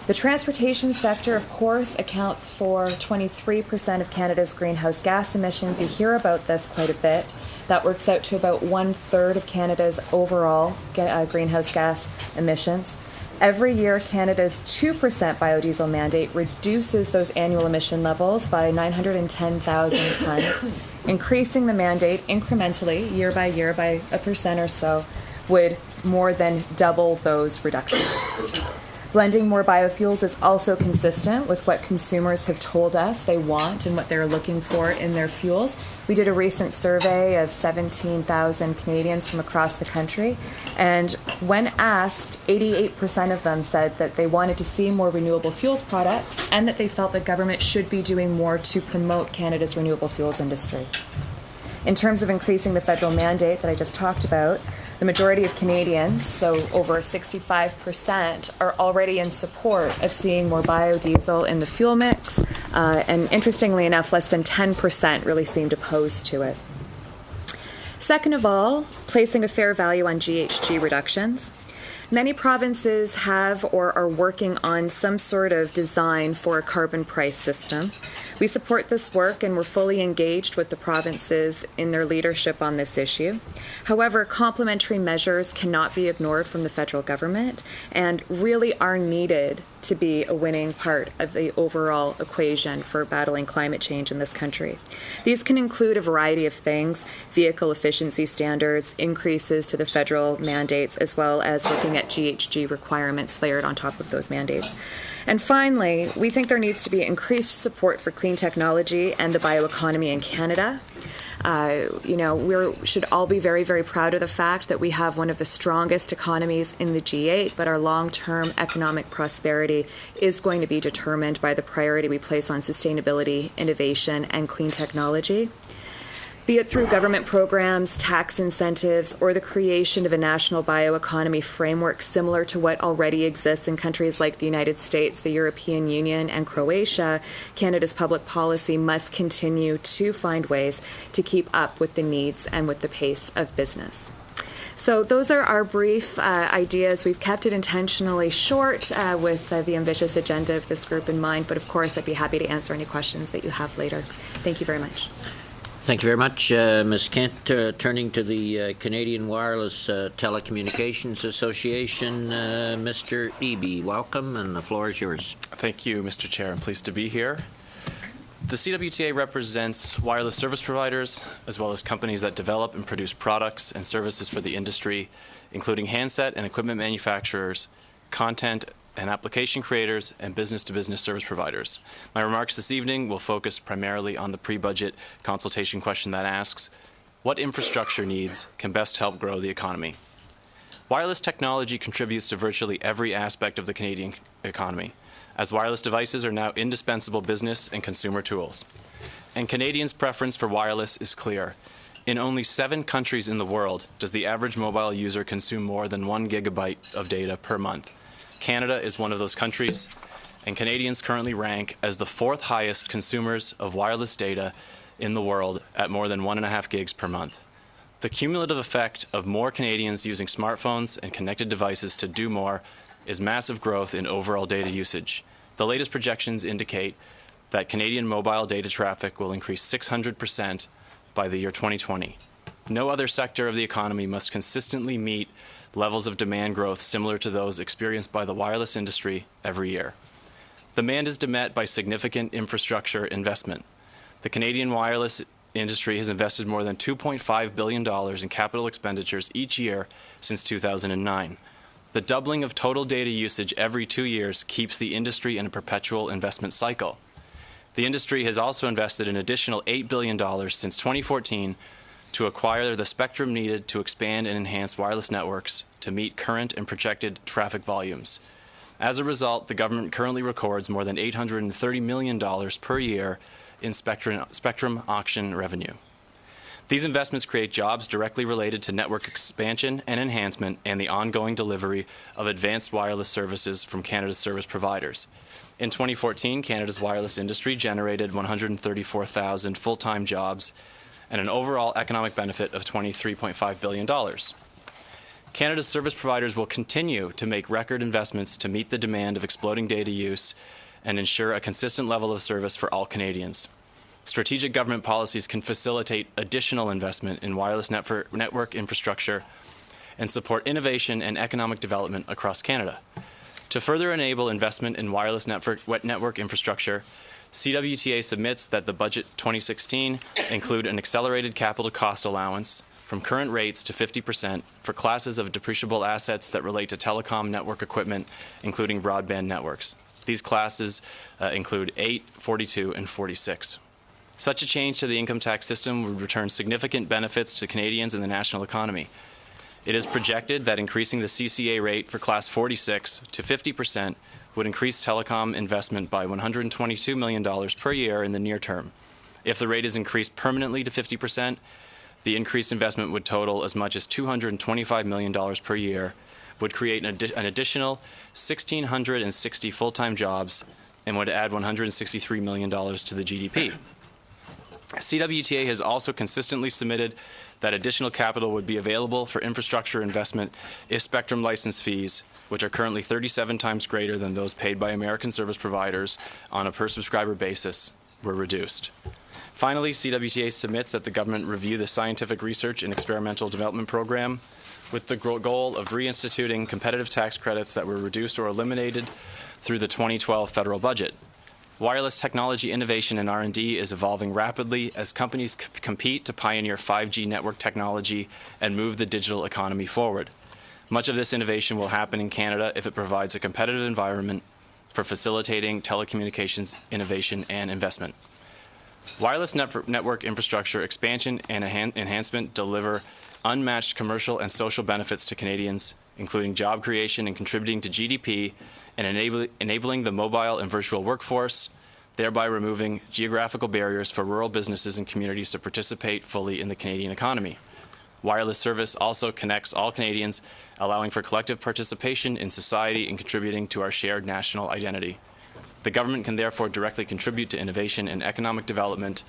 S3: The transportation sector, of course, accounts for 23% of Canada's greenhouse gas emissions. You hear about this quite a bit. That works out to about 1/3 of Canada's overall greenhouse gas emissions. Every year, Canada's 2% biodiesel mandate reduces those annual emission levels by 910,000 tons. Increasing the mandate incrementally, year by 1% or so, would more than double those reductions. Blending more biofuels is also consistent with what consumers have told us they want and what they're looking for in their fuels. We did a recent survey of 17,000 Canadians from across the country, and when asked, 88% of them said that they wanted to see more renewable fuels products and that they felt the government should be doing more to promote Canada's renewable fuels industry. In terms of increasing the federal mandate that I just talked about, the majority of Canadians, so over 65%, are already in support of seeing more biodiesel in the fuel mix, and interestingly enough, less than 10% really seemed opposed to it. Second of all, placing a fair value on GHG reductions. Many provinces have or are working on some sort of design for a carbon price system. We support this work and we're fully engaged with the provinces in their leadership on this issue. However, complementary measures cannot be ignored from the federal government and really are needed to be a winning part of the overall equation for battling climate change in this country. These can include a variety of things: vehicle efficiency standards, increases to the federal mandates, as well as looking at GHG requirements layered on top of those mandates. And finally, we think there needs to be increased support for clean technology and the bioeconomy in Canada. We should all be very, very proud of the fact that we have one of the strongest economies in the G8, but our long-term economic prosperity is going to be determined by the priority we place on sustainability, innovation, and clean technology. Be it through government programs, tax incentives, or the creation of a national bioeconomy framework similar to what already exists in countries like the United States, the European Union, and Croatia, Canada's public policy must continue to find ways to keep up with the needs and with the pace of business. So those are our brief ideas. We've kept it intentionally short with the ambitious agenda of this group in mind, but of course I'd be happy to answer any questions that you have later. Thank you very much.
S1: Thank you very much, Ms. Kent. Turning to the Canadian Wireless Telecommunications Association, Mr. Eby, welcome, and the floor is yours.
S5: Thank you, Mr. Chair. I'm pleased to be here. The CWTA represents wireless service providers, as well as companies that develop and produce products and services for the industry, including handset and equipment manufacturers, content and application creators, and business-to-business service providers. My remarks this evening will focus primarily on the pre-budget consultation question that asks, what infrastructure needs can best help grow the economy? Wireless technology contributes to virtually every aspect of the Canadian economy, as wireless devices are now indispensable business and consumer tools. And Canadians' preference for wireless is clear. In only 7 countries in the world does the average mobile user consume more than 1 gigabyte of data per month. Canada is one of those countries, and Canadians currently rank as the 4th highest consumers of wireless data in the world at more than 1.5 gigs per month. The cumulative effect of more Canadians using smartphones and connected devices to do more is massive growth in overall data usage. The latest projections indicate that Canadian mobile data traffic will increase 600% by the year 2020. No other sector of the economy must consistently meet levels of demand growth similar to those experienced by the wireless industry every year. Demand is met by significant infrastructure investment. The Canadian wireless industry has invested more than $2.5 billion in capital expenditures each year since 2009. The doubling of total data usage every 2 years keeps the industry in a perpetual investment cycle. The industry has also invested an additional $8 billion since 2014 to acquire the spectrum needed to expand and enhance wireless networks to meet current and projected traffic volumes. As a result, the government currently records more than $830 million per year in spectrum auction revenue. These investments create jobs directly related to network expansion and enhancement and the ongoing delivery of advanced wireless services from Canada's service providers. In 2014, Canada's wireless industry generated 134,000 full-time jobs and an overall economic benefit of $23.5 billion. Canada's service providers will continue to make record investments to meet the demand of exploding data use and ensure a consistent level of service for all Canadians. Strategic government policies can facilitate additional investment in wireless network infrastructure and support innovation and economic development across Canada. To further enable investment in wireless network infrastructure, CWTA submits that the budget 2016 include an accelerated capital cost allowance from current rates to 50% for classes of depreciable assets that relate to telecom network equipment, including broadband networks. These classes include 8, 42, and 46. Such a change to the income tax system would return significant benefits to Canadians and the national economy. It is projected that increasing the CCA rate for Class 46 to 50% would increase telecom investment by $122 million per year in the near term. If the rate is increased permanently to 50%, The increased investment would total as much as $225 million per year, would create an additional 1,660 full-time jobs, and would add $163 million to the GDP. CWTA has also consistently submitted that additional capital would be available for infrastructure investment if spectrum license fees, which are currently 37 times greater than those paid by American service providers on a per-subscriber basis, were reduced. Finally, CWTA submits that the government review the Scientific Research and Experimental Development Program with the goal of reinstituting competitive tax credits that were reduced or eliminated through the 2012 federal budget. Wireless technology innovation and R&D is evolving rapidly as companies compete to pioneer 5G network technology and move the digital economy forward. Much of this innovation will happen in Canada if it provides a competitive environment for facilitating telecommunications innovation and investment. Wireless network infrastructure expansion and enhancement deliver unmatched commercial and social benefits to Canadians, including job creation and contributing to GDP, and enabling the mobile and virtual workforce, thereby removing geographical barriers for rural businesses and communities to participate fully in the Canadian economy. Wireless service also connects all Canadians, allowing for collective participation in society and contributing to our shared national identity. The government can therefore directly contribute to innovation and economic development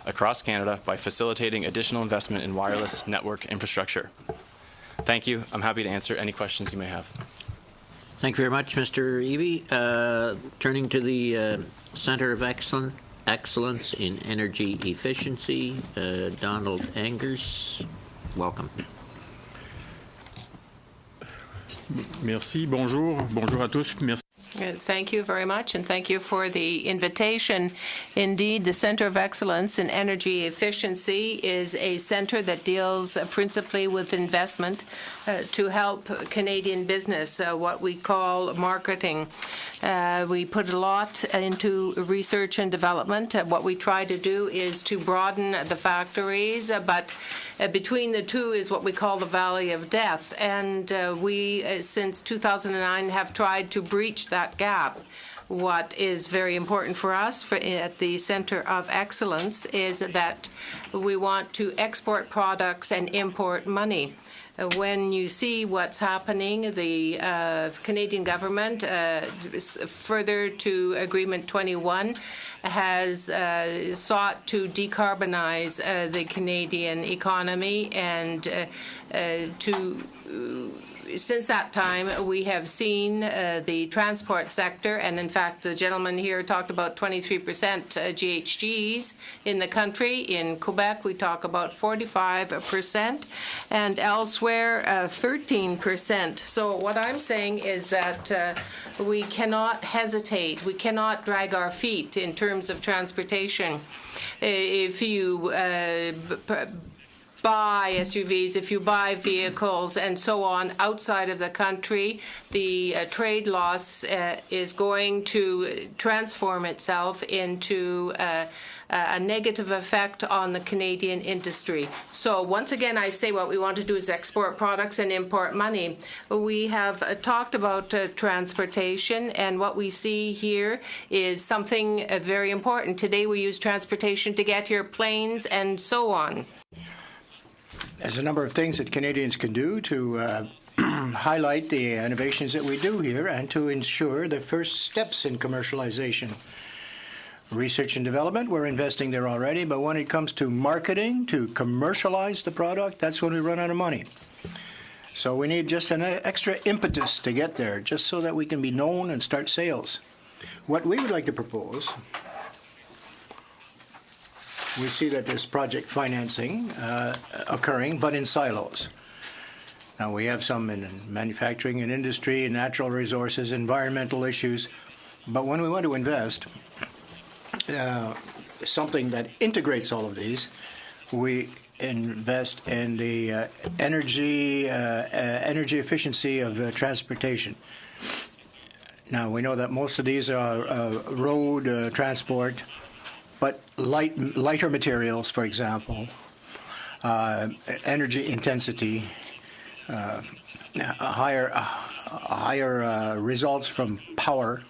S5: across Canada by facilitating additional investment in wireless network infrastructure. Thank you. I'm happy to answer any questions you may have.
S1: Thank you very much, Mr. Evie. Turning to the Centre of Excellence in Energy Efficiency, Donald Angers, welcome.
S6: Merci, bonjour à tous. Merci.
S21: Thank you very much, and thank you for the invitation. Indeed, the Centre of Excellence in Energy Efficiency is a centre that deals principally with investment to help Canadian business, what we call marketing. We put a lot into research and development. What we try to do is to broaden the factories, but between the two is what we call the Valley of Death. And we, since 2009, have tried to breach that gap. What is very important for us at the Centre of Excellence is that we want to export products and import money. When you see what's happening, the Canadian government, further to Agreement 21, has sought to decarbonize the Canadian economy, and since that time, we have seen the transport sector, and in fact, the gentleman here talked about 23% GHGs in the country. In Quebec, we talk about 45%, and elsewhere, 13%. So what I'm saying is that we cannot hesitate. We cannot drag our feet in terms of transportation. If you buy SUVs, if you buy vehicles and so on outside of the country, the trade loss is going to transform itself into a negative effect on the Canadian industry. So once again, I say what we want to do is export products and import money. We have talked about transportation, and what we see here is something very important. Today we use transportation to get here, planes and so on.
S9: There's a number of things that Canadians can do to highlight the innovations that we do here and to ensure the first steps in commercialization. Research and development, we're investing there already, but when it comes to marketing, to commercialize the product, that's when we run out of money. So we need just an extra impetus to get there, just so that we can be known and start sales. What we would like to propose, we see that there's project financing occurring, but in silos. Now, we have some in manufacturing and industry, natural resources, environmental issues. But when we want to invest, something that integrates all of these, we invest in the energy efficiency of transportation. Now, we know that most of these are road transport, but lighter materials, for example, energy intensity, higher results from power,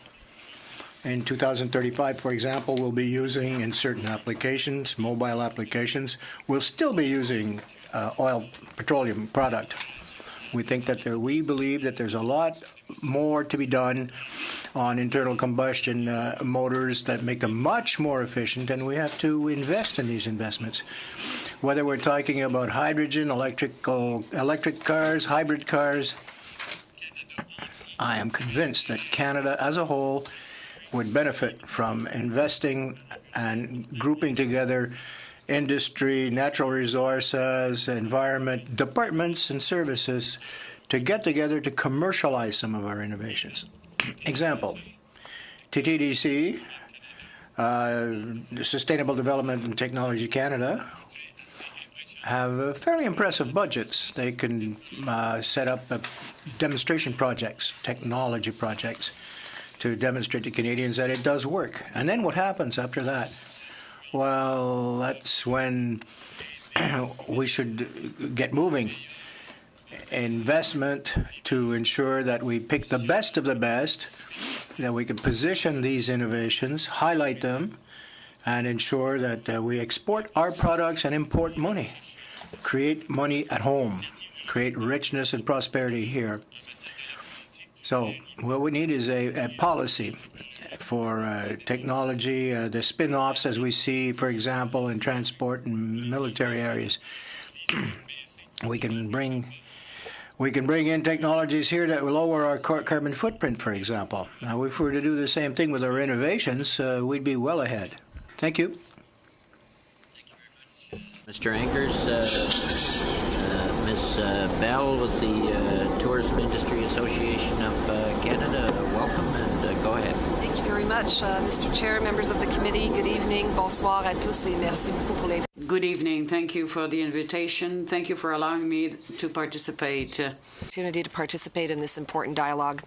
S9: In 2035, for example, we'll be using in certain applications, mobile applications, we'll still be using petroleum product. We think that we believe that there's a lot more to be done on internal combustion motors that make them much more efficient, and we have to invest in these investments. Whether we're talking about hydrogen, electric cars, hybrid cars, I am convinced that Canada as a whole would benefit from investing and grouping together industry, natural resources, environment, departments, and services to get together to commercialize some of our innovations. Example, TTDC, Sustainable Development and Technology Canada, have fairly impressive budgets. They can set up demonstration projects, technology projects, to demonstrate to Canadians that it does work. And then what happens after that? Well, that's when we should get moving. Investment to ensure that we pick the best of the best, that we can position these innovations, highlight them, and ensure that we export our products and import money, create money at home, create richness and prosperity here. So what we need is a policy for technology, the spin-offs as we see, for example, in transport and military areas. We can bring in technologies here that will lower our carbon footprint, for example. Now, if we were to do the same thing with our innovations, we'd be well ahead. Thank you.
S1: Mr. Ankers, Ms. Bell with the Tourism Industry Association of Canada, welcome, and go ahead.
S10: Thank you very much, Mr. Chair, members of the committee. Good evening. Bonsoir à tous et merci beaucoup pour l'invitation.
S14: Good evening. Thank you for the invitation. Thank you for allowing me to participate.
S10: Opportunity to participate in this important dialogue.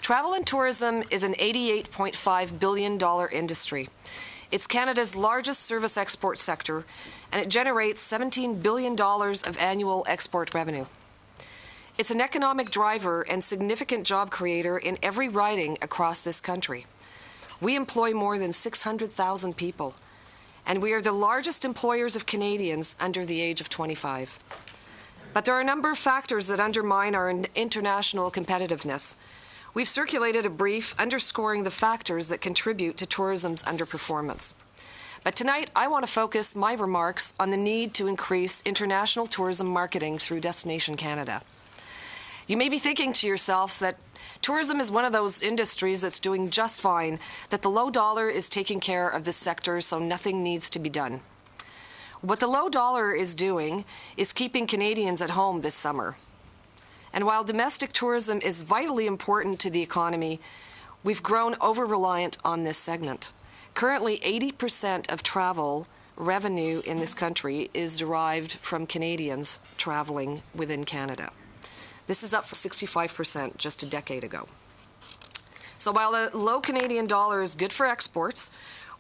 S10: Travel and tourism is an $88.5 billion industry. It's Canada's largest service export sector, and it generates $17 billion of annual export revenue. It's an economic driver and significant job creator in every riding across this country. We employ more than 600,000 people, and we are the largest employers of Canadians under the age of 25. But there are a number of factors that undermine our international competitiveness. We've circulated a brief underscoring the factors that contribute to tourism's underperformance. But tonight, I want to focus my remarks on the need to increase international tourism marketing through Destination Canada. You may be thinking to yourselves that tourism is one of those industries that's doing just fine, that the low dollar is taking care of this sector, so nothing needs to be done. What the low dollar is doing is keeping Canadians at home this summer. And while domestic tourism is vitally important to the economy, we've grown over-reliant on this segment. Currently, 80% of travel revenue in this country is derived from Canadians traveling within Canada. This is up from 65% just a decade ago. So while the low Canadian dollar is good for exports,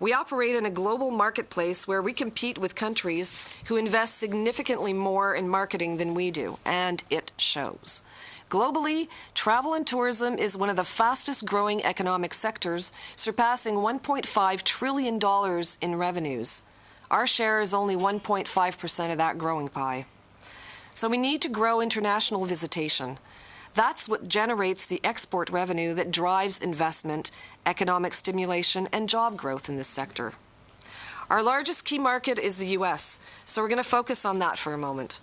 S10: we operate in a global marketplace where we compete with countries who invest significantly more in marketing than we do, and it shows. Globally, travel and tourism is one of the fastest growing economic sectors, surpassing $1.5 trillion in revenues. Our share is only 1.5% of that growing pie. So we need to grow international visitation. That's what generates the export revenue that drives investment, economic stimulation, and job growth in this sector. Our largest key market is the U.S., so we're going to focus on that for a moment.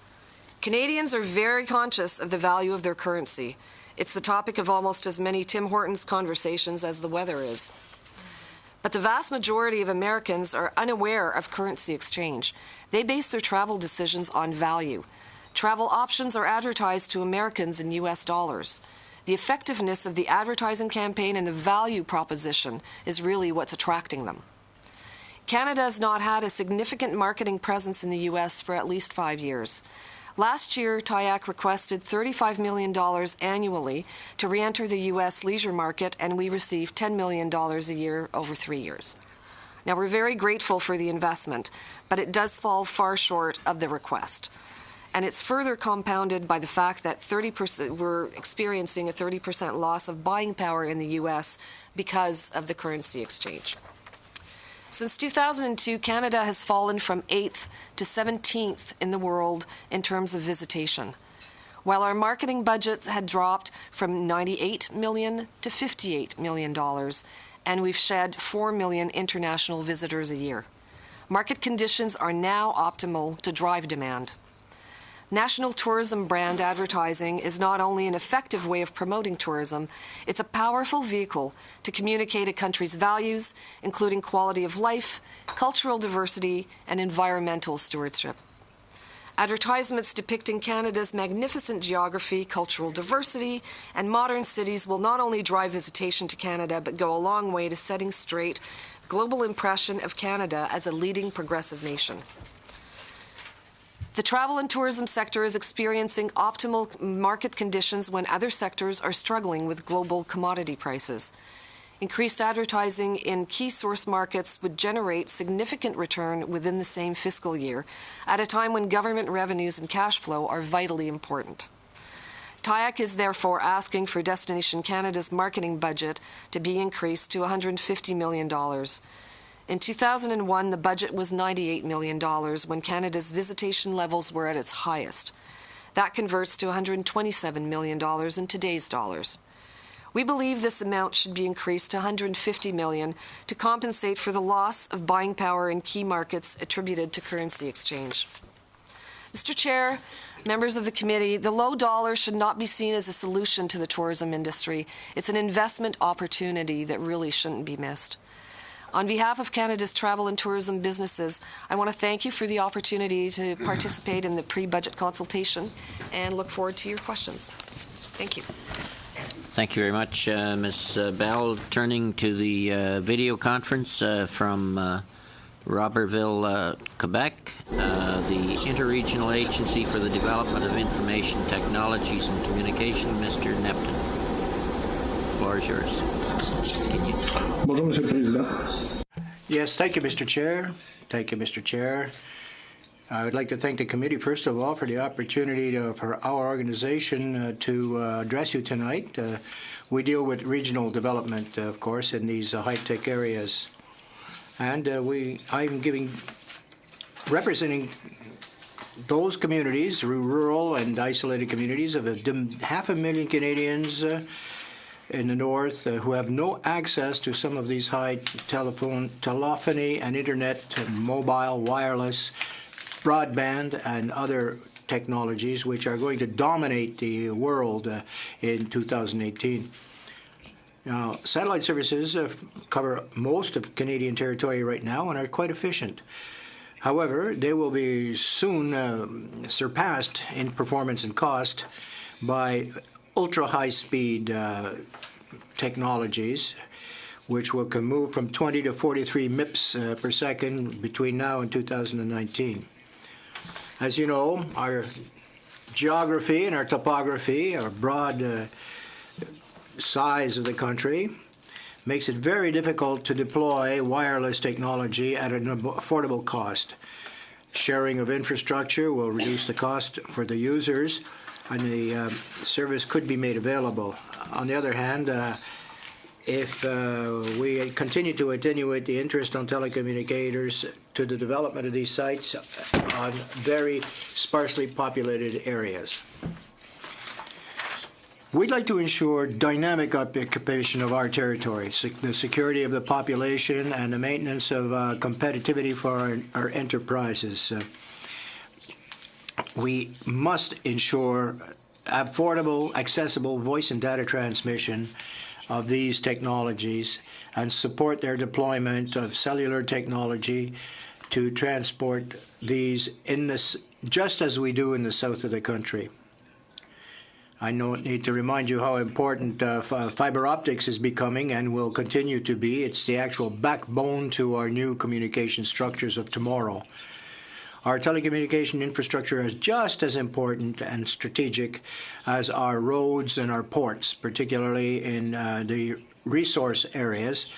S10: Canadians are very conscious of the value of their currency. It's the topic of almost as many Tim Hortons conversations as the weather is. But the vast majority of Americans are unaware of currency exchange. They base their travel decisions on value. Travel options are advertised to Americans in U.S. dollars. The effectiveness of the advertising campaign and the value proposition is really what's attracting them. Canada has not had a significant marketing presence in the U.S. for at least 5 years. Last year, TIAC requested $35 million annually to re-enter the U.S. leisure market, and we received $10 million a year over 3 years. Now, we're very grateful for the investment, but it does fall far short of the request. And it's further compounded by the fact that we're experiencing a 30% loss of buying power in the U.S. because of the currency exchange. Since 2002, Canada has fallen from 8th to 17th in the world in terms of visitation, while our marketing budgets had dropped from $98 million to $58 million, and we've shed 4 million international visitors a year. Market conditions are now optimal to drive demand. National tourism brand advertising is not only an effective way of promoting tourism, it's a powerful vehicle to communicate a country's values, including quality of life, cultural diversity, and environmental stewardship. Advertisements depicting Canada's magnificent geography, cultural diversity, and modern cities will not only drive visitation to Canada, but go a long way to setting straight the global impression of Canada as a leading progressive nation. The travel and tourism sector is experiencing optimal market conditions when other sectors are struggling with global commodity prices. Increased advertising in key source markets would generate significant return within the same fiscal year, at a time when government revenues and cash flow are vitally important. TIAC is therefore asking for Destination Canada's marketing budget to be increased to $150 million. In 2001, the budget was $98 million when Canada's visitation levels were at its highest. That converts to $127 million in today's dollars. We believe this amount should be increased to $150 million to compensate for the loss of buying power in key markets attributed to currency exchange. Mr. Chair, members of the committee, the low dollar should not be seen as a solution to the tourism industry. It's an investment opportunity that really shouldn't be missed. On behalf of Canada's travel and tourism businesses, I want to thank you for the opportunity to participate in the pre-budget consultation and look forward to your questions. Thank you.
S1: Thank you very much, Ms. Bell. Turning to the video conference from Robertville, Quebec, the Interregional Agency for the Development of Information Technologies and Communication, Mr. Neptune. The floor is yours.
S9: Bonjour, Monsieur le Président. Yes, thank you, Mr. Chair. Thank you, Mr. Chair. I would like to thank the committee, first of all, for the opportunity for our organization to address you tonight. We deal with regional development, of course, in these high-tech areas. And I'm representing those communities, rural and isolated communities of 500,000 Canadians in the north who have no access to some of these high telephony and internet, mobile, wireless, broadband, and other technologies which are going to dominate the world in 2018. Now, satellite services cover most of Canadian territory right now and are quite efficient. However, they will be soon surpassed in performance and cost by ultra-high-speed technologies, which can move from 20 to 43 MIPS per second between now and 2019. As you know, our geography and our topography, our broad size of the country, makes it very difficult to deploy wireless technology at an affordable cost. Sharing of infrastructure will reduce the cost for the users, and the service could be made available. On the other hand, if we continue to attenuate the interest on telecommunicators to the development of these sites on very sparsely populated areas. We'd like to ensure dynamic occupation of our territory, the security of the population, and the maintenance of competitivity for our enterprises. We must ensure affordable, accessible voice and data transmission of these technologies and support their deployment of cellular technology to transport these just as we do in the south of the country. I don't need to remind you how important fiber optics is becoming and will continue to be. It's the actual backbone to our new communication structures of tomorrow. Our telecommunication infrastructure is just as important and strategic as our roads and our ports, particularly in the resource areas,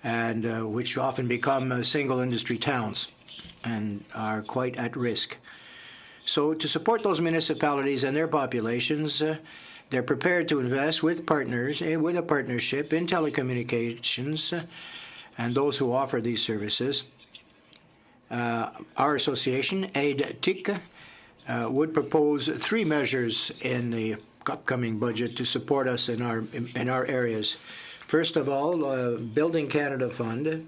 S9: and which often become single industry towns and are quite at risk. So to support those municipalities and their populations, they're prepared to invest with partners, with a partnership in telecommunications and those who offer these services. Our association, AID-TIC, would propose 3 measures in the upcoming budget to support us in our areas. First of all, Building Canada Fund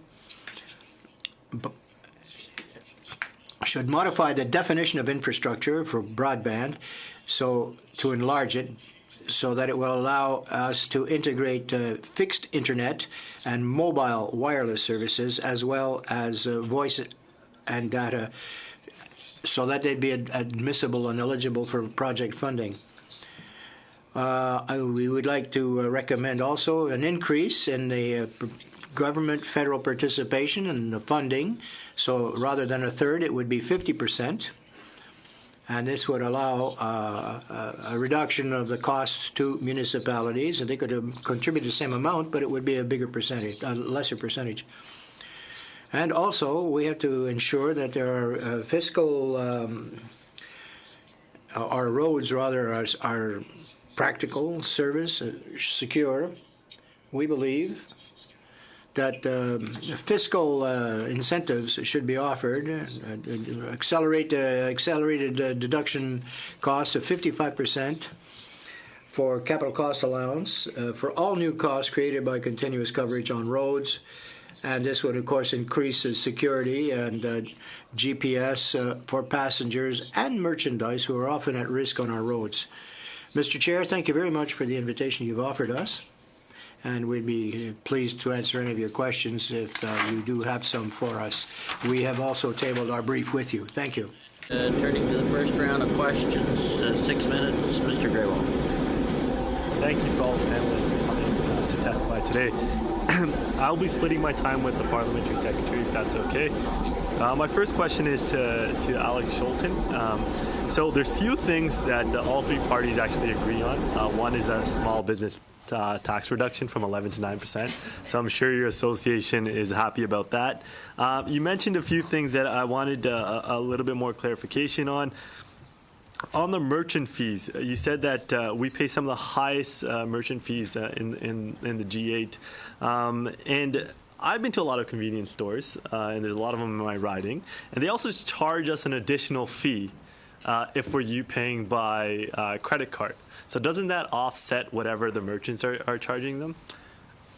S9: should modify the definition of infrastructure for broadband to enlarge it so that it will allow us to integrate fixed internet and mobile wireless services as well as voice and data so that they'd be admissible and eligible for project funding. We would like to recommend also an increase in the government federal participation in the funding. So rather than a third, it would be 50%. And this would allow a reduction of the cost to municipalities. And they could contribute the same amount, but it would be a bigger percentage, a lesser percentage. And also, we have to ensure that there are fiscal, our roads rather are practical, service, secure. We believe that fiscal incentives should be offered, accelerated deduction cost of 55% for capital cost allowance for all new costs created by continuous coverage on roads. And this would, of course, increase the security and GPS for passengers and merchandise who are often at risk on our roads. Mr. Chair, thank you very much for the invitation you've offered us. And we'd be pleased to answer any of your questions if you do have some for us. We have also tabled our brief with you. Thank you.
S1: Turning to the first round of questions, 6 minutes, Mr. Graywall.
S15: Thank you for all the panelists for coming to testify today. I'll be splitting my time with the Parliamentary Secretary, if that's okay. My first question is to Alex Scholten. So there's few things that all 3 parties actually agree on. One is a small business tax reduction from 11 to 9%. So I'm sure your association is happy about that. You mentioned a few things that I wanted a little bit more clarification on. On the merchant fees, you said that we pay some of the highest merchant fees in the G8. And I've been to a lot of convenience stores, and there's a lot of them in my riding. And they also charge us an additional fee if we're paying by credit card. So doesn't that offset whatever the merchants are charging them?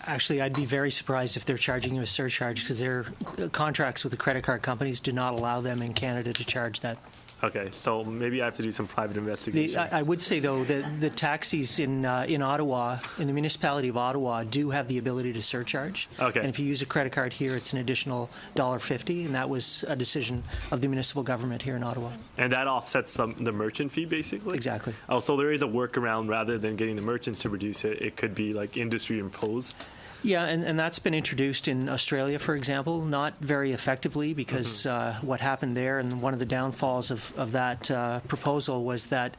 S7: Actually, I'd be very surprised if they're charging you a surcharge because their contracts with the credit card companies do not allow them in Canada to charge that.
S15: Okay, so maybe I have to do some private investigation.
S7: I would say, though, that the taxis in Ottawa, in the municipality of Ottawa, do have the ability to surcharge.
S15: Okay.
S7: And if you use a credit card here, it's an additional $1.50, and that was a decision of the municipal government here in Ottawa.
S15: And that offsets the merchant fee, basically?
S7: Exactly.
S15: Oh, so there is a workaround rather than getting the merchants to reduce it. It could be like industry imposed?
S7: Yeah, and that's been introduced in Australia, for example, not very effectively because what happened there, and one of the downfalls of that proposal was that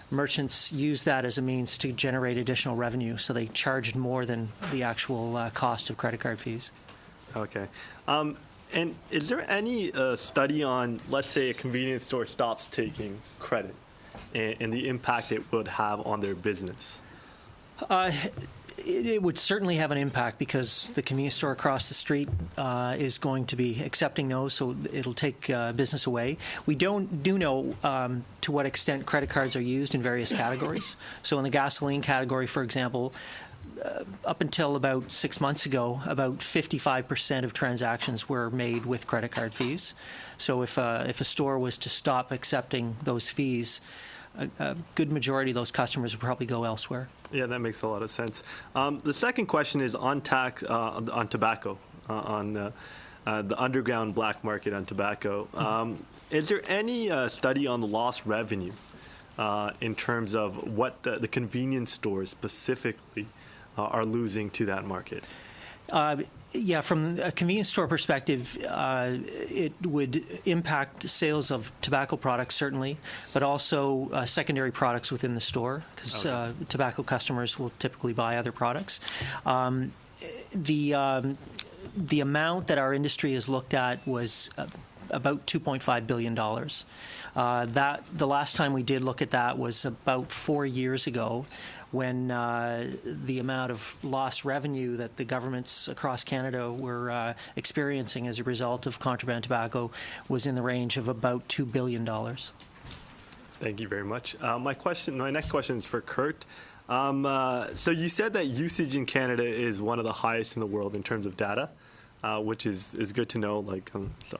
S7: merchants used that as a means to generate additional revenue, so they charged more than the actual cost of credit card fees.
S15: Okay. And is there any study on, let's say, a convenience store stops taking credit and the impact it would have on their business?
S7: It would certainly have an impact because the convenience store across the street is going to be accepting those, so it'll take business away. We do know to what extent credit cards are used in various categories. So in the gasoline category, for example, up until about 6 months ago, about 55% of transactions were made with credit card fees. So if a store was to stop accepting those fees, a good majority of those customers would probably go elsewhere.
S15: Yeah, that makes a lot of sense. The second question is on tax on tobacco, on the underground black market on tobacco. Is there any study on the lost revenue in terms of what the convenience stores specifically are losing to that market?
S7: Yeah, from a convenience store perspective, it would impact sales of tobacco products, certainly, but also secondary products within the store, because tobacco customers will typically buy other products. The amount that our industry has looked at was about $2.5 billion. That the last time we did look at that was about 4 years ago, when the amount of lost revenue that the governments across Canada were experiencing as a result of contraband tobacco was in the range of about $2 billion.
S15: Thank you very much. My next question is for Kurt. So you said that usage in Canada is one of the highest in the world in terms of data, which is good to know. Like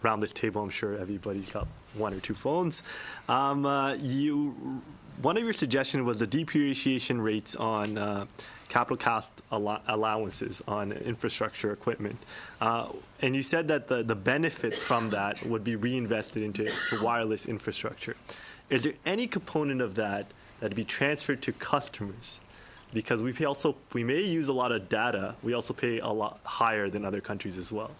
S15: around this table, I'm sure everybody's got 1 or 2 phones. One of your suggestions was the depreciation rates on capital cost allowances on infrastructure equipment. And you said that the benefit from that would be reinvested into wireless infrastructure. Is there any component of that that'd be transferred to customers? Because we may use a lot of data, we also pay a lot higher than other countries as well.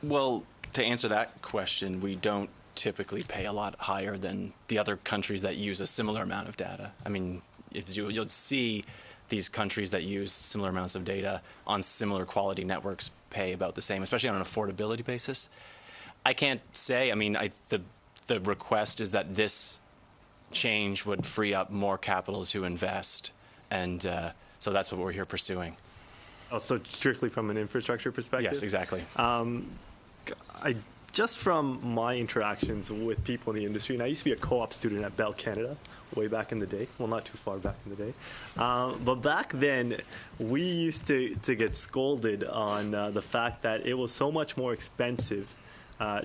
S5: Well, to answer that question, we don't typically pay a lot higher than the other countries that use a similar amount of data. I mean, you'll see these countries that use similar amounts of data on similar quality networks pay about the same, especially on an affordability basis. I can't say, I mean, the request is that this change would free up more capital to invest, and so that's what we're here pursuing.
S15: Oh, so strictly from an infrastructure perspective?
S5: Yes, exactly.
S15: Just from my interactions with people in the industry, and I used to be a co-op student at Bell Canada way back in the day. Well, not too far back in the day. But back then, we used to get scolded on the fact that it was so much more expensive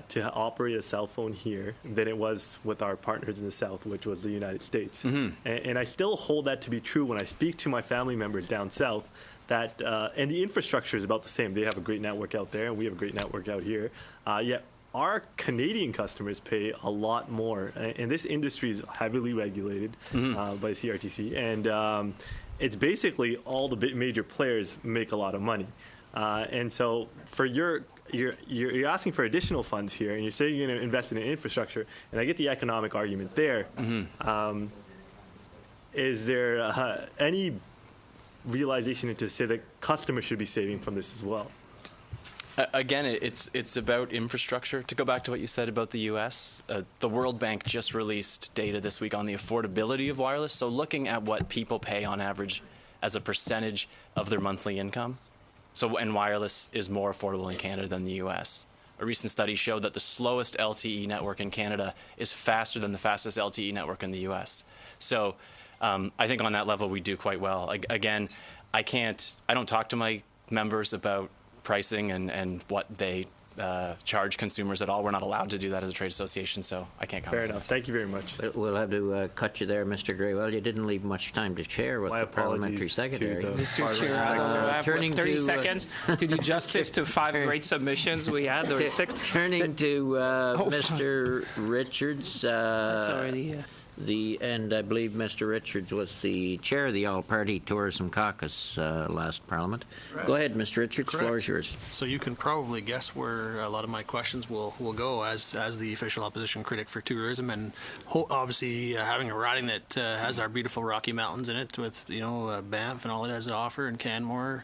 S15: to operate a cell phone here than it was with our partners in the South, which was the United States. Mm-hmm. And I still hold that to be true when I speak to my family members down South, that and the infrastructure is about the same. They have a great network out there, and we have a great network out here. Yet our Canadian customers pay a lot more, and this industry is heavily regulated by CRTC, and it's basically all the major players make a lot of money. And so for you're asking for additional funds here, and you're saying you're going to invest in infrastructure, and I get the economic argument there. Mm-hmm. Is there any realization to say that customers should be saving from this as well?
S5: Again, it's about infrastructure. To go back to what you said about the U.S., the World Bank just released data this week on the affordability of wireless. So looking at what people pay on average as a percentage of their monthly income. And wireless is more affordable in Canada than the U.S. A recent study showed that the slowest LTE network in Canada is faster than the fastest LTE network in the U.S. So I think on that level we do quite well. Again, I don't talk to my members about pricing and what they charge consumers at all. We're not allowed to do that as a trade association, so I can't comment.
S15: Fair enough. Thank you very much.
S1: We'll have to cut you there, Mr. Gray. Well, you didn't leave much time to share with the parliamentary secretary.
S12: Mr. Chair, I have 30 seconds to do justice to 5 great submissions we had. There were 6.
S1: Turning to Mr. Richards.
S12: That's already...
S1: And I believe Mr. Richards was the chair of the All-Party Tourism Caucus last Parliament.
S22: Correct.
S1: Go ahead, Mr. Richards.
S22: Correct.
S1: Floor is yours.
S22: So you can probably guess where a lot of my questions will go as the official opposition critic for tourism, and obviously having a riding that has our beautiful Rocky Mountains in it with Banff and all it has to offer, and Canmore.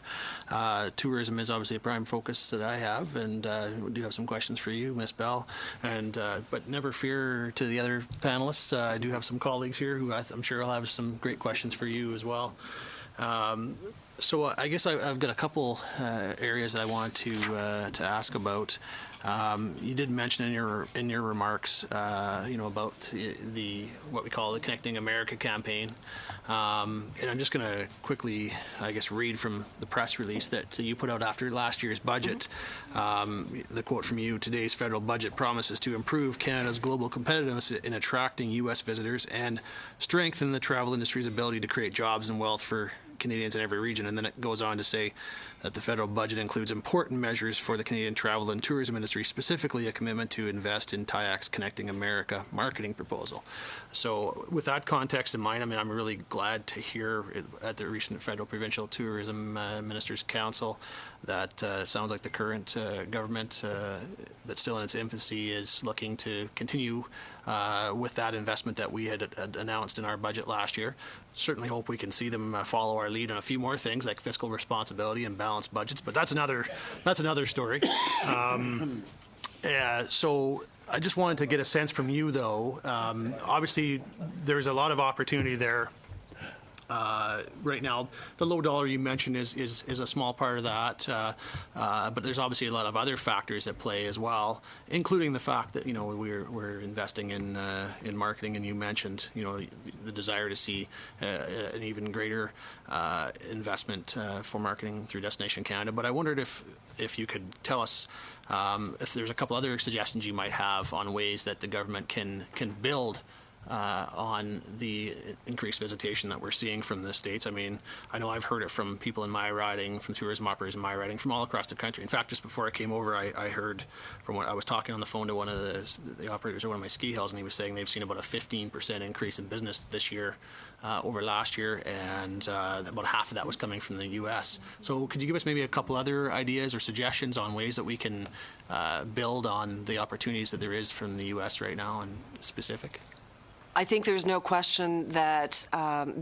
S22: Tourism is obviously a prime focus that I have, and we do have some questions for you, Ms. Bell. And but never fear to the other panelists. I do have some colleagues here who I'm sure will have some great questions for you as well. So I guess I've got a couple areas that I want to ask about. You did mention in your remarks, about the what we call the Connecting America campaign, and I'm just going to quickly, I guess, read from the press release that you put out after last year's budget. The quote from you: "Today's federal budget promises to improve Canada's global competitiveness in attracting U.S. visitors and strengthen the travel industry's ability to create jobs and wealth for Canadians in every region." And then it goes on to say that the federal budget includes important measures for the Canadian travel and tourism industry, specifically a commitment to invest in TIAC's Connecting America marketing proposal. So with that context in mind, I'm really glad to hear at the recent Federal Provincial Tourism Ministers' Council that it sounds like the current government that's still in its infancy is looking to continue with that investment that we had announced in our budget last year. Certainly hope we can see them follow our lead on a few more things like fiscal responsibility and balanced budgets, but that's another story. So I just wanted to get a sense from you, though. Obviously, there's a lot of opportunity there. Right now, the low dollar you mentioned is a small part of that, but there's obviously a lot of other factors at play as well, including the fact that we're investing in marketing, and you mentioned the desire to see an even greater investment for marketing through Destination Canada. But I wondered if you could tell us if there's a couple other suggestions you might have on ways that the government can build on the increased visitation that we're seeing from the States. I mean, I know I've heard it from people in my riding, from tourism operators in my riding, from all across the country. In fact, just before I came over, I heard from what I was talking on the phone to one of the operators at one of my ski hills, and he was saying they've seen about a 15% increase in business this year over last year, and about half of that was coming from the U.S. So could you give us maybe a couple other ideas or suggestions on ways that we can build on the opportunities that there is from the U.S. right now in specific?
S10: I think there's no question that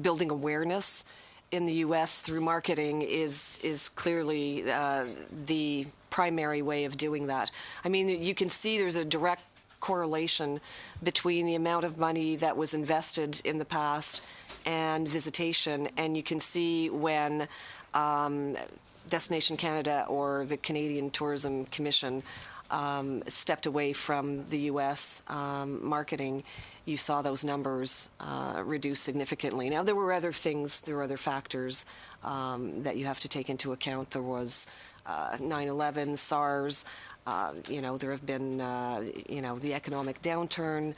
S10: building awareness in the U.S. through marketing is clearly the primary way of doing that. I mean, you can see there's a direct correlation between the amount of money that was invested in the past and visitation, and you can see when Destination Canada or the Canadian Tourism Commission stepped away from the U.S. marketing, you saw those numbers reduce significantly. Now, there were other things, there were other factors that you have to take into account. There was 9/11, SARS, there have been, the economic downturn.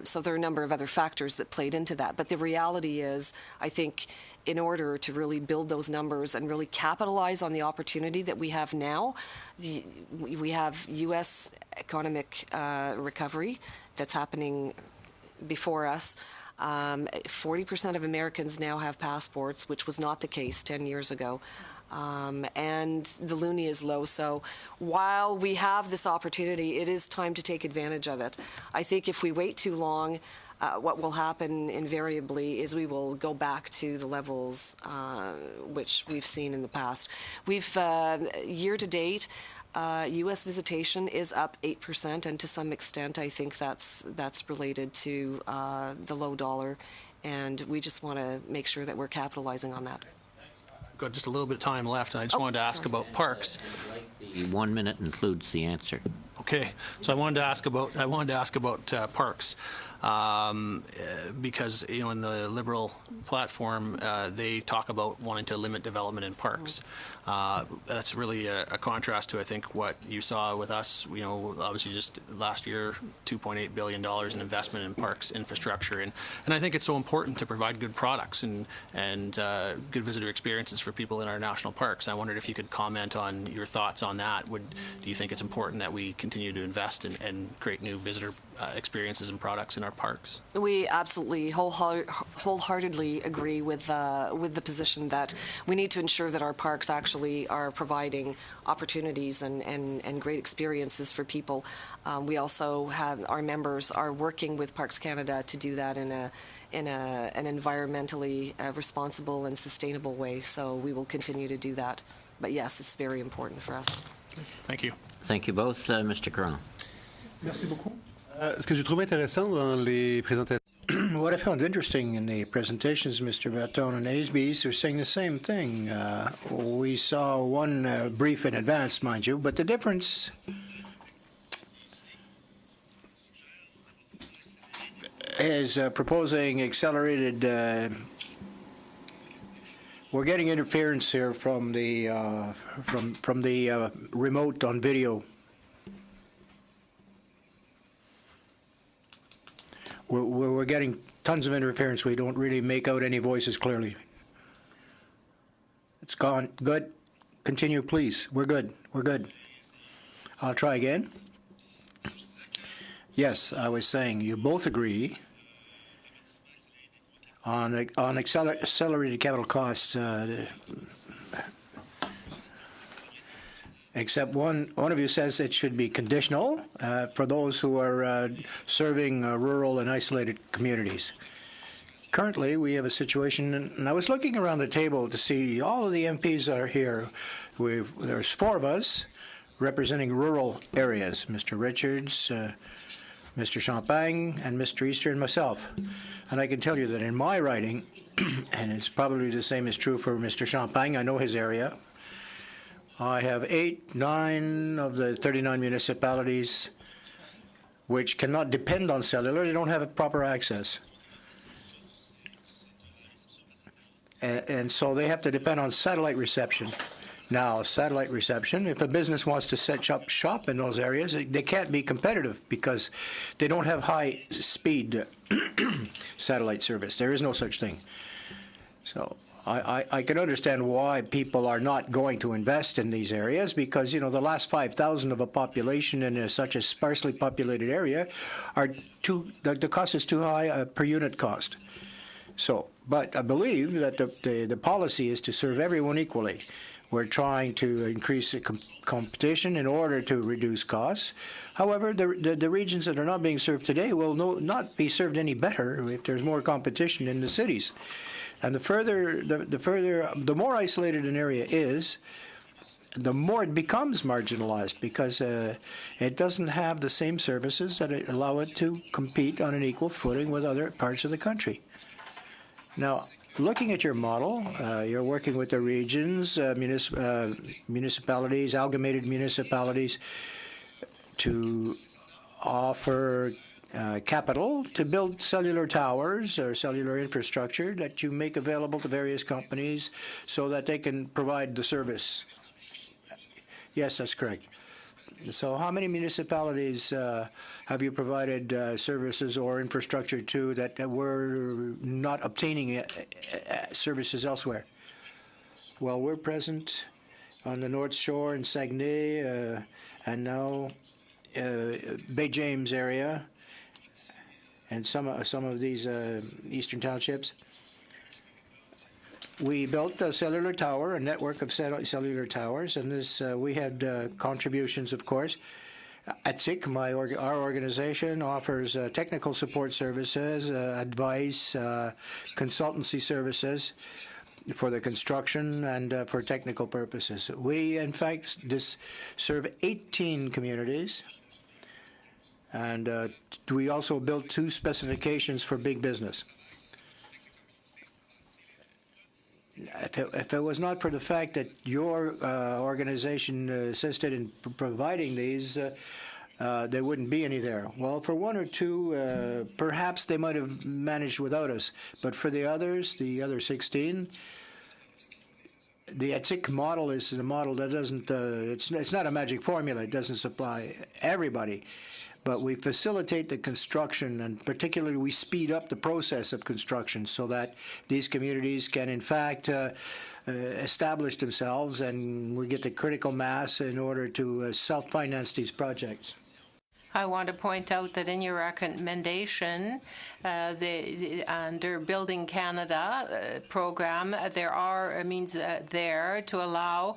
S10: So there are a number of other factors that played into that. But the reality is, I think, in order to really build those numbers and really capitalize on the opportunity that we have now, we have U.S. economic recovery that's happening before us. 40% of Americans now have passports, which was not the case 10 years ago. And the loonie is low. So while we have this opportunity, it is time to take advantage of it. I think if we wait too long, what will happen invariably is we will go back to the levels which we've seen in the past. We've, year to date, U.S. visitation is up 8%, and to some extent, I think that's related to the low dollar, and we just want to make sure that we're capitalizing on that.
S22: Got just a little bit of time left, and I just wanted to ask about parks.
S1: The 1 minute includes the answer.
S22: Okay, so I wanted to ask about parks. Because in the Liberal platform, they talk about wanting to limit development in parks. That's really a contrast to, I think, what you saw with us. Obviously just last year, $2.8 billion in investment in parks infrastructure, and I think it's so important to provide good products and good visitor experiences for people in our national parks. I wondered if you could comment on your thoughts on that. Do you think it's important that we continue to invest and create new visitor experiences and products in our parks?
S10: We absolutely wholeheartedly agree with the position that we need to ensure that our parks actually are providing opportunities and great experiences for people. We also have our members are working with Parks Canada to do that in an environmentally responsible and sustainable way. So we will continue to do that. But yes, it's very important for us.
S22: Thank you.
S1: Thank you both, Mr. Colonel.
S16: Merci beaucoup. Ce que j'ai trouvé intéressant dans les présentations.
S9: What I found interesting in the presentations, Mr. Baton and Aisbees are saying the same thing. We saw one brief in advance, mind you, but the difference is proposing accelerated. We're getting interference here from the remote on video. We're getting tons of interference. We don't really make out any voices clearly. It's gone. Good. Continue, please. We're good. We're good. I'll try again. Yes, I was saying you both agree on accelerated capital costs, except one of you says it should be conditional for those who are serving rural and isolated communities. Currently, we have a situation, and I was looking around the table to see all of the MPs that are here. There's 4 of us. representing rural areas, Mr. Richards, Mr. Champagne, and Mr. Easter, and myself. And I can tell you that in my writing, and it's probably the same is true for Mr. Champagne, I know his area, I have 9 of the 39 municipalities which cannot depend on cellular. They don't have proper access. And so they have to depend on satellite reception. Now, satellite reception, if a business wants to set up shop in those areas, they can't be competitive because they don't have high-speed satellite service. There is no such thing. So I can understand why people are not going to invest in these areas because, you know, the last 5,000 of a population in such a sparsely populated area are the cost is too high per unit cost. So, but I believe that the policy is to serve everyone equally. We're trying to increase the competition in order to reduce costs. However, the regions that are not being served today will not be served any better if there's more competition in the cities. And the more isolated an area is, the more it becomes marginalized because it doesn't have the same services that allow it to compete on an equal footing with other parts of the country. Now, looking at your model, you're working with the regions, municipalities, amalgamated municipalities, to offer capital to build cellular towers or cellular infrastructure that you make available to various companies so that they can provide the service. Yes, that's correct. So how many municipalities have you provided services or infrastructure to that were not obtaining services elsewhere? Well, we're present on the North Shore in Saguenay and now Bay James area and some of these eastern townships. We built a cellular tower, a network of cellular towers, and this we had contributions, of course. ATSIC, our organization, offers technical support services, advice, consultancy services for the construction and for technical purposes. We, in fact, serve 18 communities, and we also built 2 specifications for big business. If it was not for the fact that your organization assisted in providing these, there wouldn't be any there. Well, for 1 or 2, perhaps they might have managed without us. But for the others, the other 16, the ATSIC model is the model that doesn't, it's not a magic formula. It doesn't supply everybody. But we facilitate the construction, and particularly we speed up the process of construction so that these communities can, in fact, establish themselves, and we get the critical mass in order to self-finance these projects.
S21: I want to point out that in your recommendation, under Building Canada program, there are means there to allow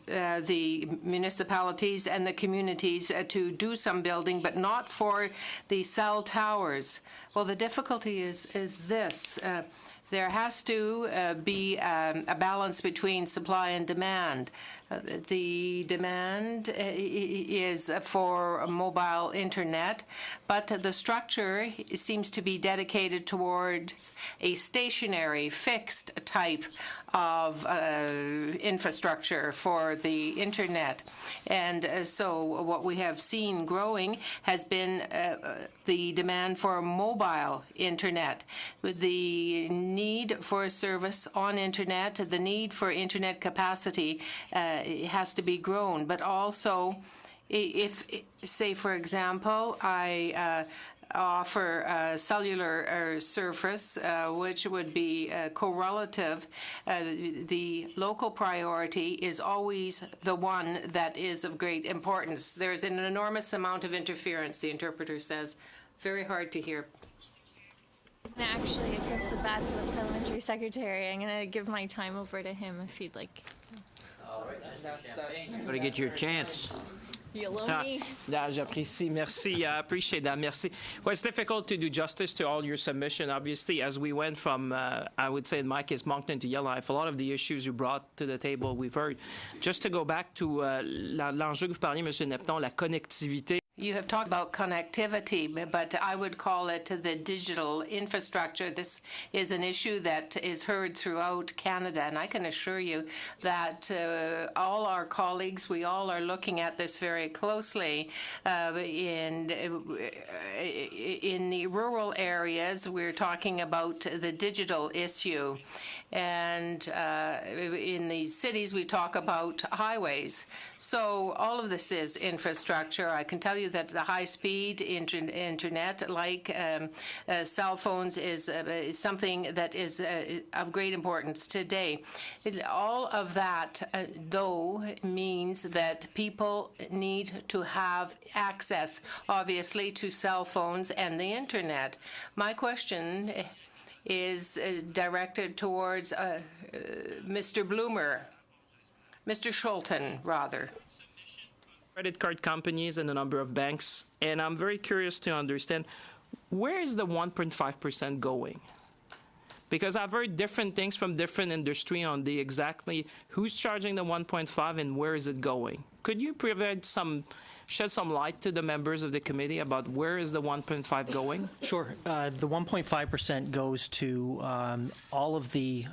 S21: the municipalities and the communities to do some building, but not for the cell towers. Well, the difficulty is this. There has to be a balance between supply and demand. The demand is for mobile internet, but the structure seems to be dedicated towards a stationary, fixed type of infrastructure for the internet. And so what we have seen growing has been the demand for mobile internet, with the need for a service on internet, the need for internet capacity has to be grown. But also, if, say, for example, I offer a cellular service, which would be correlative, the local priority is always the one that is of great importance. There's an enormous amount of interference, the interpreter says. Very hard to hear.
S11: Actually, I feel so bad for the parliamentary secretary. I'm going to give my time over to him if you'd like.
S1: All right, Mr. Champagne, you're going to get your chance.
S21: You alone me?
S12: Yeah, j'apprécie. Merci. I appreciate that. Merci. Well, it's difficult to do justice to all your submission. Obviously, as we went from, I would say in my case, Moncton to Yellowknife, a lot of the issues you brought to the table we've heard. Just to go back to l'enjeu que vous parliez, M. Nepton, la connectivité.
S21: You have talked about connectivity, but I would call it the digital infrastructure. This is an issue that is heard throughout Canada, and I can assure you that all our colleagues, we all are looking at this very closely. In the rural areas, we're talking about the digital issue. And in the cities, we talk about highways. So all of this is infrastructure. I can tell you that the high-speed internet, like cell phones, is something that is of great importance today. All of that, though, means that people need to have access, obviously, to cell phones and the internet. My question is directed towards Mr. Bloomer, Mr. Schulten, rather.
S12: Credit card companies and a number of banks, and I'm very curious to understand, where is the 1.5% going? Because I've heard different things from different industry on the exactly who's charging the 1.5 and where is it going. Could you shed some light to the members of the committee about where is the 1.5 going?
S7: Sure. The 1.5% goes to all of the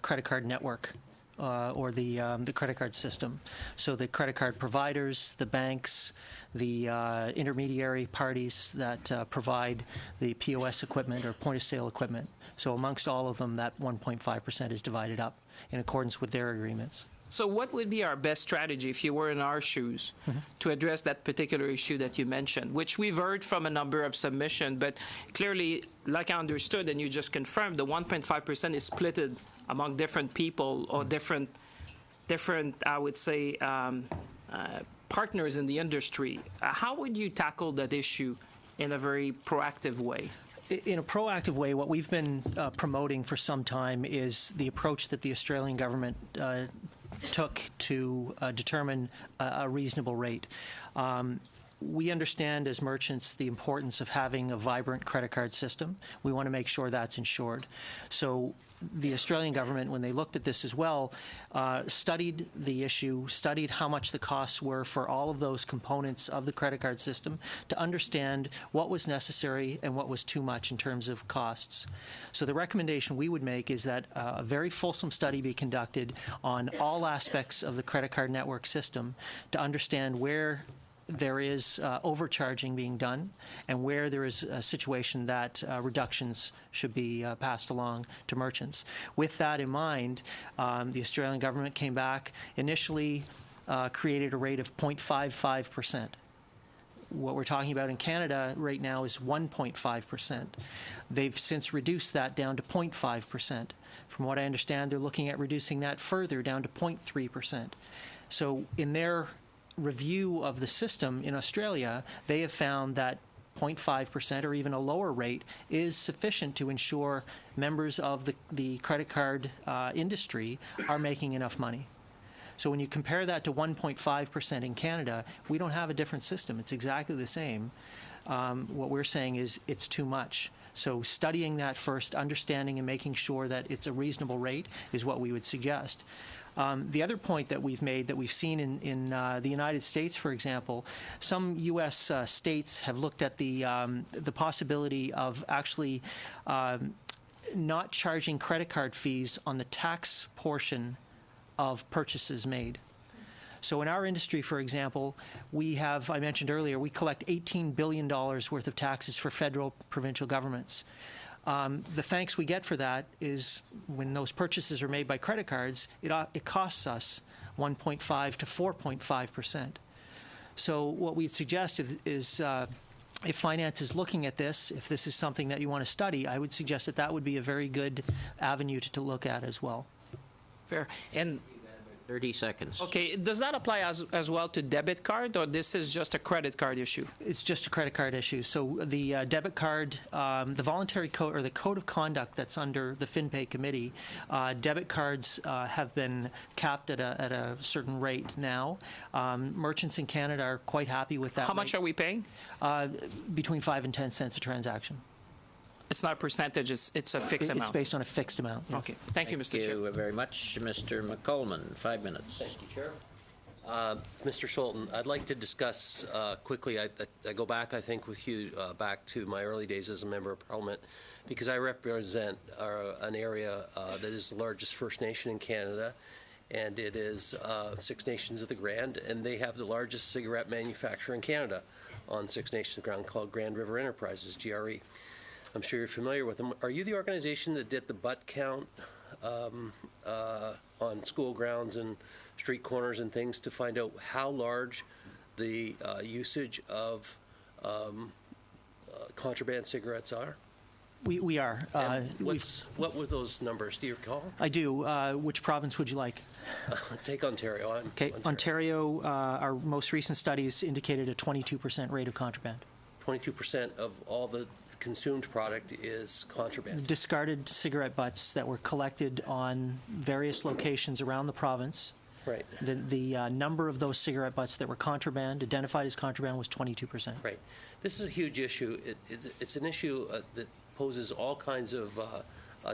S7: credit card network. Or the credit card system. So the credit card providers, the banks, the intermediary parties that provide the POS equipment or point-of-sale equipment. So amongst all of them, that 1.5% is divided up in accordance with their agreements.
S12: So what would be our best strategy if you were in our shoes to address that particular issue that you mentioned, which we've heard from a number of submissions, but clearly, like I understood and you just confirmed, the 1.5% is splitted among different people or different I would say, partners in the industry. How would you tackle that issue in a very proactive way?
S7: In a proactive way, what we've been promoting for some time is the approach that the Australian government took to determine a reasonable rate. We understand as merchants the importance of having a vibrant credit card system. We want to make sure that's ensured. So the Australian government, when they looked at this as well, studied the issue, studied how much the costs were for all of those components of the credit card system to understand what was necessary and what was too much in terms of costs. So the recommendation we would make is that a very fulsome study be conducted on all aspects of the credit card network system to understand where there is overcharging being done and where there is a situation that reductions should be passed along to merchants. With that in mind, the Australian government came back, initially created a rate of 0.55%. What we're talking about in Canada right now is 1.5%. They've since reduced that down to 0.5%. From what I understand, they're looking at reducing that further down to 0.3%. So in their review of the system in Australia, they have found that 0.5% or even a lower rate is sufficient to ensure members of the credit card industry are making enough money. So when you compare that to 1.5% in Canada, we don't have a different system. It's exactly the same. What we're saying is it's too much. So studying that first, understanding and making sure that it's a reasonable rate is what we would suggest. The other point that we've made that we've seen in the United States, for example, some U.S. states have looked at the possibility of actually not charging credit card fees on the tax portion of purchases made. So in our industry, for example, we have, I mentioned earlier, we collect $18 billion worth of taxes for federal, provincial governments. The thanks we get for that is when those purchases are made by credit cards, it costs us 1.5 to 4.5%. So what we'd suggest is if finance is looking at this, if this is something that you want to study, I would suggest that that would be a very good avenue to look at as well.
S12: Fair. And
S1: 30 seconds.
S12: Okay, does that apply as well to debit card, or this is just a credit card issue?
S7: It's just a credit card issue. So the debit card, the voluntary code or the code of conduct that's under the FinPay committee, debit cards have been capped at a certain rate now. Merchants in Canada are quite happy with that.
S12: How much are we paying?
S7: Between 5 and 10 cents a transaction.
S12: It's not a percentage, it's a fixed amount.
S7: It's based on a fixed amount. Yes.
S12: Okay. Thank you, Mr. Chair.
S1: Thank you very much. Mr. McColman, 5 minutes.
S13: Thank you, Chair. Mr. Sultan, I'd like to discuss quickly, I go back, I think, with you back to my early days as a member of Parliament, because I represent an area that is the largest First Nation in Canada, and it is Six Nations of the Grand, and they have the largest cigarette manufacturer in Canada on Six Nations ground called Grand River Enterprises, GRE. I'm sure you're familiar with them. Are you the organization that did the butt count on school grounds and street corners and things to find out how large the usage of contraband cigarettes are?
S7: We are.
S13: What were those numbers? Do you recall?
S7: I do. Which province would you like?
S13: Take Ontario.
S7: Okay, Ontario, our most recent studies indicated a 22% rate of contraband.
S13: 22% of all the consumed product is contraband.
S7: Discarded cigarette butts that were collected on various locations around the province.
S13: Right.
S7: The number of those cigarette butts that were contraband, identified as contraband, was 22%.
S13: Right. This is a huge issue. It's an issue that poses all kinds of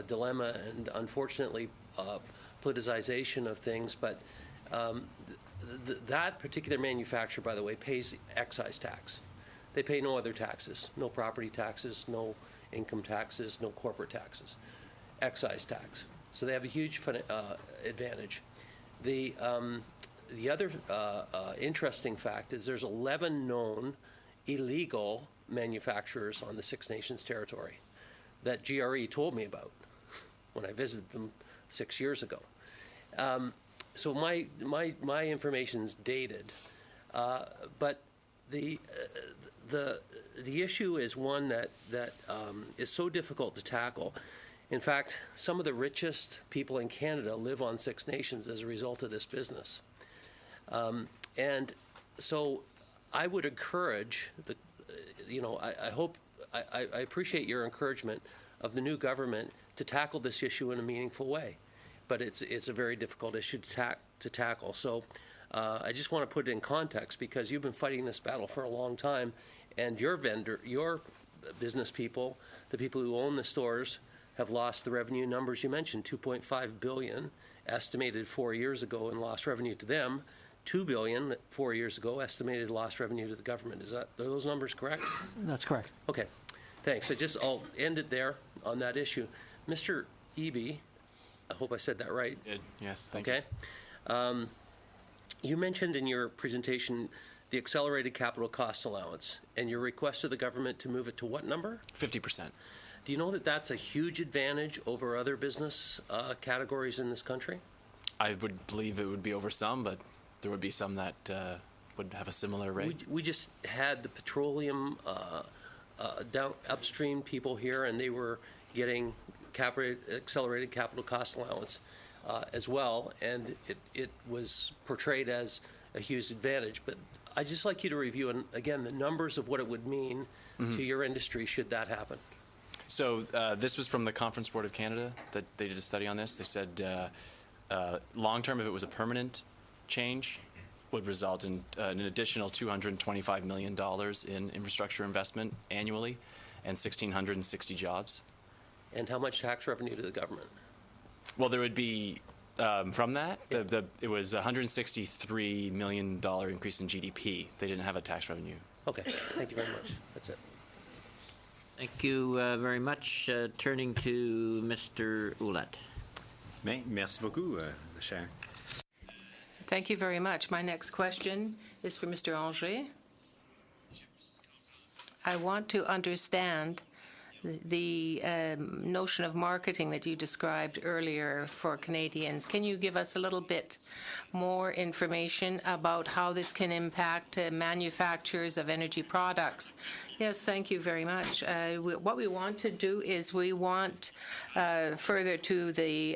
S13: dilemma and, unfortunately, politicization of things. But that particular manufacturer, by the way, pays excise tax. They pay no other taxes, no property taxes, no income taxes, no corporate taxes, excise tax. So they have a huge advantage. The other interesting fact is there's 11 known illegal manufacturers on the Six Nations territory that GRE told me about when I visited them 6 years ago. So my information's dated, but the issue is one that is so difficult to tackle. In fact, some of the richest people in Canada live on Six Nations as a result of this business. And so I would encourage, I appreciate your encouragement of the new government to tackle this issue in a meaningful way. But it's a very difficult issue to tackle. So I just want to put it in context because you've been fighting this battle for a long time, and your business people, the people who own the stores, have lost the revenue numbers you mentioned, $2.5 billion estimated 4 years ago in lost revenue to them, $2 billion 4 years ago estimated lost revenue to the government. Are those numbers correct?
S7: That's correct.
S13: Okay, thanks. I'll end it there on that issue. Mr. Eby, I hope I said that right.
S5: You did. Yes, thank you.
S13: Okay. You mentioned in your presentation the accelerated capital cost allowance and your request to the government to move it to what number?
S5: 50%.
S13: Do you know that that's a huge advantage over other business categories in this country?
S5: I would believe it would be over some, but there would be some that would have a similar rate.
S13: We just had the petroleum down upstream people here, and they were getting accelerated capital cost allowance as well, and it was portrayed as a huge advantage. But I'd just like you to review, again, the numbers of what it would mean to your industry should that happen.
S5: So this was from the Conference Board of Canada that they did a study on this. They said long term, if it was a permanent change, would result in an additional $225 million in infrastructure investment annually and 1,660 jobs.
S13: And how much tax revenue to the government?
S5: Well, there would be, from that, it was a $163 million increase in GDP. They didn't have a tax revenue.
S13: Okay, thank you very much. That's it.
S1: Thank you very much. Turning to Mr. Ouellette.
S19: Merci beaucoup, Chair.
S21: Thank you very much. My next question is for Mr. Anger. I want to understand the notion of marketing that you described earlier for Canadians. Can you give us a little bit more information about how this can impact manufacturers of energy products? Yes, thank you very much. What we want to do is we want further to the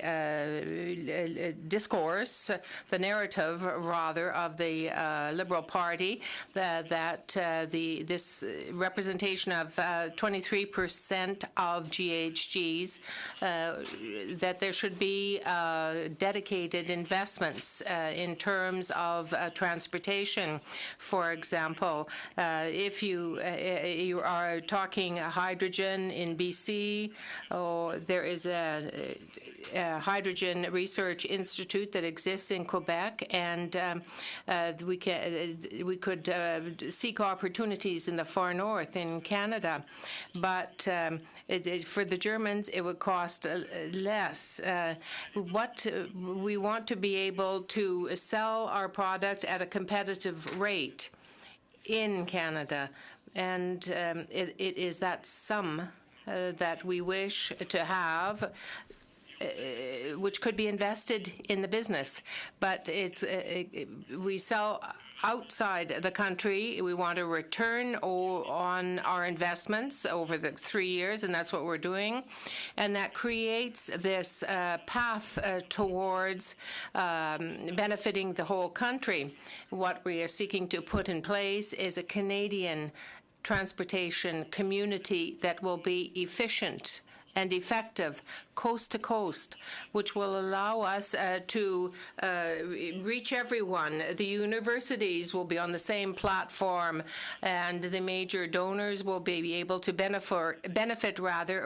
S21: discourse, the narrative, rather, of the Liberal Party that this representation of 23% of GHGs, that there should be dedicated investments in terms of transportation. For example, if you are talking hydrogen in BC, or there is a hydrogen research institute that exists in Quebec, and we could seek opportunities in the far north in Canada, but for the Germans it would cost less. What we want to be able to sell our product at a competitive rate in Canada, and it is that sum that we wish to have, which could be invested in the business. But we sell outside the country. We want a return on our investments over the 3 years, and that's what we're doing. And that creates this path towards benefiting the whole country. What we are seeking to put in place is a Canadian transportation community that will be efficient and effective coast to coast, which will allow us to reach everyone. The universities will be on the same platform, and the major donors will be able to benefit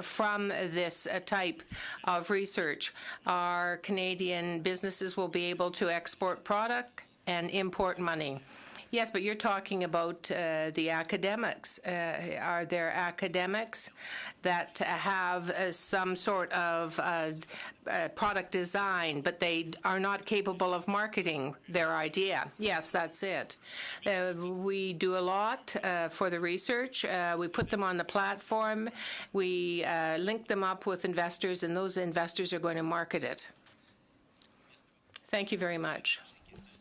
S21: from this type of research. Our Canadian businesses will be able to export product and import money. Yes, but you're talking about the academics. Are there academics that have some sort of product design, but they are not capable of marketing their idea? Yes, that's it. We do a lot for the research. We put them on the platform. We link them up with investors, and those investors are going to market it. Thank you very much.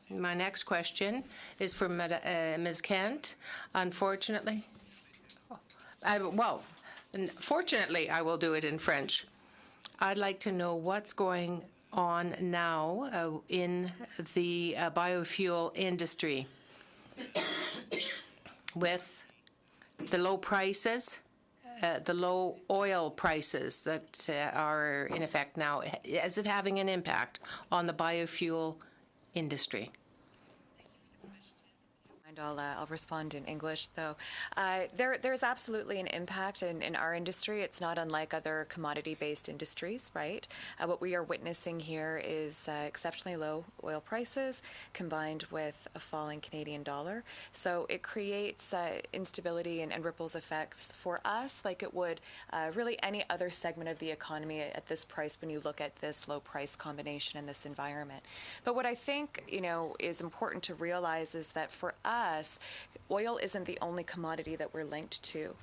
S21: My next question is for Ms. Kent. Fortunately, I will do it in French. I'd like to know what's going on now in the biofuel industry with the low prices, the low oil prices that are in effect now. Is it having an impact on the biofuel industry?
S3: I'll respond in English, though. There's absolutely an impact in our industry. It's not unlike other commodity-based industries, right? What we are witnessing here is exceptionally low oil prices combined with a falling Canadian dollar. So it creates instability and ripples effects for us, like it would really any other segment of the economy at this price when you look at this low price combination in this environment. But what I think, is important to realize is that for us, oil isn't the only commodity that we're linked to.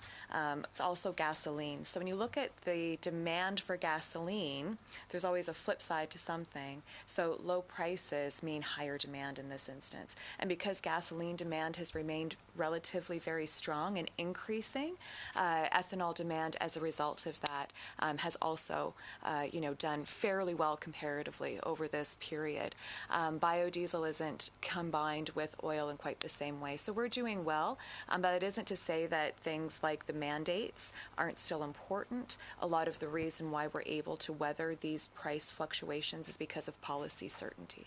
S3: It's also gasoline. So when you look at the demand for gasoline, there's always a flip side to something. So low prices mean higher demand in this instance. And because gasoline demand has remained relatively very strong and increasing, ethanol demand as a result of that has also, done fairly well comparatively over this period. Biodiesel isn't combined with oil in quite the same way. So we're doing well, but it isn't to say that things like the mandates aren't still important. A lot of the reason why we're able to weather these price fluctuations is because of policy certainty.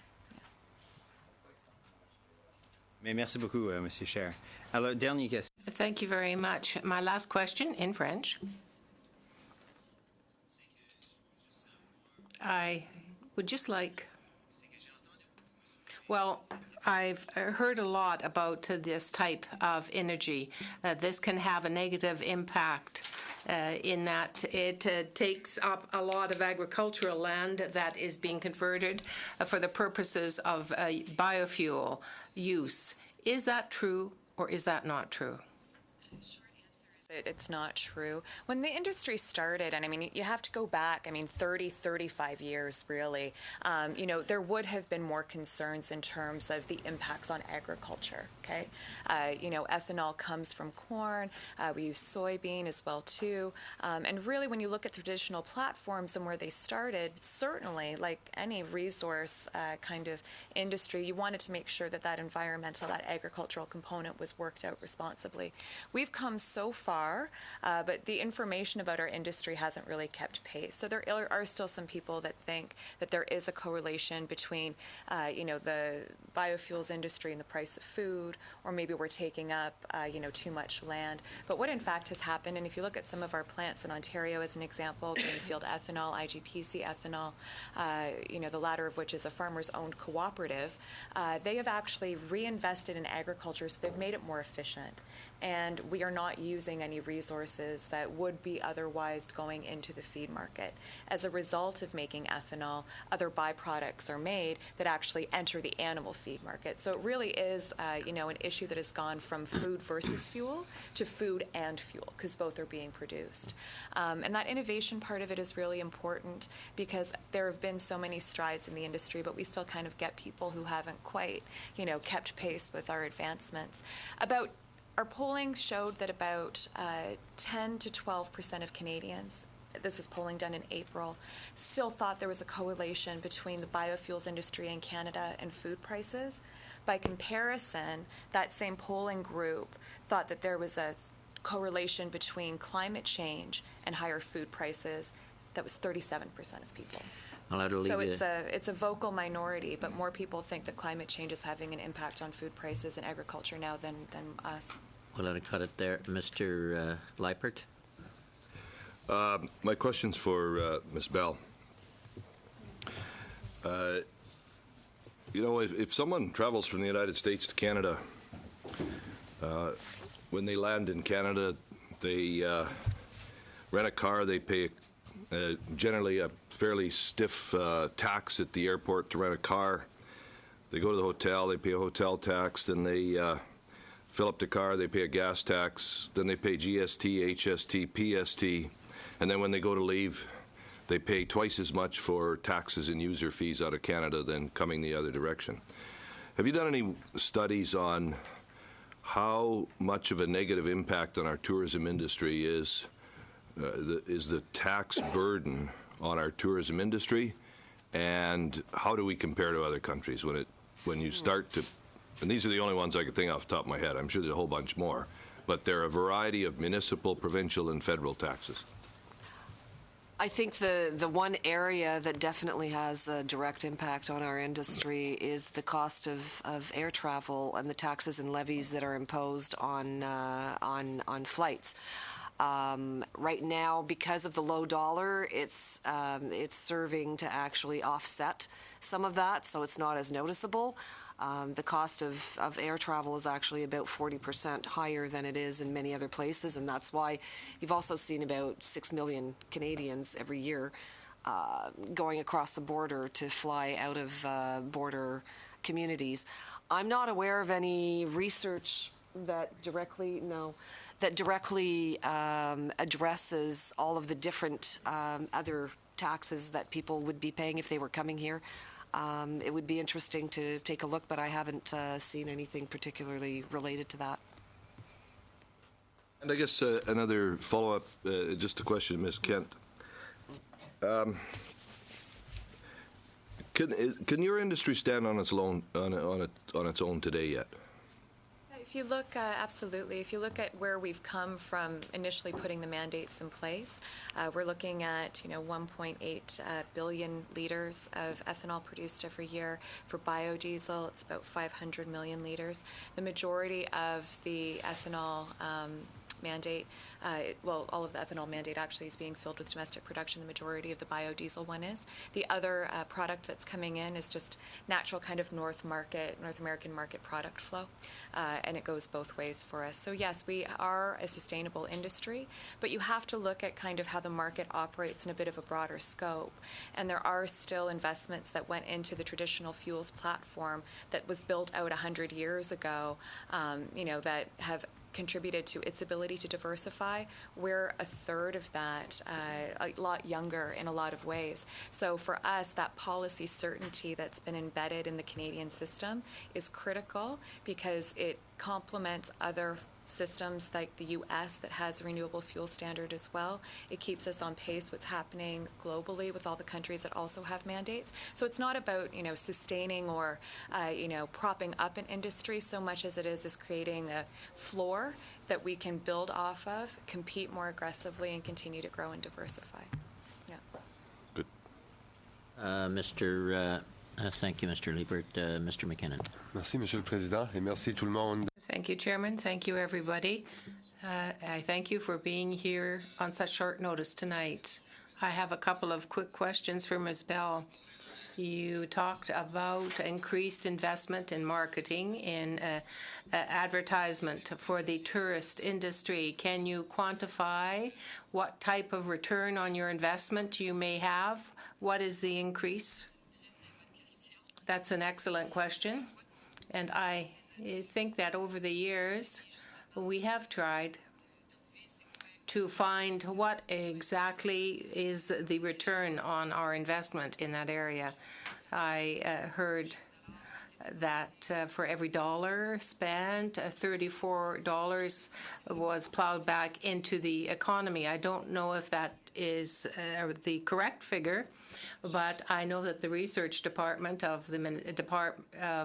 S19: Mais merci beaucoup, Monsieur Chair. Alors, dernière question.
S21: Thank you very much. My last question in French. I would just like... Well, I've heard a lot about this type of energy. This can have a negative impact in that it takes up a lot of agricultural land that is being converted for the purposes of biofuel use. Is that true or is that not true?
S3: It's not true. When the industry started, and I mean, you have to go back, 30, 35 years, really, there would have been more concerns in terms of the impacts on agriculture, okay? Ethanol comes from corn. We use soybean as well, too. And really, when you look at traditional platforms and where they started, certainly, like any resource kind of industry, you wanted to make sure that that environmental, that agricultural component was worked out responsibly. We've come so far, but the information about our industry hasn't really kept pace. So there are still some people that think that there is a correlation between, the biofuels industry and the price of food, or maybe we're taking up, too much land. But what in fact has happened, and if you look at some of our plants in Ontario as an example, Greenfield Ethanol, IGPC Ethanol, the latter of which is a farmers-owned cooperative, they have actually reinvested in agriculture, so they've made it more efficient. And we are not using any resources that would be otherwise going into the feed market. As a result of making ethanol, other byproducts are made that actually enter the animal feed market. So it really is, an issue that has gone from food versus fuel to food and fuel, because both are being produced. And that innovation part of it is really important because there have been so many strides in the industry, but we still kind of get people who haven't quite, kept pace with our advancements. Our polling showed that about 10 to 12% of Canadians, this was polling done in April, still thought there was a correlation between the biofuels industry in Canada and food prices. By comparison, that same polling group thought that there was a correlation between climate change and higher food prices. That was 37% of people. So it's a vocal minority, but more people think that climate change is having an impact on food prices and agriculture now than us.
S1: We'll let it cut it there. Mr. Leipert?
S2: My question's for Ms. Bell. If someone travels from the United States to Canada, when they land in Canada, they rent a car, they pay generally a fairly stiff tax at the airport to rent a car. They go to the hotel, they pay a hotel tax, then they fill up the car, they pay a gas tax, then they pay GST, HST, PST, and then when they go to leave, they pay twice as much for taxes and user fees out of Canada than coming the other direction. Have you done any studies on how much of a negative impact on our tourism industry is the tax burden on our tourism industry, and how do we compare to other countries when you start to, and these are the only ones I could think off the top of my head, I'm sure there's a whole bunch more, but there are a variety of municipal, provincial, and federal taxes.
S10: I think the one area that definitely has a direct impact on our industry is the cost of air travel and the taxes and levies that are imposed on flights. Right now, because of the low dollar, it's serving to actually offset some of that, so it's not as noticeable. The cost of air travel is actually about 40% higher than it is in many other places, and that's why you've also seen about 6 million Canadians every year going across the border to fly out of border communities. I'm not aware of any research that directly addresses all of the different other taxes that people would be paying if they were coming here. It would be interesting to take a look, but I haven't seen anything particularly related to that.
S2: And I guess another follow-up, just a question, Ms. Kent. Can your industry stand on its own today yet?
S3: If you look, absolutely. If you look at where we've come from initially putting the mandates in place, we're looking at 1.8 billion liters of ethanol produced every year. For biodiesel, it's about 500 million liters. The majority of the ethanol mandate, all of the ethanol mandate actually is being filled with domestic production. The majority of the biodiesel one is. The other product that's coming in is just natural kind of North American market product flow, and it goes both ways for us. So yes, we are a sustainable industry, but you have to look at kind of how the market operates in a bit of a broader scope. And there are still investments that went into the traditional fuels platform that was built out 100 years ago, that have contributed to its ability to diversify. We're a third of that, a lot younger in a lot of ways. So for us, that policy certainty that's been embedded in the Canadian system is critical because it complements other systems like the U.S. that has a renewable fuel standard as well. It keeps us on pace with what's happening globally with all the countries that also have mandates. So it's not about, sustaining or, propping up an industry so much as it is creating a floor that we can build off of, compete more aggressively, and continue to grow and diversify. Yeah.
S2: Good.
S1: Thank you, Mr. Liebert. Mr. McKinnon.
S18: Merci, Monsieur le Président, et merci tout le monde.
S21: Thank you, Chairman. Thank you, everybody. I thank you for being here on such short notice tonight. I have a couple of quick questions for Ms. Bell. You talked about increased investment in marketing, in advertisement for the tourist industry. Can you quantify what type of return on your investment you may have? What is the increase? That's an excellent question. And I think that over the years, we have tried to find what exactly is the return on our investment in that area. I heard that for every dollar spent, $34 was plowed back into the economy. I don't know if that is the correct figure, but I know that the research department of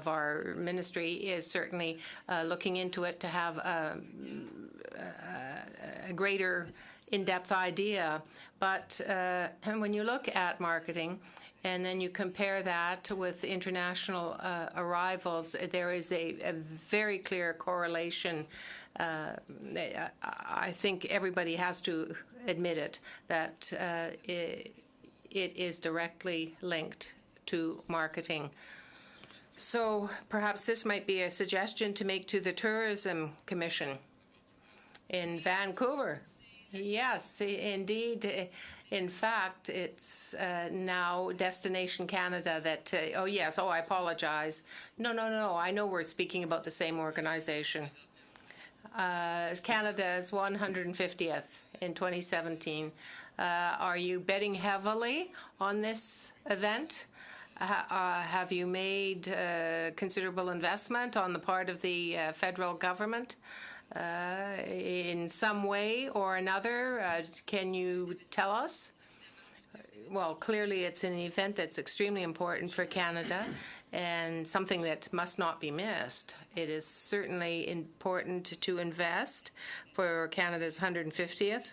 S21: our ministry is certainly looking into it to have a greater in-depth idea. But when you look at marketing, and then you compare that with international arrivals, there is a very clear correlation. I think everybody has to admit it, that it is directly linked to marketing. So perhaps this might be a suggestion to make to the Tourism Commission in Vancouver. Yes, indeed. In fact, it's now Destination Canada that, I apologize. No, I know we're speaking about the same organization. Canada's 150th in 2017. Are you betting heavily on this event? Have you made considerable investment on the part of the federal government in some way or another? Can you tell us? Well, clearly it's an event that's extremely important for Canada and something that must not be missed. It is certainly important to invest for Canada's 150th.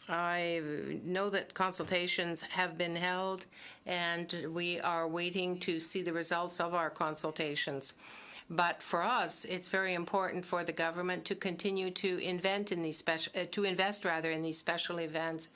S21: I know that consultations have been held, and we are waiting to see the results of our consultations. But for us, it's very important for the government to continue to invest in these special events,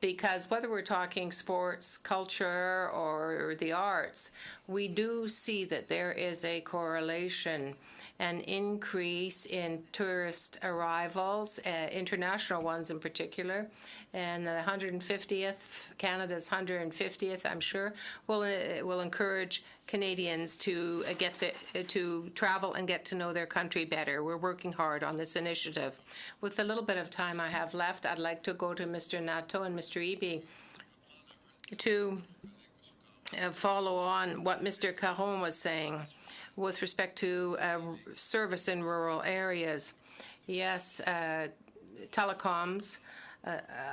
S21: because whether we're talking sports, culture, or the arts, we do see that there is a correlation, an increase in tourist arrivals, international ones in particular, and the 150th, Canada's 150th, I'm sure, will encourage Canadians to to travel and get to know their country better. We're working hard on this initiative. With the little bit of time I have left, I'd like to go to Mr. Nato and Mr. Eby to follow on what Mr. Caron was saying with respect to service in rural areas. Yes, telecoms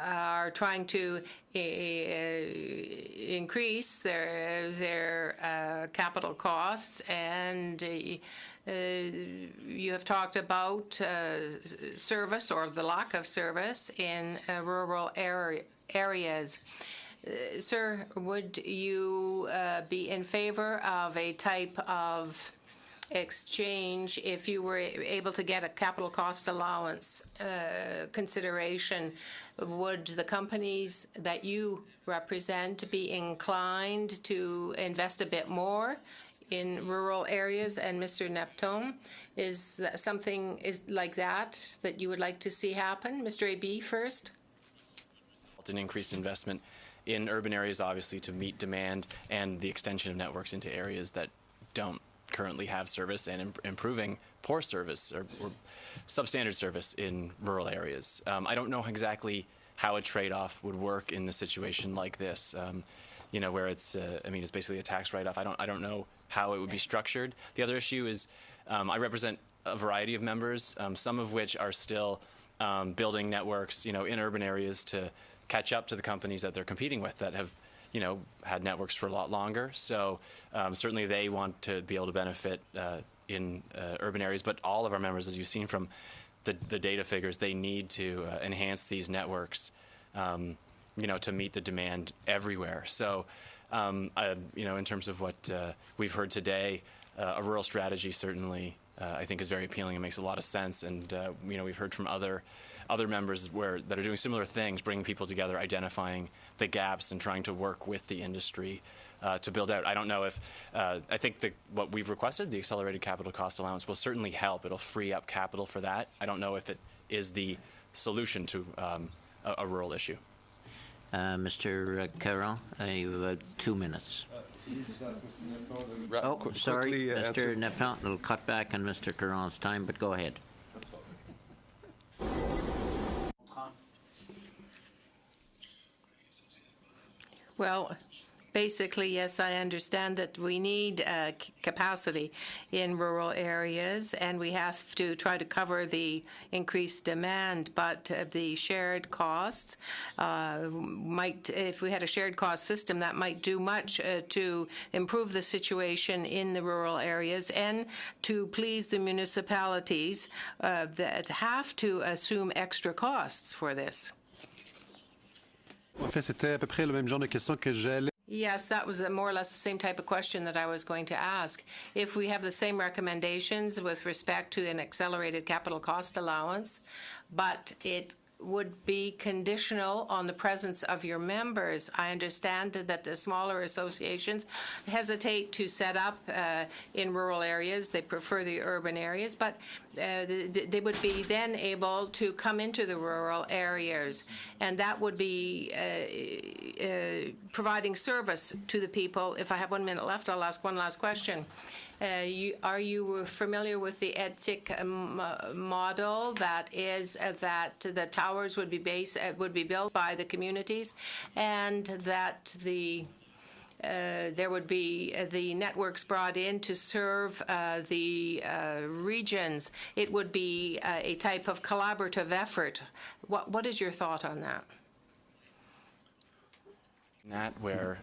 S21: are trying to increase their capital costs, and you have talked about service or the lack of service in rural areas. Sir, would you be in favor of a type of exchange if you were able to get a capital cost allowance consideration? Would the companies that you represent be inclined to invest a bit more in rural areas? And Mr. Neptune, is that something like that you would like to see happen? Mr. Eby first.
S5: An increased investment in urban areas, obviously, to meet demand and the extension of networks into areas that don't currently have service, and improving poor service or substandard service in rural areas. I don't know exactly how a trade-off would work in a situation like this, where it's, it's basically a tax write-off. I don't know how it would be structured. The other issue is I represent a variety of members, some of which are still building networks, in urban areas to catch up to the companies that they're competing with that have, had networks for a lot longer. So certainly they want to be able to benefit in urban areas, but all of our members, as you've seen from the data figures, they need to enhance these networks, to meet the demand everywhere. So, in terms of what we've heard today, a rural strategy certainly I think is very appealing and makes a lot of sense. And we've heard from other members that are doing similar things, bringing people together, identifying the gaps, and trying to work with the industry to build out. I don't know if I think what we've requested, the accelerated capital cost allowance, will certainly help. It'll free up capital for that. I don't know if it is the solution to a rural issue.
S1: Mr. Caron, you have 2 minutes. Oh, sorry, Mr. Neptune. It'll cut back on Mr. Caron's time, but go ahead.
S21: Well, basically, yes, I understand that we need capacity in rural areas, and we have to try to cover the increased demand, but the shared costs might, if we had a shared cost system, that might do much to improve the situation in the rural areas and to please the municipalities that have to assume extra costs for this.
S18: En fait, c'était à peu près le même genre de question que j'allais.
S21: Yes, that was more or less the same type of question that I was going to ask. If we have the same recommendations with respect to an accelerated capital cost allowance, but it would be conditional on the presence of your members. I understand that the smaller associations hesitate to set up in rural areas. They prefer the urban areas, but they would be then able to come into the rural areas, and that would be providing service to the people. If I have 1 minute left, I'll ask one last question. Are you familiar with the ETIC model? That is that the towers would be built by the communities, and that there would be the networks brought in to serve the regions. It would be a type of collaborative effort. What is your thought on that?
S5: That where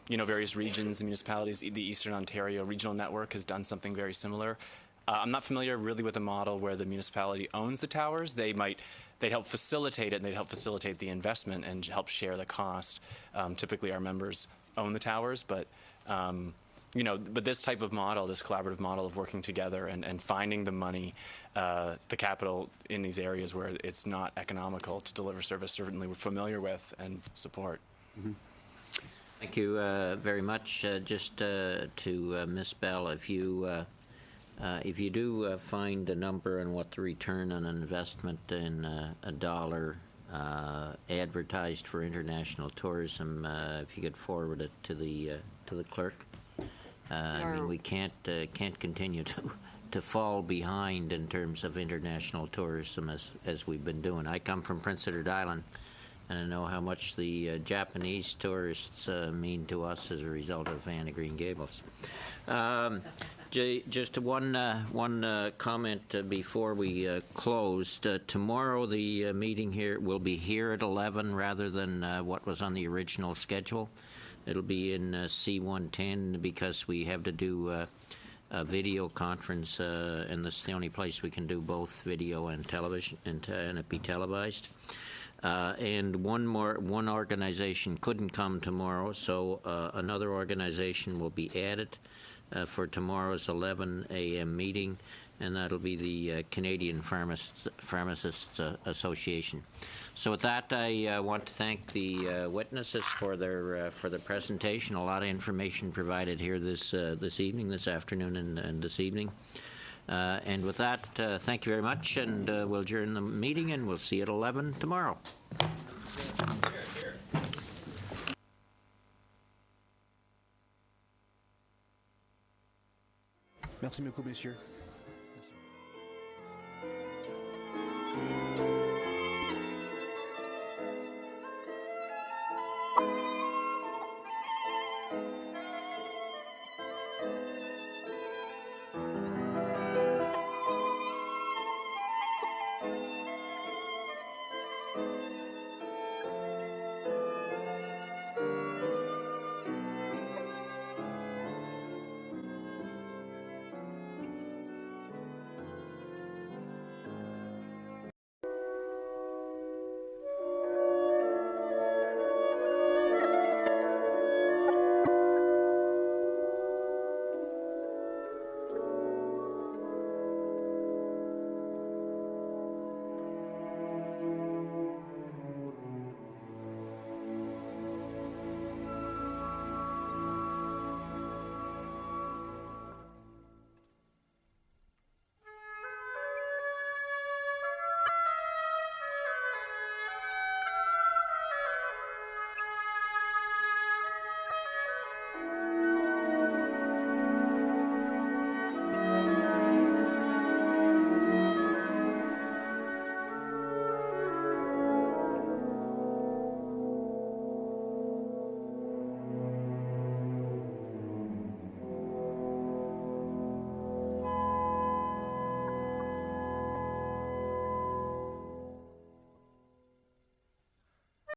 S5: various regions and municipalities, the Eastern Ontario Regional Network has done something very similar. I'm not familiar really with a model where the municipality owns the towers. They'd help facilitate it, and they'd help facilitate the investment and help share the cost. Typically, our members own the towers, but but this type of model, this collaborative model of working together and finding the money, the capital in these areas where it's not economical to deliver service, certainly we're familiar with and support.
S1: Mm-hmm. Thank you very much. Just to Ms. Bell, if you do find a number on what the return on investment in a dollar advertised for international tourism, if you could forward it to the clerk. I mean, we can't continue to fall behind in terms of international tourism as we've been doing. I come from Prince Edward Island, and I know how much the Japanese tourists mean to us as a result of Anne of Green Gables. Just one comment before we close. Tomorrow the meeting here will be here at 11 rather than what was on the original schedule. It'll be in C110 because we have to do a video conference, and this is the only place we can do both video and television, and it be televised. And one organization couldn't come tomorrow, so another organization will be added for tomorrow's 11 a.m. meeting, and that'll be the Canadian Pharmacists Association. So with that, I want to thank the witnesses for their presentation. A lot of information provided here this evening, this afternoon, and this evening. And with that, thank you very much, and we'll adjourn the meeting, and we'll see you at 11 tomorrow.
S16: Merci beaucoup, messieurs.